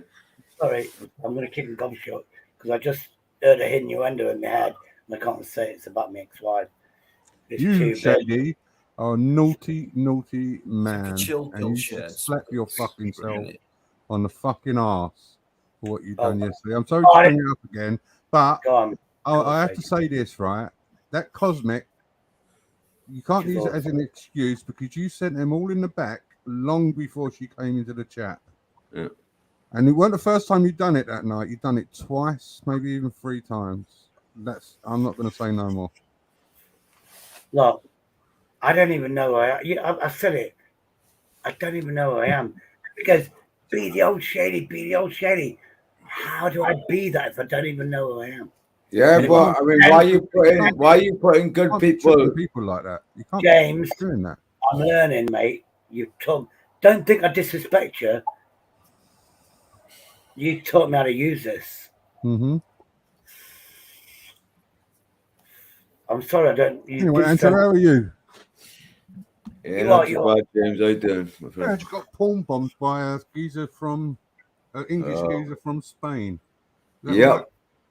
S4: Sorry, I'm going to kick a gum shot because I just heard a innuendo in my head and I can't say it's about my ex-wife. It's
S8: You,
S4: too big.
S8: Shady, are a naughty, naughty man,
S1: chill
S8: and you
S1: pill
S8: should
S1: sheds.
S8: slap your fucking self
S1: Really.
S8: on the fucking arse for what you
S4: Oh.
S8: done yesterday. I'm sorry
S4: Oh,
S8: to
S4: I-
S8: bring it up again, but
S4: Go on.
S8: I have to say this, right? That Cosmic, you can't
S4: She's
S8: use it as
S4: awesome.
S8: an excuse because you sent them all in the back long before she came into the chat.
S7: Yeah.
S8: And it weren't the first time you'd done it that night. You'd done it twice, maybe even 3 times. I'm not going to say no more.
S4: Look, I don't even know where I said it. I don't even know where I am. Because be the old Shady, be the old Shady. How do I be that if I don't even know who I am?
S7: Yeah,
S8: You
S7: but
S8: can't-
S7: I mean, why are you putting good
S8: You can't
S7: people?
S8: treat people like that. You can't
S4: James,
S8: be doing that.
S4: I'm learning, mate. You taught. Don't think I disrespect you. You taught me how to use this.
S8: Mm-hmm.
S4: I'm sorry, I don't. You
S8: Anyway,
S4: did
S8: Angela,
S4: some-
S8: how are you?
S7: Yeah,
S4: You
S7: not
S4: are,
S7: too
S4: you
S7: bad, James. How you doing, my
S8: I
S7: friend?
S8: just got porn bombed by a geezer from English
S7: Oh.
S8: geezer from Spain. Is that
S7: Yep.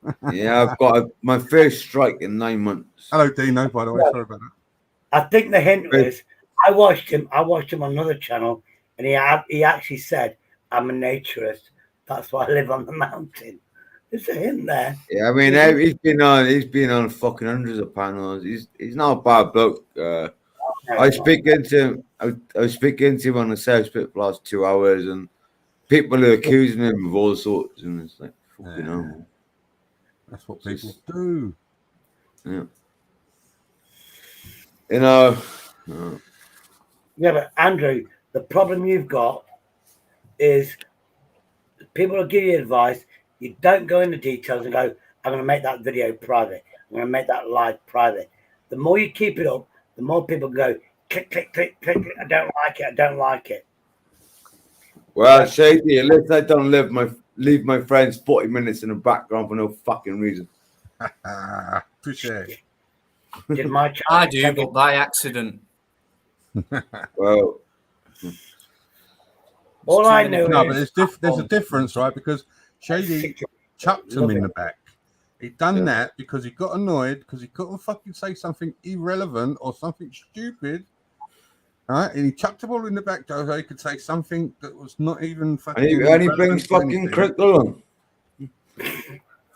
S8: right?
S7: Yeah, I've got my first strike in 9 months.
S8: Hello, Dino. By the way, sorry about that.
S4: I think the hint was I watched him on another channel, and he actually said, "I'm a naturist. That's why I live on the mountain." There's a hint there.
S7: Yeah, I mean, he's been on fucking hundreds of panels. He's not a bad bloke. I was speaking to him on the South Pit for the last 2 hours, and people are accusing him of all sorts, and it's like, fucking hell.
S8: That's what people do.
S7: Yeah. You know.
S4: Yeah, but Andrew, the problem you've got is people will give you advice. You don't go into details and go, "I'm going to make that video private. I'm going to make that live private." The more you keep it up, the more people go, "Click, click, click, click. I don't like it. I don't like it."
S7: Well, Shady, at least I don't leave my friends 40 minutes in the background for no fucking reason.
S8: Touche.
S4: Did my
S1: I
S4: child
S1: do,
S4: take
S1: but
S4: it?
S1: by accident.
S7: Well,
S4: All
S1: There's too
S4: I
S1: many
S4: know
S8: No,
S1: people.
S8: but there's a difference, right? Because Shady chucked him in the back. He done that because he got annoyed because he couldn't fucking say something irrelevant or something stupid. Right? And he chucked the ball in the back so he could say something that was not even fucking.
S7: and he
S8: relevant
S7: brings
S8: to
S7: fucking
S8: anything.
S7: Crinkle on.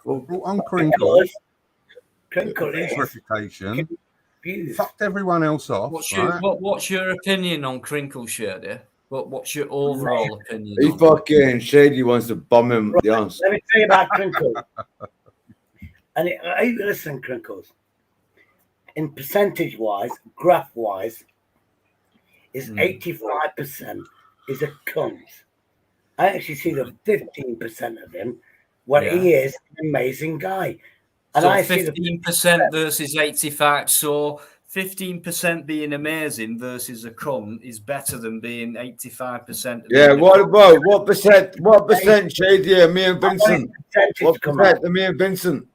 S8: Brought on Crinkle,
S4: Crinkle
S8: his
S4: is
S8: reputation,
S4: confused.
S8: fucked everyone else off.
S1: What's your opinion on Crinkle Shady? What's your overall opinion
S7: He
S1: on him?
S7: fucking Shady wants to bomb him the ass.
S4: Let me tell you about Crinkle. Listen, Crinkles. In percentage wise, graph wise, is 85% is a cunt. I actually see the 15% of him when he is an amazing guy. And
S1: So
S4: I see the
S1: 15% versus 85. So 15% being amazing versus a cunt is better than being 85%.
S7: Yeah, what percent Shady and me and Vincent? What percent of me and Vincent?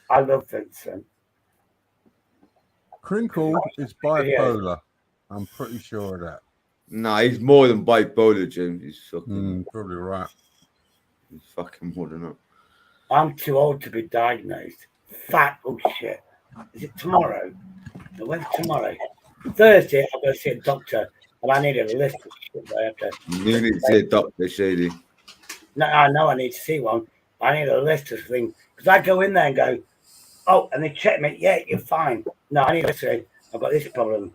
S4: I love Vincent.
S8: Crinkle is bipolar. I'm pretty sure of that.
S7: Nah, he's more than bipolar, James. He's fucking
S8: probably right.
S7: He's fucking more than that.
S4: I'm too old to be diagnosed. Fat. Oh shit. Is it tomorrow? No, when's tomorrow? Thursday, I'll go see a doctor, and I need a list of shit that I have to.
S7: You need to see a doctor, Shady.
S4: No, I know I need to see one. I need a list of things because I go in there and go, oh, and they check me. Yeah, you're fine. No, I need to say I've got this problem.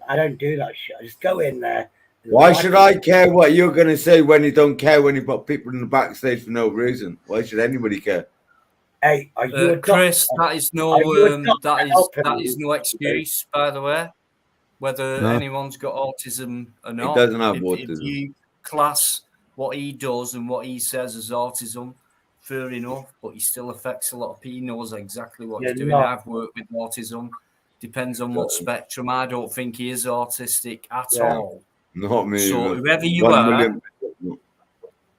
S4: I don't do that shit. I just go in there.
S7: Why should I care what you're going to say when you don't care when you put people in the backstage for no reason? Why should anybody care?
S4: Hey, are you a
S1: Chris?
S4: doctor?
S1: That is no that is no excuse, by the way. Whether anyone's got autism or not,
S7: He doesn't have
S1: if
S7: autism.
S1: you class what he does and what he says as autism, fair enough. But he still affects a lot of people. He knows exactly what he's doing. I've worked with autism. Depends on what spectrum. I don't think he is autistic at all.
S7: Not me.
S1: So whoever you are,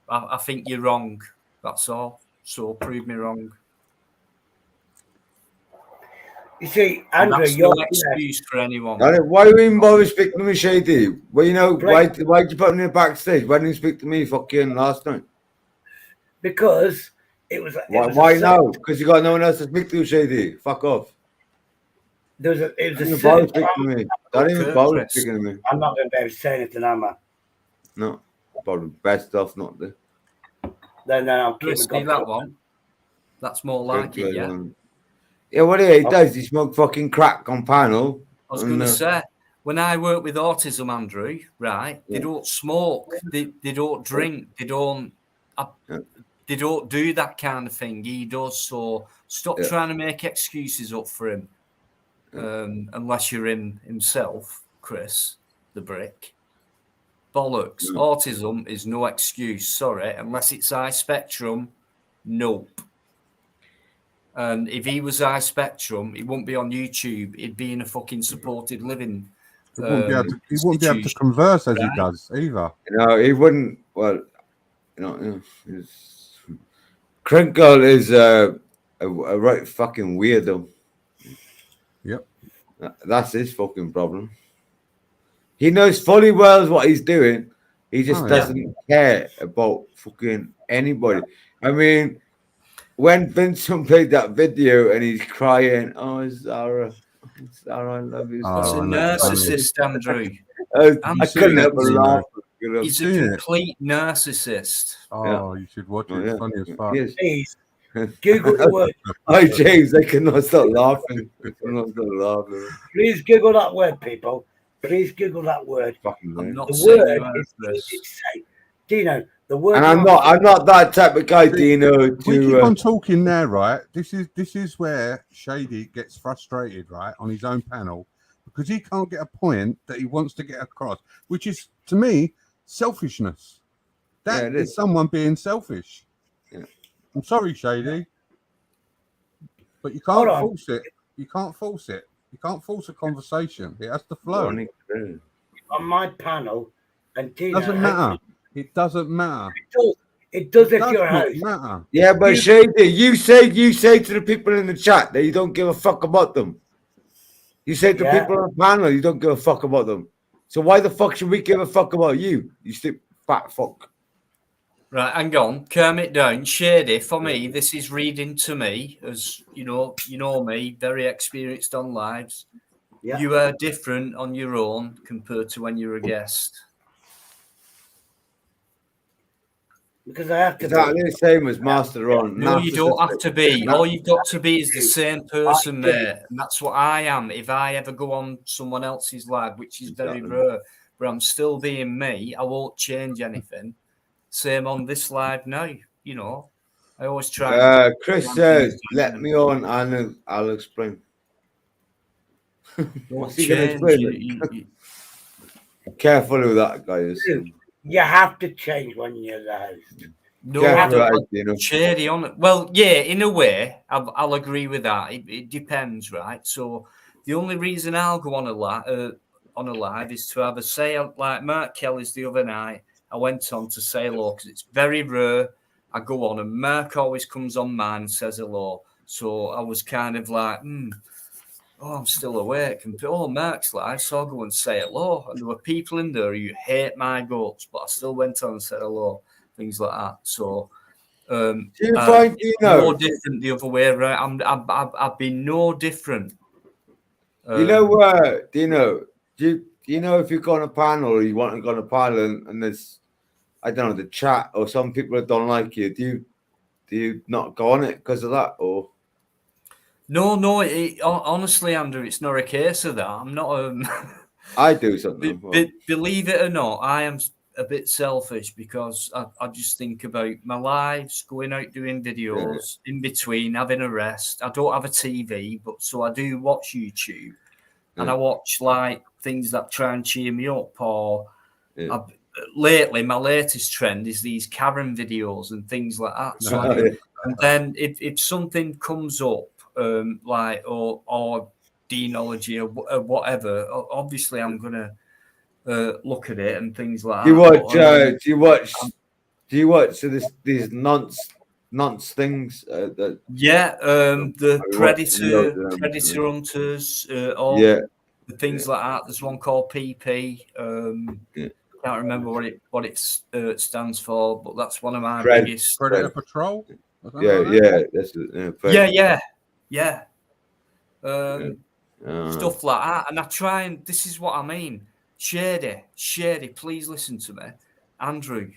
S1: I think you're wrong. That's all. So prove me wrong.
S4: You see, Andrew,
S1: that's
S4: you're
S1: no excuse for anyone.
S7: Why you even bother speaking to me, Shady? Well, you know, why did you put me in the backstage? Why didn't you speak to me fucking last night?
S4: Because it was.
S7: Why now? Because you got no one else to speak to, Shady. Fuck off.
S4: It was a
S7: certain speaking to me. Don't even bother speaking to me.
S4: I'm not going to be able to say anything, am I?
S7: No, probably best off not there.
S4: Then I'll keep
S1: that one. That's more like it, yeah.
S7: Yeah, what he does, he smoke fucking crack on panel.
S1: I was going to say, when I work with autism, Andrew, right? They don't smoke, they don't drink, they don't do that kind of thing. He does. So stop trying to make excuses up for him. Unless you're him himself, Chris, the brick. Bollocks. Autism is no excuse, sorry. Unless it's high spectrum, nope. And if he was high spectrum, he wouldn't be on YouTube. He'd be in a fucking supported living.
S8: He wouldn't be able to converse as he does either.
S7: No, he wouldn't. Well, Crinkle is a right fucking weirdo.
S8: Yep.
S7: That's his fucking problem. He knows fully well what he's doing. He just doesn't care about fucking anybody. I mean, when Vincent played that video and he's crying, oh, Zara, I love you.
S1: That's a narcissist, Andrew.
S7: I couldn't help but laugh.
S1: He's a complete narcissist.
S8: Oh, you should watch it. It's funny as fuck.
S7: Yes.
S4: Please, Google the word.
S7: Hi, James. I cannot stop laughing.
S4: Please Google that word, people. Please Google that word.
S1: I'm not
S4: the word is easy to say. Dino, the word.
S7: And I'm not that type of guy, Dino.
S8: We keep on talking there, right? This is where Shady gets frustrated, right, on his own panel, because he can't get a point that he wants to get across, which is, to me, selfishness. That is someone being selfish.
S7: Yeah.
S8: I'm sorry, Shady, but you can't force it. You can't force it. You can't force a conversation. It has to flow.
S4: On my panel, and Dino,
S8: doesn't matter. It doesn't matter.
S4: It does. It does
S8: It
S4: if
S8: does
S4: you're a
S8: not
S4: host.
S8: matter.
S7: Yeah, but Shady, you say to the people in the chat that you don't give a fuck about them. You say to
S4: Yeah.
S7: people on the panel you don't give a fuck about them. So why the fuck should we give a fuck about you? You stupid fat fuck.
S1: Right, hang on, calm it down. Shady, for me, this is reading to me, as you know me, very experienced on lives.
S4: Yeah.
S1: You are different on your own compared to when you're a guest.
S4: Because I have to
S7: Exactly
S4: be.
S7: the same as Master on.
S1: No, you don't have to be. All you've got to be is the same person, mate. And that's what I am. If I ever go on someone else's live, which is very rare, but I'm still being me, I won't change anything. Same on this live now, you know. I always try.
S7: Chris says, let me on and I'll explain. What's he going to explain? Careful with that, guys.
S4: You have to change when you're the host.
S1: No, Shady on it. Well, yeah, in a way, I'll agree with that. It depends, right? So the only reason I'll go on a live is to have a say. Like Mark Kelly's the other night, I went on to say hello because it's very rare. I go on and Mark always comes on mine and says hello. So I was kind of like, I'm still awake. And Mark's live, so I'll go and say hello. And there were people in there who hate my guts, but I still went on and said hello, things like that. So
S7: do you find
S1: no different the other way around? I've been no different.
S7: You know what? Do you know if you go on a panel or you want to go on a panel and there's, I don't know, the chat or some people that don't like you, do you not go on it because of that or?
S1: No, honestly, Andrew, it's not a case of that. I'm not.
S7: I do something.
S1: Believe it or not, I am a bit selfish because I just think about my lives, going out doing videos, in between having a rest. I don't have a TV, but so I do watch YouTube, and I watch like things that try and cheer me up. Or lately, my latest trend is these Karen videos and things like that. So and then if something comes up, like or denology or whatever, obviously I'm gonna look at it and things like that.
S7: Do you watch these nonce things?
S1: The predator hunters, the things like that. There's one called PP. Can't remember what it stands for, but that's one of my biggest.
S8: Predator Patrol.
S7: That's
S1: stuff like that, and I try and this is what I mean. Shady, please listen to me. Andrew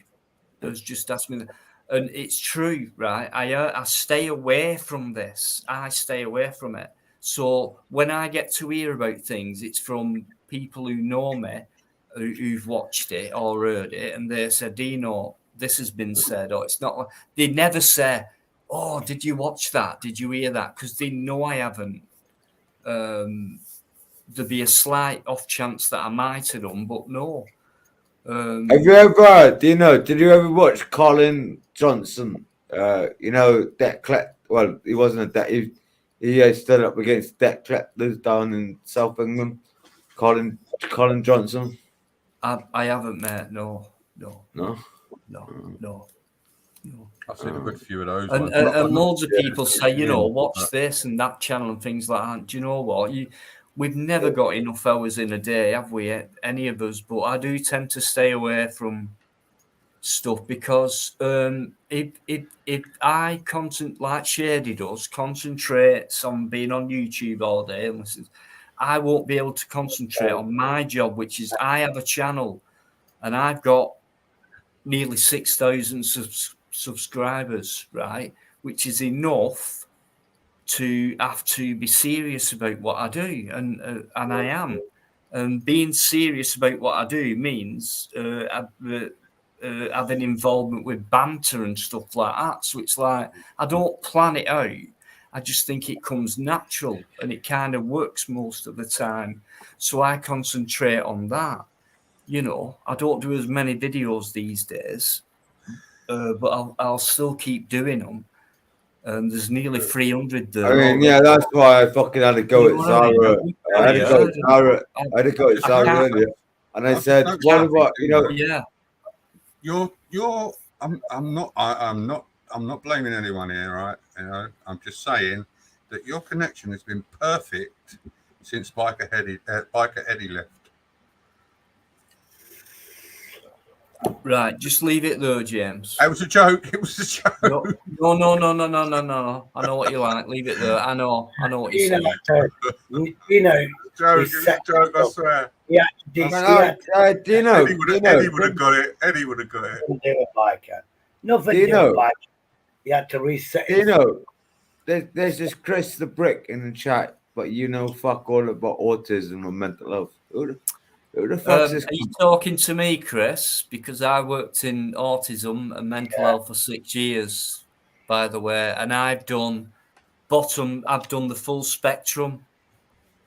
S1: has just asked me, and it's true, right? I stay away from this. I stay away from it. So when I get to hear about things, it's from people who know me, who've watched it or heard it, and they say, Dino, this has been said, or it's not. They never say, oh, did you watch that? Did you hear that? Because they know I haven't. There'd be a slight off chance that I might have done, but no.
S7: Have you ever, did you ever watch Colin Johnson? Well, he wasn't he stood up against Deck Cleplers down in South England. Colin Johnson.
S1: I haven't, mate. No.
S8: I've seen a good few of those.
S1: And loads of people say, watch this and that channel and things like that. Do you know what? We've never got enough hours in a day, have we? Any of us? But I do tend to stay away from stuff because if I like Shady does, concentrates on being on YouTube all day and listen, I won't be able to concentrate on my job, which is I have a channel and I've got nearly 6,000 subscribers, right? Which is enough to have to be serious about what I do, and I am. And being serious about what I do means having involvement with banter and stuff like that. So it's like I don't plan it out. I just think it comes natural and it kind of works most of the time. So I concentrate on that. I don't do as many videos these days, but I'll still keep doing them. And there's nearly 300 there.
S7: I mean, that's why I fucking had to go at Zara. I had to go at Zara earlier. And I said, what about,
S8: Your I'm not blaming anyone here, right? You know, I'm just saying that your connection has been perfect since Bikereddie left.
S1: Right, just leave it there, James.
S8: It was a joke. It was a joke.
S1: No. I know what you like. Leave it there. I know what you say.
S4: You know,
S8: Joke.
S4: we
S8: It was
S4: set
S8: a joke. I
S4: up.
S8: swear.
S4: Yeah,
S7: Dino,
S8: Eddie would have got it. Eddie would have got it.
S4: nothing to do with biker. Nothing to do
S7: Dino.
S4: with biker. You had to reset it.
S7: Dino, there's this Chris the Brick in the chat, but you know fuck all about autism and mental health. Who the fuck's this?
S1: Are you talking to me, Chris? Because I worked in autism and mental health for 6 years, by the way, and I've done the full spectrum.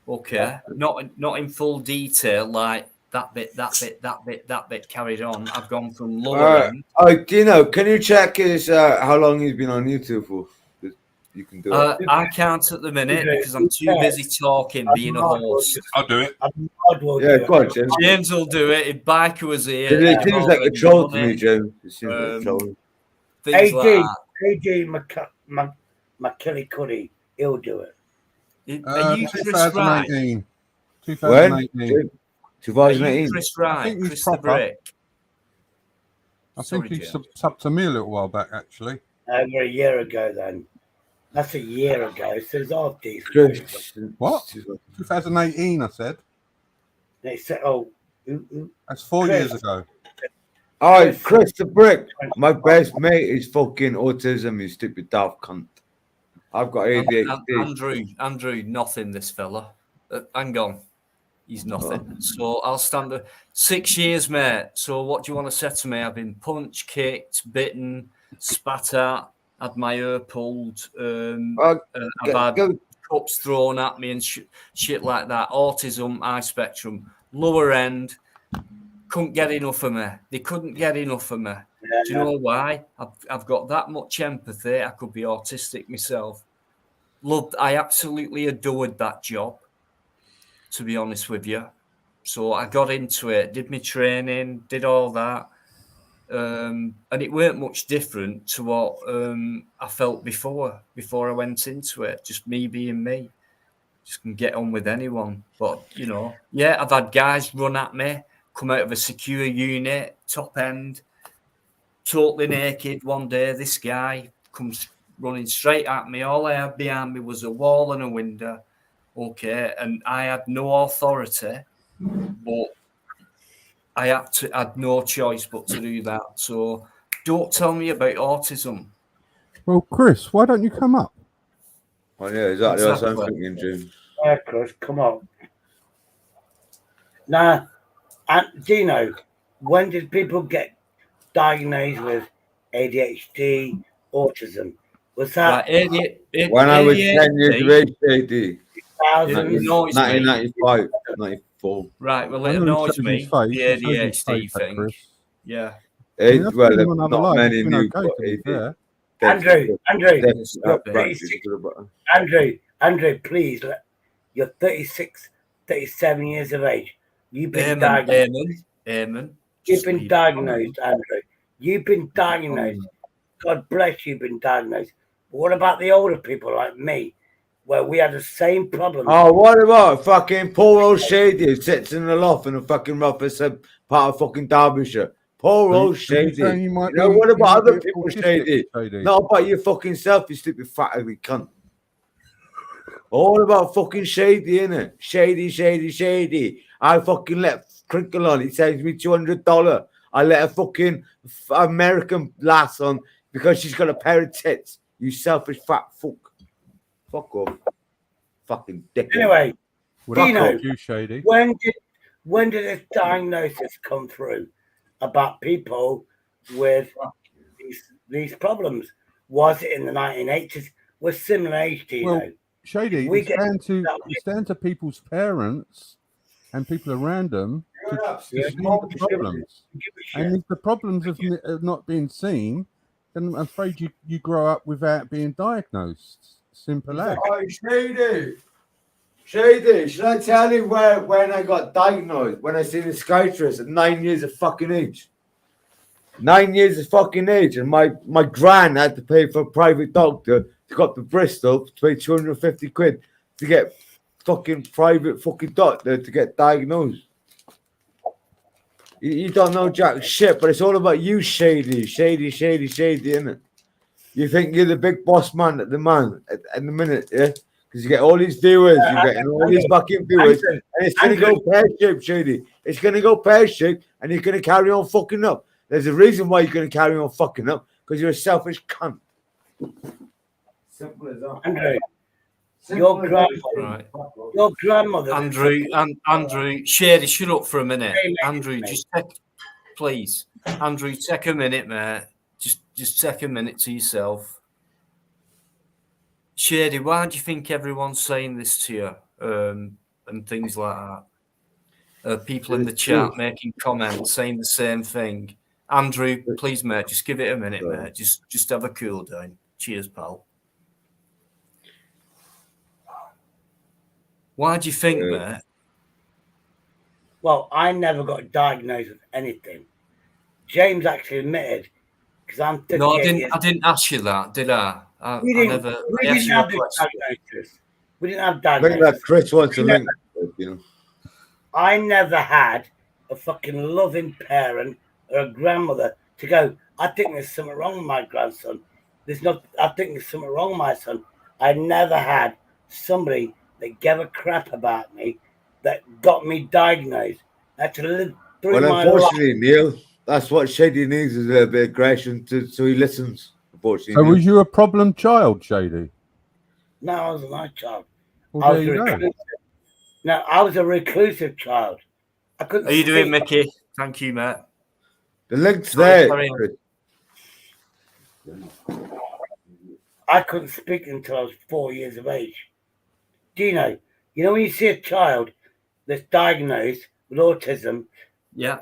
S1: Okay, not in full detail, like that bit carried on. I've gone from lower end.
S7: Dino, can you check his how long he's been on YouTube for? You can do it.
S1: I can't at the minute because I'm too busy talking, being a host.
S8: I'll do it.
S7: Yeah, go on, James.
S1: James will do it. If Biker was here,
S7: It seems like a troll to me, James. It seems like a troll.
S1: Things like
S4: AJ McKillicuddy, he'll do it.
S1: Are you Chris Wright?
S8: 2018.
S7: When?
S8: 2018.
S7: 2018.
S1: Chris
S8: I
S1: Wright,
S8: think he's
S1: Chris the
S8: proper.
S1: Brick.
S8: I
S1: Sorry,
S8: think he
S1: James.
S8: subbed to me a little while back, actually.
S4: Over a year ago, then. That's a year ago. So it's all decent.
S7: Chris.
S8: What? 2018, I said.
S4: They said, "Oh, who-
S8: That's 4
S4: Chris.
S8: years ago.
S7: All right, Chris the Brick. My best mate is fucking autism, you stupid daft cunt. I've got ADHD.
S1: Andrew, nothing. This fella. Hang on, he's nothing. So I'll stand there. 6 years, mate. So what do you want to say to me? I've been punched, kicked, bitten, spat at, had my hair pulled. I've had cups thrown at me and shit like that. Autism, high spectrum, lower end. Couldn't get enough of me. They couldn't get enough of me.
S4: Yeah,
S1: Do you know why? I've got that much empathy. I could be autistic myself. I absolutely adored that job, to be honest with you. So I got into it, did my training, did all that. And it weren't much different to what I felt before I went into it. Just me being me. Just can get on with anyone. But, you know, yeah, I've had guys run at me, come out of a secure unit, top end, totally naked one day. This guy comes running straight at me. All I had behind me was a wall and a window. Okay, and I had no authority, but I had no choice but to do that. So don't tell me about autism.
S8: Well, Chris, why don't you come up?
S7: Oh, yeah, exactly. That's what I'm thinking, James.
S4: Yeah, Chris, come on. Now, Dino, when did people get diagnosed with ADHD, autism? Was that
S7: when I was 10 years of age, AD? 1995, 94.
S1: Right, well, it annoys me, the ADHD thing. Yeah.
S7: Well, not many knew what AD.
S4: Andrew, please, you're 36, 37 years of age. You've been diagnosed.
S1: Amen.
S4: You've been diagnosed, Andrew. You've been diagnosed. God bless you've been diagnosed. But what about the older people like me, where we had the same problem?
S7: Oh, what about fucking poor old Shady who sits in the loft in a fucking office part of fucking Derbyshire? Poor old Shady. You know, what about other people, Shady? Not about your fucking self, you stupid fat ugly cunt. All about fucking Shady, innit? Shady. I fucking let Crinkle on. He saves me $200. I let a fucking American lass on because she's got a pair of tits. You selfish fat fuck. Fuck off. Fucking dick.
S4: Anyway, Dino,
S8: Shady.
S4: when did this diagnosis come through about people with these problems? Was it in the 1980s? We're similar age, Dino.
S8: Well, Shady, it's down to people's parents and people around them to see the problems. And if the problems have not been seen, then I'm afraid you grow up without being diagnosed. Simple as.
S7: Oh, Shady, should I tell you when I got diagnosed? When I seen a psychiatrist at 9 years of fucking age. 9 years of fucking age, and my gran had to pay for a private doctor to go up to Bristol to pay 250 quid to get fucking private fucking doctor to get diagnosed. You don't know jack shit, but it's all about you, shady, isn't it? You think you're the big boss man at the minute, yeah? Because you get all these viewers, you're getting all these fucking viewers, and it's gonna go pear-shaped, shady. It's gonna go pear-shaped, and you're gonna carry on fucking up. There's a reason why you're gonna carry on fucking up, because you're a selfish cunt. Simple as that.
S4: Andrew, your grandmother.
S1: Andrew, Shady, shut up for a minute. Andrew, please. Andrew, take a minute, mate. Just take a minute to yourself. Shady, why do you think everyone's saying this to you? And things like that. People in the chat making comments saying the same thing. Andrew, please, mate, just give it a minute, mate. Just have a cool down. Cheers, pal. Why do you think, mate?
S4: Well, I never got diagnosed with anything. James actually admitted, because I'm 38
S1: No,
S4: years
S1: I didn't ask you that, did I?
S4: We didn't have diagnosis. We didn't have diagnosis.
S7: Maybe that Chris wants to link, you know.
S4: I never had a fucking loving parent or a grandmother to go, I think there's something wrong with my grandson. I think there's something wrong with my son. I never had somebody that gave a crap about me that got me diagnosed. I had to live through my life.
S7: Unfortunately, Neil, that's what Shady needs, is a little bit of aggression so he listens. Unfortunately.
S8: So was you a problem child, Shady?
S4: No, I was a nice child.
S8: Well, there you go.
S4: No, I was a reclusive child. I couldn't.
S1: How are you doing, Mickey? Thank you, mate.
S7: The link's there.
S4: I couldn't speak until I was 4 years of age. Do you know? You know when you see a child that's diagnosed with autism?
S1: Yeah.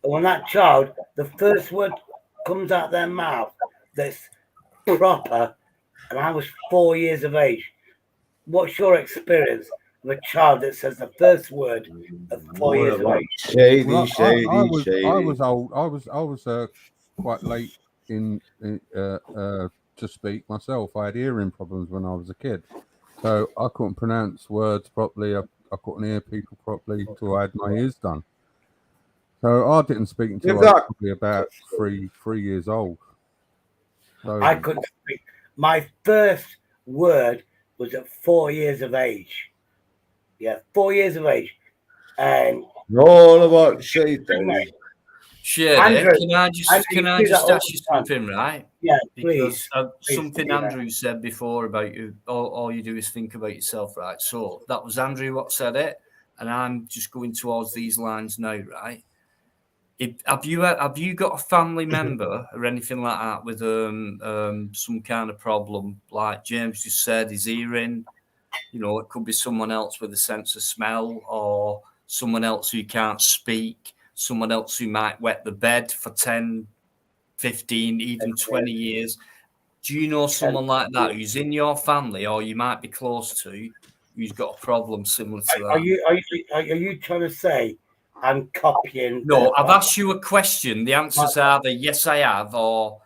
S4: And when that child, the first word comes out their mouth that's proper, and I was 4 years of age. What's your experience of a child that says the first word at 4 years of age?
S7: Shady.
S8: I was old. I was quite late to speak myself. I had hearing problems when I was a kid, so I couldn't pronounce words properly. I couldn't hear people properly until I had my ears done. So I didn't speak until I was probably about three years old. So
S4: I couldn't speak. My first word was at 4 years of age. Yeah, 4 years of age. And
S7: all about Shady.
S1: Shady, can I just ask you something, right?
S4: Yeah,
S1: because
S4: please.
S1: Something Andrew said before about you, all you do is think about yourself, right? So that was Andrew what said it, and I'm just going towards these lines now, right? Have you got a family member or anything like that with some kind of problem, like James just said, his hearing? You know, it could be someone else with a sense of smell, or someone else who can't speak, someone else who might wet the bed for 10, 15, even 20 years. Do you know someone like that who's in your family, or you might be close to, who's got a problem similar to that?
S4: Are you trying to say I'm copying?
S1: No, I've asked you a question. The answers are either yes, I have, or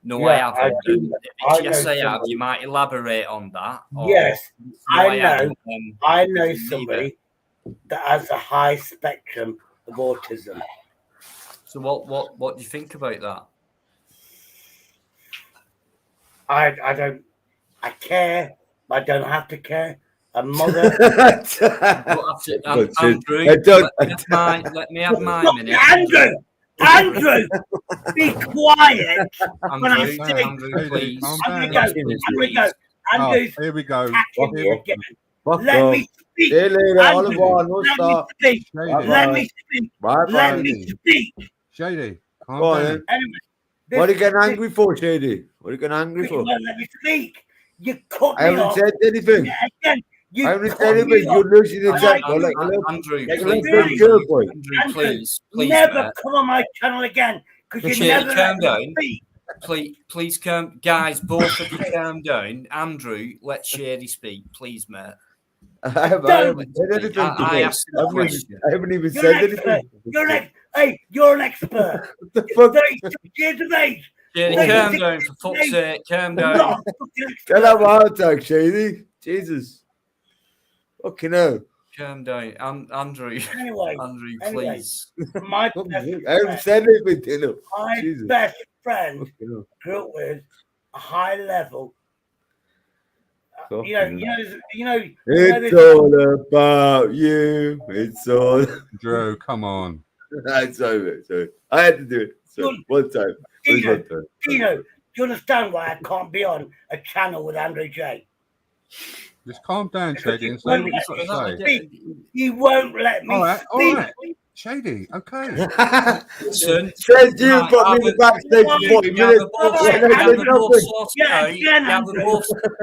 S1: no, I haven't. If it's yes, I have, you might elaborate on that.
S4: Yes,
S1: no,
S4: I know somebody that has a high spectrum of autism.
S1: So what do you think about that?
S4: I don't. I care, but I don't have to care. A mother.
S1: Andrew, let me have my minute.
S4: Andrew, be quiet.
S1: Andrew, please.
S4: Andrew,
S8: here we go.
S4: Let me speak. Let me speak.
S8: Shady, calm
S7: down.
S4: Anyway,
S7: what are you getting angry for, Shady? What are you getting angry for?
S4: Let me speak. You cut me off.
S7: I haven't said anything.
S4: Again,
S7: I haven't said anything. You're losing the example.
S1: Andrew, please.
S4: Never come on my channel again, because you never
S1: calm down. Please calm, guys. Both of you calm down. Andrew, let Shady speak, please, mate.
S7: I haven't said anything.
S1: I asked the question.
S7: I haven't even
S4: You're
S7: said
S4: an expert.
S7: anything.
S4: You're an expert.
S7: What the
S4: You're
S7: fuck?
S4: 32 years of age.
S1: Shady,
S4: Wait,
S1: calm
S4: is it-
S1: down, for fuck's sake, calm
S4: You're
S1: down.
S4: not a fucking expert.
S7: Can I have a heart attack, Shady? Jesus. Fucking hell.
S1: Calm down. Andrew,
S4: Anyway,
S1: please.
S4: my
S7: I
S4: best
S7: haven't
S4: friend,
S7: said anything, you know.
S4: my
S7: Jesus.
S4: best friend
S7: Fucking hell.
S4: grew up with a high level.
S7: Fucking
S4: You know.
S7: It's
S4: this-
S7: all about you. It's all.
S8: Joe, come on.
S7: Sorry. I had to do it. So, one time. It was one time.
S4: Dino, do you understand why I can't be on a channel with Andrew J?
S8: Just calm down,
S4: Because
S8: Shady,
S4: you
S8: and say what
S4: won't
S8: you've got
S4: let
S8: to
S4: me
S8: say.
S4: speak. You won't let me
S8: All right,
S4: speak.
S8: Shady, okay.
S1: Listen,
S7: Said you
S1: right,
S7: put me in the backstage for
S4: you
S7: 40 minutes.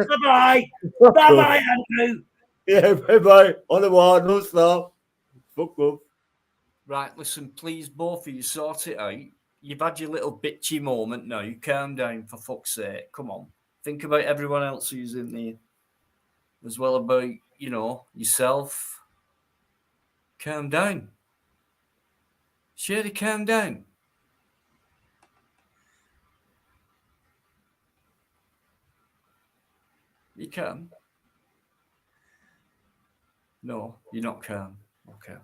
S4: Bye-bye. Bye-bye, Andrew.
S7: Yeah, bye-bye. On the wall, no stop. Fuck off.
S1: Right, listen, please, both of you sort it out. You've had your little bitchy moment now. Calm down, for fuck's sake. Come on. Think about everyone else who's in there. As well about, yourself. Calm down. Shady, calm down. You calm? No, you're not calm. Okay.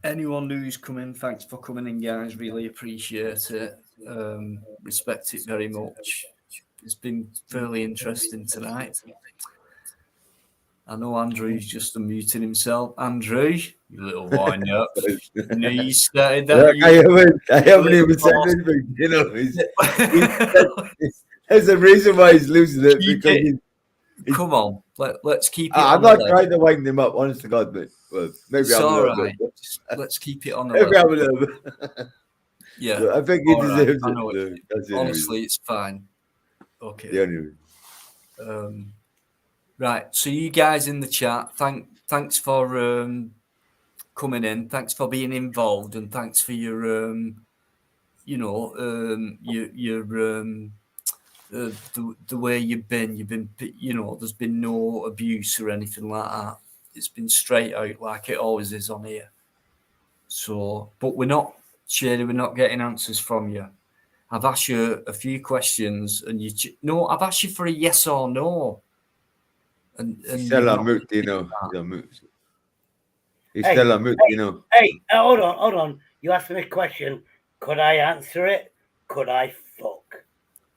S1: Anyone who's coming, thanks for coming in, guys. Really appreciate it. Respect it very much. It's been fairly interesting tonight. I know Andrew's just unmuting himself. Andrew, you little wind up. You started that.
S7: I haven't even said anything. There's a reason why he's losing it because
S1: Come on, let's keep it.
S7: I'm not trying to wind him up, honest to God, but well, maybe
S1: it's
S7: I'm a
S1: all
S7: little
S1: right.
S7: bit.
S1: Let's keep it on the
S7: Maybe
S1: level.
S7: I'm a little bit.
S1: Yeah,
S7: but I think he deserves
S1: I know
S7: it. So
S1: honestly, it's fine. Okay.
S7: The only reason.
S1: Right. So you guys in the chat, thanks for coming in. Thanks for being involved, and thanks for your the way you've been, there's been no abuse or anything like that. It's been straight out like it always is on here. So, but we're not getting answers from you. I've asked you a few questions, and I've asked you for a yes or no. And
S7: still on mute, He's on mute. He's
S4: Hey,
S7: still on mute,
S4: Hey, hold on. You asked me a question. Could I answer it? Could I fuck?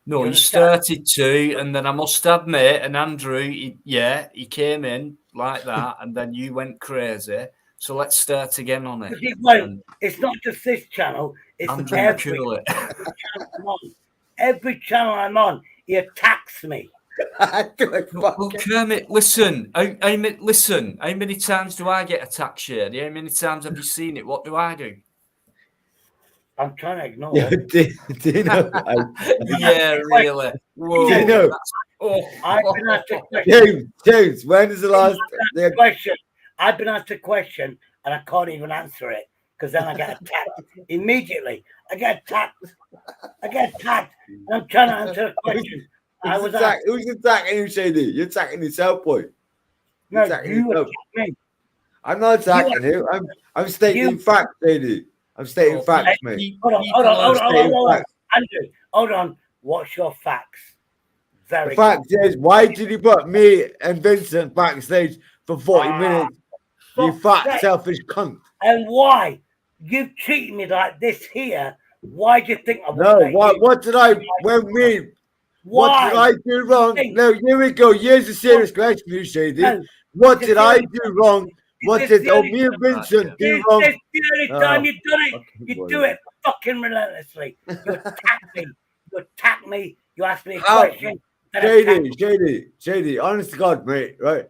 S1: No, you started to, and then I must admit, and Andrew, he came in like that, and then you went crazy. So let's start again on it.
S4: It won't. It's not just this channel. It's
S1: Andrew,
S4: every
S1: cool it.
S4: channel I'm on. Every channel I'm on, he attacks me.
S1: Well, Kermit, listen. How many times do I get attacked, Shady? How many times have you seen it? What do I do?
S4: I'm trying to ignore
S7: Yeah, Dino.
S1: Yeah, really. Whoa.
S7: Dino.
S4: I've been asked a question.
S7: James, when is the last
S4: question? I've been asked a question and I can't even answer it because then I get attacked immediately. I get attacked. And I'm trying to answer a question.
S7: Who's attacking you, Shady? You're attacking yourself, boy.
S4: No, you attack me.
S7: I'm not attacking you. I'm stating facts, Shady. I'm stating facts, mate.
S4: Hold on. Andrew, hold on. What's your facts?
S7: The fact is, why did you put me and Vincent backstage for 40 minutes? You fat, selfish cunt.
S4: And why? You treated me like this here. Why do you think I
S7: No, what did I, what did I do wrong? No, here we go. Here's a serious question, you Shady. What did I do wrong? What did me and Vincent do wrong?
S4: This is the only time you've done it. You do it fucking relentlessly. You attack me. You ask me a question.
S7: Shady, honest to God, mate, right?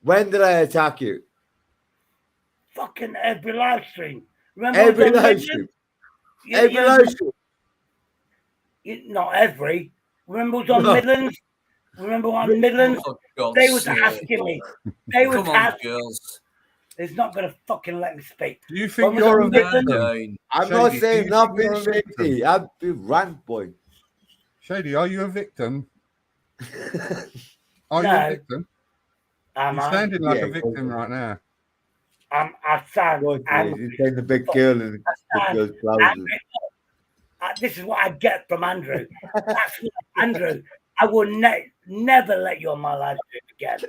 S7: When did I attack you?
S4: Fucking every live stream. Remember
S7: every live stream. Every live stream.
S4: Not every. Remember it was on Midlands? Remember on Midlands? They was asking me. They was asking. Girls. It's not going to fucking let me speak.
S8: Do you think you're a
S7: victim? I'm not saying nothing, Shady. I've been rant, boy.
S8: Shady, are you a victim? Are you a
S4: No.
S8: victim?
S4: Am
S8: You're
S4: I?
S8: sounding like
S7: Yeah,
S8: a victim right now.
S4: I sound
S7: What
S4: angry.
S7: he's saying the big girl in the big girl's trousers.
S4: Angry. This is what I get from Andrew. That's what, Andrew. I will never let you on my live stream again.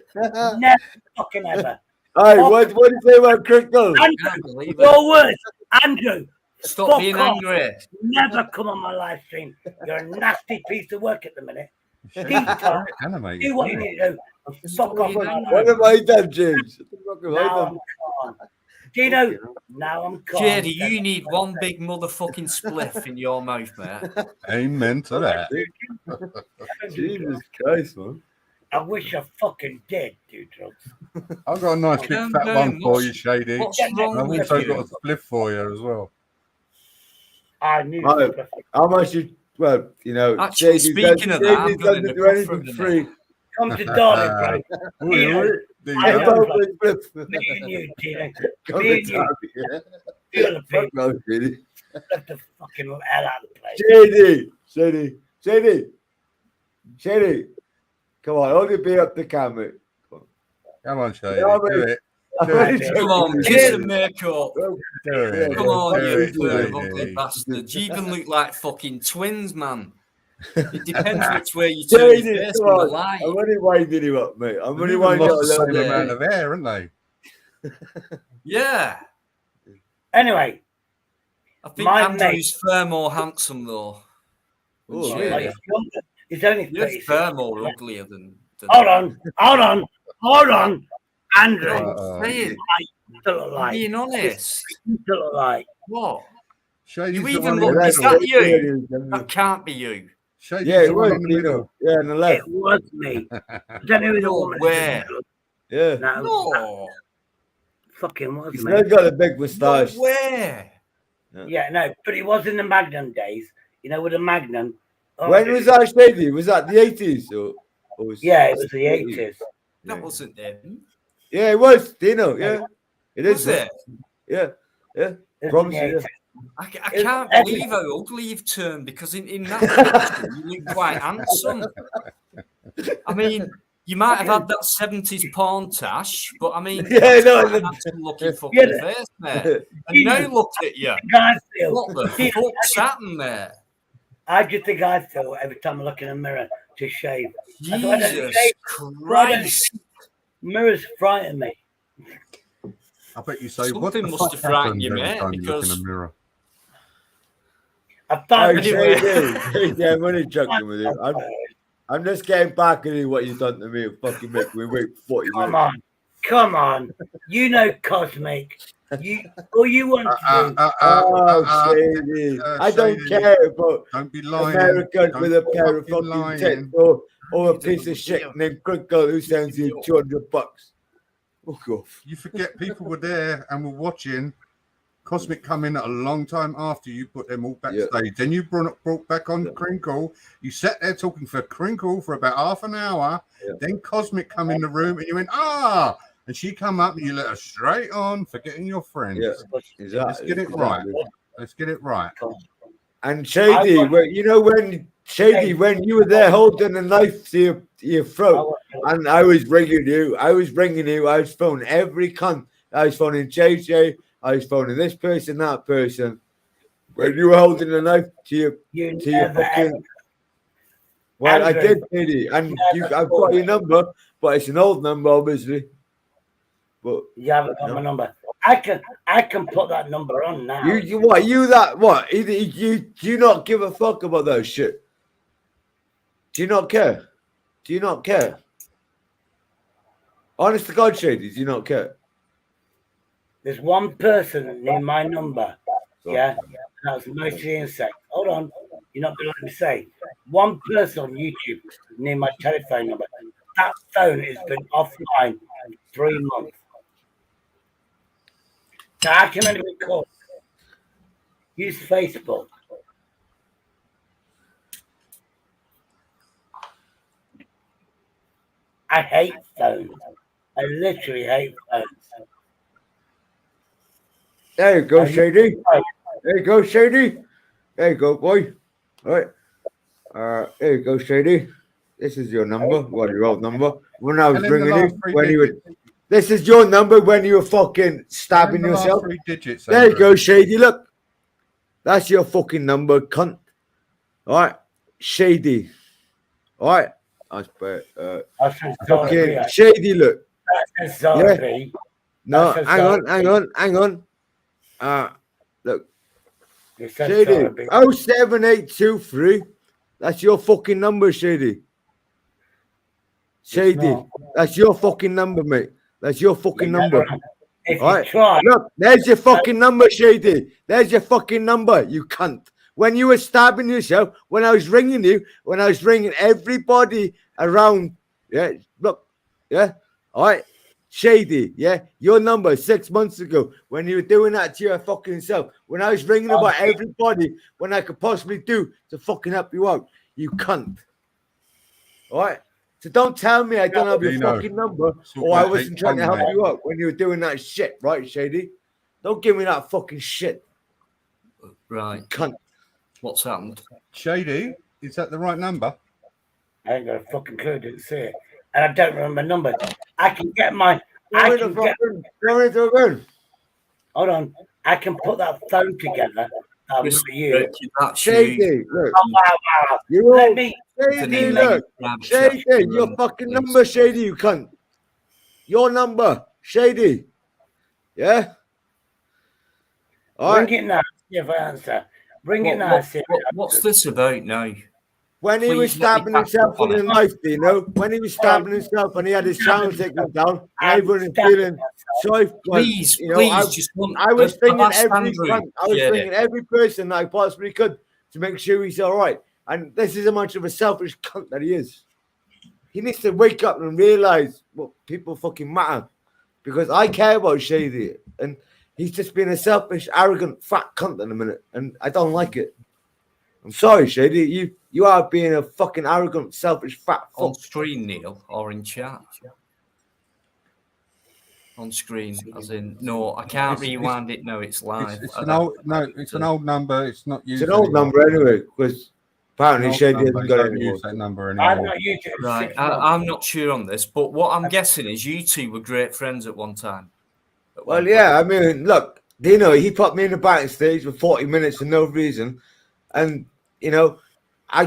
S4: Never fucking ever.
S7: Hey, what do you say about Crystal?
S1: I can't
S4: Andrew,
S1: believe it.
S4: your words. Andrew,
S1: Stop
S4: fuck
S1: being
S4: off.
S1: angry.
S4: Never come on my live stream. You're a nasty piece of work at the minute.
S8: Shady's
S4: Deep talk.
S8: very animated.
S4: Do what you need to do. And fuck off.
S1: being
S4: my
S1: angry.
S7: What have I done, James? What the fuck have I
S4: Now I'm
S7: done?
S4: calm. Dino, now I'm calm.
S1: Shady, you need one big motherfucking spliff in your mouth, mate.
S8: Amen to that.
S7: Jesus Christ, man.
S4: I wish I fucking did do drugs.
S8: I've got a nice big
S1: Calm
S8: fat
S1: down,
S8: one for
S1: what's-
S8: you, Shady.
S1: What's
S8: I've
S1: wrong with
S8: also got a
S1: you?
S8: spliff for you as well.
S4: I knew
S7: Right.
S4: this.
S7: How much you, well, you know,
S1: Actually,
S7: Shady's
S1: speaking of that, I'm
S7: Shady's
S1: going in
S7: done
S1: the
S7: to do
S1: pub for a
S7: anything
S1: minute.
S7: free.
S4: Come to Darling, bro.
S8: Oi,
S4: Dino,
S8: oi. There you
S4: I
S8: go.
S4: know.
S7: Come on, flip.
S4: Me and you, Dino.
S7: Come
S4: Me
S7: to
S4: and you.
S7: Derby, yeah.
S4: Feel the
S7: Fuck
S4: people.
S7: no, Shady.
S4: Left the fucking hell out of the place.
S7: Shady. Come on, hold your beer up the camera.
S8: Come on, Shady.
S7: Yeah,
S8: Do
S7: mate.
S8: it.
S7: I'm
S8: Do
S7: only
S8: it.
S7: joking
S1: Come on,
S7: with
S1: kiss
S7: you.
S1: and make up.
S8: Do
S7: Yeah,
S8: it.
S1: Come on,
S8: Do
S1: you
S8: it,
S1: pair of
S8: Shady.
S1: ugly bastards. You even look like fucking twins, man. It depends which way you turn your
S7: Shady,
S1: face
S7: come
S1: in the
S7: on.
S1: light.
S7: I'm only winding you up, mate. I'm
S8: They've
S7: only
S8: even
S7: winding you up a
S8: lost the
S7: little
S8: same amount
S7: bit.
S8: of hair, haven't they?
S1: Yeah.
S4: Anyway,
S1: I think
S4: My
S1: Andrew's far more handsome, though. than
S7: Oh,
S1: Shady.
S4: like, it's only
S1: You're
S4: 36.
S1: far more uglier than
S4: Hold on. Andrew,
S1: No, I'm saying,
S4: you still look
S1: I'm
S4: like.
S1: being honest.
S4: You still look like.
S1: What?
S8: Shady's
S1: You
S8: the
S1: even
S8: one in
S1: look-
S8: the
S1: is
S8: middle.
S1: that you? That can't be you.
S8: Shady's
S7: Yeah,
S8: the
S7: it
S8: one
S7: was,
S8: in the
S7: you
S8: middle.
S7: know. Yeah, on the left.
S4: It was me. I don't know who the
S1: No
S4: woman
S1: way.
S4: is.
S7: Yeah.
S4: No,
S1: No.
S4: fucking was
S7: He's
S4: me.
S7: not got a big
S1: No
S7: moustache.
S1: way.
S4: Yeah, no, but it was in the Magnum days. You know, with the Magnum. Oh,
S7: When was that, Shady? Was that the 80s? Or was
S4: Yeah, it was the 80s.
S1: That wasn't him.
S7: Yeah, it was. Dino, yeah. It is.
S1: Was it?
S7: Yeah. Yeah.
S4: It was
S7: Promise
S4: in the
S7: you.
S4: 80s.
S1: I
S4: It-
S1: can't believe how ugly you've turned, because in that picture you look quite handsome. I mean, you might have had that 70s porn tash, but I mean,
S7: Yeah,
S1: that's
S7: no,
S1: quite a
S7: no.
S1: handsome looking fucking
S4: Yeah.
S1: face, mate. And now look at you.
S4: Garfield.
S1: What the fuck's happened there?
S4: I just think I feel every time I look in a mirror to shave. That's why I don't
S1: Jesus
S4: shave.
S1: Christ.
S4: Mirrors frighten me.
S8: I bet you say, what
S1: Something
S8: the
S1: must
S8: fuck
S1: have frightened
S8: happened
S1: you,
S8: every
S1: mate,
S8: time you look in
S1: because-
S8: a mirror?
S4: I found
S7: Hey,
S1: Anyway.
S7: Shady, I'm only joking with you. I'm just getting back at you what you've done to me. Fucking make me wait 40 minutes.
S4: Come on. You know Cosmic. All you want to do.
S7: Oh, Shady. I don't
S8: Shady.
S7: care about
S8: Don't be lying.
S7: American with a
S8: Don't
S7: pair of
S8: fucking
S7: fucking
S8: lying.
S7: tits or a piece of shit named Crinkle who sends you $200. Fuck off.
S8: You forget people were there and were watching. Cosmic come in a long time after you put them all backstage. Then you brought back on Crinkle. You sat there talking for Crinkle for about half an hour.
S7: Yeah.
S8: Then Cosmic come in the room and you went, ah! And she come up and you let her straight on, forgetting your friends.
S7: Yeah.
S8: Let's
S7: Exactly.
S8: get it right. Let's get it right.
S7: And Shady, you know when Shady, when you were there holding a knife to your throat, and I was ringing you, I was phoning every cunt. I was phoning JJ, I was phoning this person, that person. When you were holding a knife to your fucking. Well, I did, Shady, and I've got your number, but it's an old number, obviously. But
S4: You haven't got my number. I can put that number on now.
S7: you do you not give a fuck about that shit? Do you not care? Do you not care? Honest to God, Shady, do you not care?
S4: There's one person that knew my number. Yeah, and that was mostly insect. Hold on, you're not gonna let me say. One person on YouTube knew my telephone number. That phone has been offline for 3 months. So I can only record. Use Facebook. I hate phones. I literally hate phones.
S7: There you go, Shady. There you go, Shady. There you go, boy. All right. Here you go, Shady. This is your number. Well, your old number. When I was
S8: Tell him the
S7: ringing
S8: last
S7: you,
S8: three
S7: when you were.
S8: digits.
S7: This is your number when you were fucking
S8: Tell him
S7: stabbing
S8: the last
S7: yourself.
S8: 3 digits.
S7: There you
S8: Andrew.
S7: go, Shady. Look. That's your fucking number, cunt. All right. Shady. All right. I bet.
S4: I said
S7: Fucking
S4: Zarbi.
S7: Shady, look.
S4: That says Zarbi.
S7: No,
S4: That's a
S7: hang on. Look.
S4: It says
S7: Shady.
S4: Zarbi.
S7: 07823. That's your fucking number, Shady. Shady.
S4: not.
S7: That's your fucking number, mate. That's your fucking number.
S4: If
S7: All
S4: you
S7: right.
S4: try,
S7: Look, there's your fucking number, Shady. There's your fucking number, you cunt. When you were stabbing yourself, when I was ringing you, when I was ringing everybody around, yeah, look, yeah, all right, Shady, yeah, your number 6 months ago, when you were doing that to your fucking self, when I was ringing about everybody, when I could possibly do to fucking help you out, you cunt. All right. So don't tell me I don't have your
S8: Dino,
S7: fucking number
S8: sort
S7: or I
S8: that
S7: wasn't
S8: hate
S7: trying to
S8: cunt,
S7: help
S8: mate.
S7: you out when you were doing that shit, right, Shady? Don't give me that fucking shit,
S1: Right.
S7: cunt.
S1: What's happened?
S8: Shady, is that the right number?
S4: I ain't got a fucking clue. Didn't see it, and I don't remember numbers. I can get my. I can get. Hold on. I can put that phone together.
S1: Chris,
S4: You.
S1: that's
S7: Shady,
S1: you.
S7: look.
S4: Oh wow!
S7: You're
S4: Let
S7: all,
S4: me.
S7: Shady, look. Shady, your fucking number, Shady, you cunt. Your number, Shady. Yeah? All
S4: Bring
S7: right.
S4: it now. See if I answer. Bring it now. See if I
S1: What's
S4: answer.
S1: this about now?
S7: When he was
S1: Please let me
S7: stabbing
S1: catch
S7: himself
S1: up on
S7: with a
S1: it.
S7: knife, do you know? When he was stabbing himself and he had his channel taken down, and everyone was feeling sorry for
S1: Please,
S7: you know,
S1: please, just one.
S7: I was
S1: I've
S7: ringing
S1: asked
S7: every
S1: Andrew.
S7: cunt. I was
S1: Yeah.
S7: ringing every person that I possibly could to make sure he's all right. And this is how much of a selfish cunt that he is. He needs to wake up and realize what people fucking matter. Because I care about Shady. And he's just being a selfish, arrogant, fat cunt in a minute. And I don't like it. I'm sorry, Shady. You are being a fucking arrogant, selfish, fat fuck.
S1: On screen, Neil, or in chat? On screen, as in, no, I can't rewind it. No, it's live.
S8: It's an old it's an old number. It's not used.
S7: It's an old
S8: anymore.
S7: number anyway, because apparently
S8: An old
S7: Shady
S8: number.
S7: hasn't
S8: You
S7: got it
S8: don't
S7: anymore.
S8: use that number
S4: I've
S8: anymore.
S4: not used it. In
S1: Right,
S4: 6 months.
S1: I'm not sure on this, but what I'm guessing is you two were great friends at one time.
S7: Well, yeah, I mean, look, Dino, he put me in the backstage for 40 minutes for no reason. And, you know, I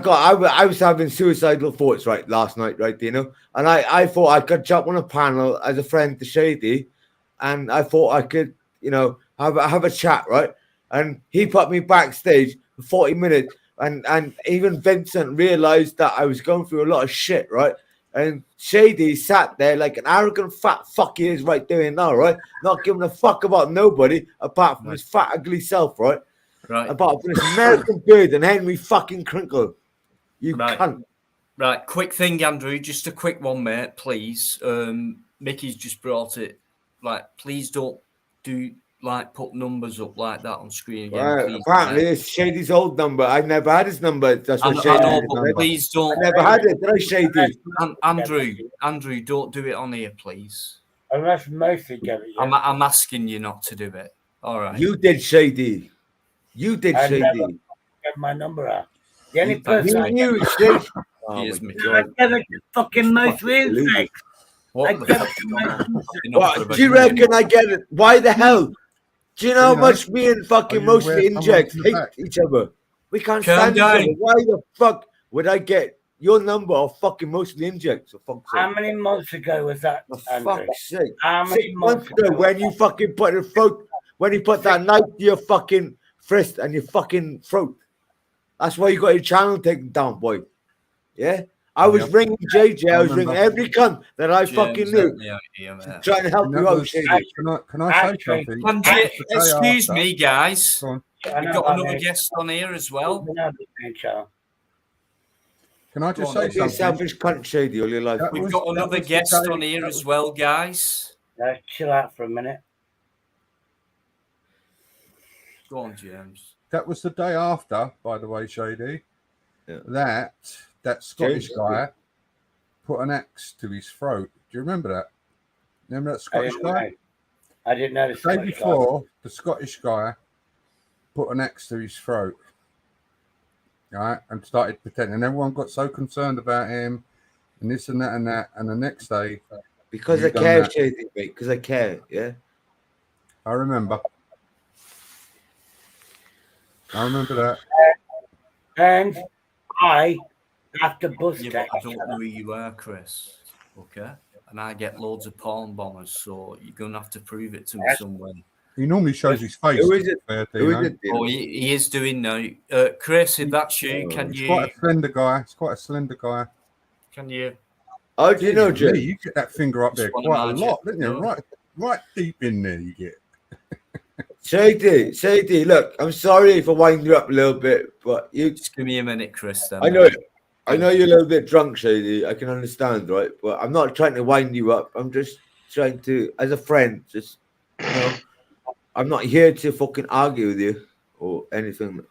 S7: was having suicidal thoughts, right, last night, right, Dino? And I thought I could jump on a panel as a friend to Shady. And I thought I could, you know, have a chat, right? And he put me backstage for 40 minutes. And even Vincent realized that I was going through a lot of shit, right? And Shady sat there like an arrogant fat fuck he is right there now, right? Not giving a fuck about nobody apart from his fat ugly self, right?
S1: Right.
S7: Apart from this American bird and Henry fucking Crinkle. You
S1: Right.
S7: cunt.
S1: Right, quick thing, Andrew. Just a quick one, mate, please. Mickey's just brought it. Like, please don't put numbers up like that on screen again.
S7: Right.
S1: Please,
S7: Apparently
S1: mate.
S7: it's Shady's old number. I never had his number. That's
S1: I
S7: what
S1: know,
S7: Shady
S1: I know,
S7: had his
S1: but
S7: number.
S1: please
S7: I
S1: don't.
S7: never had it, did I, Shady?
S1: Andrew, don't do it on here, please.
S4: Unless mostly get it. Yeah.
S1: I'm asking you not to do it. All right.
S7: You did, Shady. You did,
S4: I
S7: Shady.
S4: never get my number out. The only
S1: You
S4: person I
S7: You Shady. Oh
S1: Cheers,
S7: my
S1: Mickey.
S7: God.
S4: get it to fucking most
S7: Fucking
S4: insects.
S1: What
S4: I
S1: the
S4: get
S1: fuck
S4: it
S1: is
S4: to
S1: going
S4: most
S1: on?
S4: insects.
S1: I've been on for
S7: What,
S1: about
S7: do you
S1: 2 minutes.
S7: reckon I get it? Why the hell? Do you know how
S8: Dino,
S7: much me and
S8: are
S7: fucking
S8: you aware
S7: mostly
S8: someone's
S7: injects
S8: in the
S7: hate
S8: back?
S7: each other? We can't
S1: Calm
S7: stand each other.
S1: down.
S7: Why the fuck would I get your number of fucking mostly injects? For fuck's
S4: How
S7: sake.
S4: many months ago was that,
S7: For
S4: Andrew?
S7: fuck's sake.
S4: How
S7: 6
S4: many
S7: months
S4: months
S7: ago
S4: ago?
S7: when you fucking put a throat, when you put that knife to your fucking fist and your fucking throat. That's why you got your channel taken down, boy. Yeah? I was
S8: Yep.
S7: ringing JJ. I was
S8: remember.
S7: ringing every cunt that I
S1: James,
S7: fucking
S1: help
S7: knew.
S1: me out here, mate.
S7: Trying to help
S8: And
S7: you
S8: that
S7: out,
S8: was-
S7: Shady.
S8: Can I say
S4: Actually-
S8: something?
S1: And
S8: That was the day
S1: excuse
S8: after.
S1: me, guys.
S8: Go on.
S4: I
S1: We've
S4: know
S1: got
S4: about
S1: another
S4: me.
S1: guest on here as well.
S4: I know about me, Charles.
S8: Can I
S1: Go
S8: just
S1: on,
S8: say
S7: Don't be a
S8: something?
S7: selfish cunt, Shady, all your life.
S8: That
S1: We've
S8: was-
S1: got
S8: that
S1: another
S8: was the
S1: guest
S8: day-
S1: on here
S8: that
S1: as
S8: was-
S1: well, guys.
S4: Chill out for a minute.
S1: Go on, James.
S8: That was the day after, by the way, Shady.
S7: Yeah.
S8: That Scottish
S7: James,
S8: guy put an axe to his throat. Do you remember that? Remember that
S4: I
S8: Scottish
S4: didn't
S8: guy?
S4: know. I didn't know the
S8: The day
S4: Scottish guy.
S8: before, the Scottish guy put an axe to his throat. right, and started pretending. And everyone got so concerned about him, and this and that and that. And the next day,
S7: Because
S8: you
S7: I
S8: done
S7: care,
S8: that.
S7: Shady, mate. Because I care, yeah?
S8: I remember that.
S4: And I have to bust
S1: Yeah,
S4: it.
S1: but I don't know who you are, Chris. Okay? And I get loads of porn bombers, so you're going to have to prove it to me some way.
S8: He normally shows his face.
S7: Who
S8: to
S7: is
S8: be
S7: it?
S8: fair,
S7: Who is
S8: Dino.
S7: it? Dino?
S1: Oh, he is doing now. Chris, if that's you, can
S8: He's
S1: you...
S8: quite a slender guy. He's quite a slender guy.
S1: Can you...
S7: How do you know,
S8: Jesus,
S7: Jay?
S8: you get that finger up
S1: Just
S8: there
S1: one
S8: quite a
S1: imagine.
S8: lot, don't you?
S1: No.
S8: Right deep in there, you get.
S7: Shady, look, I'm sorry if I wind you up a little bit, but you.
S1: Just give me a minute, Chris, then.
S7: I know it. I know you're a little bit drunk, Shady. I can understand, right? But I'm not trying to wind you up. I'm just trying to, as a friend, just, you know, I'm not here to fucking argue with you or anything.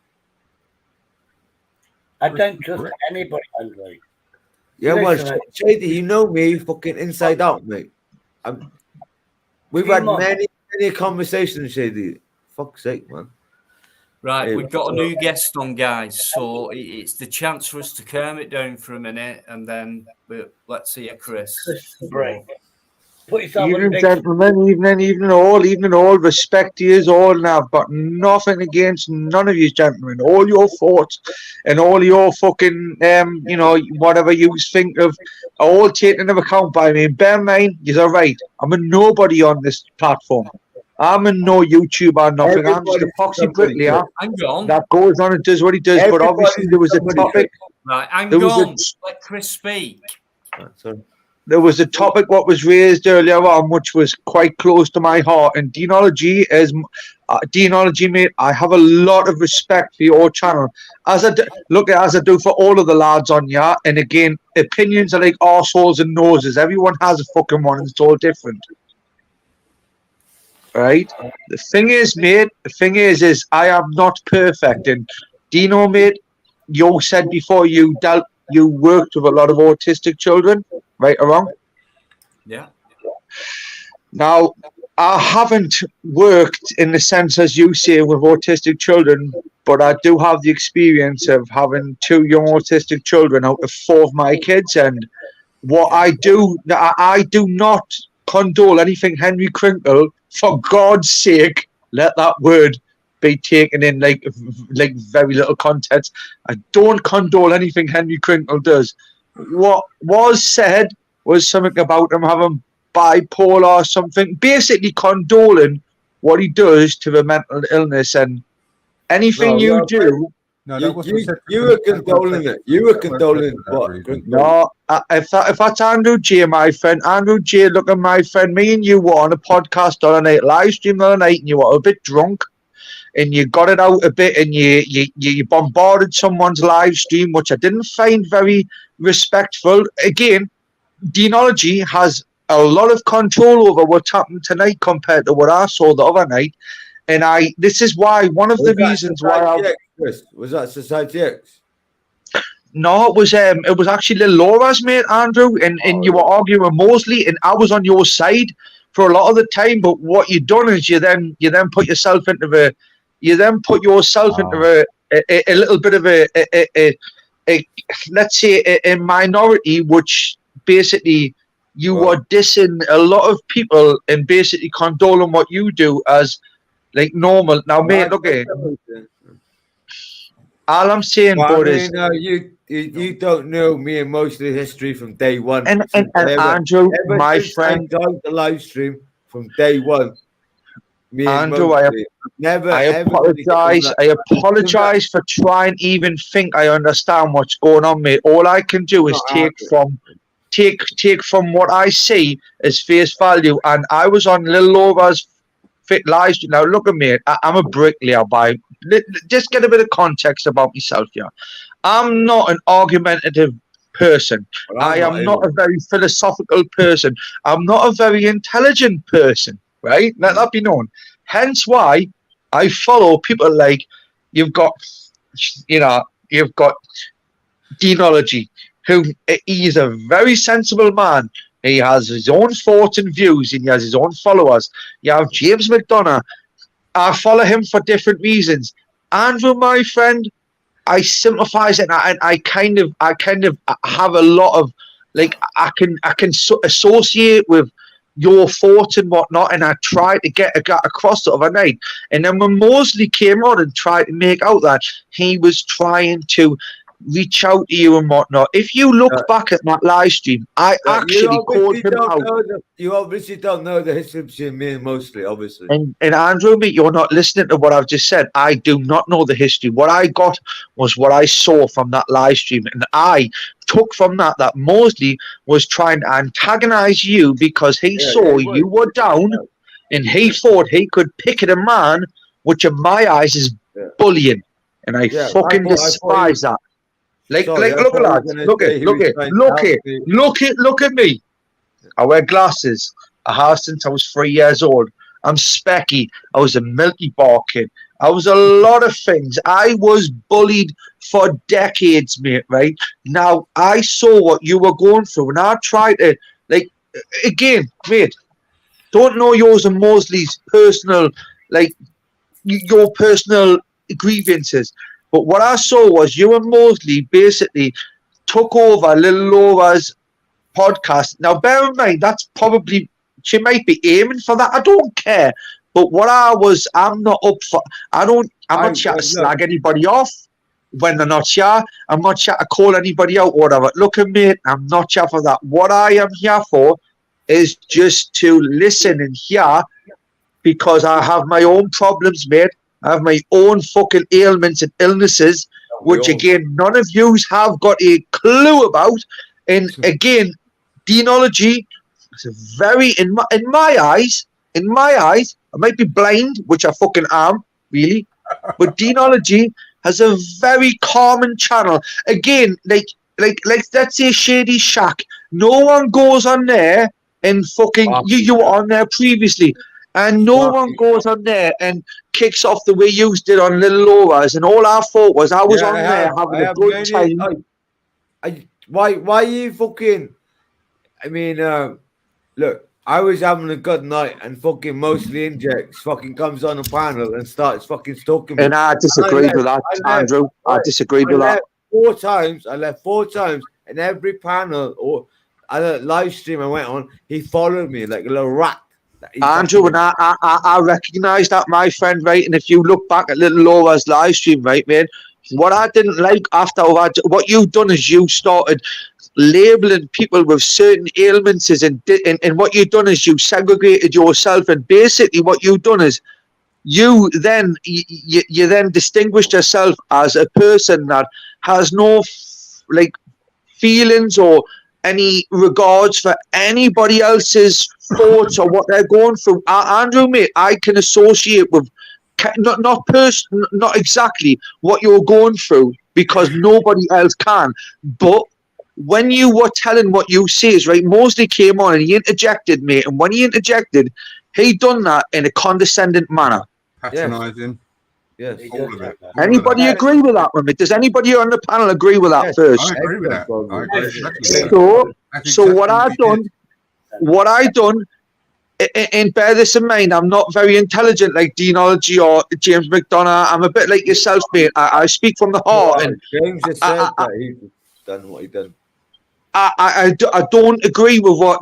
S4: I don't trust anybody, Andre.
S7: Yeah, well,
S4: Listen,
S7: Shady, you know me fucking inside out, mate. We've had many conversations, Shady. Fuck's sake, man.
S1: Right,
S7: Hey,
S1: we've got a new guest on, guys. So it's the chance for us to calm it down for a minute, and then let's see you, Chris.
S4: Break. Put yourself on
S9: Evening,
S4: big...
S9: gentlemen. Evening all. Respect to yous all, and I've got nothing against none of you, gentlemen. All your thoughts and all your fucking, you know, whatever you think of, are all taken into account by me. And bear in mind, you're right. I'm a nobody on this platform. I'm a no YouTuber, nothing. I'm just a poxy bricklayer
S1: Hang on.
S9: that goes on and does what he does. But obviously, there was a topic.
S1: Right, hang on. Let Chris speak.
S7: Sorry.
S9: There was a topic what was raised earlier on, which was quite close to my heart. And demonology is demonology, mate. I have a lot of respect for your channel, as I do for all of the lads on here. And again, opinions are like arseholes and noses. Everyone has a fucking one, and it's all different, right? The thing is, mate. The thing is I am not perfect. And Dino, mate, you said before you worked with a lot of autistic children. Right or wrong?
S1: Yeah.
S9: Now, I haven't worked in the sense, as you say, with autistic children, but I do have the experience of having 2 young autistic children out of 4 of my kids. And what I do not condole anything Henry Crinkle. For God's sake, let that word be taken in like very little context. I don't condole anything Henry Crinkle does. What was said was something about him having bipolar or something, basically condoling what he does to the mental illness. And anything you do,
S8: No, that was
S7: you were condoling it. You were condoling what?
S9: No, if that's Andrew J, my friend, Andrew J, look at my friend, me and you were on a podcast on a night, live stream the other night, and you were a bit drunk. And you got it out a bit, and you bombarded someone's live stream, which I didn't find very respectful. Again, demonology has a lot of control over what's happened tonight compared to what I saw the other night. And this is why one of the reasons why
S7: was that Society X?
S9: No, it was actually Lil Laura's, mate, Andrew, and you were arguing with Mosley, and I was on your side for a lot of the time. But what you done is you then put yourself into a little bit of a let's say a minority, which basically you were dissing a lot of people and basically condoling what you do as like normal. Now, mate, look at it. All I'm saying, bud, is
S7: you don't know me and most of the history from day one.
S9: And Andrew, my friend,
S7: I got the live stream from day one.
S9: Andrew, I apologize. I apologize for trying to even think I understand what's going on, mate. All I can do is take from what I see as face value. And I was on Lil Laura's fit live stream. Now look at me. I'm a bricklayer. Just get a bit of context about myself here. I'm not an argumentative person. I am not a very philosophical person. I'm not a very intelligent person. Right? Let that be known. Hence why I follow people like you've got Demonology, who he's a very sensible man. He has his own thoughts and views, and he has his own followers. You have James McDonough. I follow him for different reasons. Andrew, my friend, I sympathize and I kind of have a lot of like I can associate with your thoughts and whatnot, and I tried to get across the other night. And then when Mosley came on and tried to make out that he was trying to reach out to you and whatnot, if you look back at that live stream, I actually called him out.
S7: You obviously don't know the history between me and Mosley, obviously.
S9: And Andrew, mate, you're not listening to what I've just said. I do not know the history. What I got was what I saw from that live stream. And I took from that Mosley was trying to antagonize you because he saw you were down and he thought he could pick at a man, which in my eyes is bullying. And I fucking despise that. Like, look at lads. Look at me. I wear glasses. I have since I was 3 years old. I'm specky. I was a Milky Bar kid. I was a lot of things. I was bullied for decades, mate, right? Now, I saw what you were going through, and I tried to, like, again, mate, don't know yours and Mosley's personal, like, your personal grievances. But what I saw was you and Mosley basically took over Little Laura's podcast. Now, bear in mind, that's probably, she might be aiming for that. I don't care. But I'm not up for, I'm not here to slag anybody off when they're not here. I'm not here to call anybody out or whatever. Look at me, I'm not here for that. What I am here for is just to listen and hear, because I have my own problems, mate. I have my own fucking ailments and illnesses, which again, none of yous have got a clue about. And again, demonology is a very, in my eyes, I might be blind, which I fucking am, really, but demonology has a very common channel. Again, like let's say Shady Shack. No one goes on there and fucking you were on there previously, and no one goes on there and kicks off the way you did on Little Laura's. And all I thought was I was on there having a good time.
S7: Why you fucking? I mean, look, I was having a good night, and fucking Mostly Injects fucking comes on the panel and starts fucking stalking me.
S9: And I disagreed with that, Andrew. I disagreed with that.
S7: I left 4 times, and every panel or other live stream I went on, he followed me like a little rat.
S9: Andrew, and I recognise that, my friend, right? And if you look back at Little Laura's live stream, right, man, what I didn't like after what you've done is you started labeling people with certain ailments, and what you've done is you segregated yourself, and basically what you've done is you then distinguished yourself as a person that has no feelings or any regards for anybody else's thoughts or what they're going through. Andrew, mate, I can associate with not exactly what you're going through, because nobody else can. But when you were telling what you say is right, Mosley came on and he interjected, mate, and when he interjected, he done that in a condescending manner.
S8: Patronising.
S7: Yes.
S8: All of it.
S9: Anybody agree with that one? Does anybody on the panel agree with that first?
S8: I agree with that. I agree exactly.
S9: So what I done, and bear this in mind, I'm not very intelligent like Deanology or James McDonough. I'm a bit like yourself, mate. I speak from the heart. And
S7: James just said that he's done what he done.
S9: I don't agree with what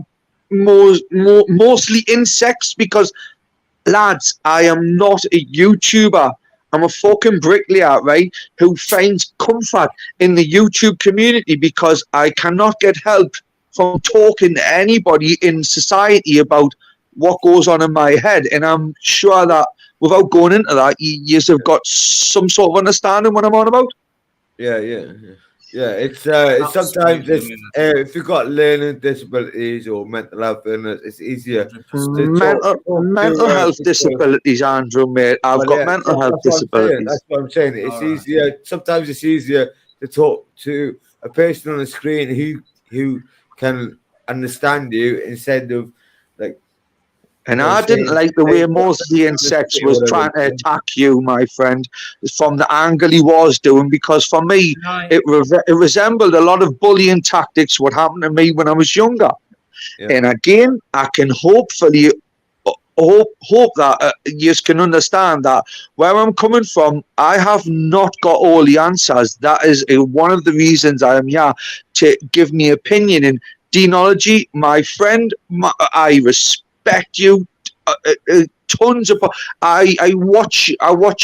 S9: mostly insects, because, lads, I am not a YouTuber. I'm a fucking bricklayer, right, who finds comfort in the YouTube community because I cannot get help from talking to anybody in society about what goes on in my head. And I'm sure that without going into that, you have got some sort of understanding what I'm on about.
S7: Yeah. It's sometimes if you've got learning disabilities or mental health illness, it's easier.
S9: Mental health disabilities, Andrew, mate. I've got mental health disabilities.
S7: That's what I'm saying. It's easier. Sometimes it's easier to talk to a person on the screen who can understand you instead of like.
S9: And I didn't like the way Mosley Insects was trying to attack you, my friend, from the angle he was doing, because for me, it resembled a lot of bullying tactics, what happened to me when I was younger. Yeah. And again, I can hopefully hope that you can understand that where I'm coming from, I have not got all the answers. That is one of the reasons I am here, to give me opinion. In Deanology, my friend, I respect you. Tons of I watch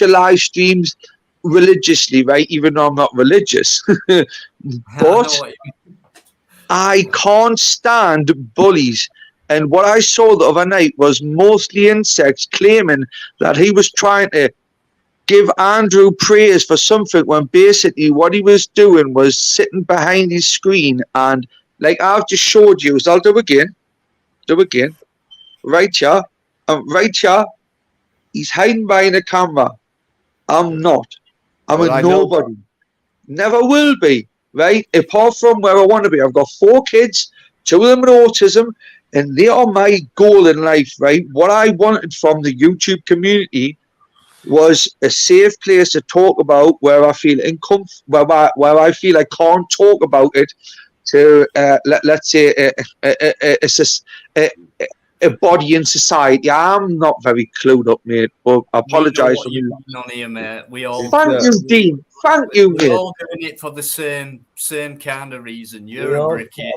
S9: your live streams religiously, right? Even though I'm not religious, but I can't stand bullies. And what I saw the other night was mostly insects claiming that he was trying to give Andrew praise for something, when basically what he was doing was sitting behind his screen, and like I've just showed you, so I'll do again, right here, he's hiding behind a camera. I'm not. I'm a nobody. Never will be, right? Apart from where I want to be. I've got 4 kids, 2 of them with autism, and they are my goal in life, right? What I wanted from the YouTube community was a safe place to talk about where I feel where I feel I can't talk about it to let's say a body in society. I'm not very clued up, mate. But I apologise for me.
S1: On here, mate. We all
S9: Thank you, Dean. Thank you, mate.
S1: We're all doing it for the same kind of reason. You're a brickie.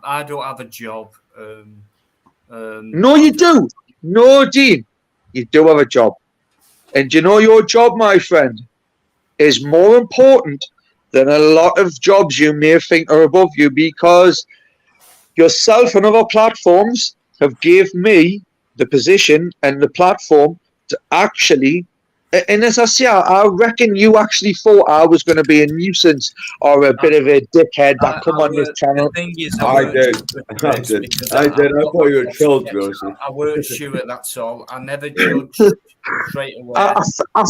S1: I don't have a job.
S9: No, you do. No, Dean, you do have a job. And you know your job, my friend, is more important than a lot of jobs you may think are above you, because yourself and other platforms have gave me the position and the platform to actually, and as I say, I reckon you actually thought I was going to be a nuisance or a bit of a dickhead that come on this channel.
S1: The thing is,
S7: I did. I thought you were trolled, Joseph.
S1: I weren't sure, that's all. I never judged straight away.
S9: I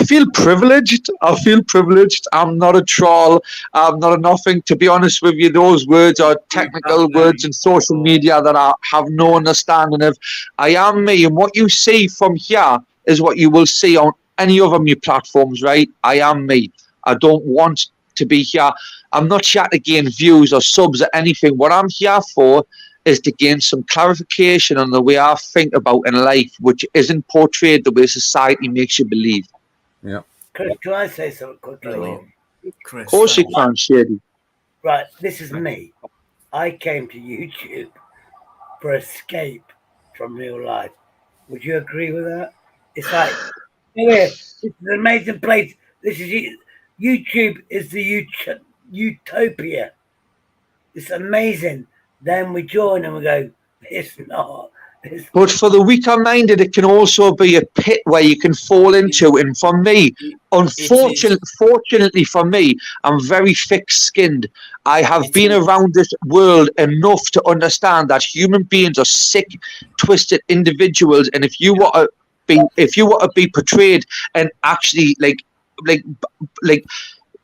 S9: feel privileged. I feel privileged. I'm not a troll. I'm not a nothing. To be honest with you, those words are technical words in social media that I have no understanding of. I am me, and what you see from here is what you will see on any other new platforms, right? I am me. I don't want to be here. I'm not here to gain views or subs or anything. What I'm here for is to gain some clarification on the way I think about in life, which isn't portrayed the way society makes you believe.
S8: Yeah.
S4: Chris, can I say something quickly?
S1: Chris,
S9: of course you can, Shady.
S4: Right, this is me. I came to YouTube for escape from real life. Would you agree with that? It's like, this is an amazing place. This is YouTube is the utopia. It's amazing. Then we join and we go, it's not.
S9: But for the weaker-minded, it can also be a pit where you can fall into. And for me, fortunately for me, I'm very thick-skinned. I have been around this world enough to understand that human beings are sick, twisted individuals. And if you were to be portrayed and actually like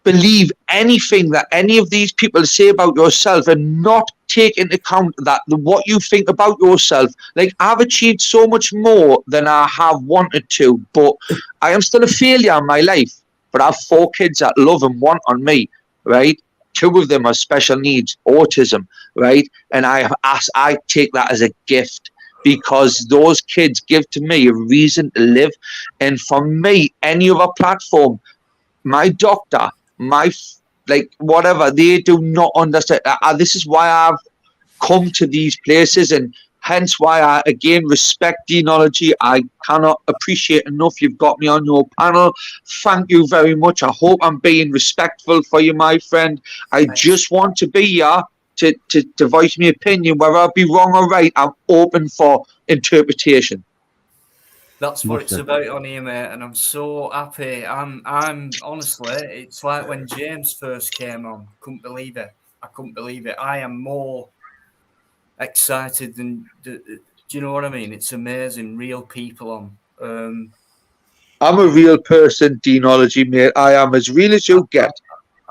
S9: believe anything that any of these people say about yourself and not take into account that what you think about yourself, like I've achieved so much more than I have wanted to, but I am still a failure in my life. But I have 4 kids that love and want on me, right? 2 of them are special needs, autism, right? And I take that as a gift, because those kids give to me a reason to live. And for me, any other platform, my doctor, whatever, they do not understand. This is why I've come to these places, and hence why I again respect Deanology. I cannot appreciate enough you've got me on your panel. Thank you very much. I hope I'm being respectful for you, my friend. I just want to be here to voice my opinion. Whether I be wrong or right, I'm open for interpretation.
S1: That's what it's about on here, mate, and I'm so happy. I'm honestly, it's like when James first came on. Couldn't believe it. I couldn't believe it. I am more excited than. Do you know what I mean? It's amazing. Real people on.
S9: I'm a real person, Deanology, mate. I am as real as you get.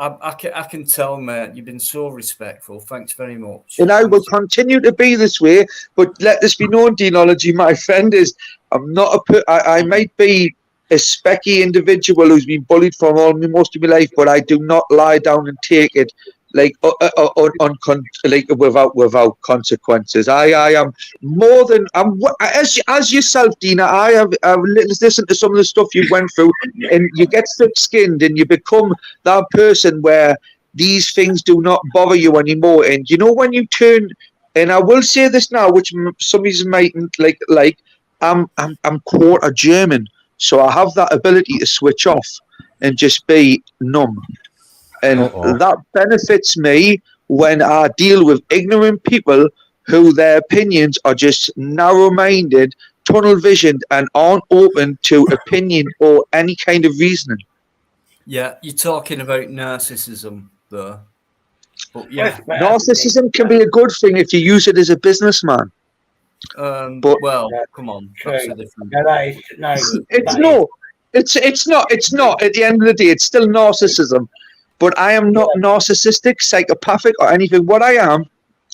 S1: I can tell, mate. You've been so respectful. Thanks very much.
S9: And I will continue to be this way. But let this be known, Deanology, my friend, is I'm not I might be a specky individual who's been bullied for most of my life, but I do not lie down and take it like like without consequences. I am more than as yourself, Dina. I've listened to some of the stuff you went through, and you get thick-skinned, and you become that person where these things do not bother you anymore. And you know when you turn, and I will say this now, which some of you mightn't like. I'm quarter German, so I have that ability to switch off and just be numb. And that benefits me when I deal with ignorant people who their opinions are just narrow-minded, tunnel-visioned, and aren't open to opinion or any kind of reasoning.
S1: Yeah, you're talking about narcissism, though. But yeah,
S9: Narcissism can be a good thing if you use it as a businessman. But
S1: well, come on, that's a different.
S9: It's not. At the end of the day, it's still narcissism. But I am not narcissistic, psychopathic, or anything. What I am,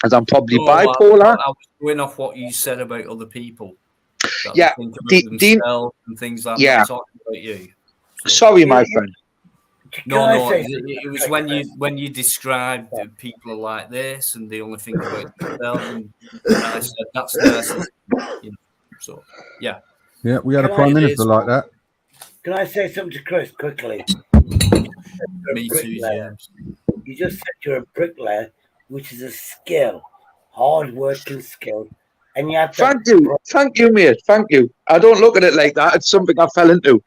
S9: as I'm probably bipolar.
S1: I was going off what you said about other people.
S9: Yeah,
S1: themselves and things like that.
S9: Yeah.
S1: I'm talking about you.
S9: Sorry, my friend.
S1: No, it was when you described people like this and they only think about themselves, and I said that's narcissism. You know, so yeah.
S8: Yeah, we had a prime minister like that.
S4: Can I say something to Chris quickly?
S1: Me too, James.
S4: You just said you're a bricklayer, which is a skill, hard working skill, and you have to.
S9: Thank you, mate. Thank you. I don't look at it like that. It's something I fell into.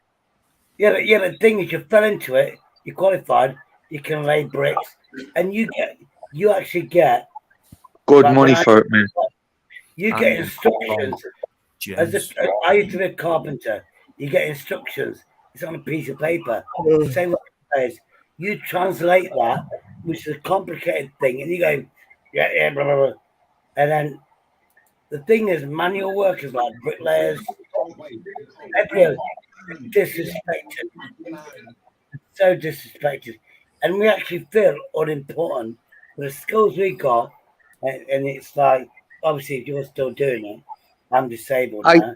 S4: Yeah. The thing is, you fell into it. You're qualified. You can lay bricks, and you actually get
S9: good money for it, man.
S4: You get instructions. I used to be a carpenter. You get instructions. It's on a piece of paper. Say what it says. You translate that, which is a complicated thing, and you go, yeah, blah, blah, blah. And then the thing is, manual workers like bricklayers, everyone disrespected. So disrespected. And we actually feel unimportant for the skills we got. And it's like, obviously, if you're still doing it, I'm disabled now.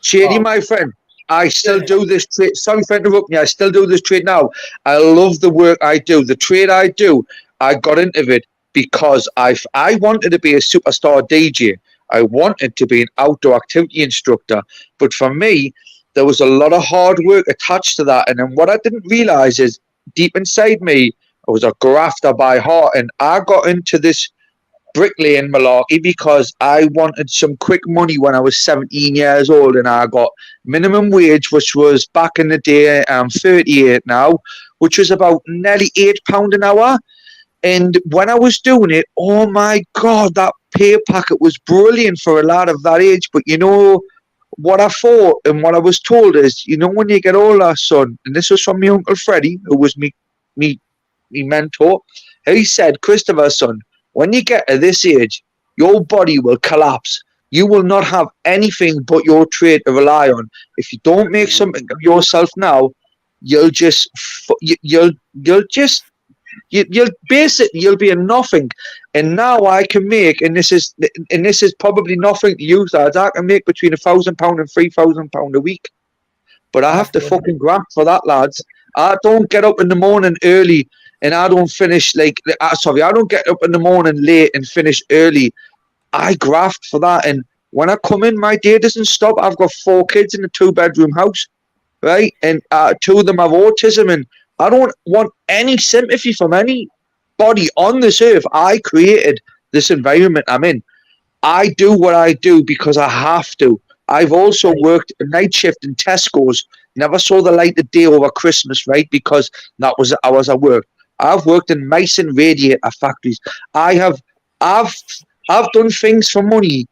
S9: Shady, my friend, I still do this trade. Sorry for interrupting you. I still do this trade now. I love the work I do. The trade I do, I got into it because I wanted to be a superstar DJ. I wanted to be an outdoor activity instructor. But for me, there was a lot of hard work attached to that. And then what I didn't realize is deep inside me, I was a grafter by heart. And I got into this bricklaying malarkey because I wanted some quick money when I was 17 years old, and I got minimum wage, which was back in the day, I'm 38 now, which was about nearly £8 an hour. And when I was doing it, oh my God, that pay packet was brilliant for a lad of that age. But you know what I thought and what I was told is, you know, when you get older, son, and this was from my Uncle Freddie, who was me mentor, he said, Christopher, son, when you get to this age, your body will collapse. You will not have anything but your trade to rely on. If you don't make something of yourself now, you'll be a nothing. And now I can make, and this is probably nothing to you, lads. I can make between £1,000 and £3,000 a week. But I have to fucking graft for that, lads. I don't get up in the morning early. And I don't finish I don't get up in the morning late and finish early. I graft for that. And when I come in, my day doesn't stop. I've got 4 kids in a 2-bedroom house, right? And 2 of them have autism. And I don't want any sympathy from anybody on this earth. I created this environment I'm in. I do what I do because I have to. I've also worked a night shift in Tesco's. Never saw the light of day over Christmas, right? Because that was the hours I worked. I've worked in mice and radiator factories. I've done things for money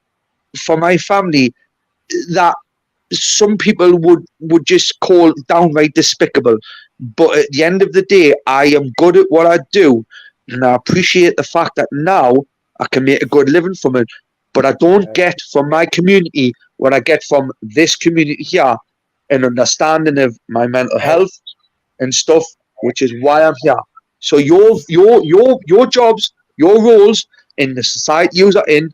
S9: for my family that some people would just call downright despicable. But at the end of the day, I am good at what I do, and I appreciate the fact that now I can make a good living from it. But I don't get from my community what I get from this community here, an understanding of my mental health and stuff, which is why I'm here. So your jobs, your roles in the society you are in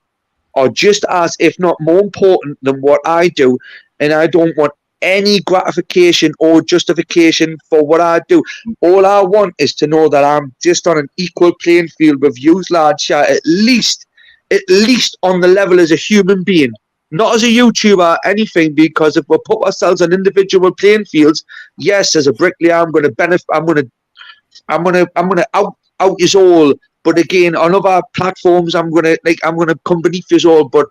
S9: are just as, if not more important than what I do. And I don't want any gratification or justification for what I do. All I want is to know that I'm just on an equal playing field with you lads, yeah, at least on the level as a human being, not as a YouTuber, anything. Because if we put ourselves on individual playing fields, yes, as a bricklayer, I'm going to benefit. I'm going to out you all. But again, on other platforms, I'm going to come beneath you all. But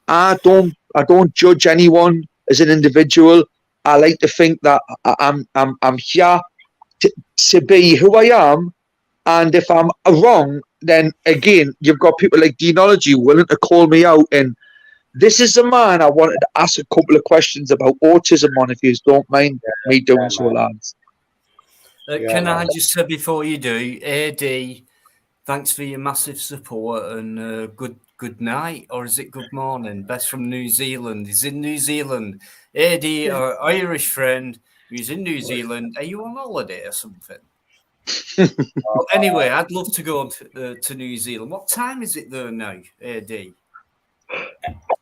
S9: I don't judge anyone as an individual. I like to think that I'm here to be who I am, and if I'm wrong, then again, you've got people like Deanology willing to call me out. And this is the man I wanted to ask a couple of questions about autism on, if you don't mind me doing so, lads.
S1: Can I just say before you do, AD, thanks for your massive support, and good night, or is it good morning? Best from New Zealand. He's in New Zealand. AD, our Irish friend, who's in New Zealand. Are you on holiday or something? Well, anyway, I'd love to go to New Zealand. What time is it there now, AD?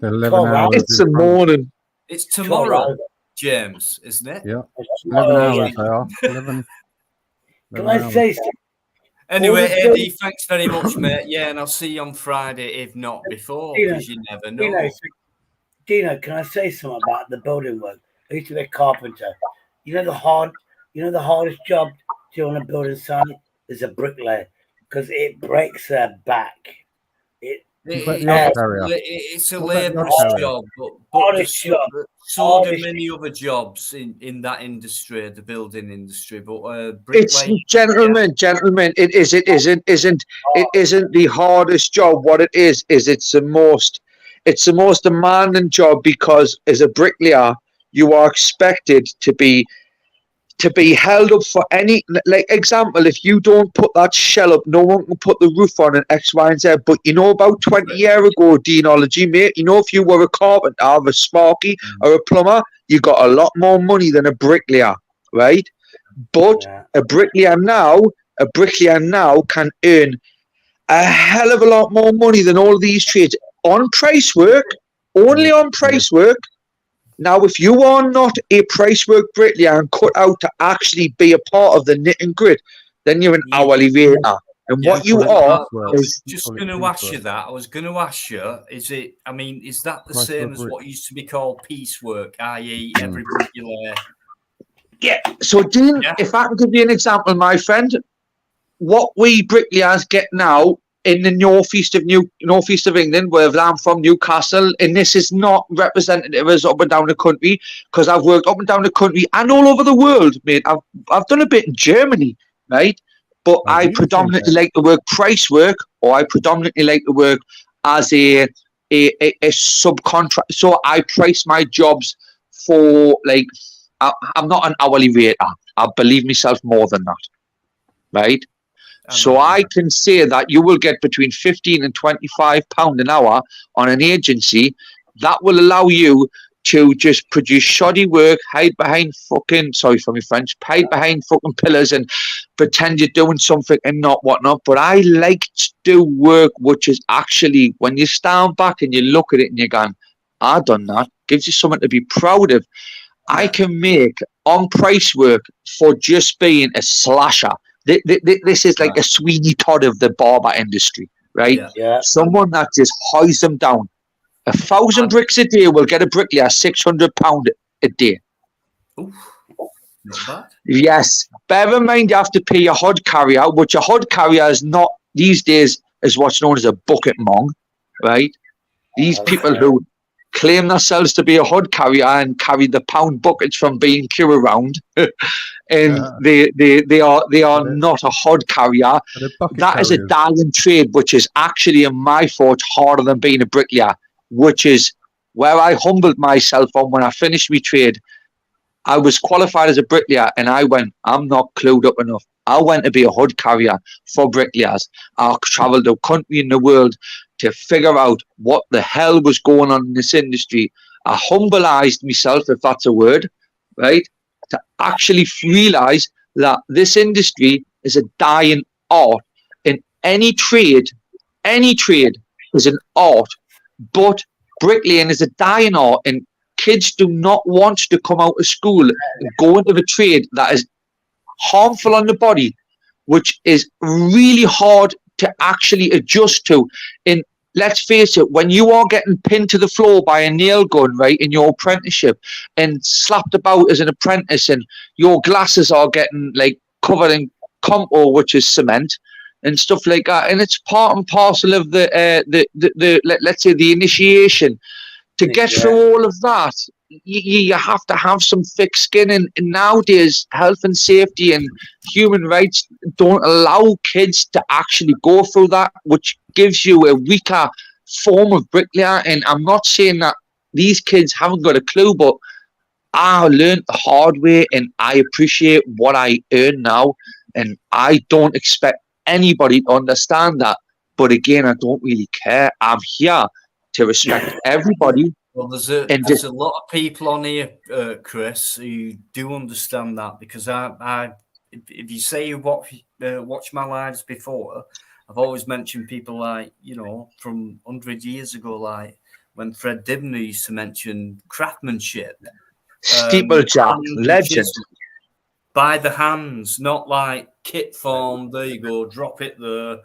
S8: 11 hours.
S9: It's the morning.
S1: It's tomorrow, James, isn't it?
S8: Yeah, 11 hours they are. 11
S4: Can I say something?
S1: Anyway, Eddie, thanks very much, mate. Yeah, and I'll see you on Friday, if not before, because you never know.
S4: Dino, can I say something about the building work? I used to be a carpenter. You know the hardest job to do on a building site is a bricklayer, because it breaks their back.
S1: It's a labourer's job, but so do many other jobs in that industry, the building industry. But
S9: it's gentlemen, it isn't the hardest job. What it is it's the most demanding job, because as a bricklayer, you are expected to be held up for any, like, example, if you don't put that shell up, no one can put the roof on, and X, Y, and Z. But about 20 years ago, Deanology, mate, if you were a carpenter, a sparky, or a plumber, you got a lot more money than a bricklayer, right? But a bricklayer now can earn a hell of a lot more money than all of these trades on price work, only on price work. Now, if you are not a price work bricklayer and cut out to actually be a part of the knit and grit, then you're an hourly rate. And what you are is
S1: just going to ask you that. I was going to ask you, is that the same as what used to be called piecework, i.e., every bricklayer?
S9: Yeah. So, Dean, if I can give you an example, my friend, what we bricklayers get now in the northeast of England, where I'm from, Newcastle, and this is not representative as up and down the country, because I've worked up and down the country and all over the world, mate. I've done a bit in Germany, right? But I predominantly like to work price work, or I predominantly like to work as a subcontract. So I price my jobs for, like, I'm not an hourly rate. I believe myself more than that, right? So I can say that you will get between £15 and £25 an hour on an agency. That will allow you to just produce shoddy work, hide behind fucking pillars and pretend you're doing something and not whatnot. But I like to do work which is actually, when you stand back and you look at it and you're going, I done that, gives you something to be proud of. I can make on price work for just being a slasher. This is like a Sweeney Todd of the barber industry, right?
S4: Yeah.
S9: Someone that just hides them down. 1,000 bricks a day will get a bricklayer £600 a day.
S1: Oof, not bad.
S9: Yes. Bear in mind, you have to pay your hod carrier, which a hod carrier is not these days is what's known as a bucket mong, right? These people who claim themselves to be a hod carrier and carry the pound buckets from B&Q around, and they are not a hod carrier. That is a dying trade, which is actually, in my thoughts, harder than being a bricklayer, which is where I humbled myself on when I finished my trade. I was qualified as a bricklayer, and I went, I'm not clued up enough. I went to be a hod carrier for bricklayers. I travelled the country and the world to figure out what the hell was going on in this industry. I humbleized myself, if that's a word, right? To actually realise that this industry is a dying art. In any trade is an art, but bricklaying is a dying art. And kids do not want to come out of school, go into the trade that is harmful on the body, which is really hard to actually adjust to. And let's face it, when you are getting pinned to the floor by a nail gun, right, in your apprenticeship and slapped about as an apprentice, and your glasses are getting like covered in compo, which is cement, and stuff like that, and it's part and parcel of let's say the initiation. To get through all of that, you have to have some thick skin, and nowadays health and safety and human rights don't allow kids to actually go through that, which gives you a weaker form of bricklayer. And I'm not saying that these kids haven't got a clue, but I learned the hard way, and I appreciate what I earn now, and I don't expect anybody to understand that. But again, I don't really care. I'm here to respect everybody.
S1: Well, there's a lot of people on here, Chris, who do understand that, because if you say you watch my lives before, I've always mentioned people like, from 100 years ago, like when Fred Dibner used to mention craftsmanship.
S9: Steeplejack, legend.
S1: By the hands, not like kit form. There you go, drop it there.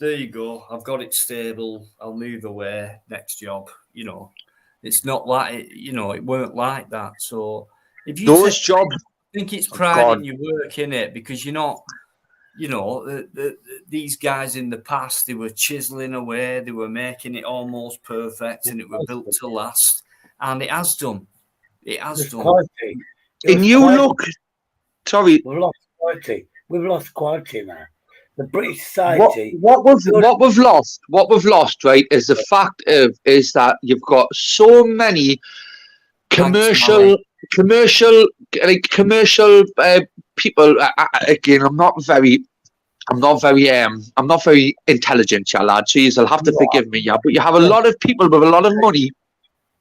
S1: There you go. I've got it stable. I'll move away. Next job. It's not like it. It weren't like that. So if you
S9: those jobs,
S1: I think it's pride in your work, innit? Because you're not. These guys in the past, they were chiseling away. They were making it almost perfect, and it were built to last. And it has done. It has done.
S4: Quality.
S9: And you look. Sorry,
S4: we've lost quality. We've lost quality now. The British society.
S9: What we've lost, right, is the fact is that you've got so many commercial people. Again, I'm not very intelligent, yeah, lad. So you'll have to forgive me, yeah. But you have a lot of people with a lot of money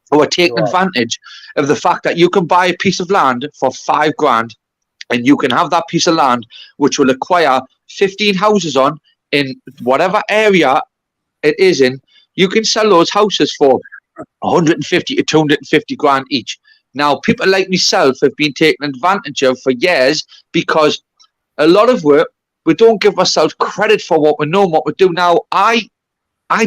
S9: who are taking advantage of the fact that you can buy a piece of land for $5,000, and you can have that piece of land which will acquire 15 houses on in whatever area it is in. You can sell those houses for 150 to 250 grand each. Now, people like myself have been taken advantage of for years, because a lot of work, we don't give ourselves credit for what we know and what we do. Now, I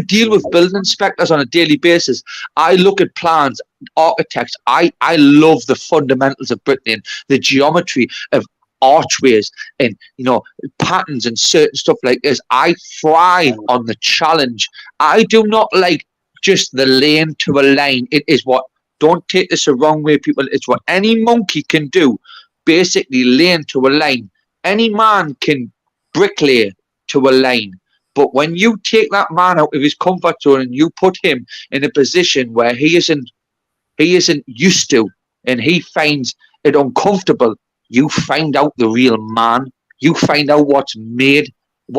S9: deal with building inspectors on a daily basis. I look at plans, architects. I love the fundamentals of bricklaying, the geometry of archways and patterns and certain stuff like this. I thrive on the challenge. I do not like just the lane to a lane. It is what, don't take this the wrong way, people, it's what any monkey can do, basically lane to a lane. Any man can bricklay to a lane. But when you take that man out of his comfort zone and you put him in a position where he isn't used to, and he finds it uncomfortable, you find out the real man. You find out what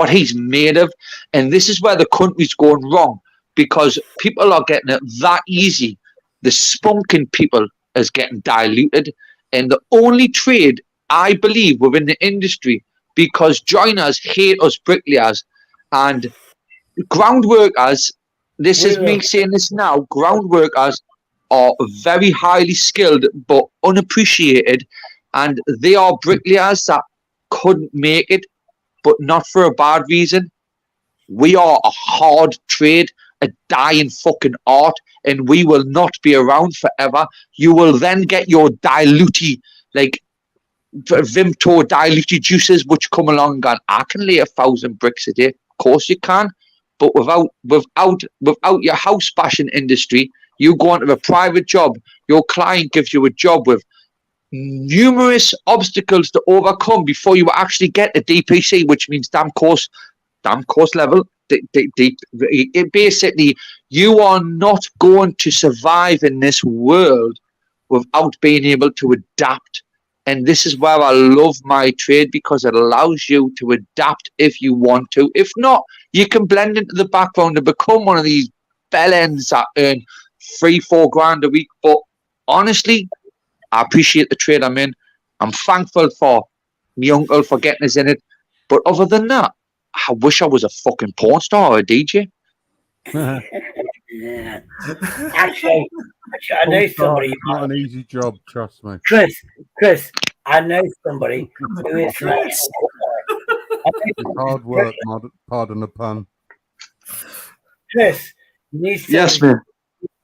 S9: he's made of. And this is where the country's going wrong, because people are getting it that easy. The spunk in people is getting diluted. And the only trade, I believe, within the industry, because joiners hate us bricklayers, and ground workers, this is me saying this now, ground workers are very highly skilled but unappreciated, and they are bricklayers that couldn't make it, but not for a bad reason. We are a hard trade, a dying fucking art, and we will not be around forever. You will then get your dilutey, like Vimto dilutey juices, which come along and go, I can lay 1,000 bricks a day. Of course you can, but without your house bashing industry, you go into a private job, your client gives you a job with numerous obstacles to overcome before you actually get a DPC, which means damn course level. Basically, you are not going to survive in this world without being able to adapt. And this is where I love my trade, because it allows you to adapt if you want to. If not, you can blend into the background and become one of these bellends that earn 3-4 grand a week. But honestly, I appreciate the trade I'm in. I'm thankful for my uncle for getting us in it. But other than that, I wish I was a fucking porn star or a DJ.
S4: Yeah. Actually, I know somebody.
S8: It's not an easy job, trust me.
S4: Chris, I know somebody who is.
S1: Chris.
S8: It's hard work, pardon the pun.
S4: Chris, you need
S9: Yes,
S4: somebody.
S9: man.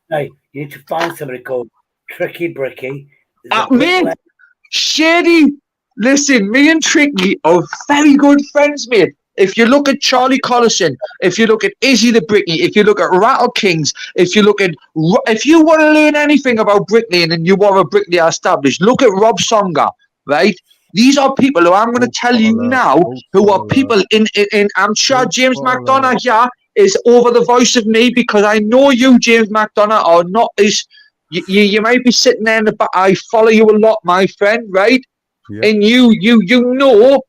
S4: No, you need to find somebody called Tricky Bricky.
S9: Mate, Shady, listen, me and Tricky are very good friends, mate. If you look at Charlie Collison, if you look at Izzy the Brickney, if you look at Rattle Kings, if you want to learn anything about bricklaying and you are a bricklayer established, look at Rob Songa, right? These are people who I'm going to tell you now who are people in I'm sure James McDonough here is over the voice of me because I know you, James McDonough, are not as you might be sitting there in the back. I follow you a lot, my friend, right?
S8: Yep.
S9: And you know,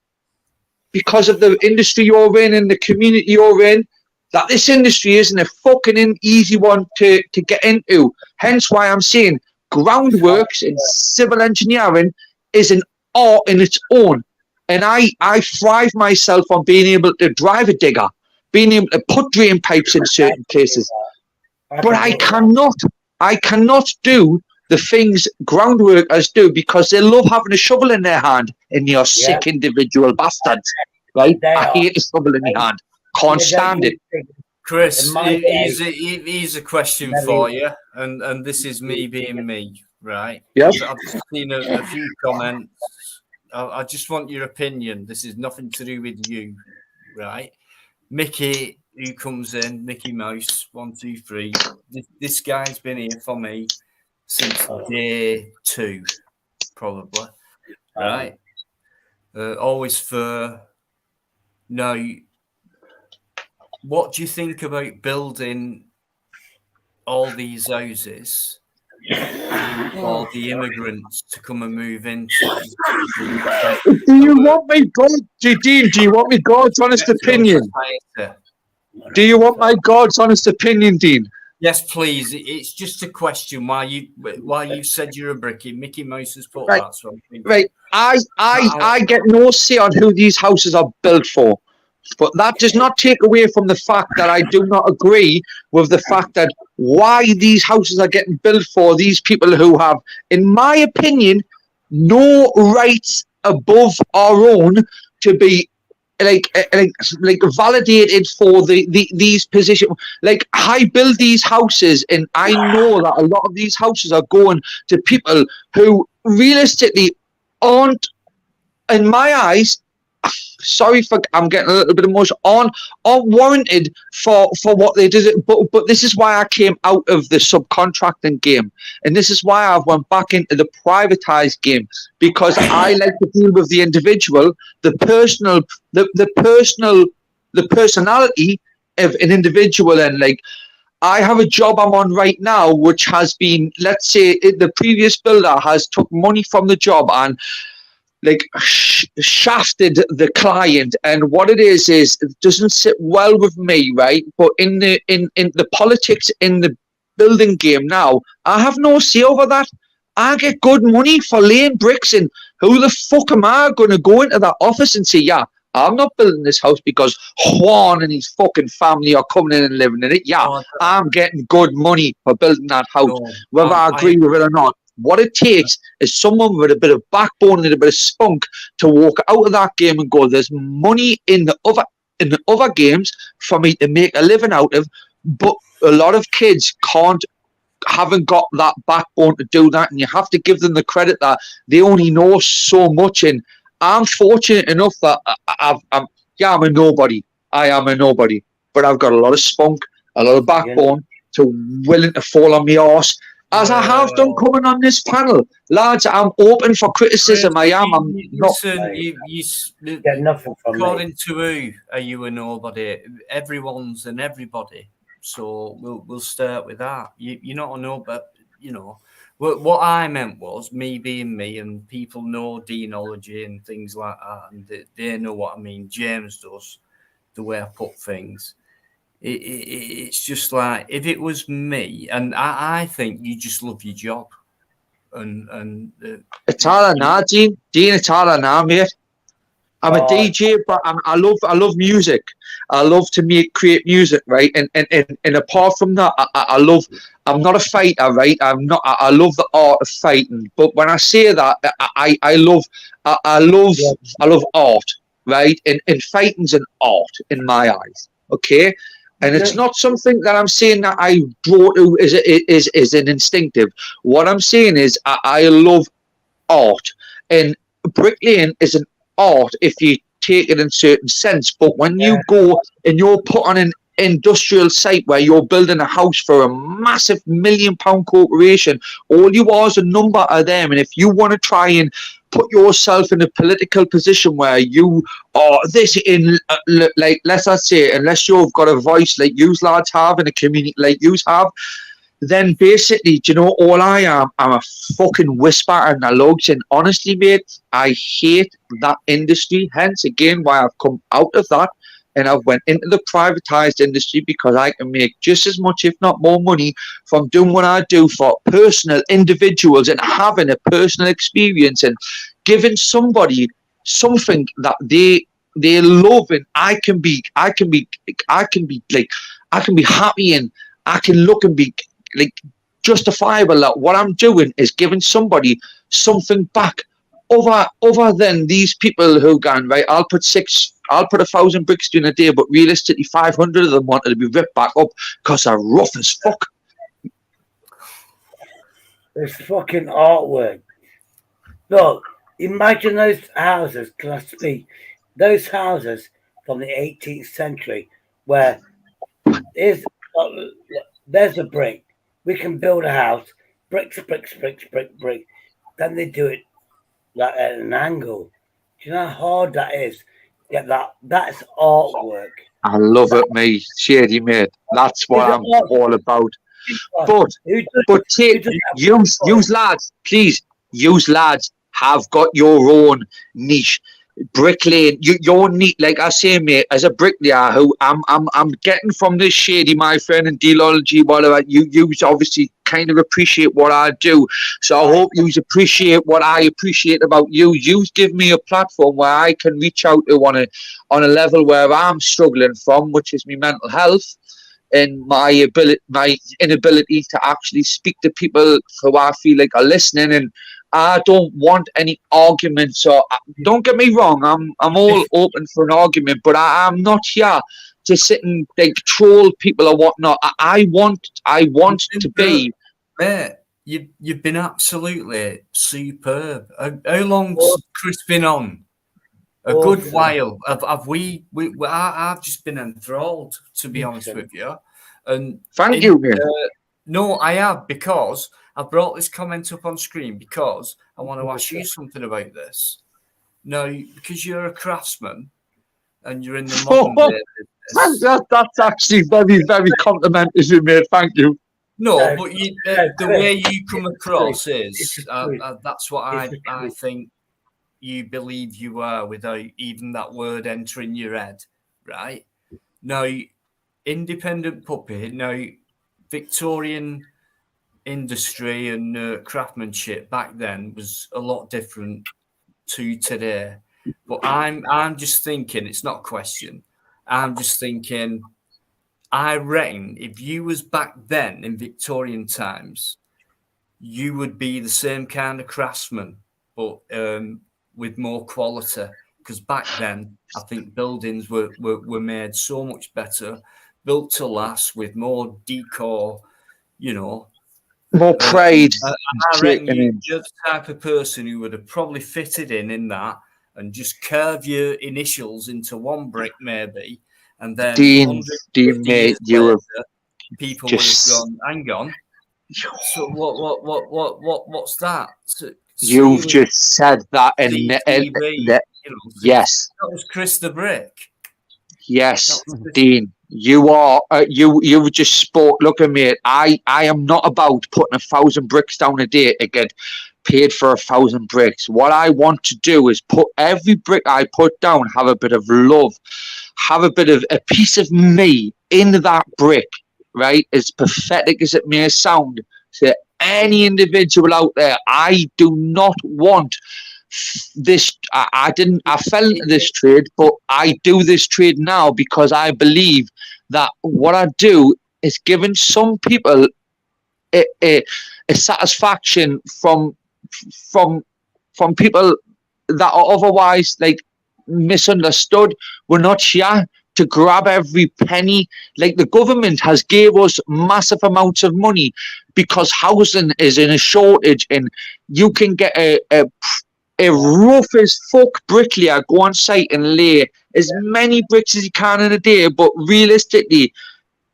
S9: because of the industry you're in and the community you're in, that this industry isn't a fucking easy one to get into. Hence why I'm saying groundworks in civil engineering is an art in its own. And I thrive myself on being able to drive a digger, being able to put drain pipes in certain places. But I cannot do the things groundworkers do because they love having a shovel in their hand, and you're sick individual bastards, right? I hate a shovel in your hand. Can't stand it.
S1: Chris, here's a question for you, and this is me being me, right?
S9: Yes.
S1: I've just seen a few comments. I just want your opinion. This is nothing to do with you, right? Mickey, who comes in, Mickey Mouse, 1, 2, 3. This guy's been here for me since day 2, probably, right? Always fair. Now, what do you think about building all these houses for the immigrants to come and move into?
S9: Do you want me, Dean? Do you want me God's honest opinion? Do you want my God's honest opinion, Dean?
S1: Yes, please. It's just a question. Why you said you're a brickie? Mickey Mouse has put
S9: Right.
S1: that. So
S9: Right. I get no say on who these houses are built for. But that does not take away from the fact that I do not agree with the fact that why these houses are getting built for these people who have, in my opinion, no rights above our own to be like validated for these positions. Like I build these houses, and I know that a lot of these houses are going to people who realistically aren't, in my eyes. Sorry for I'm getting a little bit emotional. Aren't warranted for what they did. But this is why I came out of the subcontracting game, and this is why I went back into the privatized game, because I like to deal with the individual, the personality of an individual. And like I have a job I'm on right now, which has been, let's say, the previous builder has took money from the job and like shafted the client, and what it is it doesn't sit well with me, right? But in the politics in the building game now, I have no say over that. I get good money for laying bricks, and who the fuck am I going to go into that office and say, yeah, I'm not building this house because Juan and his fucking family are coming in and living in it. Yeah, I'm getting good money for building that house, whether I agree with it or not. What it takes is someone with a bit of backbone and a bit of spunk to walk out of that game and go, there's money in the other games for me to make a living out of. But a lot of kids haven't got that backbone to do that, and you have to give them the credit that they only know so much. And I'm fortunate enough that I'm a nobody. I am a nobody, but I've got a lot of spunk, a lot of backbone to willing to fall on my arse. As I have done coming on this panel. Lads, I'm open for criticism. I am. I'm not.
S1: Listen, you
S4: get nothing from
S1: according
S4: me.
S1: to who are you a nobody? Everyone's an everybody. So we'll start with that. You're not a nobody, you know. What I meant was me being me, and people know deanology and things like that, and they know what I mean. James does, the way I put things. It's just like if it was me, and I think you just love your job, and
S9: it's all now, Dean. It's all now, mate. I'm a DJ, but I love music. I love to create music, right? And apart from that, I love. I'm not a fighter, right? I'm not. I love the art of fighting. But when I say that, I love art, right? And fighting's an art in my eyes. Okay. And it's not something that I'm saying that I brought to is an instinctive. What I'm saying is I love art, and bricklaying is an art if you take it in certain sense. But when you go and you're put on an industrial site where you're building a house for a massive £1 million corporation, all you are is a number of them. And if you want to try and put yourself in a political position where you are this in like, let's say, unless you've got a voice like you lads have in a community like you have, then basically, do you know, all I am, I'm a fucking whisper in the lugs. And honestly, mate, I hate that industry. Hence, again, why I've come out of that and I've went into the privatized industry, because I can make just as much, if not more money from doing what I do for personal individuals and having a personal experience and giving somebody something that they love, and I can be happy, and I can look and be like justifiable that what I'm doing is giving somebody something back other than these people who gone, right, I'll put 1,000 bricks during a day, but realistically 500 of them wanted to be ripped back up because they're rough as fuck.
S4: It's fucking artwork. Look, imagine those houses, can I speak? Those houses from the 18th century where there's a brick. We can build a house, brick. Then they do it like at an angle. Do you know how hard that is? Yeah, that's artwork.
S9: I love it, me, Shady, mate. That's what I'm all about. But use lads, please, use lads have got your own niche. Bricklaying, you're neat, like I say, mate. As a bricklayer, who I'm getting from this, Shady, my friend, and Dealology, whatever. You obviously kind of appreciate what I do, so I hope you appreciate what I appreciate about you. You give me a platform where I can reach out to on a level where I'm struggling from, which is my mental health and my inability to actually speak to people who I feel like are listening. And I don't want any arguments. Or don't get me wrong, I'm all open for an argument, but I'm not here to sit and like troll people or whatnot. I want to be.
S1: Mate, you've been absolutely superb. How long's Chris been on? A good while. I've just been enthralled, to be honest with you. And
S9: thank you.
S1: No, I have, because I brought this comment up on screen because I want to ask you something about this. Now, because you're a craftsman and you're in the modern day business.
S9: That's actually very, very complimentary, mate. Thank you.
S1: No, but the way you come across is that's what I think you believe you are, without even that word entering your head, right? Now, independent puppy, now Victorian industry and craftsmanship back then was a lot different to today. But I'm just thinking, it's not a question. I'm just thinking, I reckon if you was back then in Victorian times, you would be the same kind of craftsman, but with more quality. Because back then, I think buildings were made so much better, built to last, with more decor, you know.
S9: More pride.
S1: I reckon you're the type of person who would have probably fitted in that and just curve your initials into one brick, maybe. And then
S9: Dean, mate, you
S1: later, people would have gone, hang on. So what's that? So
S9: you've just said that yes.
S1: That was Chris the Brick.
S9: Yes, Dean. You are you just spoke. Look at me. I am not about putting 1,000 bricks down a day to get paid for 1,000 bricks. What I want to do is put every brick I put down, have a bit of love, have a bit of a piece of me in that brick, right? As pathetic as it may sound to any individual out there, I do not want I fell into this trade, but I do this trade now because I believe that what I do is giving some people a satisfaction from people that are otherwise like misunderstood. We're not here to grab every penny. Like the government has gave us massive amounts of money because housing is in a shortage, and you can get a rough as fuck bricklayer go on site and lay as many bricks as you can in a day, but realistically,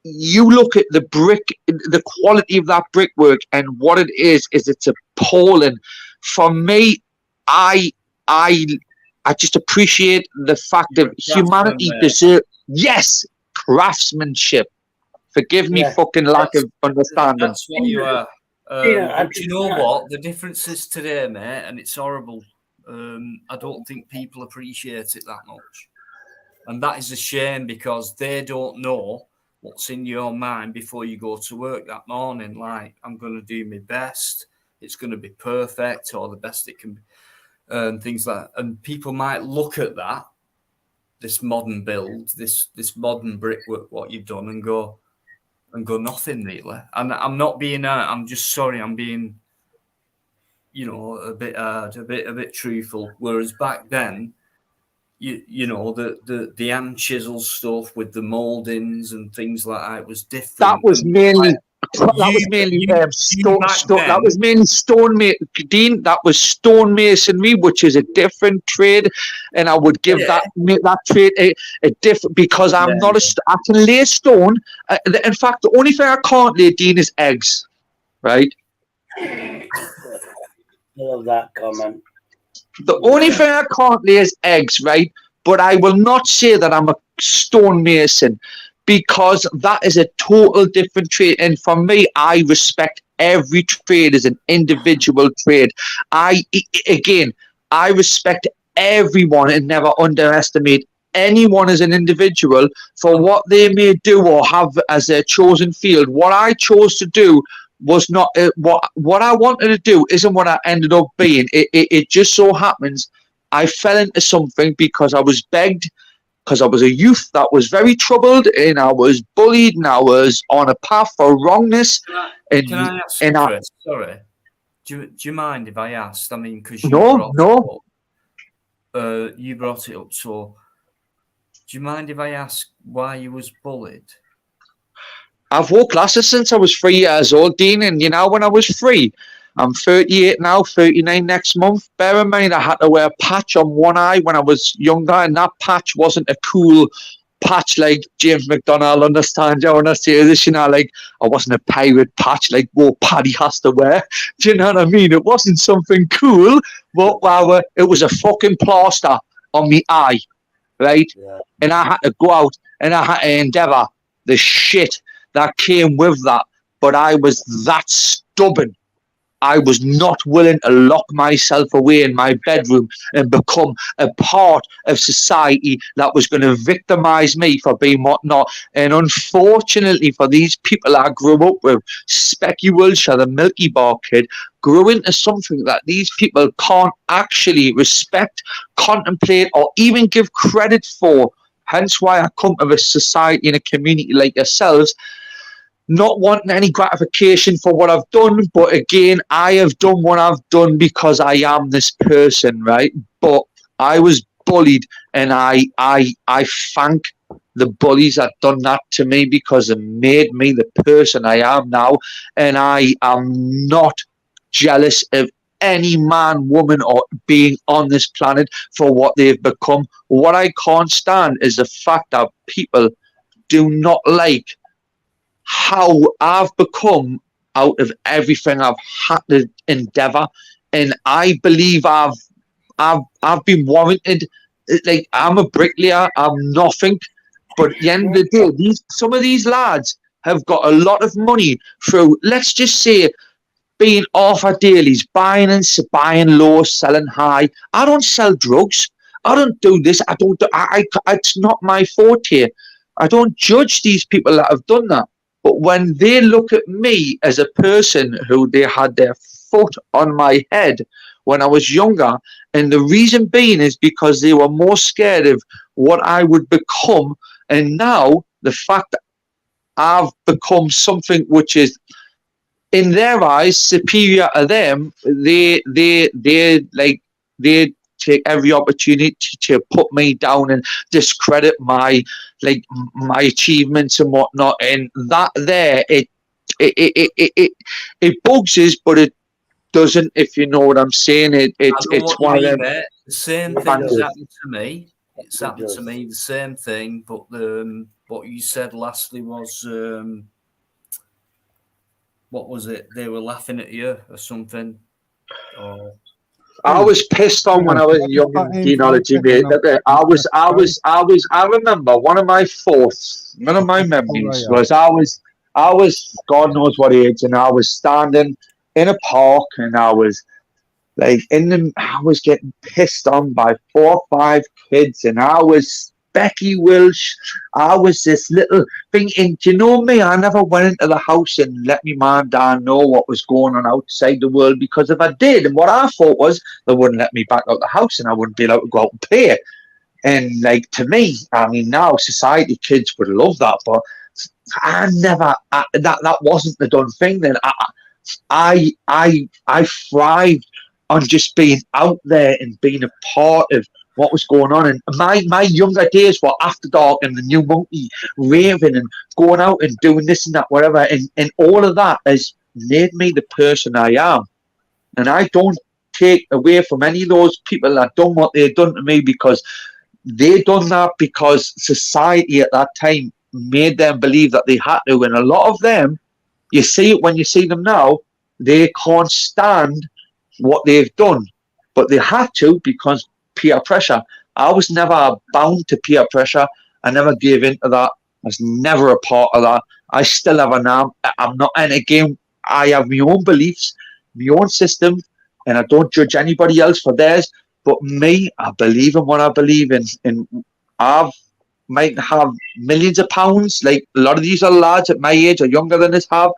S9: you look at the quality of that brickwork, and what it is it's appalling. For me, I just appreciate the fact that humanity deserves, yes, craftsmanship. Forgive me, fucking lack of understanding.
S1: That's what you are. But you know what? The difference is today, mate, and it's horrible. I don't think people appreciate it that much. And that is a shame because they don't know what's in your mind before you go to work that morning. Like, I'm going to do my best. It's going to be perfect or the best it can be. Things like that. And people might look at that, this modern build, this modern brickwork, what you've done, and go nothing really. And I'm not being I'm just sorry, I'm being, a bit truthful. Whereas back then, you know, the hand chisel stuff with the moldings and things like that was different.
S9: That was mainly Dean. That was stonemasonry, which is a different trade, and I would give that trade a different, because I can lay stone. In fact, the only thing I can't lay, Dean, is eggs. Right?
S4: I love that comment.
S9: The only thing I can't lay is eggs, right? But I will not say that I'm a stonemason, because that is a total different trade. And for me, I respect every trade as an individual trade. I respect everyone and never underestimate anyone as an individual for what they may do or have as their chosen field. What I chose to do was not what I wanted to do isn't what I ended up being. It just so happens I fell into something because I was begged, because I was a youth that was very troubled, and I was bullied, and I was on a path for wrongness.
S1: Can I ask you, Chris? Sorry, do you mind if I asked? I mean, because you brought it up. So, do you mind if I ask why you was bullied?
S9: I've wore glasses since I was 3 years old, Dean, and when I was 3, I'm 38 now, 39 next month. Bear in mind, I had to wear a patch on one eye when I was younger, and that patch wasn't a cool patch like James McDonald, understand you when I say this, like, I wasn't a pirate patch like Paddy has to wear. Do you know what I mean? It wasn't something cool, but it was a fucking plaster on my eye, right? Yeah. And I had to go out and I had to endeavour the shit that came with that, but I was that stubborn. I was not willing to lock myself away in my bedroom and become a part of society that was going to victimize me for being whatnot. And unfortunately for these people I grew up with, Specky Wilshire, the Milky Bar kid, grew into something that these people can't actually respect, contemplate, or even give credit for. Hence why I come to a society and a community like yourselves, not wanting any gratification for what I've done, but again, I have done what I've done because I am this person, right? But I was bullied, and I thank the bullies that done that to me, because it made me the person I am now, and I am not jealous of any man, woman, or being on this planet for what they've become. What I can't stand is the fact that people do not like how I've become out of everything I've had to endeavour, and I believe I've been warranted. Like, I'm a bricklayer, I'm nothing, but at the end of the day, some of these lads have got a lot of money through, let's just say, being off at dailies, buying low, selling high. I don't sell drugs. I don't do this. It's not my forte. I don't judge these people that have done that. But when they look at me as a person who they had their foot on my head when I was younger. And the reason being is because they were more scared of what I would become. And now the fact that I've become something which is, in their eyes, superior to them, they take every opportunity to put me down and discredit my achievements and whatnot. And that there, it bugs us, but it doesn't, if you know what I'm saying.
S1: I know
S9: It's
S1: what you
S9: one of
S1: mean,
S9: them.
S1: mate. The same
S4: It
S1: thing has
S4: does.
S1: happened to me. It's
S4: It
S1: happened to
S4: does.
S1: me, the same thing. But what you said lastly was, what was it? They were laughing at you or something. Or
S9: I was pissed on when I was young in genealogy, mate. I remember one of my memories was I was God knows what age, and I was standing in a park, and I was I was getting pissed on by 4 or 5 kids, and I was Becky Welsh. I was this little thing, and do you know me? I never went into the house and let me mum and dad know what was going on outside the world, because if I did, and what I thought was, they wouldn't let me back out the house, and I wouldn't be allowed to go out and play. And to me, I mean, now society kids would love that, but that wasn't the done thing. Then I thrived on just being out there and being a part of what was going on. And my younger days were after dark and the New Monkey, raving and going out and doing this and that, whatever. And all of that has made me the person I am. And I don't take away from any of those people that done what they've done to me, because they done that because society at that time made them believe that they had to. And a lot of them, you see it when you see them now, they can't stand what they've done, but they had to because peer pressure. I was never bound to peer pressure. I never gave in to that. I was never a part of that. I still have an arm. I'm not, and again, I have my own beliefs, my own system, and I don't judge anybody else for theirs. But me, I believe in what I believe in. And I might have millions of pounds, like a lot of these are lads at my age or younger than us have.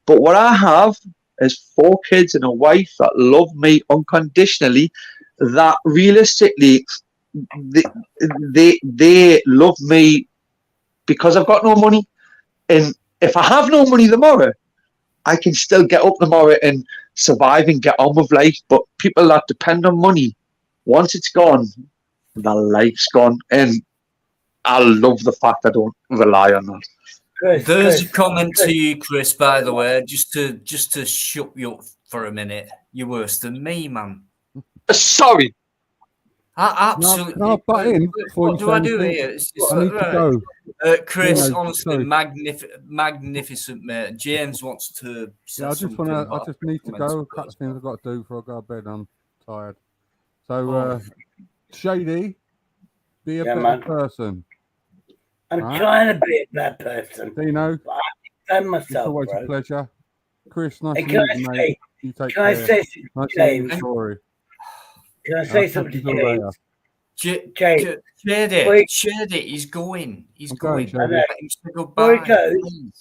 S9: But what I have is 4 kids and a wife that love me unconditionally, that realistically they love me because I've got no money. And if I have no money tomorrow, I can still get up tomorrow and survive and get on with life. But people that depend on money, once it's gone, their life's gone. And I love the fact I don't rely on that.
S1: There's a comment to you, Chris, by the way, just to shut you up for a minute. You're worse than me, man.
S9: Sorry.
S1: Absolutely.
S8: Can I butt in
S1: What do I do here?
S8: I need to go.
S1: Chris,
S8: You know,
S1: honestly,
S8: sorry.
S1: magnificent, mate. James wants to say something.
S8: I just need to go. A couple of things I've got to do before I go to bed. I'm tired. So, Shady, be a better person.
S4: I'm trying to be a better person.
S8: Dino,
S4: I'm myself,
S8: it's always
S4: bro.
S8: a pleasure. Chris, nice
S4: Hey,
S8: to meet you, mate. You take
S4: can I
S8: care.
S4: say,
S8: Nice
S4: James?
S8: to story.
S4: Can I say something to James?
S1: Shady, he's going. He's
S8: going.
S1: going.
S8: Let
S1: him say goodbye.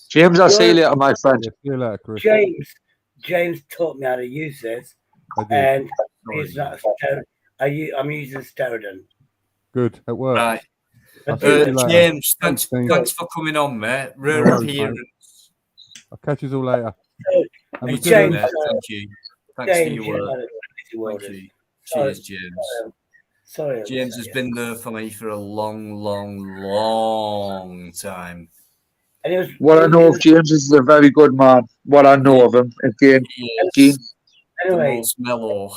S9: James, I'll see you later, my friend.
S8: Yeah, see you later, Chris.
S4: James taught me how to use this, and he's not I'm using Sterudon.
S8: Good, it works.
S1: Right. James, thanks for coming on, mate. Rare appearance.
S8: I'll catch you all later.
S1: Me too, mate. Thank you. Thanks for your work. Thank you. Cheers, James.
S4: Sorry,
S1: James has been there for me for a long, long, long time.
S9: What I know of James is a very good man. What I know of him, again,
S1: the most mellow.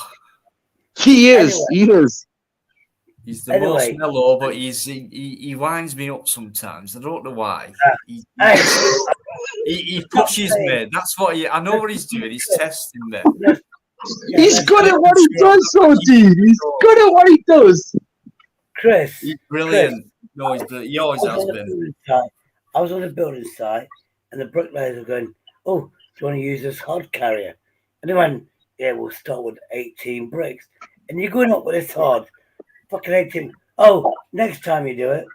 S9: He is. He is.
S1: He's the most mellow, but he winds me up sometimes. I don't know why. He pushes me. That's what I know what he's doing. He's testing me.
S9: He's good at what he does, so Dean. He's good at what he does.
S4: Chris.
S1: He's brilliant. No, he's brilliant. He always has been.
S4: I was on a building site, and the bricklayers were going, "Oh, do you want to use this hod carrier?" And they went, "Yeah, we'll start with 18 bricks." And you're going up with this hod, fucking 18. Oh, next time you do it.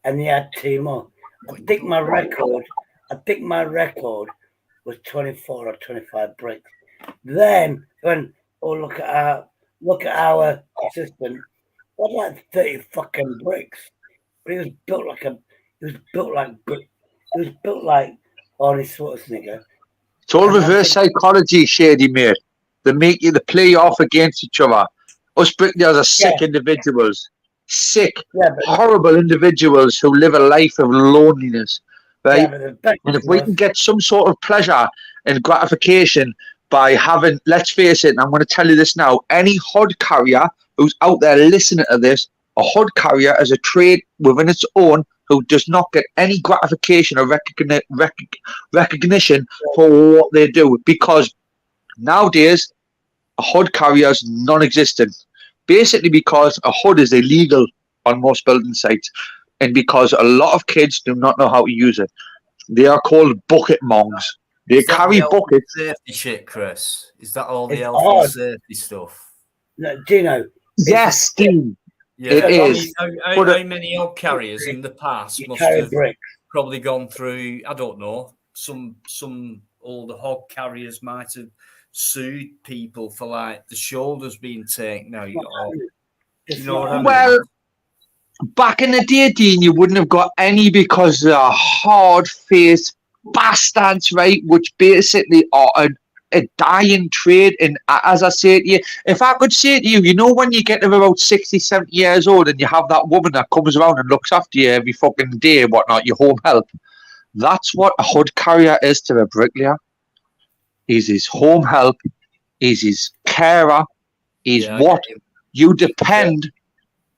S4: And they had 2 more. I think my record was 24 or 25 bricks. Then when Oh, look at our assistant. What like 30 fucking bricks? But he was built like Arnie Schwarzenegger.
S9: It's all
S4: And I'm
S9: reverse
S4: thinking,
S9: psychology, Shady, mate. They play you off against each other. Us bricklayers are sick
S4: Yeah.
S9: individuals. Sick,
S4: yeah, but
S9: horrible individuals who live a life of loneliness,
S4: yeah,
S9: right?
S4: but the best
S9: And if we
S4: was
S9: can get some sort of pleasure and gratification by having, let's face it, and I'm going to tell you this now, any HUD carrier who's out there listening to this, a HUD carrier is a trade within its own who does not get any gratification or recognition for what they do, because nowadays a HUD carrier is non-existent, basically because a HUD is illegal on most building sites, and because a lot of kids do not know how to use it. They are called bucket mongs. They
S1: Is that
S9: carry
S1: the health and
S9: buckets.
S1: safety shit, Chris? Is that all the
S4: It's
S1: health and
S4: hard.
S1: safety stuff?
S4: No, Dino.
S9: Yes, Steve.
S1: Yeah,
S9: It
S1: I
S9: is.
S1: mean,
S9: But
S1: how many odd carriers in the past
S4: You
S1: must
S4: carry
S1: have
S4: bricks.
S1: probably gone through? I don't know. Some older hog carriers might have sued people for like the shoulders being taken out. Or, you know what I mean?
S9: Well, back in the day, Dean, you wouldn't have got any because they're hard-faced bastards, right? Which basically are a dying trade. And as I say to you, if I could say to you, you know, when you get to about 60, 70 years old and you have that woman that comes around and looks after you every fucking day and whatnot, your home help, that's what a HUD carrier is to a bricklayer. He's his home help, he's his carer, he's
S1: Yeah, I
S9: what
S1: get you.
S9: you depend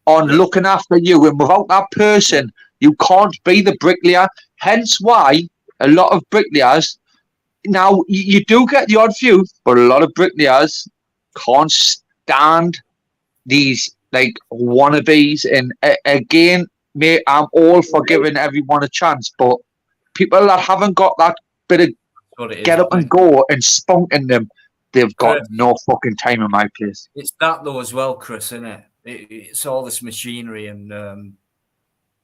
S9: on looking after you. And without that person, you can't be the bricklayer. Hence why a lot of bricklayers, now you do get the odd few, but a lot of bricklayers can't stand these like wannabes. And again, mate, I'm all for giving everyone a chance, but people that haven't got that bit of
S1: That's what it is,
S9: get up and
S1: mate.
S9: go and spunk in them, they've got
S1: Chris,
S9: no fucking time in my place.
S1: it's that though as well, Chris, isn't it? It's all this machinery and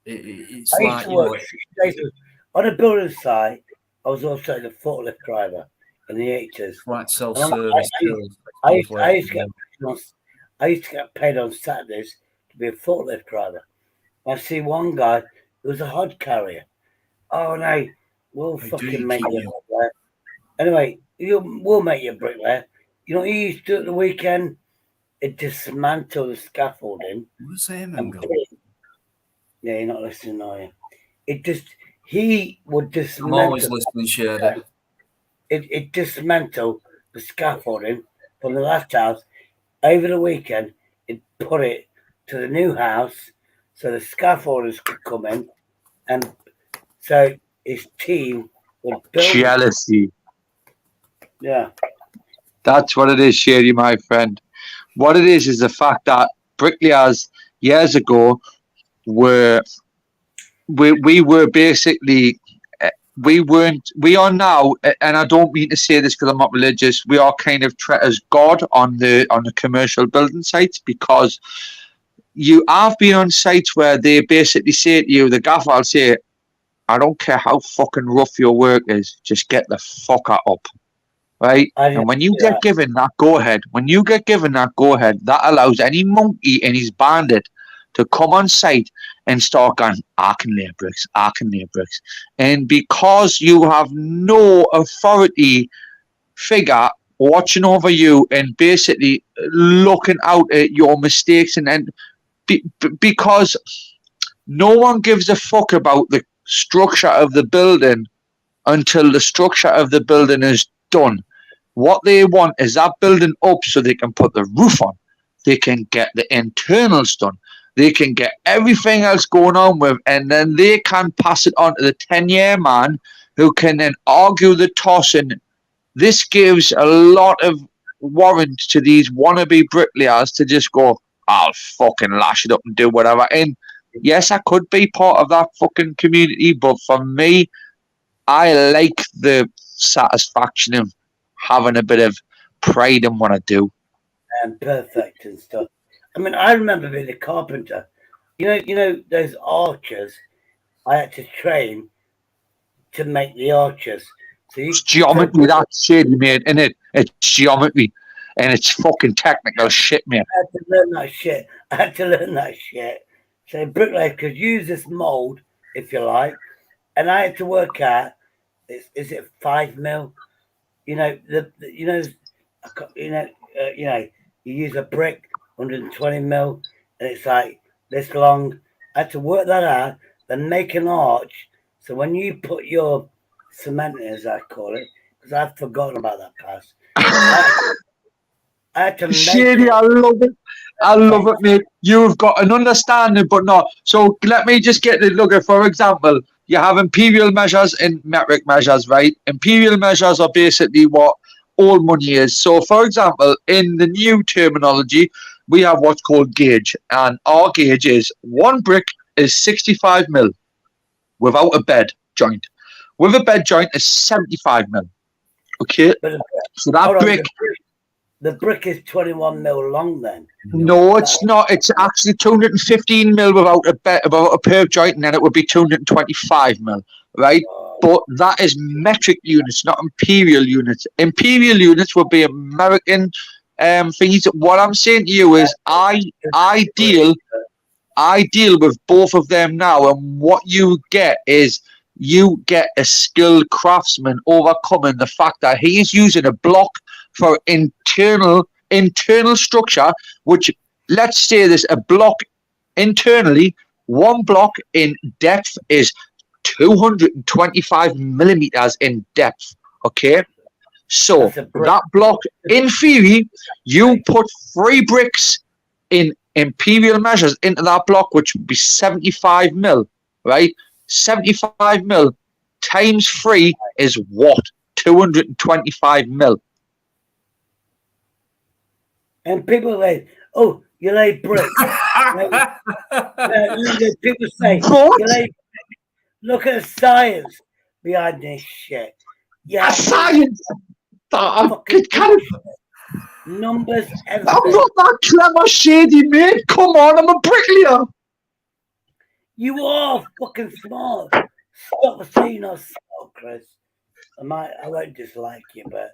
S1: it's
S4: I used
S1: like,
S4: to
S1: you know,
S4: work 6 days on a building site. I was also the forklift driver in the 80s.
S1: it's like
S4: And
S1: self-service tools.
S4: I used to get paid on Saturdays to be a forklift driver. I see one guy who was a HUD carrier. Oh no, we'll
S1: They
S4: fucking
S1: do
S4: make
S1: keep
S4: you a
S1: you.
S4: bricklayer. Anyway, we'll make you a bricklayer. You know what you used to do at the weekend? It dismantle the scaffolding.
S1: What's him
S4: and
S1: go?
S4: put it- Yeah, you're not listening, are you? He would
S1: I'm
S4: dismantle.
S1: always listening, Shady.
S4: It dismantle the scaffolding from the last house over the weekend. It put it to the new house so the scaffolders could come in, and so his team would build.
S9: Jealousy.
S4: Yeah.
S9: That's what it is, Sherry, my friend. What it is the fact that bricklayers years ago were we were basically we are now, and I don't mean to say this because I'm not religious, we are kind of treated as God on the commercial building sites, because I've been on sites where they basically say to you, the gaffer will say, I don't care how fucking rough your work is, just get the fucker up. Right? And when you get given that go ahead, that allows any monkey in his bandit to come on site and start going, I can lay bricks. And because you have no authority figure watching over you and basically looking out at your mistakes, and because no one gives a fuck about the structure of the building until the structure of the building is done. What they want is that building up so they can put the roof on. They can get the internals done. They can get everything else going on with, and then they can pass it on to the 10-year man who can then argue the toss. And this gives a lot of warrant to these wannabe bricklayers to just go, I'll fucking lash it up and do whatever. And yes, I could be part of that fucking community, but for me, I like the satisfaction of having a bit of pride in what I do.
S4: And perfect and stuff. I mean, I remember being a carpenter. You know those archers. I had to train to make the archers. So
S9: it's geometry, that's shady, mate, isn't it? It's geometry. and it's fucking technical shit, mate.
S4: I had to learn that shit. So bricklayers could use this mold, if you like, and I had to work out, is it 5 mil? You know, you use a brick, 120 mil, and it's like this long. I had to work that out, then make an arch. So when you put your cement in, as I call it, because I've forgotten about that pass, I had to make
S9: Shady,
S4: it.
S9: I love it. I love it, mate. You've got an understanding, but not. So let me just get the look at, for example, you have imperial measures and metric measures, right? Imperial measures are basically what all money is. So, for example, in the new terminology, we have what's called gauge, and our gauge is one brick is 65 mil without a bed joint. With a bed joint is 75 mil. Okay, so that brick.
S4: The brick is 21 mil long then.
S9: No, it's not. It's actually 215 mil without a perp joint, and then it would be 225 mil, right? But that is metric units, not imperial units. Imperial units would be American things. What I'm saying to you is, I deal with both of them now, and what you get is you get a skilled craftsman overcoming the fact that he is using a block for internal structure, which, let's say there's a block internally, one block in depth is 225 millimeters in depth. Okay, so that block, in theory, you put 3 bricks in imperial measures into that block, which would be 75 mil, right? 75 mil times 3 is what? 225 mil.
S4: And people say, "Oh, you lay brick." People say, "You lay brick." Look at the science behind this shit. Yeah,
S9: science.
S4: Numbers.
S9: I'm not that clever, Shady, mate. Come on, I'm a bricklayer.
S4: You are fucking smart. Stop saying you're smart, Chris. I won't dislike you, but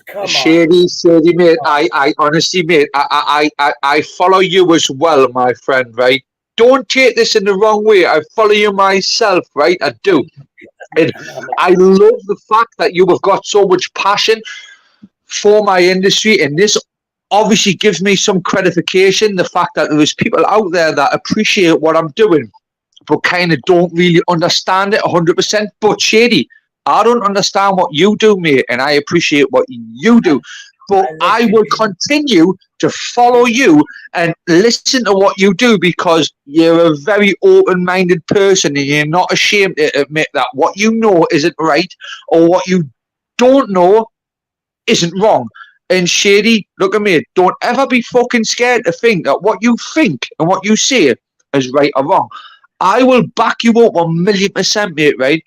S4: come on.
S9: Shady, mate. I honestly, mate, I follow you as well, my friend, right? Don't take this in the wrong way. I follow you myself, right? I do. And I love the fact that you have got so much passion for my industry, and this obviously gives me some gratification, the fact that there's people out there that appreciate what I'm doing, but kind of don't really understand it 100%. But Shady, I don't understand what you do, mate, and I appreciate what you do. But I will continue to follow you and listen to what you do, because you're a very open-minded person and you're not ashamed to admit that what you know isn't right, or what you don't know isn't wrong. And Shady, look at me, don't ever be fucking scared to think that what you think and what you say is right or wrong. I will back you up 1,000,000%, mate, right?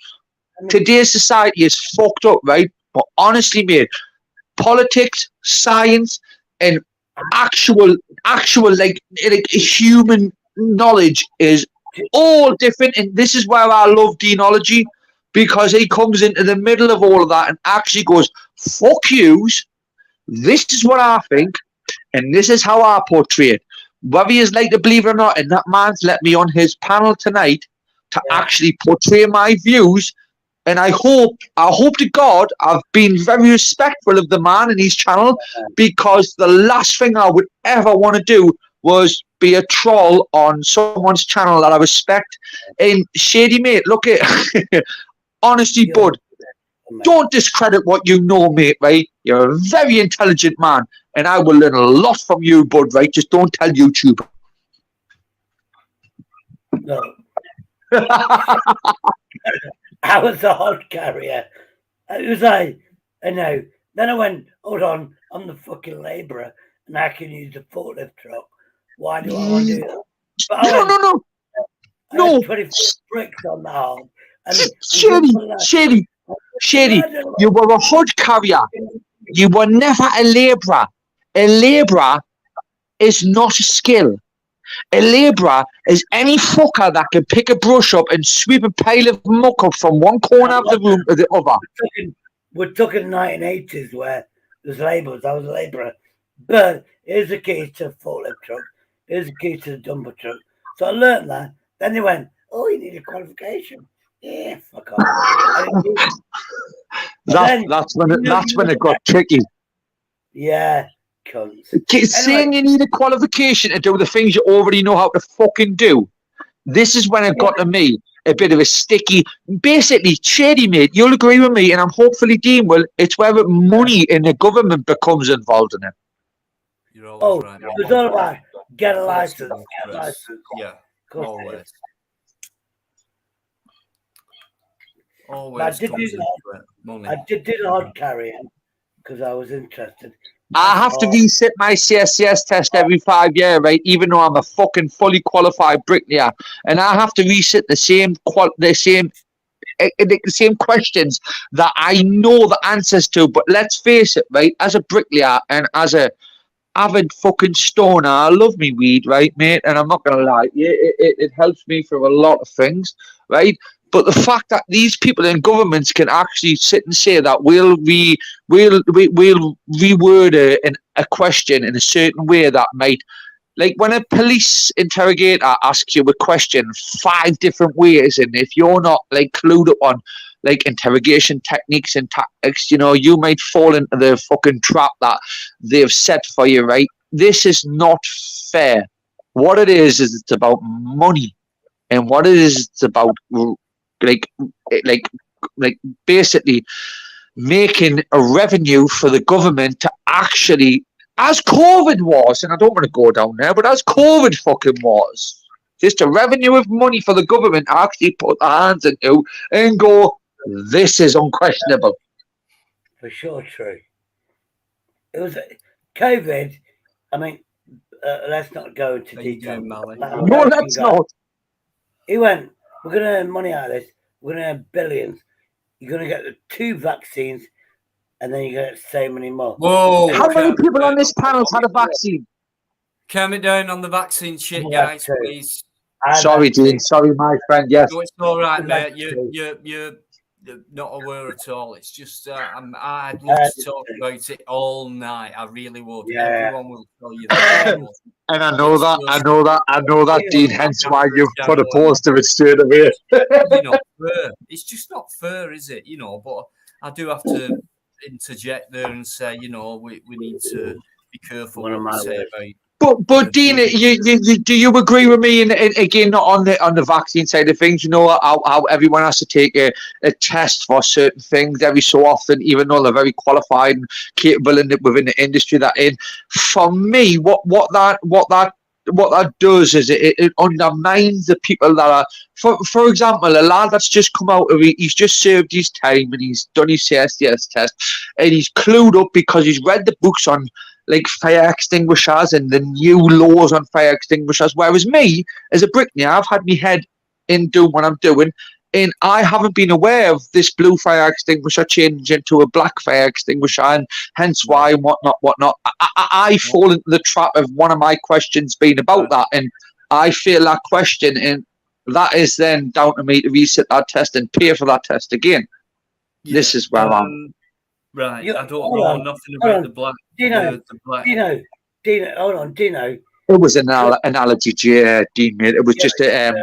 S9: Today's society is fucked up, right? But honestly, mate, politics, science, and actual like human knowledge is all different. And this is where I love Deanology, because he comes into the middle of all of that and actually goes, fuck yous, this is what I think, and this is how I portray it. Whether you like to believe it or not, and that man's let me on his panel tonight to actually portray my views. And I hope to God I've been very respectful of the man and his channel, because the last thing I would ever want to do was be a troll on someone's channel that I respect. And Shady, mate, look at honestly, bud, don't discredit what you know, mate, right? You're a very intelligent man, and I will learn a lot from you, bud, right? Just don't tell YouTube.
S4: No. I was a hod carrier. It was like, I know. Then I went, hold on, I'm the fucking labourer and I can use the forklift truck. Why do I want to do that? But no. 20 bricks on the arm.
S9: Shady, you were a hod carrier. You were never a labourer. A labourer is not a skill. A labourer is any fucker that can pick a brush up and sweep a pile of muck up from one corner of the room to the other.
S4: We're talking 1980s where there's labourers. I was a labourer. But here's the keys to the forklift truck. Here's the keys to the dumper truck. So I learned that. Then they went, oh, you need a qualification. Yeah, fuck off. I didn't do it.
S9: That's when it got tricky.
S4: Yeah, cunts.
S9: Saying you need a qualification to do the things you already know how to fucking do. This is when it got to me a bit of a sticky, basically shady, mate. You'll agree with me, and I'm hopefully Dean will. It's where money in the government becomes involved in it.
S1: You're always right.
S4: It's all about get a license. Get a license.
S1: Yeah, always. Always.
S4: I did hard carrying because I was interested.
S9: I have to resit my CSCS test every 5 years, right? Even though I'm a fucking fully qualified bricklayer, and I have to resit the same questions that I know the answers to. But let's face it, right? As a bricklayer and as a avid fucking stoner, I love me weed, right, mate? And I'm not gonna lie, it helps me for a lot of things, right? But the fact that these people in governments can actually sit and say that we'll reword a question in a certain way that might, like when a police interrogator asks you a question 5 different ways, and if you're not like clued up on like interrogation techniques and tactics, you know, you might fall into the fucking trap that they've set for you, right? This is not fair. What it is it's about money, and what it is, it's about like basically making a revenue for the government to actually, as COVID was, and I don't want to go down there, but as COVID fucking was, just a revenue of money for the government to actually put their hands into and go, this is unquestionable.
S4: For sure, true. It was COVID. I mean, let's not go into detail.
S9: No, let's not.
S4: He went, we're going to earn money out of this. We're going to earn billions. You're going to get the 2 vaccines, and then you're going to get so many more.
S1: Whoa!
S9: How many people on this panel had a vaccine?
S1: Calm it down on the vaccine shit, guys, please.
S9: Sorry, Dean. Sorry, my friend. Yes.
S1: No, it's all right, mate. You're not aware at all. It's just I'd love to talk about it all night. I really would.
S4: Yeah.
S1: Everyone will tell you that.
S9: And I know that, Dean. Hence why you've put a post of it straight away.
S1: You know, fair. It's just not fair, is it? You know, but I do have to interject there and say, you know, we need to be careful what we say about.
S9: But Dean, do you agree with me? And again, not on the vaccine side of things. You know how everyone has to take a test for certain things every so often, even though they're very qualified and capable within the industry that in. For me, what that does is it undermines the people that are. For example, a lad that's just come out of it, he's just served his time and he's done his CSDS test and he's clued up because he's read the books on like fire extinguishers and the new laws on fire extinguishers. Whereas me, as a bricklayer, I've had my head in doing what I'm doing, and I haven't been aware of this blue fire extinguisher changing into a black fire extinguisher, and hence why and whatnot. I fall into the trap of one of my questions being about that, and I fail that question, and that is then down to me to reset that test and pay for that test again. Yeah. This is where I'm.
S1: Right, I don't know nothing about the black.
S4: Dino, hold on, Dino.
S9: It was an analogy, Dean, mate. It was just a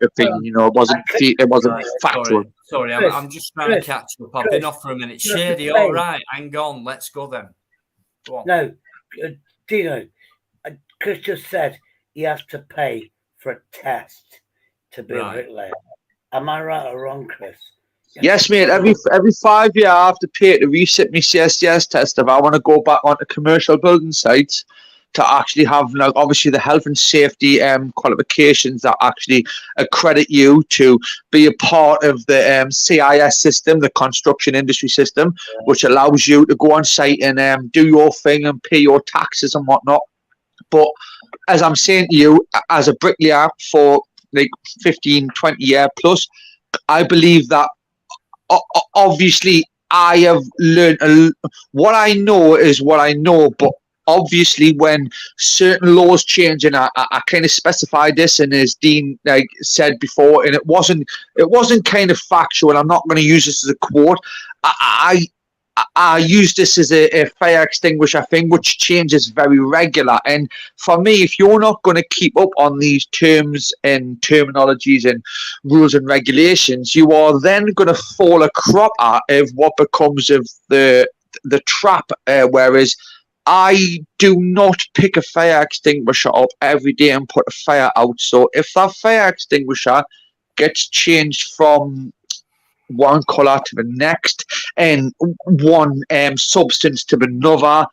S9: opinion, you know. It wasn't factual.
S1: Sorry, I'm just trying to catch up. I've been off for a minute. Shady, all right, hang on, let's go then. Go on.
S4: No, Dino, Chris just said he has to pay for a test to be a bricklayer. Am I right or wrong, Chris?
S9: Yes, mate. Every 5 years, I have to pay to resit my CSDS test if I want to go back onto commercial building sites to actually have, like, obviously the health and safety qualifications that actually accredit you to be a part of the CIS system, the construction industry system, which allows you to go on site and do your thing and pay your taxes and whatnot. But as I'm saying to you, as a bricklayer for like 15, 20 years plus, I believe that obviously I have learned what I know is what I know, but obviously when certain laws change, and I kind of specified this, and as Dean said before, and it wasn't kind of factual, I'm not going to use this as a quote, I I use this as a fire extinguisher thing, which changes very regular. And for me, if you're not going to keep up on these terms and terminologies and rules and regulations, you are then going to fall a cropper of what becomes of the trap. Whereas I do not pick a fire extinguisher up every day and put a fire out. So if that fire extinguisher gets changed from one colour to the next and one substance to another,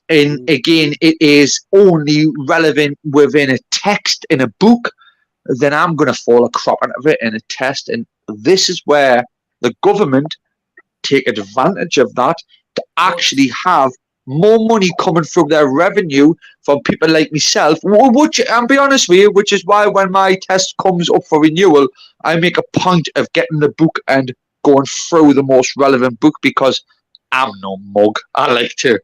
S9: and again it is only relevant within a text in a book, then I'm going to fall a crop out of it in a test. And this is where the government take advantage of that to actually have more money coming from their revenue from people like myself, which I'll be honest with you, which is why when my test comes up for renewal, I make a point of getting the book and going through the most relevant book, because I'm no mug. I like to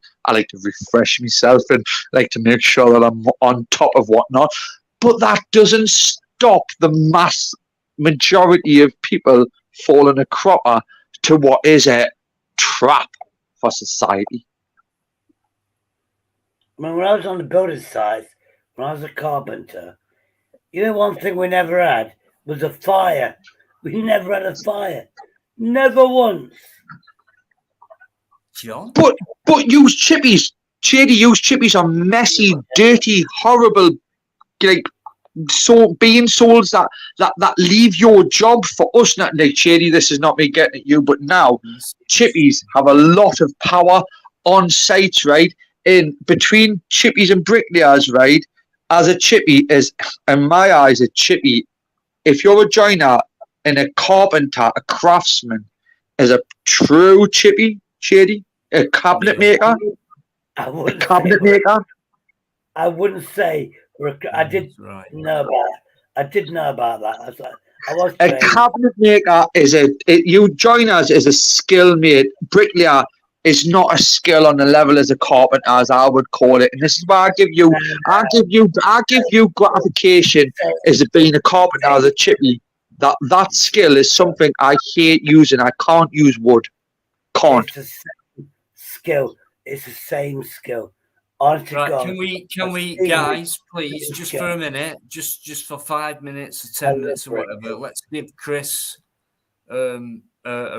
S9: refresh myself and like to make sure that I'm on top of whatnot. But that doesn't stop the mass majority of people falling a cropper to what is a trap for society.
S4: I mean, when I was on the building site, when I was a carpenter, you know, one thing we never had was a fire. We never had a fire. Never once.
S1: John?
S9: But use chippies. Shady use chippies on messy, dirty, horrible, like being souls that leave your job for us. Not like Shady, this is not me getting at you, but now chippies have a lot of power on sites, right? In between chippies and bricklayers, right? As a chippy is, in my eyes, a chippy. If you're a joiner and a carpenter, a craftsman, is a true chippy, Shady, a cabinet maker, I wouldn't
S4: say. I did know about. I did know about that. I was
S9: a cabinet maker is you joiners is a skill, mate. Bricklayer is not a skill on the level as a carpenter, as I would call it. And this is why I give you gratification as being a carpenter, as a chippy. That skill is something I hate using. I can't use wood. Can't.
S4: It's the same skill. It's the same skill. Honest to
S1: Right,
S4: God.
S1: can we, guys, please, just for a minute, just for 5 minutes or 10 minutes or whatever, let's give Chris a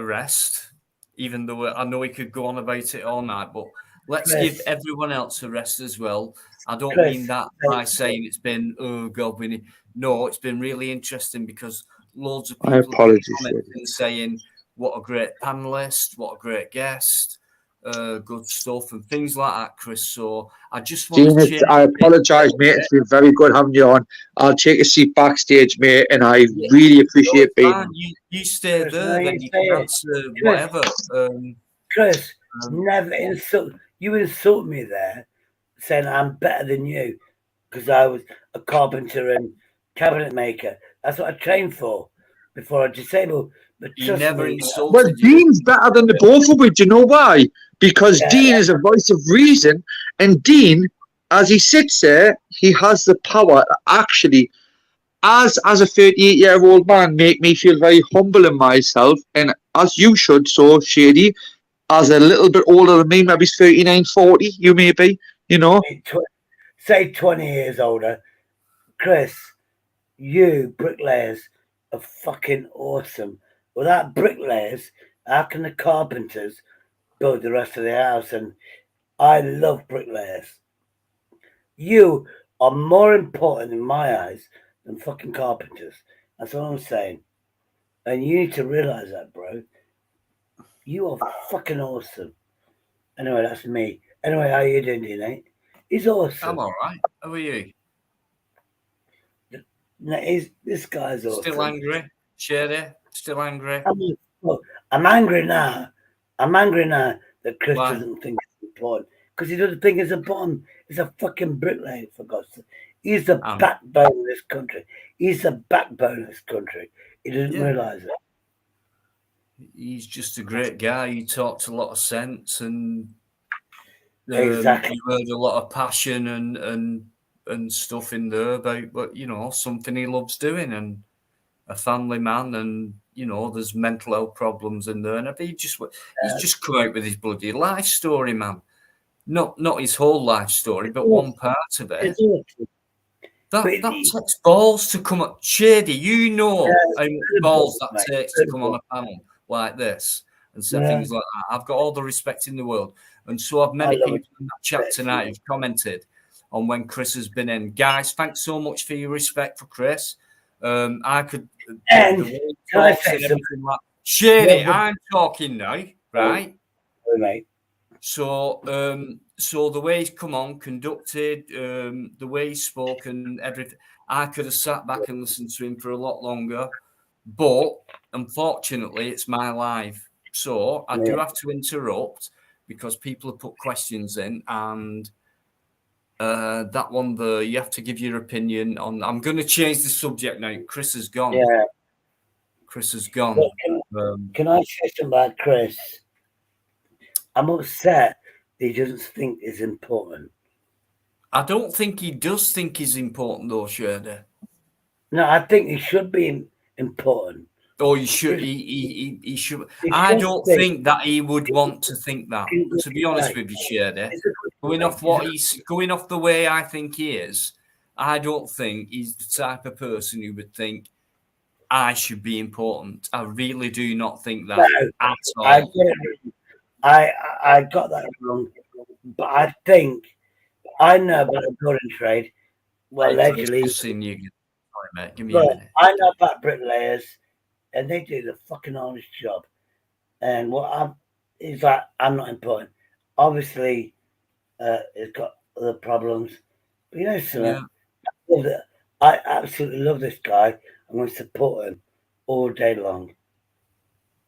S1: rest. Even though I know he could go on about it all night, but let's give everyone else a rest as well. I don't mean that by saying it's been, oh God, no, it's been really interesting because loads of people have been commenting saying what a great panelist, what a great guest, good stuff and things like that, Chris. So I just want to
S9: I apologise, mate. It's been very good having you on. I'll take a seat backstage, mate, and I really appreciate being on.
S1: You stay there, then you can answer whatever.
S4: Chris, never insult. You insult me there, saying I'm better than you because I was a carpenter and cabinet maker. That's what I trained for before I disabled. But
S1: you never insulted.
S9: Well, Dean's better than the both of you. Do you know why? Because Dean is a voice of reason, and Dean, as he sits there, he has the power to actually, as a 38-year-old man, make me feel very humble in myself, and as you should, so Shady, as a little bit older than me, maybe 39, 40, you may be, you know.
S4: Say 20 years older. Chris, you bricklayers are fucking awesome. Without bricklayers, how can the carpenters build the rest of the house? And I love bricklayers. You are more important in my eyes than fucking carpenters. That's what I'm saying. And you need to realize that, bro. You are fucking awesome. Anyway, that's me. Anyway, how you doing, Dean? He's awesome.
S1: I'm all right. How are you?
S4: No, this guy's awesome.
S1: Still angry? Shady? Still angry?
S4: I'm angry now. I'm angry now that Chris doesn't think it's important. Because he doesn't think it's important. He's a fucking bricklayer, for God's sake. He's the backbone of this country. He's the backbone of this country. He doesn't realise it.
S1: He's just a great guy. He talks a lot of sense and
S4: exactly.
S1: You heard a lot of passion and stuff in there about, but you know, something he loves doing and a family man, and there's mental health problems in there, and he's just come out with his bloody life story, man. Not his whole life story, but one part of it. That takes balls to come up. Shady, how much balls that takes to come on a panel like this and say things like that. I've got all the respect in the world. And so have many people in that chat tonight who've commented on when Chris has been in. Guys, thanks so much for your respect for Chris. I could...
S4: And can I say something?
S1: Like, Shady, I'm talking now, right?
S4: Oh, mate.
S1: So the way he's come on, conducted, the way he's spoken, everything, I could have sat back and listened to him for a lot longer. But unfortunately, it's my life. So I do have to interrupt because people have put questions in, and that one there, you have to give your opinion on. I'm going to change the subject now. Chris has gone.
S4: Yeah.
S1: Chris has gone.
S4: Can I say something about Chris? I'm upset he doesn't think it's important.
S1: I don't think he does think he's important, though, Shady.
S4: No, I think he should be important.
S1: Oh, he should. He should. I don't think that he would want to think that. To be honest with you, Shady, going off the way I think he is, I don't think he's the type of person who would think I should be important. I really do not think that at all.
S4: I got that wrong, but I think I know about the building trade. Well, allegedly,
S1: Sorry, mate. Give me a minute.
S4: I know about bricklayers, and they do the fucking honest job. And he's like, I'm not important. Obviously, he's got other problems, but you know something. Yeah. I absolutely love this guy. I'm going to support him all day long.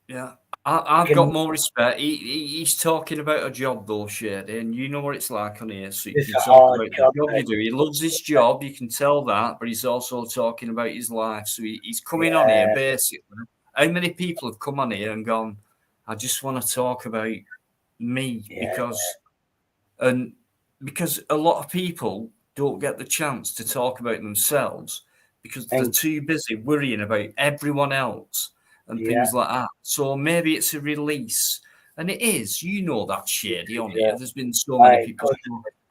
S1: Yeah. I've got more respect. He's talking about a job, though, Shady, and you know what it's like on here. So you can talk about the job you do. He loves his job, you can tell that, but he's also talking about his life. So he's coming on here, basically. How many people have come on here and gone, I just want to talk about me? Because a lot of people don't get the chance to talk about themselves because they're too busy worrying about everyone else and things like that. So maybe it's a release. And it is. You know that, Shady, on here. There's been so many people.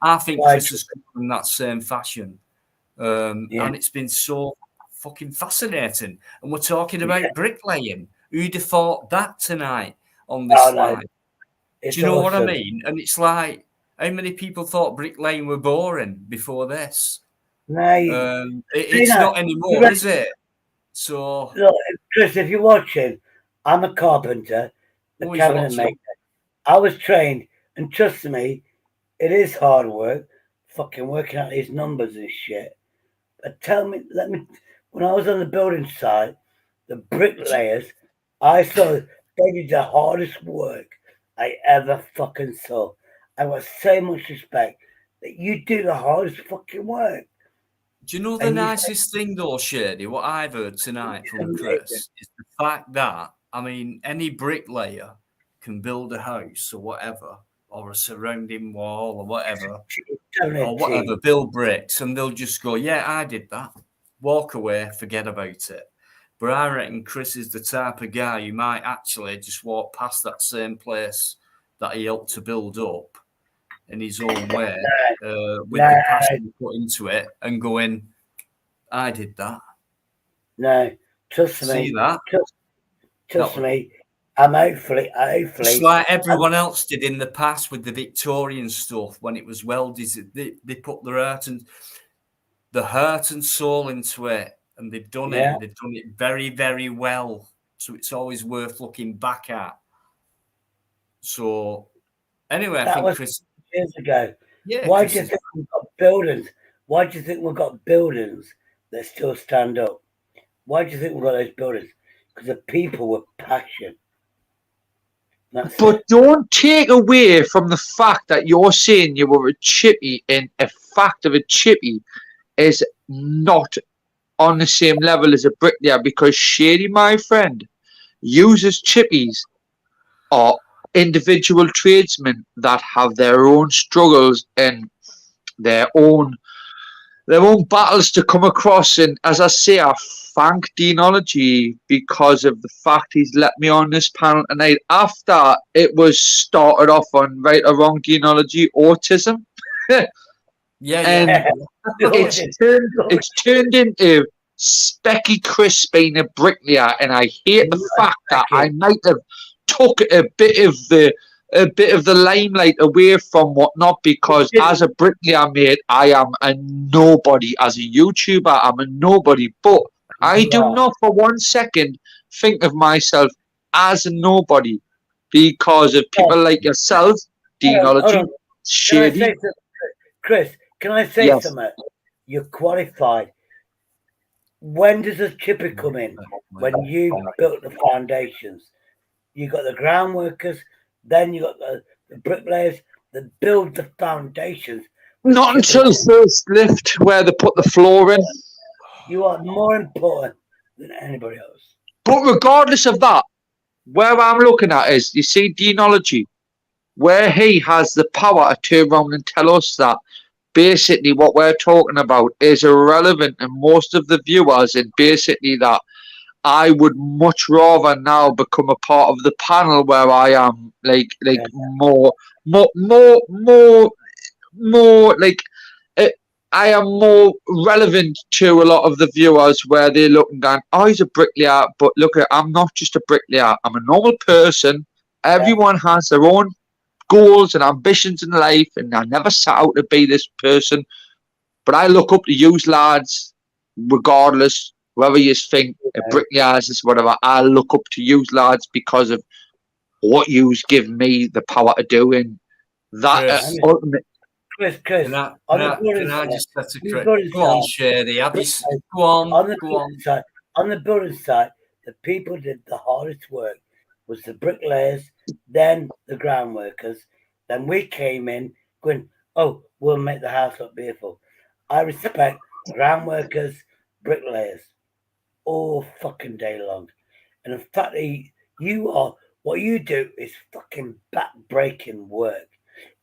S1: I think Chris has come in that same fashion. And it's been so fucking fascinating. And we're talking about bricklaying. Who'd have thought that tonight on this slide? Do you know what I mean? And it's like, how many people thought bricklaying were boring before this?
S4: No,
S1: it's not anymore, is it? So,
S4: look, Chris, if you're watching, I'm a carpenter, a cabinet maker. I was trained, and trust me, it is hard work, fucking working out these numbers and shit. But when I was on the building site, the bricklayers, I saw they did the hardest work I ever fucking saw. I got so much respect that you do the hardest fucking work.
S1: Do you know the nicest thing, though, Shady, what I've heard tonight from Chris is the fact that, I mean, any bricklayer can build a house or whatever, or a surrounding wall or whatever, build bricks, and they'll just go, yeah, I did that. Walk away, forget about it. But I reckon Chris is the type of guy who might actually just walk past that same place that he helped to build up in his own way, with the passion he put into it, and going, I did that.
S4: No, trust me.
S1: See that?
S4: Trust me. I'm hopefully.
S1: Just like everyone else did in the past with the Victorian stuff, when it was welded, they put their heart and soul into it, and they've done it. And they've done it very, very well. So it's always worth looking back at. So anyway, I think Chris,
S4: years ago. Yeah. Why do you think we've got buildings? Why do you think we've got buildings that still stand up? Why do you think we've got those buildings? Because the people were passionate.
S9: But don't take away from the fact that you're saying you were a chippy, and a fact of a chippy is not on the same level as a bricklayer, because Shady, my friend, uses chippies or individual tradesmen that have their own struggles and their own their own battles to come across. And as I say, I thank Deanology because of the fact he's let me on this panel tonight. After it was started off on right or wrong Deanology, autism. And it's turned into Specky Chris being a bricklayer, and I hate the fact that I might have took a bit of the limelight away from whatnot, because as a bricklayer, mate, I am a nobody. As a YouTuber, I'm a nobody. But I do not for 1 second think of myself as a nobody because of people like yourself, Deanology, Shady.
S4: Chris, can I say something? You're qualified. When does the chipper come in? When you built the foundations. You got the ground workers, then you got the bricklayers that build the foundations.
S9: Not until first lift where they put the floor in.
S4: You are more important than anybody else.
S9: But regardless of that, where I'm looking at is, you see, Deanology, where he has the power to turn around and tell us that basically what we're talking about is irrelevant to most of the viewers, and basically that I would much rather now become a part of the panel where I am more like I am more relevant to a lot of the viewers, where they're looking down, oh, he's a bricklayer, but look, I'm not just a bricklayer, I'm a normal person. Everyone has their own goals and ambitions in life, and I never set out to be this person, but I look up to you lads, regardless whether you think bricklayers is whatever. I look up to you lads because of what yous give me the power to do, and that ultimate.
S4: Chris,
S1: can I just set a correct? Go on, Shady. Go on.
S4: On the building site, the people did the hardest work was the bricklayers, then the ground workers. Then we came in going, oh, we'll make the house look beautiful. I respect ground workers, bricklayers, all fucking day long. And the fact that what you do is fucking back-breaking work.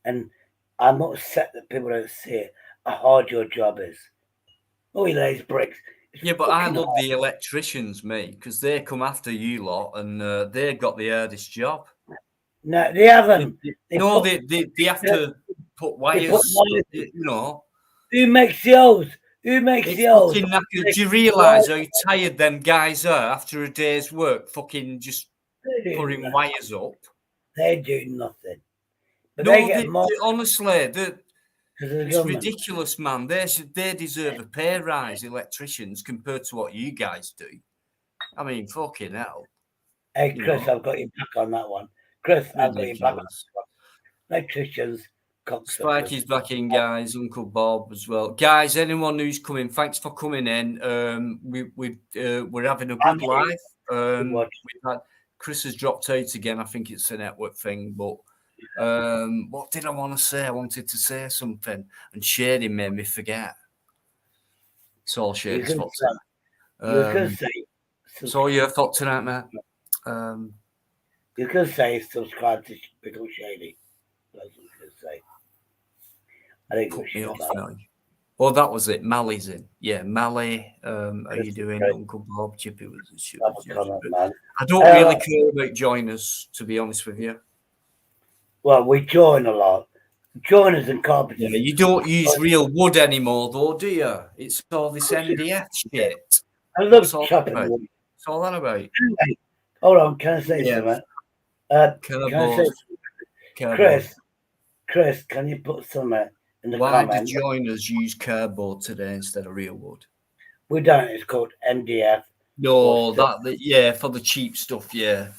S4: And I'm upset that people don't see how hard your job is. Oh, he lays bricks.
S1: Yeah, but I love the electricians, mate, because they come after you lot, and they've got the hardest job.
S4: No, they haven't.
S1: They have to put wires. You know.
S4: Who makes the holes? Who makes the holes?
S1: Do you realise how tired them guys are after a day's work? Fucking just putting wires up.
S4: They do nothing. But
S1: no, honestly, it's ridiculous, man. They deserve a pay rise, electricians, compared to what you guys do. I mean, fucking hell.
S4: Hey, Chris, I've got you back on that one. Chris, I've got you back on that one. Electricians.
S1: Spikey's back in, guys. Uncle Bob as well, guys. Anyone who's coming, thanks for coming in. We're having a good live. Chris has dropped out again. I think it's a network thing, but what did I want to say? I wanted to say something, and Shady made me forget. It's all Shady's fault. It's all your fault tonight, mate.
S4: You could say subscribe to Pickle Shady. That's what you could say. I think
S1: put me off now. Well, that was it. Mally's in. Yeah, Mally. How you doing, Uncle Bob? Chippy was a shit. I don't really care about joiners, to be honest with you.
S4: Well, we join a lot. Joiners and carpenters.
S1: Yeah, you don't use real wood anymore, though, do you? It's all this MDF shit.
S4: I love chopping wood.
S1: What's all that about?
S4: Hold on, can I say something? Chris, can you put something in the
S1: comments?
S4: Why do
S1: joiners use cardboard today instead of real wood?
S4: We don't. It's called MDF.
S1: No, for the cheap stuff, yeah.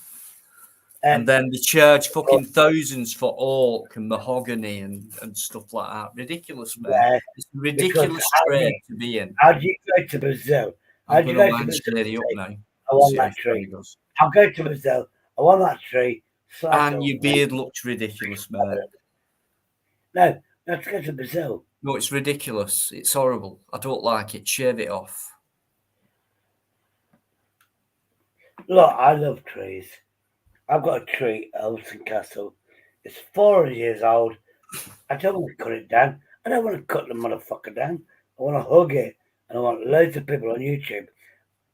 S1: And then they charge fucking thousands for oak and mahogany and stuff like that. Ridiculous, man. Yeah, it's a ridiculous trade to be in.
S4: How do you go to Brazil?
S1: I'm going to line Shady up now.
S4: I want that tree. I'll go to Brazil. I want that tree.
S1: And your beard looks ridiculous, man.
S4: No, let's go to Brazil.
S1: No, it's ridiculous. It's horrible. I don't like it. Shave it off.
S4: Look, I love trees. I've got a tree at Elton Castle. It's 400 years old. I don't want to cut it down. I don't want to cut the motherfucker down. I want to hug it, and I want loads of people on YouTube,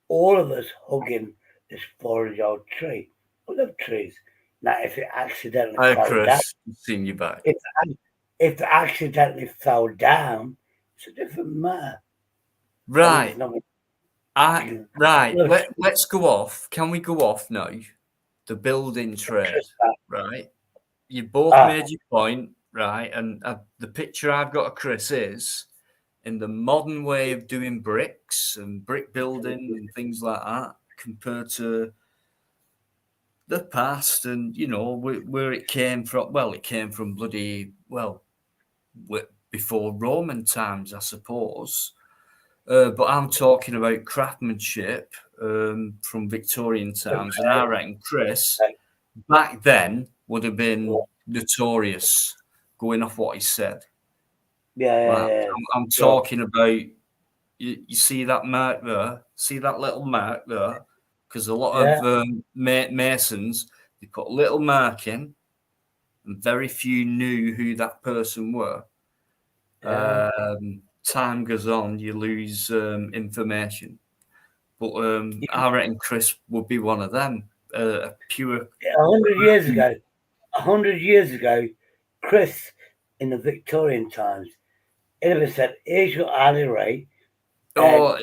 S4: all of us hugging this 400-year-old tree. I love trees. Now, if it accidentally
S1: Hi,
S4: fell down,
S1: Chris. Seeing you back.
S4: if it accidentally fell down, it's a different matter.
S1: Right.
S4: Nothing-
S1: Right.
S4: Look,
S1: Let's go off. Can we go off now? The building trade, right? You both made your point, right? And the picture I've got of Chris is in the modern way of doing bricks and brick building and things like that, compared to the past, and you know where it came from. Well, it came from before Roman times, I suppose. But I'm talking about craftsmanship from Victorian times, and I reckon Chris back then would have been notorious, going off what he said.
S4: Yeah.
S1: I'm talking about. You see that mark there? See that little mark there? Because a lot of masons, they put a little mark in, and very few knew who that person were. Time goes on, you lose information. But I reckon Chris would be one of them. A pure.
S4: 100 years ago, Chris, in the Victorian times, it would have said, "Here's your hourly rate."
S1: Oh,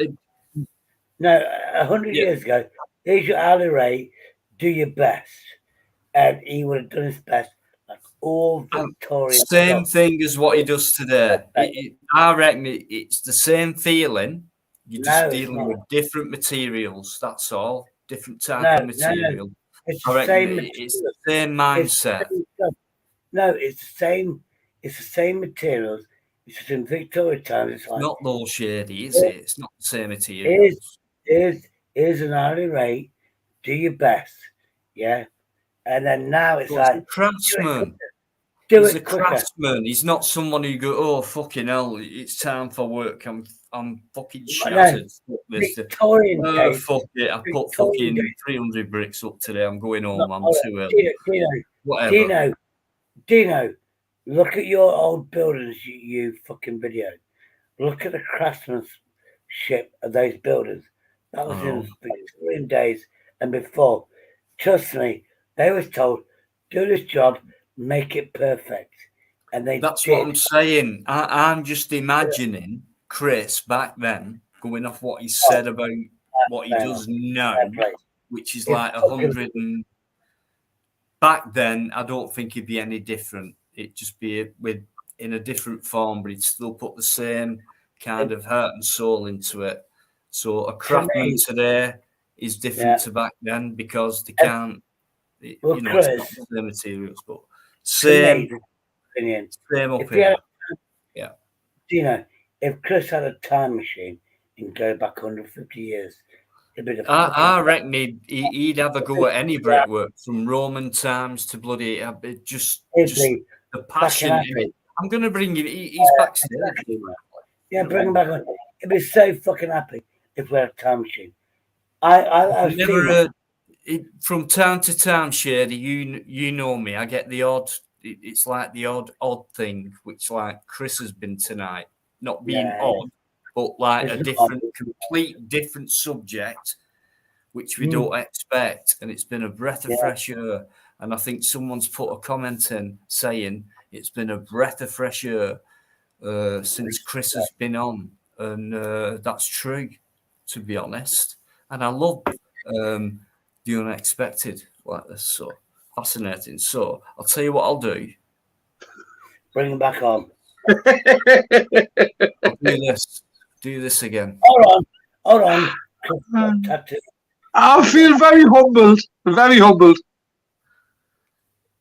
S4: 100 years ago, here's your hourly rate. Do your best, and he would have done his best, like all Victorian.
S1: Same thing as what he does today. I reckon it's the same feeling. You're just dealing with different materials. That's all. Different type of material.
S4: No. It's
S1: I
S4: the
S1: reckon
S4: same.
S1: it's the same mindset.
S4: It's the same. It's the same materials. It's just in Victorian times. It's like
S1: not low shady, is it? It's not the same material.
S4: Here's an hourly rate. Do your best, yeah. And then now it's like
S1: a craftsman.
S4: He's
S1: a craftsman. He's not someone who go, oh fucking hell, it's time for work. I'm fucking shattered.
S4: Victorian days.
S1: Fuck it. I put fucking 300 bricks up today. I'm going home. I'm too early.
S4: Whatever. Dino, look at your old buildings you fucking videoed. Look at the craftsmanship of those buildings. That was in Victorian days and before. Trust me, they was told, do this job, make it perfect. And
S1: that's what I'm saying. I'm just imagining Chris back then, going off what he said about what he does now, which is like 100 and back then, I don't think it'd be any different. It'd just be in a different form, but he'd still put the same kind of heart and soul into it. So a craftsman today is different to back then because they can't, it's not the same materials, but same up here.
S4: Yeah. If Chris had a time machine and go back 150 years,
S1: I reckon he'd have a go at any brickwork from Roman times to bloody just the passion in it. I'm going to bring you. He's backstage.
S4: Yeah, bring him back on. He'd be so fucking happy if we had a time machine. I
S1: never heard from town to town, Shady. You know me. I get the odd. It's like the odd thing, which like Chris has been tonight, not being odd. But like complete different subject, which we don't expect. And it's been a breath of fresh air. And I think someone's put a comment in saying it's been a breath of fresh air since Chris has been on. And that's true, to be honest. And I love the unexpected like this. So fascinating. So I'll tell you what I'll do.
S4: Bring him back on.
S1: I'll do this again.
S4: Hold on.
S9: I feel very humbled. Very humbled.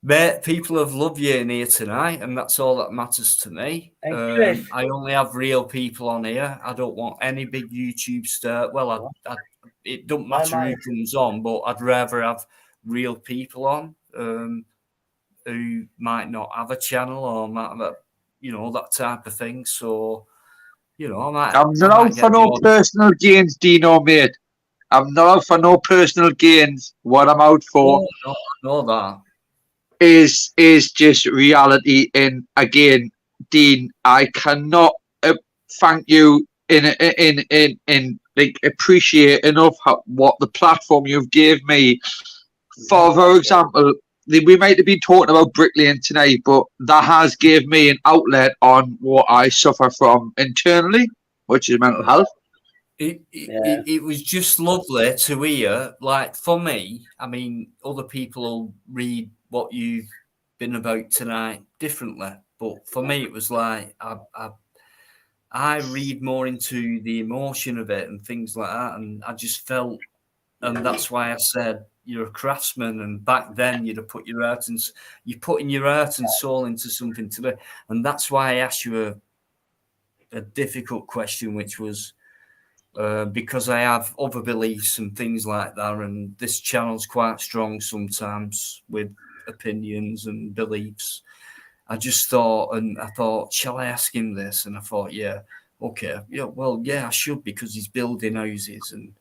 S1: Mate, people have loved you in here tonight, and that's all that matters to me. I only have real people on here. I don't want any big YouTube star. Well, it don't matter who comes on, but I'd rather have real people on who might not have a channel or might have that type of thing. So, I'm not
S9: out for no personal gains, Dino, mate. I'm not out for no personal gains. What I'm out for is just reality. And again, Dean, I cannot thank you like appreciate enough what the platform you've gave me. For example, we might have been talking about bricklaying tonight, but that has gave me an outlet on what I suffer from internally, which is mental health.
S1: It was just lovely to hear. Like, for me, I mean, other people will read what you've been about tonight differently, but for me, it was like I read more into the emotion of it and things like that, and I just felt, and that's why I said you're a craftsman, and back then you're putting your heart and soul into something today, and that's why I asked you a difficult question, which was because I have other beliefs and things like that, and this channel's quite strong sometimes with opinions and beliefs. I just thought, shall I ask him this? And I thought, yeah, okay, yeah, well, yeah, I should, because he's building houses, and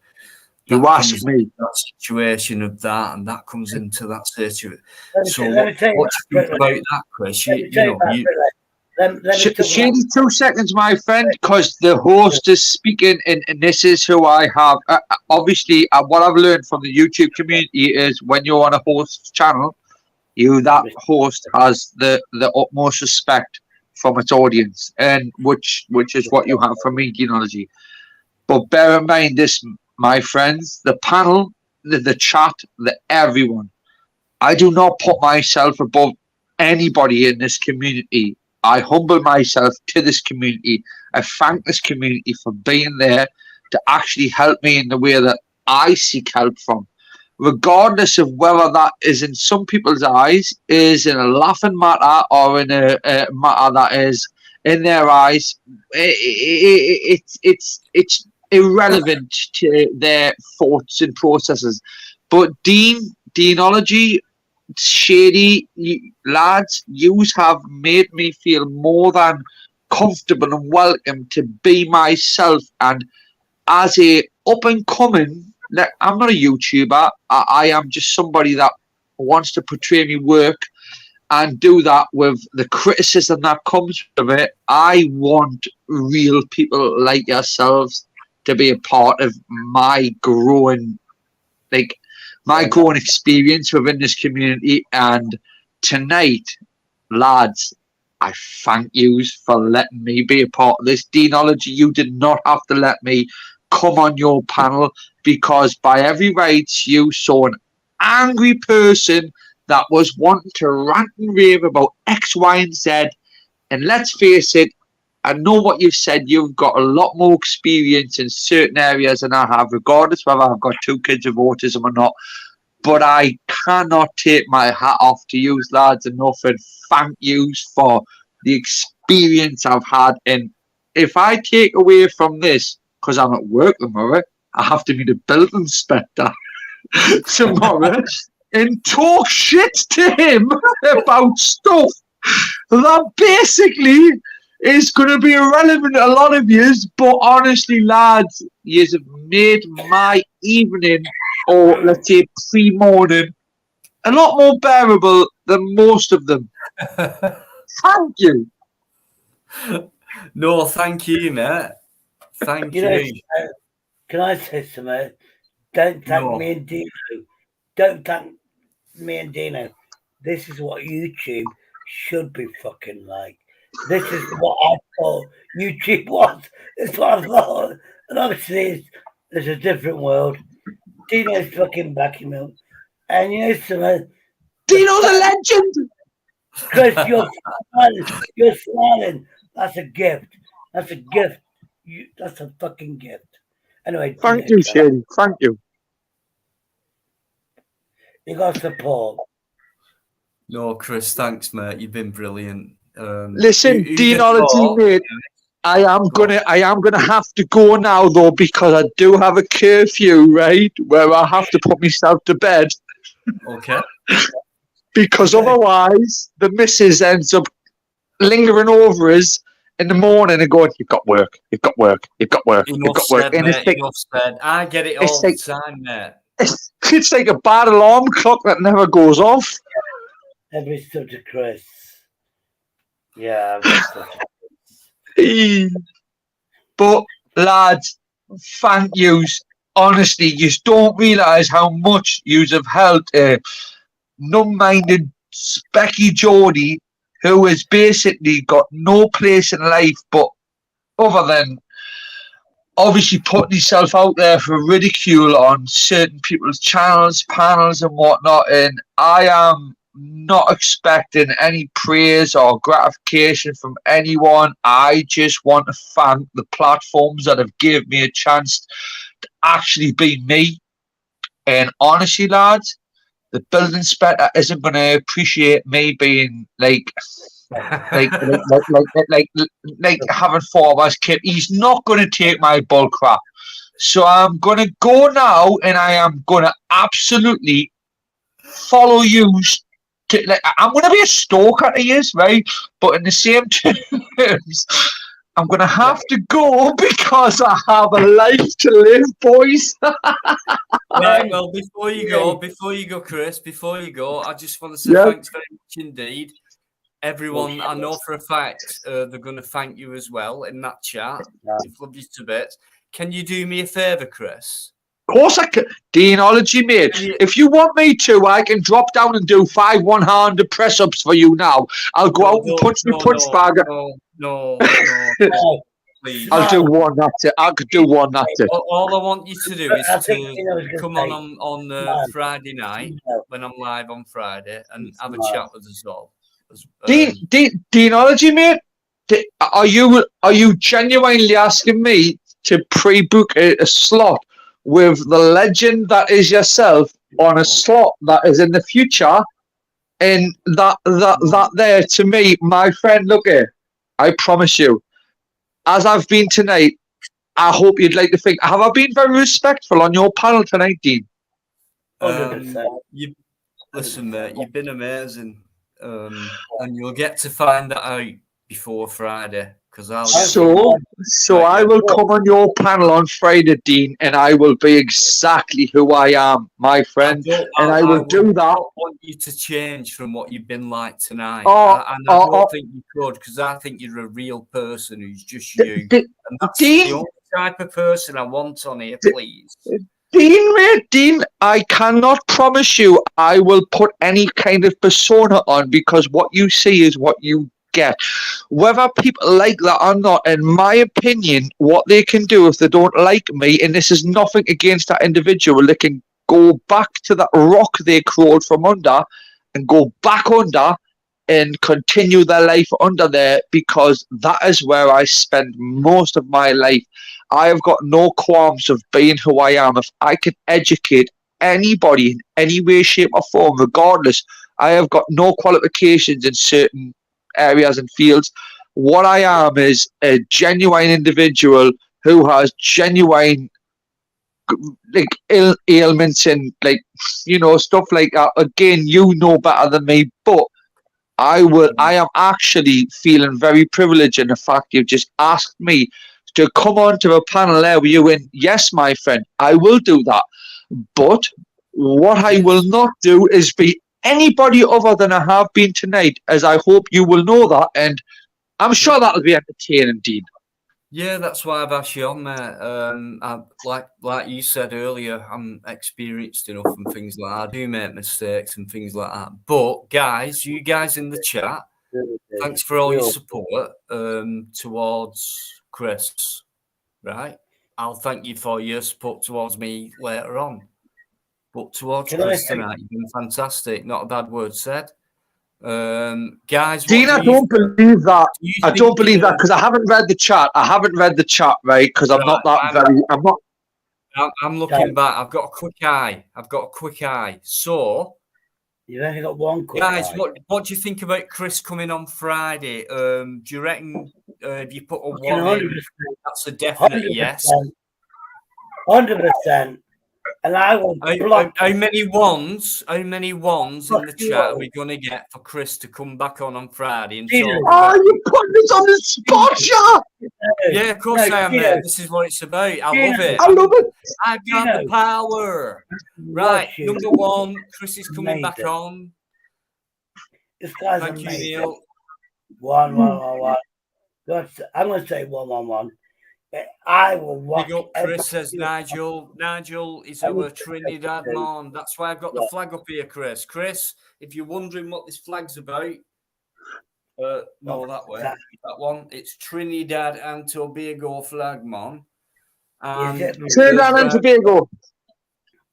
S9: you asked me
S1: that situation of that, and that comes into that situation. So,
S4: let me tell you
S1: what do you think about that, Chris?
S4: Let me talk
S9: Shady, 2 seconds, my friend, because the host is speaking, and this is who I have. Obviously, what I've learned from the YouTube community is when you're on a host's channel, that host has the utmost respect from its audience, and which is what you have from me, Deanology. But bear in mind this, my friends, the panel, the chat, everyone. I do not put myself above anybody in this community. I humble myself to this community. I thank this community for being there to actually help me in the way that I seek help from. Regardless of whether that is in some people's eyes, is in a laughing matter, or in a matter that is in their eyes, it's irrelevant to their thoughts and processes. But Deanology, Shady, lads, yous have made me feel more than comfortable and welcome to be myself. And as a up and coming, I'm not a YouTuber. I am just somebody that wants to portray my work and do that with the criticism that comes with it. I want real people like yourselves to be a part of my growing, experience within this community. And tonight, lads, I thank you for letting me be a part of this. Deanology, you did not have to let me come on your panel, because by every rights you saw an angry person that was wanting to rant and rave about X, Y, and Z. And let's face it, I know what you've said. You've got a lot more experience in certain areas than I have, regardless whether I've got 2 kids with autism or not. But I cannot take my hat off to you, lads, enough, and thank you for the experience I've had. And if I take away from this, because I'm at work tomorrow, I have to meet a building inspector tomorrow and talk shit to him about stuff that basically is going to be irrelevant to a lot of yous. But honestly, lads, yous have made my evening, or let's say pre-morning, a lot more bearable than most of them. Thank you.
S1: No, thank you, mate. Thank you.
S4: Can I say something? Don't thank me and Dino. Don't thank me and Dino. This is what YouTube should be fucking like. This is what I thought YouTube was. It's what I thought. And obviously, it's a different world. Dino's fucking backing milk. And you know something?
S9: Dino's a legend!
S4: Chris, you're smiling. That's a gift. That's a gift. That's a fucking gift. Anyway,
S9: thank you, Shady. Thank you.
S4: You got support.
S1: No, Chris, thanks, mate. You've been brilliant.
S9: Listen, Deanology, mate. I am gonna have to go now though, because I do have a curfew, right? Where I have to put myself to bed.
S1: Okay.
S9: Because otherwise the missus ends up lingering over us in the morning and going, "You've got work, you've got work, you've got work, you've got work."
S1: And it's like, enough said. I get it all the time, mate.
S9: It's like a bad alarm clock that never goes off.
S4: Every stuff to Chris. Yeah,
S9: but lads, thank yous. Honestly, you don't realise how much yous have helped a numb-minded Specky Geordie who has basically got no place in life but other than obviously putting himself out there for ridicule on certain people's channels, panels and whatnot, and I am not expecting any praise or gratification from anyone. I just want to thank the platforms that have given me a chance to actually be me. And honestly, lads, the building inspector isn't going to appreciate me being like having 4 hours kid. He's not going to take my bull crap. So I'm going to go now, and I am going to absolutely follow you. I'm going to be a stalker to you, right? But in the same terms, I'm going to have to go because I have a life to live, boys.
S1: Right, well, before you go, Chris, I just want to say thanks very much indeed. Everyone, I know for a fact they're going to thank you as well in that chat. You've loved you to bits. Can you do me a favour, Chris?
S9: Of course I can. Deanology, mate. If you want me to, I can drop down and do 5 100 press-ups for you now. I'll go out and punch the punch bag.
S1: No. Please.
S9: I'll do one, that's it. I could do one, that's it.
S1: All I want you to do is to come on Friday night when I'm live on Friday and have a chat with us all.
S9: Deanology, mate. Are you genuinely asking me to pre-book a slot with the legend that is yourself on a slot that is in the future? And that there to me, my friend, look here, I promise you, as I've been tonight, I hope you'd like to think, have I been very respectful on your panel tonight, Dean?
S1: Listen, mate, you've been amazing. And you'll get to find that out before Friday.
S9: So I will come on your panel on Friday, Dean, and I will be exactly who I am, my friend, I will do that.
S1: I want you to change from what you've been like tonight, I don't think you could, because I think you're a real person who's just you, and that's the only type of person I want on here, please.
S9: Dean, I cannot promise you I will put any kind of persona on, because what you see is what you get. Whether people like that or not, in my opinion, what they can do if they don't like me, and this is nothing against that individual, they can go back to that rock they crawled from under and go back under and continue their life under there, because that is where I spend most of my life. I have got no qualms of being who I am. If I can educate anybody in any way, shape or form, regardless, I have got no qualifications in certain areas and fields. What I am is a genuine individual who has genuine ailments and stuff like that. Again, you know better than me, but I am actually feeling very privileged in the fact you've just asked me to come on to a panel there with you, and yes, my friend, I will do that. But what I will not do is be anybody other than I have been tonight, as I hope you will know that, and I'm sure that'll be entertaining, Dean.
S1: Yeah, that's why I've asked you on there. Like you said earlier, I'm experienced enough and things like that. I do make mistakes and things like that. But guys, you guys in the chat, thanks for all your support towards Chris, right? I'll thank you for your support towards me later on. But towards Chris tonight, you've been fantastic. Not a bad word said. Guys,
S9: Dean, I don't believe that. I don't believe that because I haven't read the chat. Right? Because I'm not that very. I'm not.
S1: I'm looking back. I've got a quick eye. So
S4: you've only got one quick
S1: guys,
S4: eye.
S1: what do you think about Chris coming on Friday? Do you reckon if you put a 1 in, that's a definite 100%, yes?
S4: 100%. And I will block.
S1: How many ones in the chat are we going to get for Chris to come back on Friday and talk?
S9: You put this on the spot,
S1: yeah, of course I am, mate. This is what it's about. I love it.
S9: I love it.
S1: I've got the power. Right, number 1, Chris is coming back on.
S4: This guy's
S1: Thank
S4: amazing.
S1: you, Neil.
S4: 1. I'm going to say 1. I will watch.
S1: Big up Chris, says Nigel. Nigel is our Trinidad man. That's why I've got the flag up here, Chris. Chris, if you're wondering what this flag's about, no, that way. That one. It's Trinidad and Tobago flag, man.
S9: Trinidad and Tobago.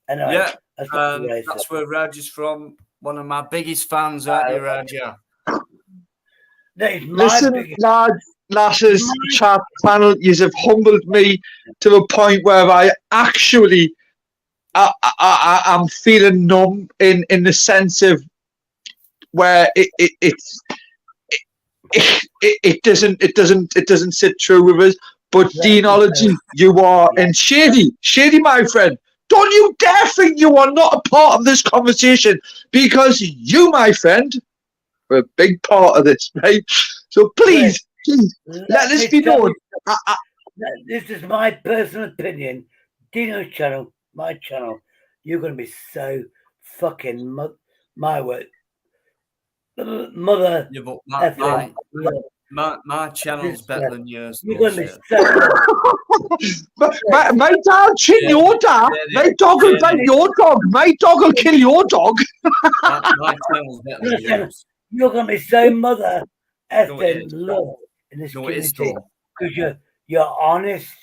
S4: Anyway,
S1: Yeah, that's where Raj is from. One of my biggest fans, aren't you, Raja?
S9: Listen, lasses, chat panel, you have humbled me to the point where I actually, I'm feeling numb in the sense of where it doesn't sit true with us. But Deanology, you are, and Shady, my friend, don't you dare think you are not a part of this conversation, because you, my friend, are a big part of this, right? So please, let this be known.
S4: This is my personal opinion. Dino's channel, my channel. You're going to be so fucking my word. Mother.
S1: Yeah, but my channel's better than yours.
S4: You're going to be so.
S9: My dog kill your dog. My dog will bite your dog. My dog will kill your dog.
S1: My channel's better than yours.
S4: You're going to be so mother effing love in this community, because you're honest.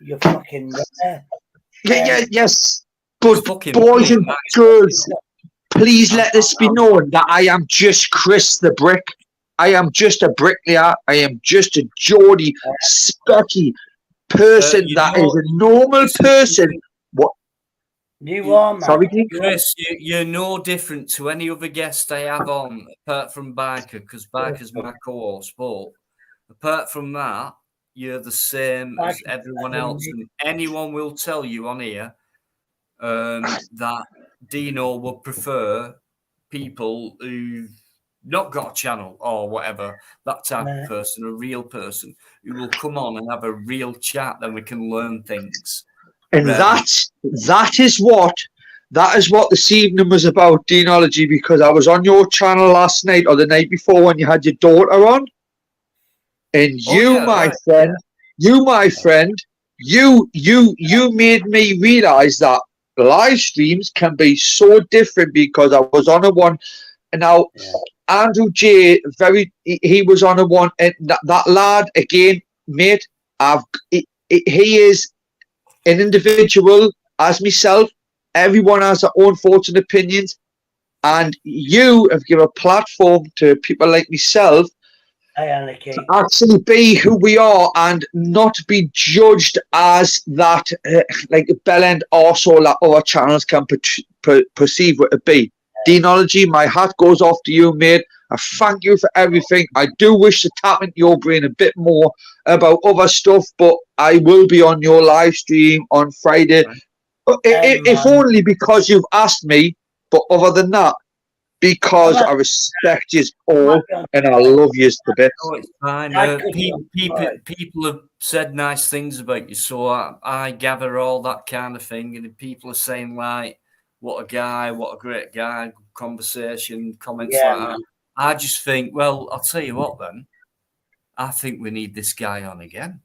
S4: You're fucking there.
S9: Yes. But boys and girls, please let this be known that I am just Chris the Brick. I am just a bricklayer. I am just a Geordie, specky person that is a normal person. What?
S4: You are, man.
S9: Sorry,
S1: Chris, you're no different to any other guest I have on, apart from Biker, because Biker's my co-host. But apart from that, you're the same as everyone else. And anyone will tell you on here that Dino would prefer people who've not got a channel or whatever, that type of person, a real person who will come on and have a real chat, then we can learn things.
S9: And that is what this evening was about, Deanology, because I was on your channel last night or the night before when you had your daughter on, and you made me realize that live streams can be so different, because I was on a one, and now Andrew J, he was on a one, and that lad again, mate, he is an individual as myself. Everyone has their own thoughts and opinions, and you have given a platform to people like myself to actually be who we are and not be judged as that like a bell end arsehole that other channels can perceive it to be. Deanology, my hat goes off to you, mate. I thank you for everything. I do wish to tap into your brain a bit more about other stuff, but I will be on your live stream on Friday. If only because you've asked me, but other than that, because I respect you all and I love you to bits.
S1: Oh, it's fine. People have said nice things about you, so I gather all that kind of thing, and people are saying, like, what a guy, what a great guy, conversation, comments like that. I just think, well, I'll tell you what then. I think we need this guy on again.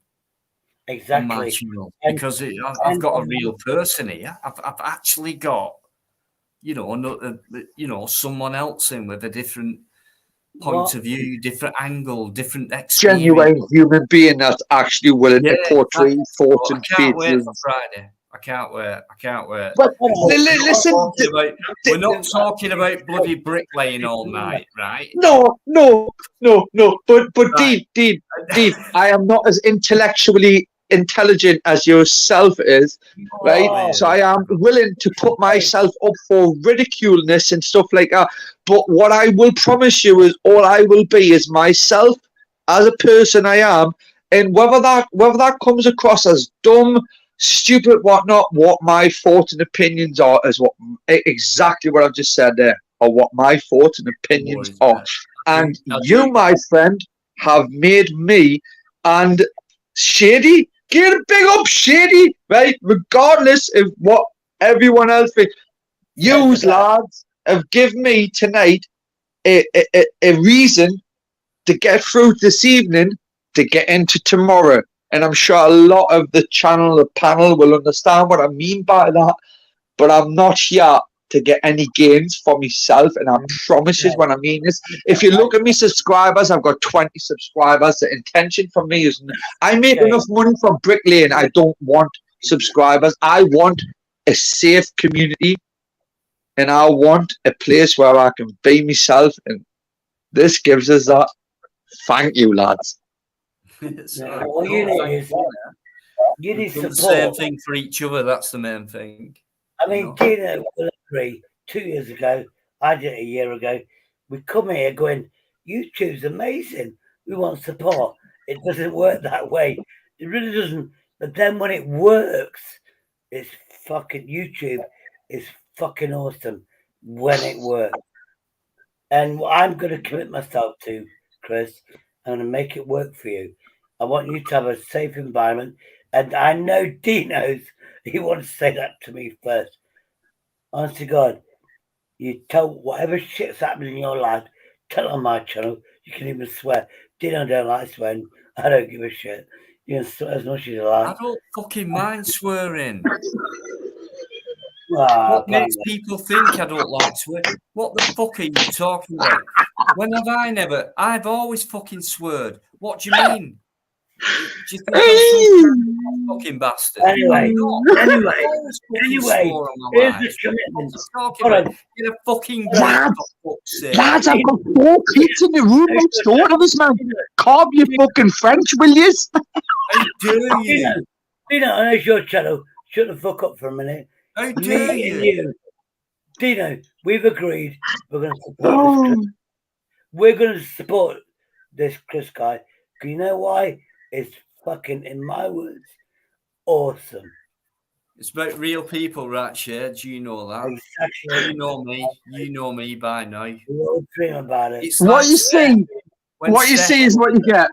S4: Exactly.
S1: On my channel, because I've got a real person here. I've actually got, someone else in with a different point of view, different angle, different experience.
S9: Genuine human being that's actually willing to portray thoughts and
S1: feelings. I can't wait for Friday. I can't wait.
S9: But listen,
S1: we're not talking about bloody bricklaying all night, right?
S9: No. But right. Deep, I am not as intellectually intelligent as yourself is, right? So I am willing to put myself up for ridiculeness and stuff like that. But what I will promise you is all I will be is myself as a person I am, and whether that comes across as dumb, stupid, whatnot, what my thoughts and opinions are is exactly what I've just said there, or what my thoughts and opinions are. And you, my friend, have made me and Shady, get a big up Shady, right? Regardless of what everyone else thinks. You lads have given me tonight a reason to get through this evening to get into tomorrow. and I'm sure a lot of the panel will understand what I mean by that. But I'm not here to get any gains for myself, and I promise you when I mean this. If you look at me subscribers, I've got 20 subscribers. The intention for me is I make enough money from bricklaying. I don't want subscribers. I want a safe community, and I want a place where I can be myself, and this gives us that. Thank you, lads.
S4: All you need is you need
S1: We've done
S4: support.
S1: the same thing for each other. That's the main thing.
S4: I mean, Dino will agree. 2 years ago, I did it a year ago. We come here going, YouTube's amazing. We want support. It doesn't work that way. It really doesn't. But then when it works, it's fucking YouTube is fucking awesome when it works. And what I'm going to commit myself to, Chris, I'm going to make it work for you. I want you to have a safe environment. And I know Dino's, he wants to say that to me first. Honest to God, you tell whatever shit's happening in your life, tell it on my channel. You can even swear. Dino don't like swearing. I don't give a shit. You can swear as much as you like.
S1: I don't fucking mind swearing.
S4: What
S1: makes people think I don't like swearing? What the fuck are you talking about? When have I never? I've always fucking sweared. What do you mean? Do you think I'm some fucking bastard?
S4: Anyway,
S1: here's the
S4: commitment.
S1: Get a fucking
S9: Lads, I've got 4 kids in the room next door to this man. Calm your fucking French, will you?
S1: How dare you?
S4: Dino, I know it's your channel. Shut the fuck up for a minute.
S1: How dare
S4: you? Dino, we've agreed we're going to support this. We're going to support this Chris guy. You know why? It's fucking, in my words, awesome.
S1: It's about real people, right, Shades? You know that.
S4: Exactly.
S1: You know me by now.
S4: We all dream about it.
S9: What you see is what you get.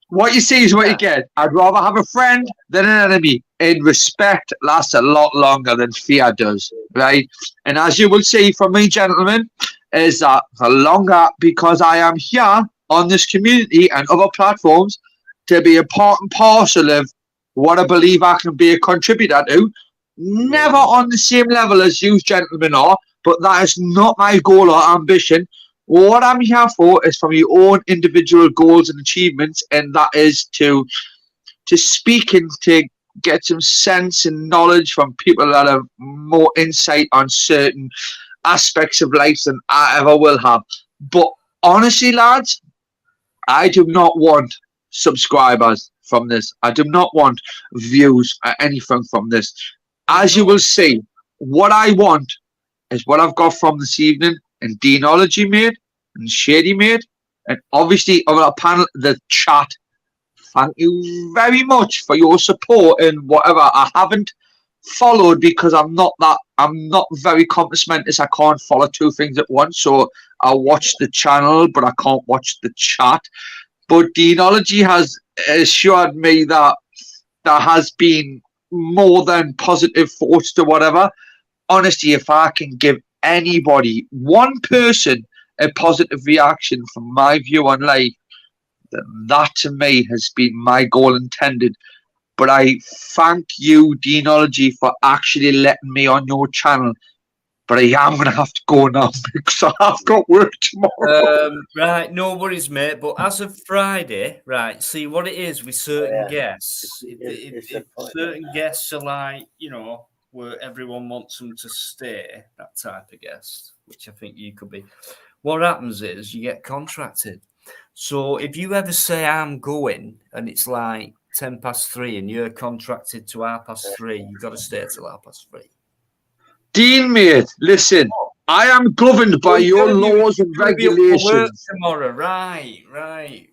S9: What you see is what you get. I'd rather have a friend than an enemy. And respect lasts a lot longer than fear does, right? And as you will see from me, gentlemen, is that the longer, because I am here on this community and other platforms to be a part and parcel of what I believe I can be a contributor to. Never on the same level as you gentlemen are, but that is not my goal or ambition. What I'm here for is from your own individual goals and achievements, and that is to speak and to get some sense and knowledge from people that have more insight on certain aspects of life than I ever will have. But honestly, lads, I do not want subscribers from this. I do not want views or anything from this. As you will see, what I want is what I've got from this evening, and Deanology made, and Shady made, and obviously over the panel, the chat. Thank you very much for your support and whatever. I haven't followed because I'm not very compass mentis. I can't follow 2 things at once. So I watch the channel, but I can't watch the chat. But Deanology has assured me that there has been more than positive thoughts to whatever. Honestly, if I can give anybody, one person, a positive reaction from my view on life, then that to me has been my goal intended. But I thank you, Deanology, for actually letting me on your channel. But I am going to have to go now because I've got work tomorrow.
S1: Right, no worries, mate. But as of Friday, right, see what it is with certain guests. If certain guests are like, where everyone wants them to stay, that type of guest, which I think you could be. What happens is you get contracted. So if you ever say I'm going and it's like 3:10 and you're contracted to 3:30, you've got to stay till 3:30.
S9: Dean, mate, listen, I am governed by your laws and regulations.
S1: Tomorrow, right.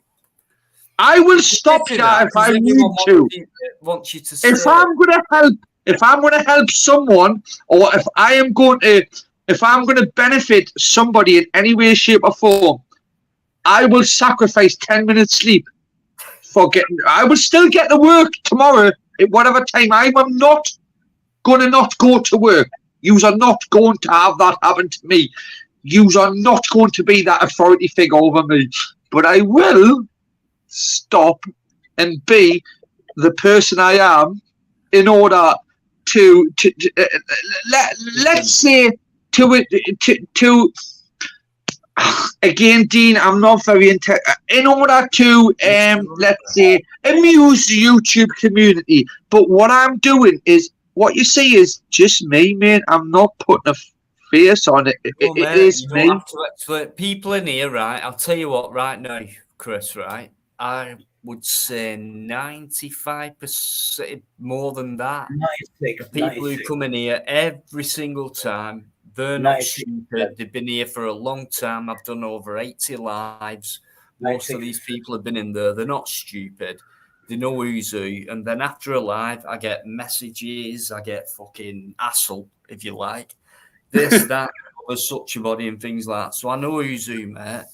S9: I will stop that if I need to.
S1: Want you to stay.
S9: If I'm going to help someone, or if I'm going to benefit somebody in any way, shape, or form, I will sacrifice 10 minutes sleep I will still get to work tomorrow at whatever time. I'm not going to not go to work. Yous are not going to have that happen to me. Yous are not going to be that authority figure over me. But I will stop and be the person I am in order to let's say to again, Dean, I'm not very in order to let's say amuse the YouTube community. But what I'm doing is what you see is just me, man. I'm not putting a face on it. It is
S1: you
S9: me.
S1: don't have to explain. People in here, right? I'll tell you what, right now, Chris, right? I would say 95% more than that.
S4: 96,
S1: The people
S4: 96.
S1: who come in here every single time, they're not
S4: 96.
S1: stupid. They've been here for a long time. I've done over 80 lives. Most of these people have been in there. They're not stupid. They know who's who. And then after a live, I get messages. I get fucking hassle, if you like. This, that, there's such a body and things like that. So I know who's who, mate.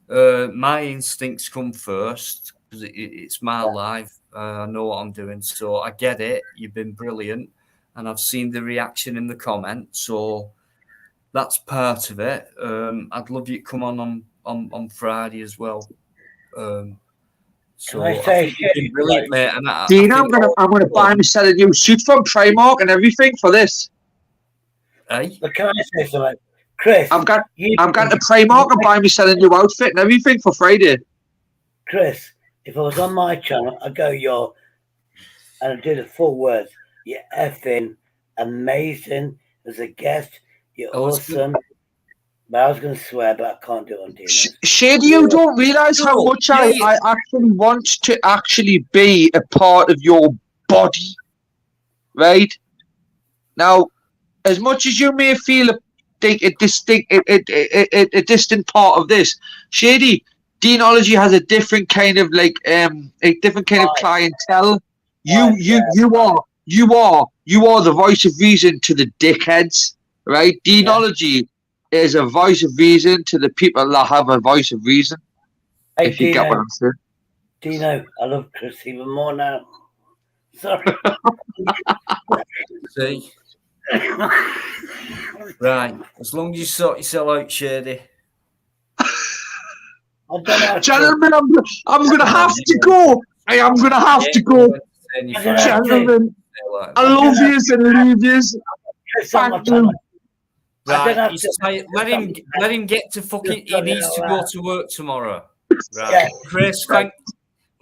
S1: My instincts come first because it's my life. I know what I'm doing. So I get it. You've been brilliant. And I've seen the reaction in the comments. So that's part of it. I'd love you to come on Friday as well. So
S4: I say
S1: you've been brilliant, mate. And
S9: Dean, I'm gonna buy myself a new suit from Primark and everything for this.
S1: Hey?
S4: But can I say something, Chris?
S9: I'm going to Primark and buy myself a new outfit and everything for Friday.
S4: Chris, if I was on my channel, I'd go and I'd do the full words. You're effing amazing as a guest. You're awesome. But I was going to swear, but I can't do it on TV.
S9: Shady, you don't realise how much I actually want to actually be a part of your body, right? Now, as much as you may feel a distant part of this, Shady, Deanology has a different kind of clientele. You are the voice of reason to the dickheads, right? Deanology is a voice of reason to the people that have a voice of reason.
S4: Hey,
S9: if you get what I'm saying.
S4: Dino, I love Chris even more now. Sorry.
S1: See? Right. As long as you sort yourself out, Shady.
S9: Gentlemen, I'm going to have to go. I am going to have to go. Gentlemen, I love yous and leave yous. Thank you.
S1: Right, let him get to fucking. He needs to go to work tomorrow. Right,
S4: Yeah.
S1: Chris.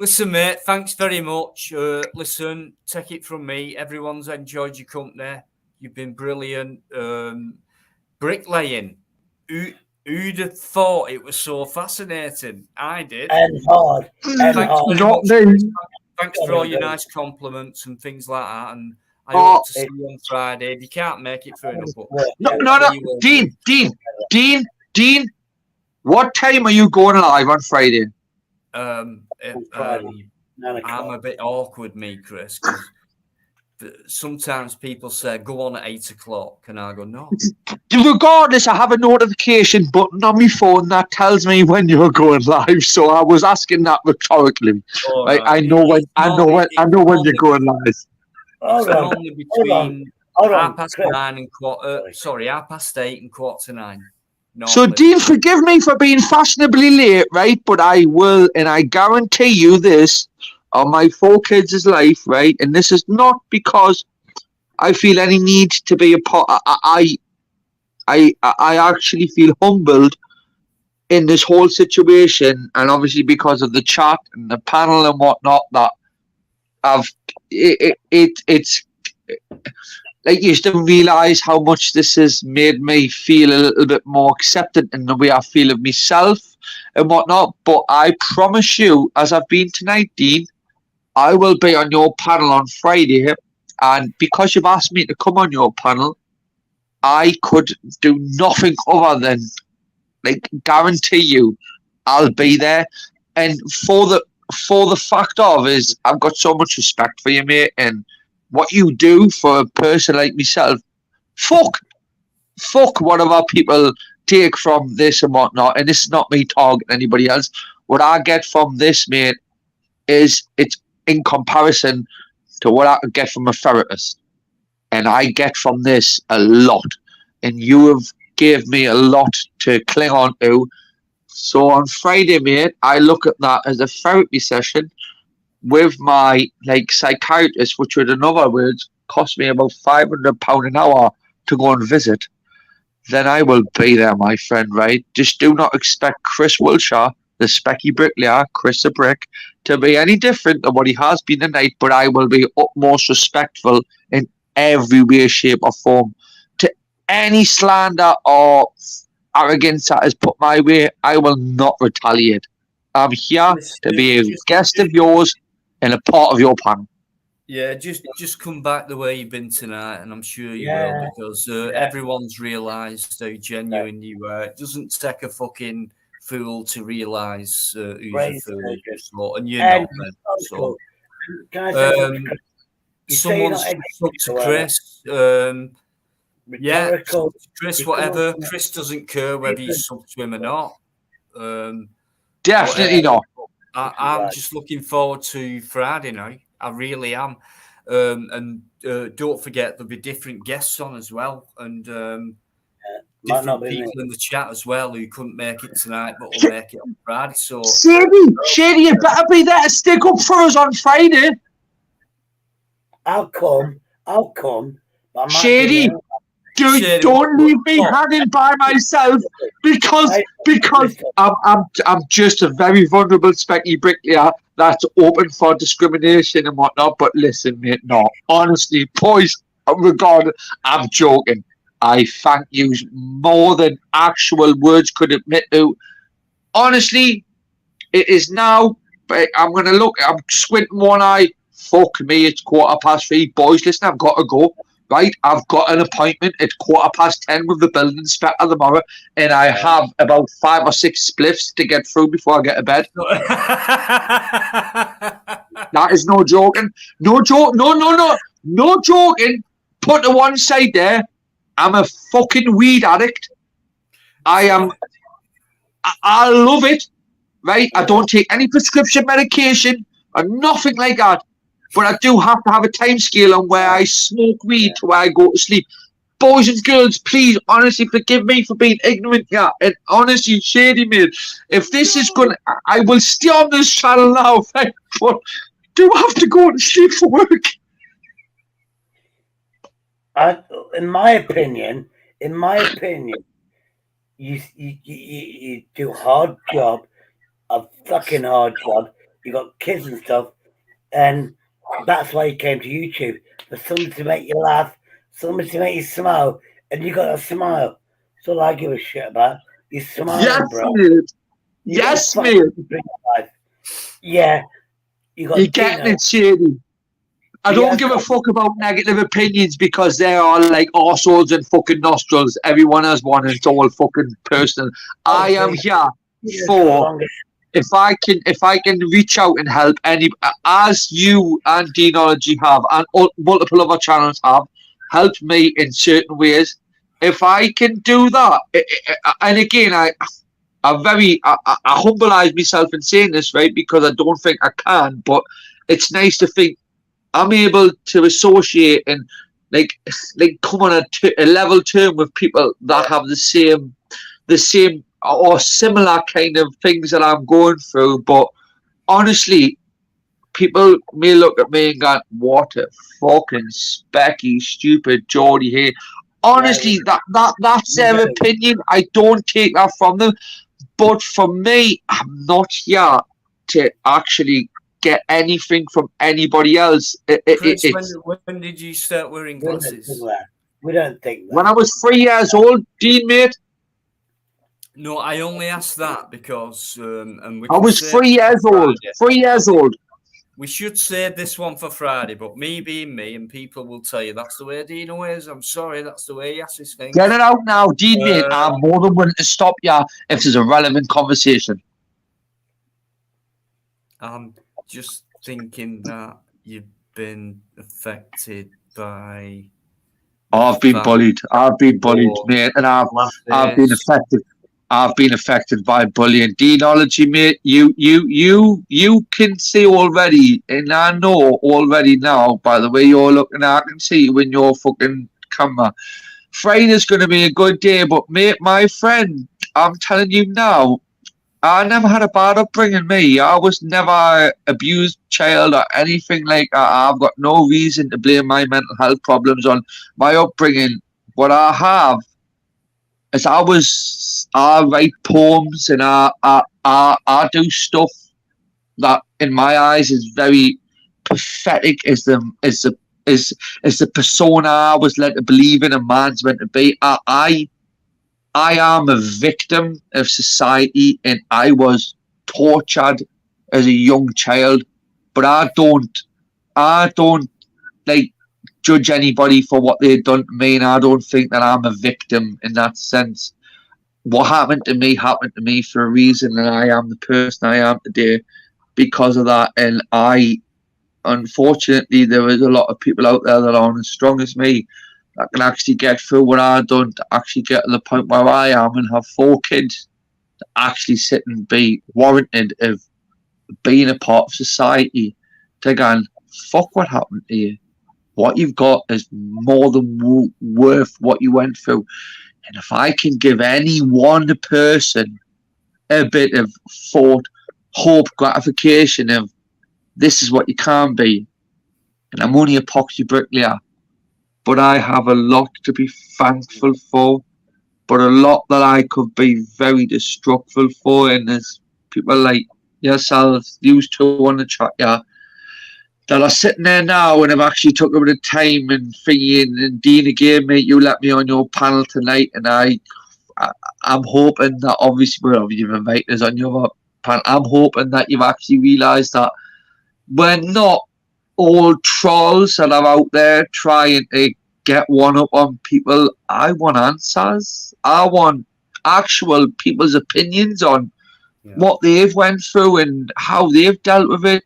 S1: Listen, mate. Thanks very much. Listen, take it from me. Everyone's enjoyed your company. You've been brilliant. Bricklaying. Who'd have thought it was so fascinating? I did.
S4: And hard.
S1: Thanks very much. Thanks for all your nice compliments and things like that. And I hope to see you on Friday. If you can't make it, fair enough.
S9: No. Dean, what time are you going live on Friday?
S1: I'm a bit awkward, me, Chris, because sometimes people say go on at 8 o'clock, and I go no.
S9: Regardless, I have a notification button on my phone that tells me when you're going live. So I was asking that rhetorically. Right? I know when you're going live.
S1: It's normally between 9:30 and 8:15 and 9:15.
S9: So, Dean, forgive me for being fashionably late, right? But I will, and I guarantee you this on my 4 kids' life, right? And this is not because I feel any need to be a part. I actually feel humbled in this whole situation, and obviously because of the chat and the panel and whatnot that it's like you don't realize how much this has made me feel a little bit more accepted in the way I feel of myself and whatnot. But I promise you, as I've been tonight, Dean, I will be on your panel on Friday, and because you've asked me to come on your panel, I could do nothing other than guarantee you I'll be there. And for the fact of is I've got so much respect for you, mate, and what you do for a person like myself. Fuck whatever people take from this and whatnot. And this is not me targeting anybody else. What I get from this, mate, is it's in comparison to what I could get from a therapist. And I get from this a lot. And you have gave me a lot to cling on to. So on Friday, mate, I look at that as a therapy session. with my like psychiatrist, which would in other words cost me about £500 an hour to go and visit, then I will be there, my friend, right? Just do not expect Chris Wilshire, the specky bricklayer, Chris the Brick, to be any different than what he has been tonight, but I will be utmost respectful in every way, shape, or form. To any slander or arrogance that is put my way, I will not retaliate. I'm here to be a guest of yours and a part of your panel.
S1: Yeah, just come back the way you've been tonight, and I'm sure you
S4: Yeah,
S1: will, because everyone's realised how genuine you are. It doesn't take a fucking fool to realise who's a
S4: Great
S1: fool.
S4: surgeon.
S1: So, and you're
S4: And
S1: not, man. So,
S4: can I say something? You say you're
S1: someone's
S4: not
S1: up to
S4: educated,
S1: Chris. Yeah,
S4: rhetorical.
S1: Chris,
S4: You come
S1: whatever.
S4: from
S1: Chris doesn't care whether you sub to him or not.
S9: Definitely
S1: whatever.
S9: not.
S1: I'm just looking forward to Friday now. I really am. And don't forget, there'll be different guests on as well, and
S4: Might not
S1: different
S4: be me.
S1: people in the chat as well who couldn't make it tonight, but will make it on Friday. So,
S9: Shady, you better be there to stick up for us on Friday.
S4: I'll come. But I might
S9: Shady,
S1: Shady,
S9: don't leave me hanging by myself because I'm just a very vulnerable specky bricklayer that's open for discrimination and whatnot. But listen, mate, no, honestly, boys, regardless, I'm joking. I thank you more than actual words could admit to. Honestly, it is now. I'm gonna look. I'm squinting one eye. Fuck me, it's 3:15. Boys, listen, I've got to go. Right, I've got an appointment at 10:15 with the building inspector tomorrow, and I have about 5 or 6 spliffs to get through before I get to bed. That is no joking. No joking. Put to one side there. I'm a fucking weed addict. I love it. Right, I don't take any prescription medication or nothing like that. But I do have to have a time scale on where I smoke weed to where I go to sleep. Boys and girls, please, honestly, forgive me for being ignorant here. And honestly, Shady, mate, if this is going to... I will stay on this channel now, right? But do have to go to sleep for work.
S4: In my opinion, you do hard job, a fucking hard job. You got kids and stuff, and that's why you came to YouTube, for something to make you laugh, something to make you smile, and you got a smile. That's all I give a shit about. You smiling,
S9: yes,
S4: bro.
S9: Mate. Yes, mate.
S4: Yeah, you got.
S9: You're getting it, Shady. I don't give a fuck about negative opinions because they are like arseholes and fucking nostrils. Everyone has one and it's all fucking personal. I am here for... If I can reach out and help any, as you and Deanology have, and multiple other channels have, helped me in certain ways. If I can do that, and again, I humbleize myself in saying this, right? Because I don't think I can, but it's nice to think I'm able to associate and like come on a level term with people that have the same or similar kind of things that I'm going through. But honestly, people may look at me and go, what a fucking specky, stupid Geordie here. Honestly, that's their opinion. I don't take that from them. But for me, I'm not here to actually get anything from anybody else.
S1: Chris, when did you start wearing glasses?
S4: We don't think that.
S9: When I was 3 years old, Dean, mate.
S1: No, I only asked that because
S9: I was 3 years old. 3 years old.
S1: We should save this one for Friday, but me being me, and people will tell you that's the way Dino is. I'm sorry, that's the way he asks his things.
S9: Get it out now, Dean, mate. I'm more than willing to stop you if there's a relevant conversation.
S1: I'm just thinking that you've been affected by...
S9: I've been bullied. I've been bullied, mate, and I've been affected. I've been affected by bullying. Deanology, mate, you can see already, and I know already now, by the way you're looking, I can see you in your fucking camera. Friday's going to be a good day, but mate, my friend, I'm telling you now, I never had a bad upbringing, me. I was never abused child or anything like that. I've got no reason to blame my mental health problems on my upbringing. What I have is I write poems and I do stuff that in my eyes is very pathetic is the persona I was led to believe in a man's meant to be. I am a victim of society and I was tortured as a young child, but I don't like judge anybody for what they've done to me, and I don't think that I'm a victim in that sense. What happened to me for a reason, and I am the person I am today because of that. And unfortunately, there is a lot of people out there that aren't as strong as me that can actually get through what I've done to actually get to the point where I am and have 4 kids to actually sit and be warranted of being a part of society. To go and fuck what happened to you. What you've got is more than worth what you went through. And if I can give any one person a bit of thought, hope, gratification of this is what you can be, and I'm only a poxy bricklayer, but I have a lot to be thankful for, but a lot that I could be very destructive for. And there's people like yourselves, used to on the chat, yeah, that are sitting there now and have actually took a bit of time and thinking, and Dean, again, mate, you let me on your panel tonight, and I'm hoping that obviously, well, you've invited us on your panel, I'm hoping that you've actually realised that we're not all trolls that are out there trying to get one up on people. I want answers. I want actual people's opinions on what they've went through and how they've dealt with it,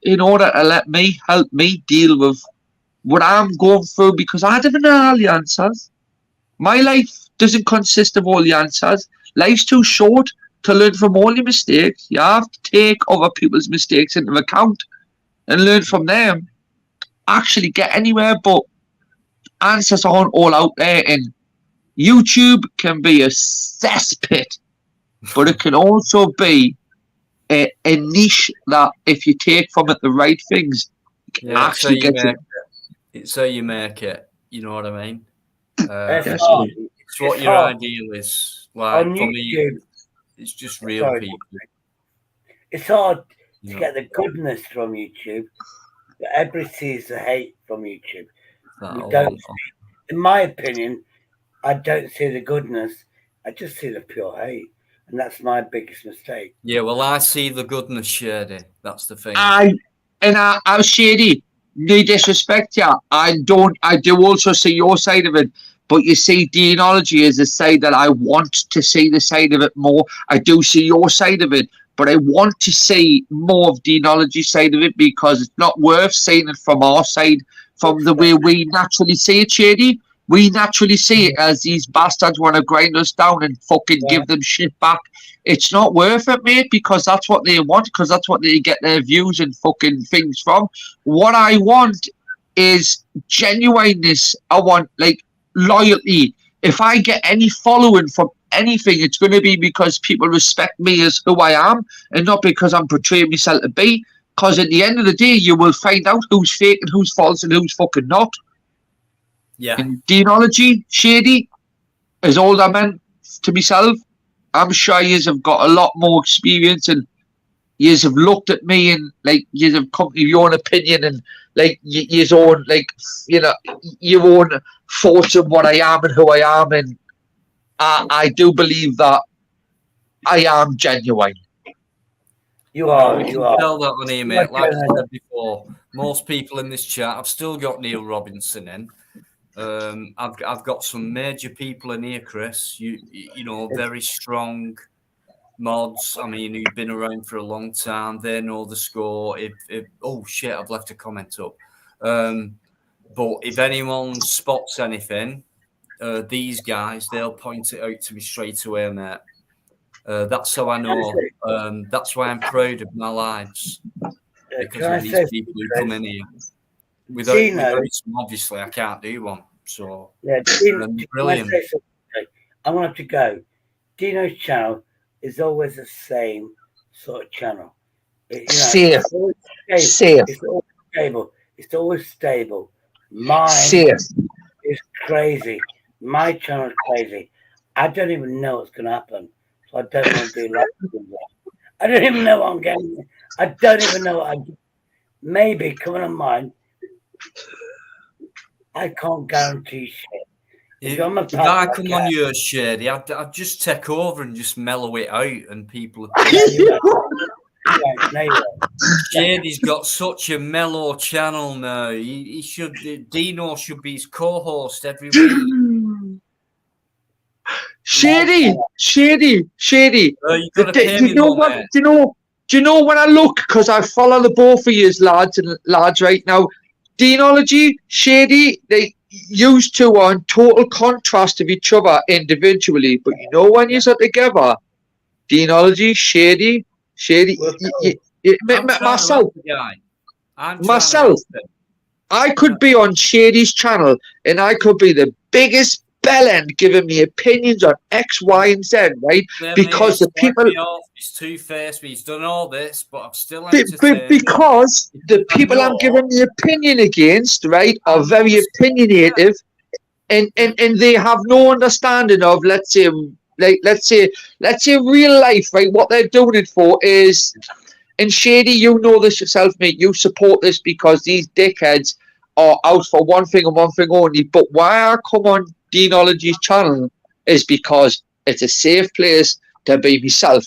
S9: in order to help me deal with what I'm going through, because I don't know all the answers. My life doesn't consist of all the answers. Life's too short to learn from all your mistakes. You have to take other people's mistakes into account and learn from them. Actually get anywhere, but answers aren't all out there. And YouTube can be a cesspit, but it can also be a niche that if you take from it the right things, you can actually get it.
S1: It's how you make it. You know what I mean?
S4: It's
S1: what your ideal is. Like
S4: on
S1: for
S4: YouTube,
S1: me, it's just real people.
S4: It's hard to get the goodness from YouTube. But everybody sees the hate from YouTube. We don't see, in my opinion, I don't see the goodness. I just see the pure hate. And that's my biggest mistake.
S1: Yeah, well, I see the goodness, Shady. That's the thing.
S9: I'm Shady. No disrespect, yeah. I do also see your side of it. But you see, deontology is a side that I want to see the side of it more. I do see your side of it, but I want to see more of deontology side of it, because it's not worth seeing it from our side, from the way we naturally see it, Shady. We naturally see it as these bastards want to grind us down and fucking give them shit back. It's not worth it, mate, because that's what they want, because that's what they get their views and fucking things from. What I want is genuineness. I want, like, loyalty. If I get any following from anything, it's going to be because people respect me as who I am and not because I'm portraying myself to be. Because at the end of the day, you will find out who's fake and who's false and who's fucking not.
S1: Yeah.
S9: And deontology, Shady, is all I meant to myself. I'm sure you have got a lot more experience, and you have looked at me and like you have come to your own opinion and like your own, like, you know, your own thoughts of what I am and who I am, and I do believe that I am genuine.
S4: You are.
S1: We can tell that on here, mate. Like I said before, most people in this chat, I've still got Neil Robinson in. I've got some major people in here, Chris. You know, very strong mods. I mean, who've been around for a long time. They know the score. Oh shit, I've left a comment up. But if anyone spots anything, these guys, they'll point it out to me straight away, mate. That's how I know. That's why I'm proud of my lives, because of these people who come in here. Without some, obviously, I can't do one. So
S4: yeah,
S1: brilliant.
S4: I'm gonna have to go. Dino's channel is always the same sort of channel.
S9: Safe.
S4: It's always stable.
S9: Safe.
S4: It's always stable. It's always stable. Mine
S9: Safe.
S4: is crazy. My channel's crazy. I don't even know what's going to happen. So I don't want to do live. I don't even know what I'm getting. I don't even know what I'm. Maybe coming on mine, I can't guarantee shit.
S1: If I come on your Shady, I'd just take over and just mellow it out, and people. Shady's got such a mellow channel now. He should. Dino should be his co-host every week.
S9: Shady.
S1: You gotta pay me more, mate.
S9: Do you know when I look, because I follow the both of you lads right now, Deanology, Shady, they used to on total contrast of each other individually, but you know when you're together, Deanology, Shady, myself, I could be on Shady's channel and I could be the biggest bellend giving me opinions on X, Y, and Z, right? Because the people.
S1: He's two-faced, he's done all this, but I'm still
S9: because the people I'm giving the opinion against, right, are very opinionative, and they have no understanding of, let's say real life, right? What they're doing it for is. And Shady, you know this yourself, mate. You support this because these dickheads are out for one thing and one thing only. But why I come on Deanology's channel is because it's a safe place to be myself.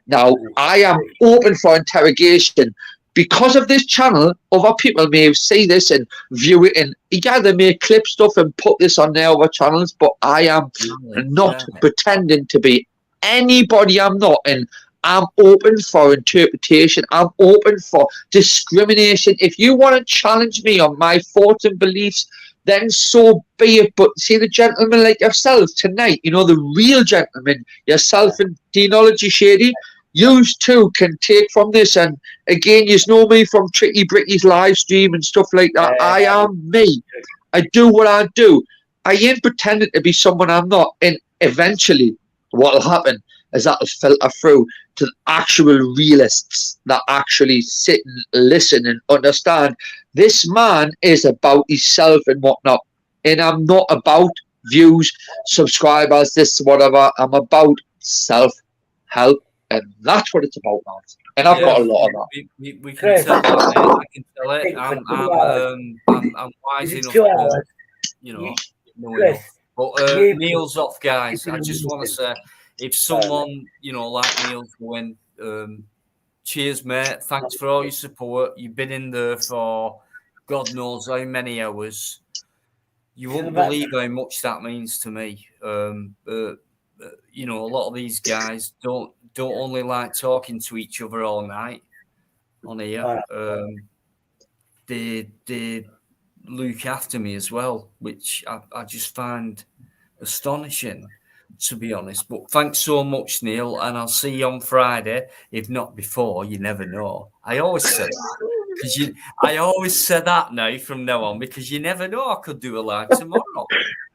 S9: Now, I am open for interrogation. Because of this channel, other people may see this and view it, and they may clip stuff and put this on their other channels, but I am not pretending to be anybody I'm not. And I'm open for interpretation. I'm open for discrimination. If you want to challenge me on my thoughts and beliefs, then so be it. But see, the gentleman like yourself tonight, you know, the real gentleman, yourself and Deanology, Shady, you too can take from this. And again, you know me from Tricky Bricky's live stream and stuff like that. I am me. I do what I do. I ain't pretending to be someone I'm not. And eventually, what will happen is that will filter through to the actual realists that actually sit and listen and understand this man is about himself and whatnot. And I'm not about views, subscribers, this, whatever. I'm about self-help. And that's what it's about, man. And I've got a lot of that.
S1: We can tell that, mate. I can tell it. I'm wise enough to, know enough. But Neil's off, guys. I just want to say, if someone, like Neil's going, cheers, mate. Thanks for all your support. You've been in there for God knows how many hours. You won't believe how much that means to me. A lot of these guys don't only like talking to each other all night on here. They look after me as well, which I just find astonishing, to be honest. But thanks so much, Neil, and I'll see you on Friday. If not before, you never know. I always say that. I always say that now from now on, because you never know. I could do a live tomorrow.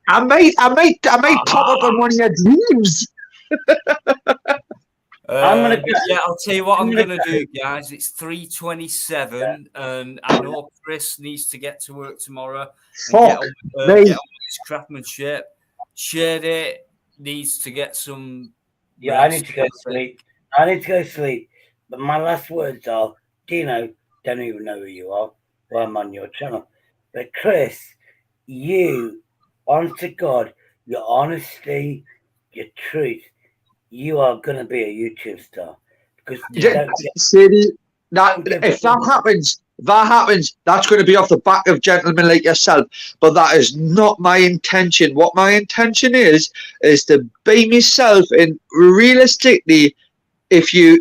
S9: I might pop up on one of your dreams.
S1: I'll tell you what I'm gonna do, guys. It's 3:27, and I know Chris needs to get to work tomorrow and get on his craftsmanship. Shady needs to get some.
S4: Yeah, I need to go to sleep. But my last words are, Dino, don't even know who you are. Well, I'm on your channel. But Chris, you, honest to God, your honesty, your truth, you are going to be a YouTube star. Because
S9: if that happens, that's going to be off the back of gentlemen like yourself. But that is not my intention. What my intention is to be myself. And realistically, if you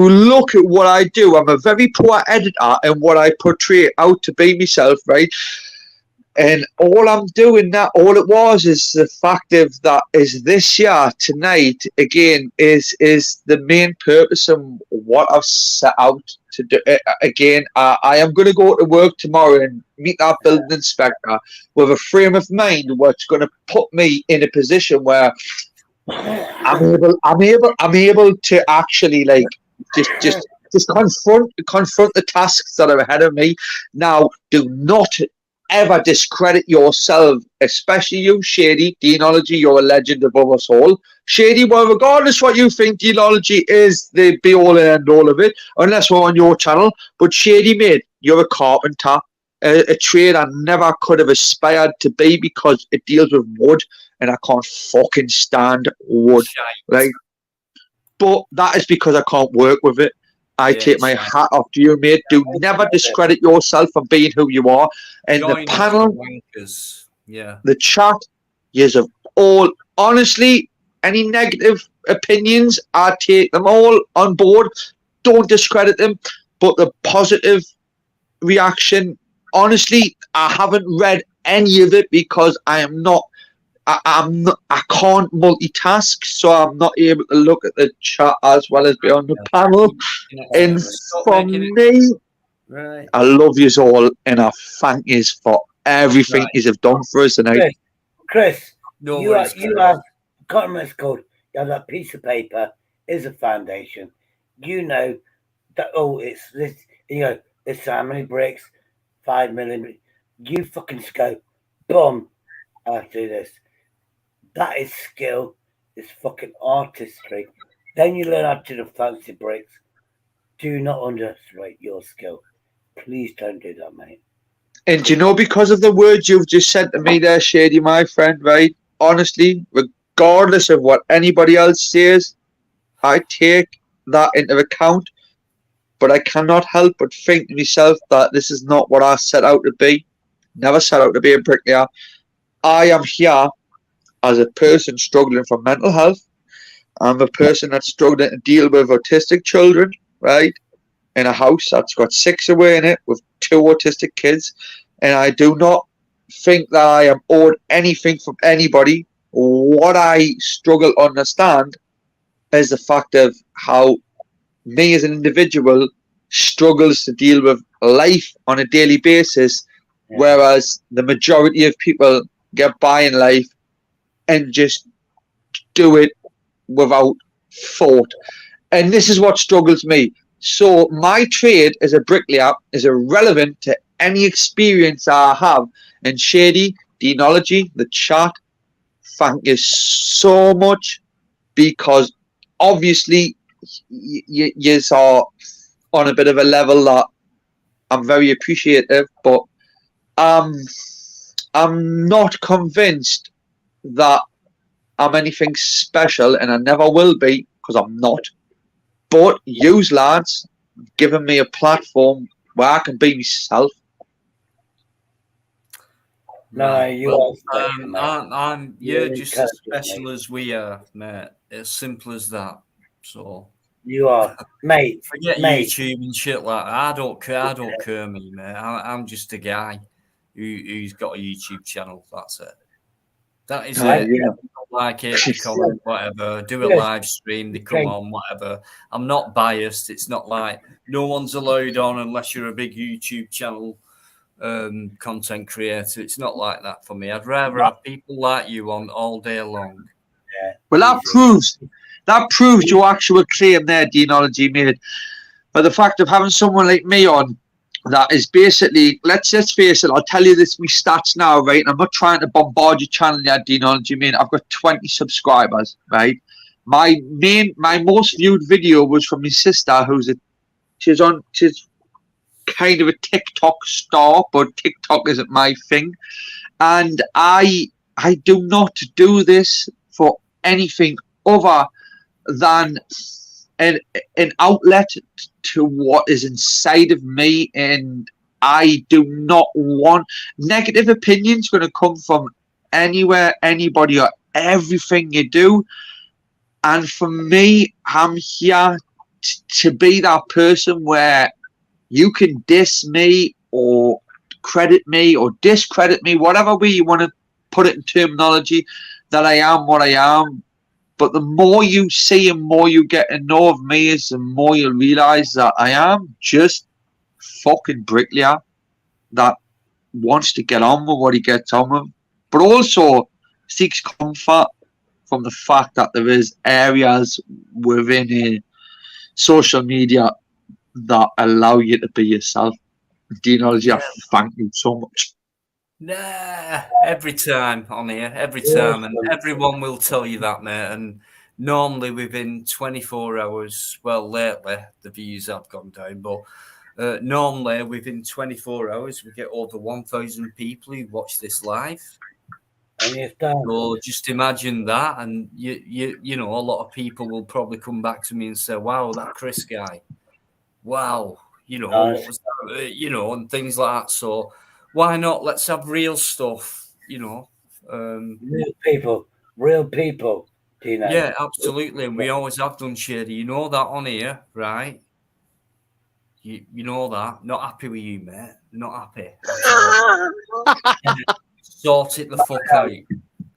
S9: look at what I do, I'm a very poor editor and what I portray out to be myself, right? And all I'm doing now, all it was is the fact of that is this year, tonight, again, is the main purpose of what I've set out to do. Again, I am going to go to work tomorrow and meet that building inspector with a frame of mind what's going to put me in a position where I'm able to actually like just confront the tasks that are ahead of me. Now, do not ever discredit yourself, especially you, Shady. Deanology, you're a legend above us all. Shady, well, regardless what you think, Deanology is the be all and end all of it, unless we're on your channel. But Shady, mate, you're a carpenter, a trade I never could have aspired to be because it deals with wood, and I can't fucking stand wood. Right? But that is because I can't work with it. I take my hat off to you, mate. Do never discredit yourself for being who you are. And the panel, the chat, yes, of all, honestly, any negative opinions, I take them all on board. Don't discredit them. But the positive reaction, honestly, I haven't read any of it because I can't multitask, so I'm not able to look at the chat as well as be on the panel. And for me, I love you all, and I thank you for everything you have done for us tonight.
S4: Chris, you have, I can't remember what it's called. You have that piece of paper is a foundation. You know that, it's this, this how many bricks, 5 million. You fucking just go, boom, I do this. That is skill. It's fucking artistry. Then you learn how to do the fancy bricks. Do not underestimate your skill. Please don't do that, mate.
S9: And do you know, because of the words you've just said to me there, Shady, my friend, right? Honestly, regardless of what anybody else says, I take that into account. But I cannot help but think to myself that this is not what I set out to be. Never set out to be a bricklayer. I am here as a person struggling for mental health. I'm a person that's struggling to deal with autistic children, right? In a house that's got 6 away in it with 2 autistic kids. And I do not think that I am owed anything from anybody. What I struggle to understand is the fact of how me as an individual struggles to deal with life on a daily basis, whereas the majority of people get by in life and just do it without thought. And this is what struggles me. So my trade as a bricklayer is irrelevant to any experience I have. And Shady, Deanology, the chat, thank you so much, because obviously you are on a bit of a level that I'm very appreciative, but I'm not convinced that I'm anything special, and I never will be, because I'm not. But you lads given me a platform where I can be myself.
S4: No, you are special, mate.
S1: You're just as special as we are, mate. As simple as that. So
S4: you are, mate.
S1: Forget YouTube and shit like that. I don't care, me, mate. I'm just a guy who's got a YouTube channel. That's it. That is it.
S9: Yeah.
S1: Like it, they comment, whatever. Do a live stream, they come on, whatever. I'm not biased. It's not like no one's allowed on unless you're a big YouTube channel content creator. It's not like that for me. I'd rather have people like you on all day long.
S4: Yeah.
S9: Well, that proves your actual claim there, Deanology, mate. But the fact of having someone like me on, that is basically, let's face it, I'll tell you this, my stats now, right? And I'm not trying to bombard your channel yet, Deanology, mate. I've got 20 subscribers, right? My most viewed video was from my sister, she's kind of a TikTok star, but TikTok isn't my thing. And I do not do this for anything other than an outlet to what is inside of me, and I do not want negative opinions going to come from anywhere, anybody, or everything you do. And for me, I'm here to be that person where you can diss me or credit me or discredit me, whatever way you want to put it in terminology, that I am what I am. But the more you see and more you get to know of me, is the more you'll realise that I am just fucking bricklayer that wants to get on with what he gets on with, but also seeks comfort from the fact that there is areas within social media that allow you to be yourself. Dino, thank you so much.
S1: Nah, every time on here, every time, and everyone will tell you that, mate. And normally within 24 hours, well, lately the views have gone down, but normally within 24 hours we get over 1,000 people who watch this live. So just imagine that, and you know, a lot of people will probably come back to me and say, "Wow, that Chris guy, wow, you know, what was that?" You know, and things like that. So why not? Let's have real stuff, you know.
S4: Real people. Do you know?
S1: Yeah, absolutely. And we always have done, Shady. You know that on here, right? You know that. Not happy with you, mate. Not happy. Sort it the fuck out,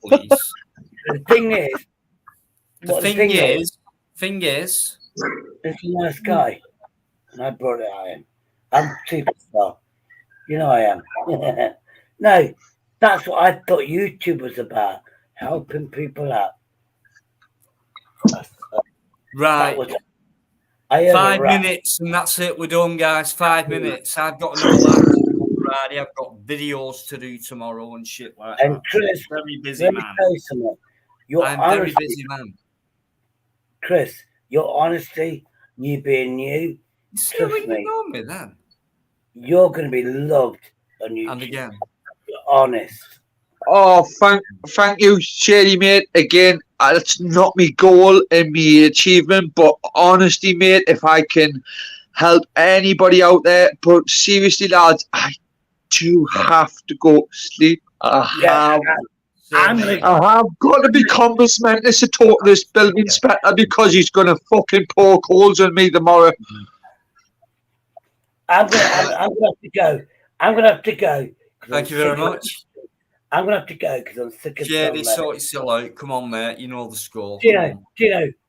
S1: please.
S4: The thing is,
S1: the thing is,
S4: it's a nice guy, and I brought it out. I'm a superstar. You know I am. No, that's what I thought YouTube was about, helping people out.
S1: Right. 5 minutes and that's it. We're done, guys. 5 minutes. I've got another live Friday. I've got videos to do tomorrow and shit like
S4: and
S1: that.
S4: Chris,
S1: very busy man. I'm very busy man.
S4: Chris, your honesty, you being you,
S1: trust me, know me then.
S4: You're going to be loved on YouTube.
S1: And again,
S4: you're honest.
S9: Oh, thank you, Shady, mate. Again, it's not my goal and my achievement, but honestly, mate, if I can help anybody out there, but seriously, lads, I do have to go to sleep. I have got to be compass mentis to talk to this building inspector because he's going to fucking poke holes in me tomorrow.
S4: I'm gonna have to go. I'm gonna have to go.
S1: Thank you very much.
S4: I'm gonna have to go because I'm sick of
S1: Shady, sort yourself out. Come on, mate. You know the score.
S4: Gino,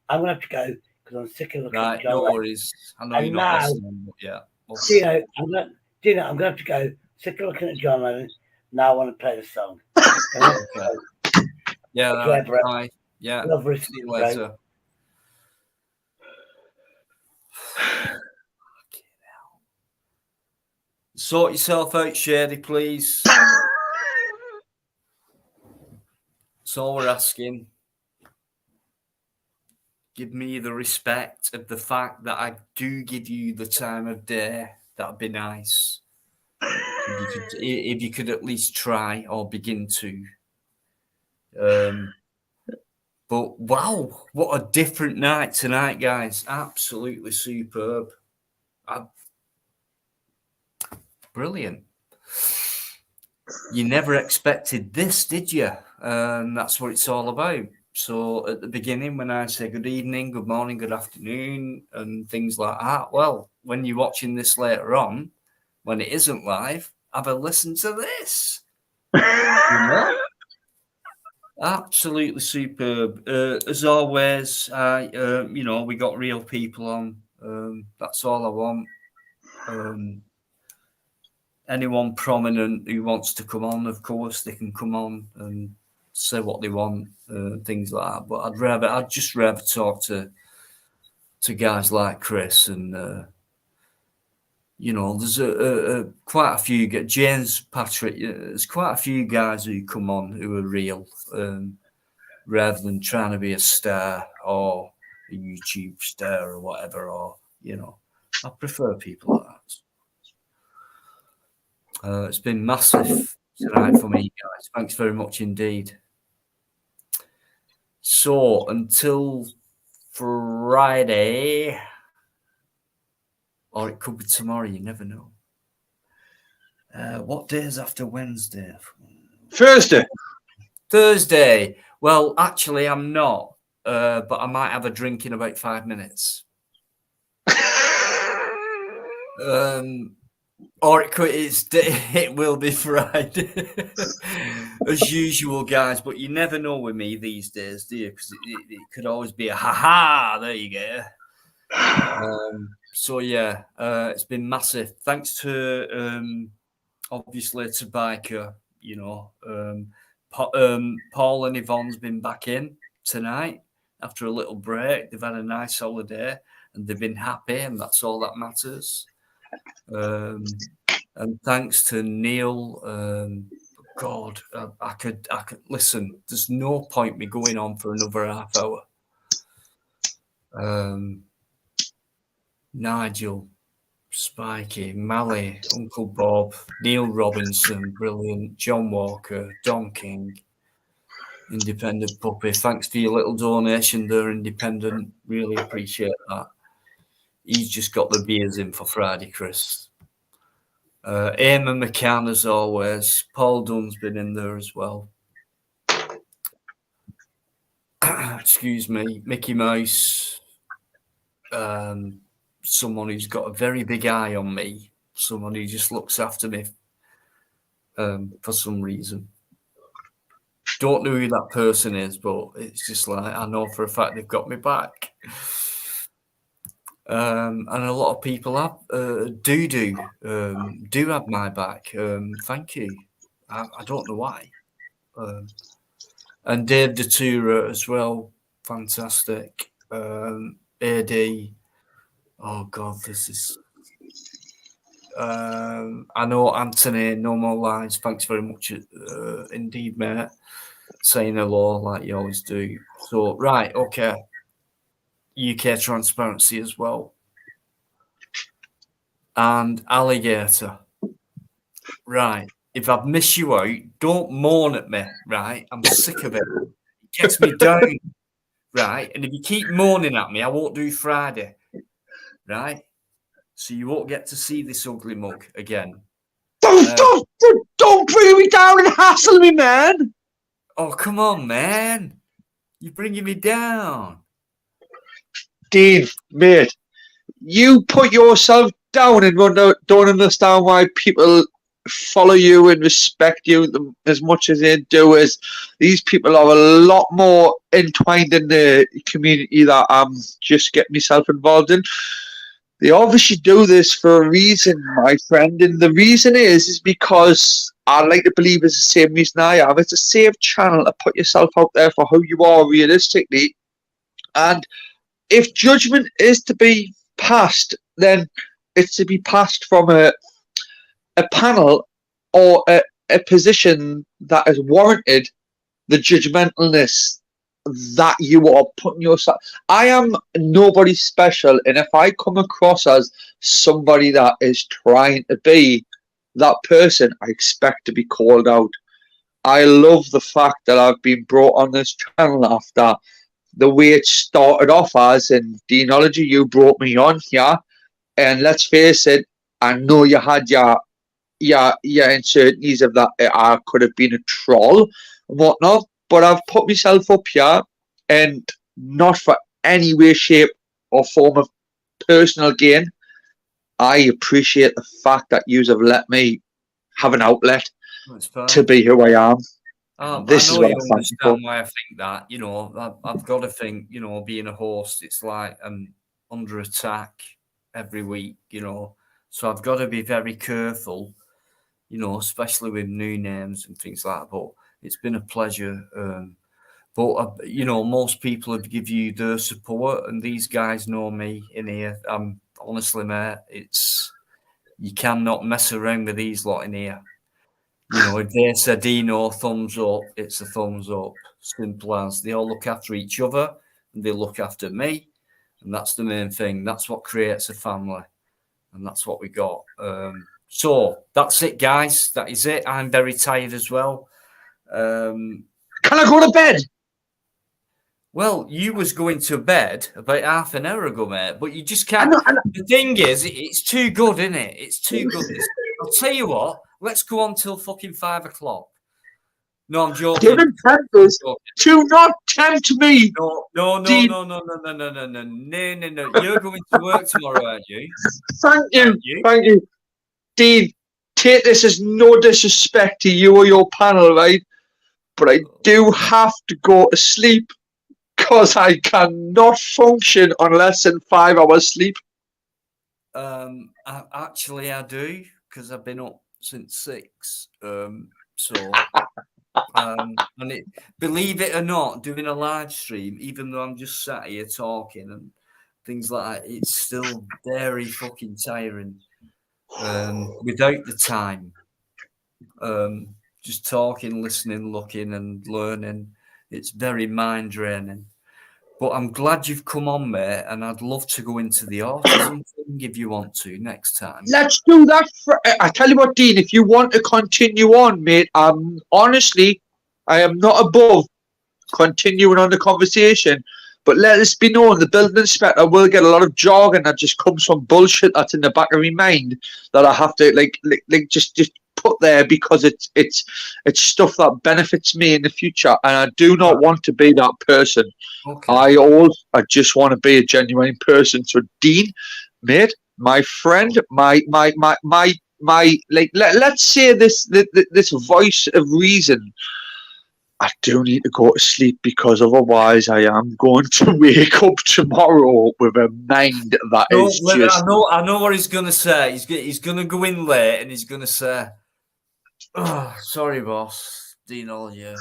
S4: I'm gonna have to go because I'm sick of looking at John.
S1: No worries. I know you're not listening, but yeah.
S4: Gino, I'm gonna have to go. Sick of looking at John Lennon. Now I want to play the song.
S1: Okay. Yeah, bye. Yeah.
S4: Love
S1: See you later. Sort yourself out, Shady, please. That's all we're asking. Give me the respect of the fact that I do give you the time of day. That'd be nice. If you could at least try or begin to. But wow, what a different night tonight, guys. Absolutely superb. Brilliant. You never expected this, did you? That's what it's all about. So at the beginning, when I say good evening, good morning, good afternoon, and things like that, well, when you're watching this later on, when it isn't live, have a listen to this. You know? Absolutely superb. As always, you know, we got real people on. That's all I want. Anyone prominent who wants to come on, of course, they can come on and say what they want, things like that. But I'd just rather talk to guys like Chris and you know, there's quite a few. James Patrick. There's quite a few guys who come on who are real, rather than trying to be a star or a YouTube star or whatever. Or you know, I prefer people like that. It's been massive tonight for me, guys. Thanks very much indeed. So until Friday, or it could be tomorrow, you never know. What day is after Wednesday? Thursday. Well, actually, I'm not, but I might have a drink in about 5 minutes. Or it will be Friday, as usual, guys. But you never know with me these days, do you? Because it could always be a ha-ha. There you go. So yeah, it's been massive. Thanks to obviously to Biker. You know, Paul and Yvonne's been back in tonight after a little break. They've had a nice holiday and they've been happy, and that's all that matters. And thanks to Neil, God, I could listen. There's no point me going on for another half hour. Nigel, Spikey, Mally, Uncle Bob, Neil Robinson, brilliant, John Walker, Don King, Independent Puppy. Thanks for your little donation there, Independent. Really appreciate that. He's just got the beers in for Friday, Chris. Eamon McCann, as always. Paul Dunn's been in there as well. Excuse me. Mickey Mouse. Someone who's got a very big eye on me. Someone who just looks after me for some reason. Don't know who that person is, but it's just like I know for a fact they've got me back. And a lot of people have do have my back. Thank you. I don't know why. And Dave Datura as well, fantastic. AD, oh God, this is. I know Anthony, no more lines. Thanks very much, indeed, mate. Saying hello like you always do. So right, okay. UK Transparency as well. And Alligator. Right. If I've missed you out, don't moan at me, right? I'm sick of it. It gets me down, right? And if you keep moaning at me, I won't do Friday, right? So you won't get to see this ugly mug again.
S9: Don't bring me down and hassle me, man.
S1: Oh, come on, man. You're bringing me down.
S9: Dean, mate, you put yourself down and don't understand why people follow you and respect you as much as they do. As these people are a lot more entwined in the community that I'm just getting myself involved in. They obviously do this for a reason, my friend, and the reason is because I like to believe it's the same reason I am. It's a safe channel to put yourself out there for who you are realistically, and if judgment is to be passed, then it's to be passed from a panel or a position that has warranted the judgmentalness that you are putting yourself. I am nobody special, and if I come across as somebody that is trying to be that person, I expect to be called out. I love the fact that I've been brought on this channel after the way it started off as, in Deanology, you brought me on here, and let's face it, I know you had your uncertainties of that I could have been a troll and whatnot, but I've put myself up here, and not for any way, shape, or form of personal gain. I appreciate the fact that you have let me have an outlet to be who I am. This is what
S1: you
S9: I'm thankful for.
S1: understand why I think that. You know, I've got to think. You know, being a host, it's like I'm under attack every week. You know, so I've got to be very careful. You know, especially with new names and things like that. But it's been a pleasure. But you know, most people have give you their support, and these guys know me in here. Honestly, mate, you cannot mess around with these lot in here. You know, if they say Dino thumbs up, it's a thumbs up. Simple as. They all look after each other, and they look after me, and that's the main thing. That's what creates a family, and that's what we got. So that's it, guys. That is it. I'm very tired as well.
S9: Can I go to bed?
S1: Well, you was going to bed about half an hour ago, mate, but you just can't. The thing is, it's too good, isn't it? It's too good. I'll tell you what, let's go on till fucking 5 o'clock. No, I'm joking.
S9: Do not tempt me.
S1: No. You're going to work tomorrow, aren't you?
S9: Thank you. Dean, take this as no disrespect to you or your panel, right? But I do have to go to sleep, because I cannot function on less than 5 hours sleep.
S1: I do, because I've been up since 6. So And believe it or not, doing a live stream, even though I'm just sat here talking and things like that, it's still very fucking tiring. Without the time, just talking, listening, looking, and learning, it's very mind draining. But I'm glad you've come on, mate, and I'd love to go into the autism thing if you want to next time.
S9: Let's do that. I tell you what, Dean, if you want to continue on, mate, honestly, I am not above continuing on the conversation. But let us be known, the building inspector will get a lot of jargon that just comes from bullshit that's in the back of my mind that I have to like just put there because it's stuff that benefits me in the future, and I do not want to be that person.
S1: Okay.
S9: I just want to be a genuine person. So, Dean, mate, my friend, my like let's say this voice of reason. I do need to go to sleep because otherwise I am going to wake up tomorrow with a mind that is just.
S1: I know what he's gonna say. He's gonna go in late and he's gonna say, "Oh, sorry, boss, Dean, all you."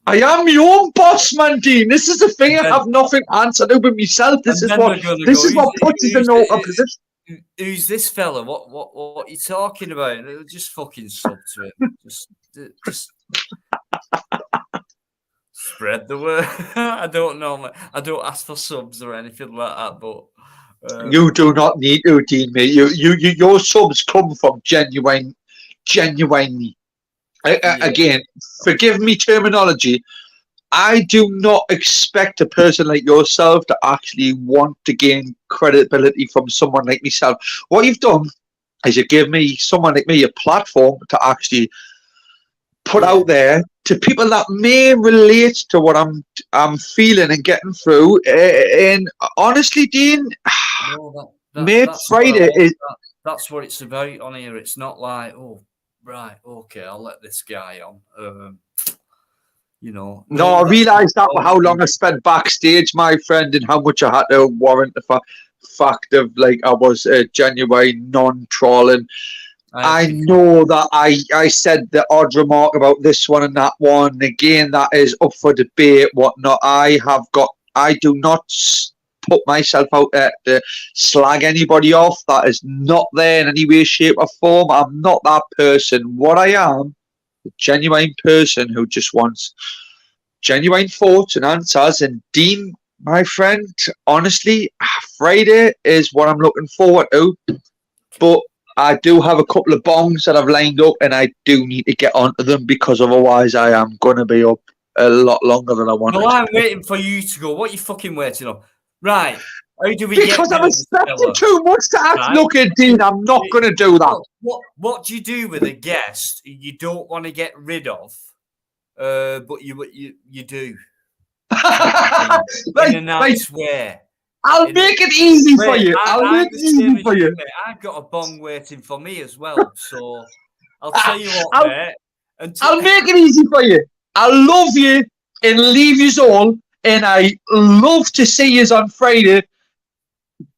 S9: I am your own boss, man, Dean. This is the thing. I have nothing answered over myself. This is what puts us in our position.
S1: Who's this fella? What are you talking about? Just fucking sub to it. Just spread the word. I don't know. I don't ask for subs or anything like that, but
S9: you do not need to, Dean, mate. Your subs come from genuinely. Again, forgive me terminology. I do not expect a person like yourself to actually want to gain credibility from someone like myself. What you've done is you give me someone like me a platform to actually put out there to people that may relate to what I'm feeling and getting through. And honestly, Dean, mate, Friday is.
S1: That's what it's about on here. It's not like, oh, right, okay, I'll let this guy on. You know.
S9: No, I realised that how long I spent backstage, my friend, and how much I had to warrant the fact of like I was a genuine non-trolling. I know that I said the odd remark about this one and that one. Again, that is up for debate, whatnot. I do not put myself out there to slag anybody off. That is not there in any way, shape, or form. I'm not that person. What I am, a genuine person who just wants genuine thoughts and answers. And Dean, my friend, honestly, Friday is what I'm looking forward to. But I do have a couple of bongs that I've lined up, and I do need to get onto them because otherwise I am going to be up a lot longer than I want.
S1: Well, I'm waiting for you to go. What are you fucking waiting on? Right. How do we
S9: because I'm expecting too much to ask. Look at Dean, I'm not going to do that.
S1: What do you do with a guest you don't want to get rid of, but you do? In a nice way.
S9: I'll make it easy for you. I'll make it easy for you.
S1: I've got a bong waiting for me as well, so I'll tell you what, mate.
S9: I'll make it easy for you. I love you and leave you all, and I love to see you on Friday.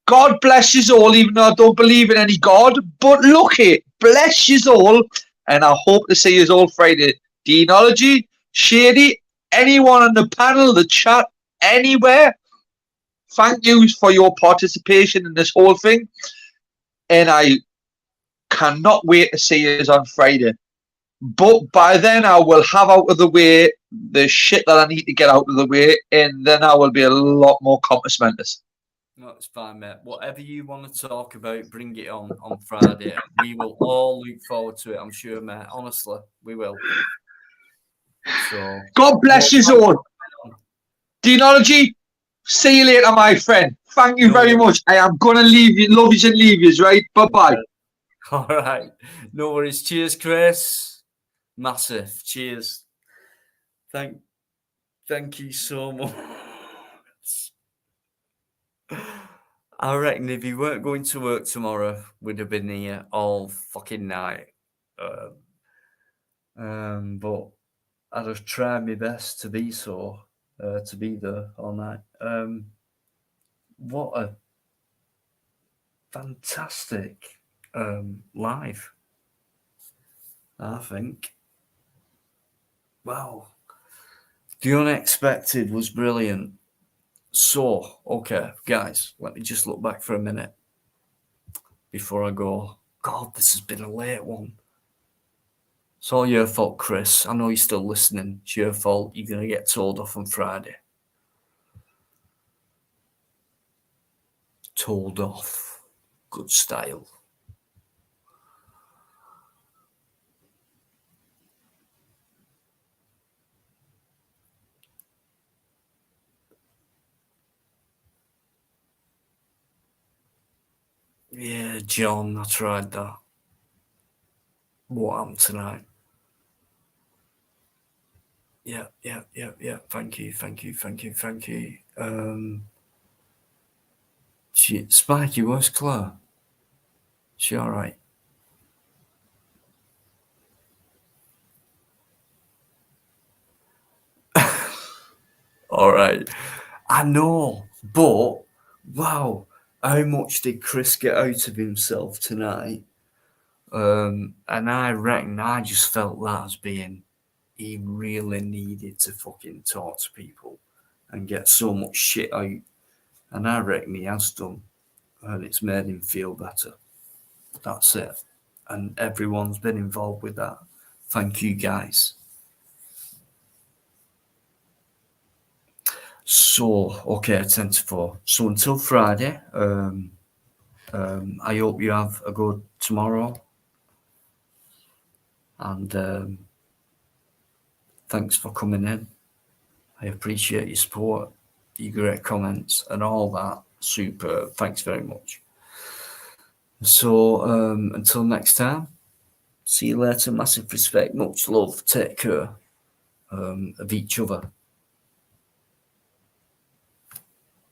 S9: God bless you all, even though I don't believe in any God. But look it, bless you all, and I hope to see you all Friday. Deanology, Shady, anyone on the panel, the chat, anywhere. Thank you for your participation in this whole thing. And I cannot wait to see you on Friday. But by then I will have out of the way the shit that I need to get out of the way, and then I will be a lot more compass mentis.
S1: No, it's fine, mate. Whatever you want to talk about, bring it on Friday. We will all look forward to it, I'm sure, mate. Honestly, we will. So,
S9: God bless you all. Deanology, see you later, my friend. Thank you very much. I am going to leave you. Love yous and leave yous, right? Bye-bye.
S1: All right. No worries. Cheers, Chris. Massive. Cheers. Thank you so much. I reckon if you weren't going to work tomorrow, we'd have been here all fucking night. But I'd have tried my best to be there all night. What a fantastic live, I think. Wow. wow. The unexpected was brilliant. So, okay, guys, let me just look back for a minute before I go. God, this has been a late one. It's all your fault, Chris. I know you're still listening. It's your fault. You're going to get told off on Friday. Told off. Good style. Yeah, John, I tried that. What happened tonight? Yeah. Thank you. Spiky, where's Claire? She all right? All right. I know, but wow, how much did Chris get out of himself tonight? And I reckon I just felt that as being he really needed to fucking talk to people and get so much shit out. And I reckon he has done. And it's made him feel better. That's it. And everyone's been involved with that. Thank you, guys. So, okay, 10 to 4. So until Friday, I hope you have a good tomorrow. And thanks for coming in. I appreciate your support, your great comments, and all that. Super. Thanks very much. So until next time, see you later. Massive respect, much love. Take care of each other.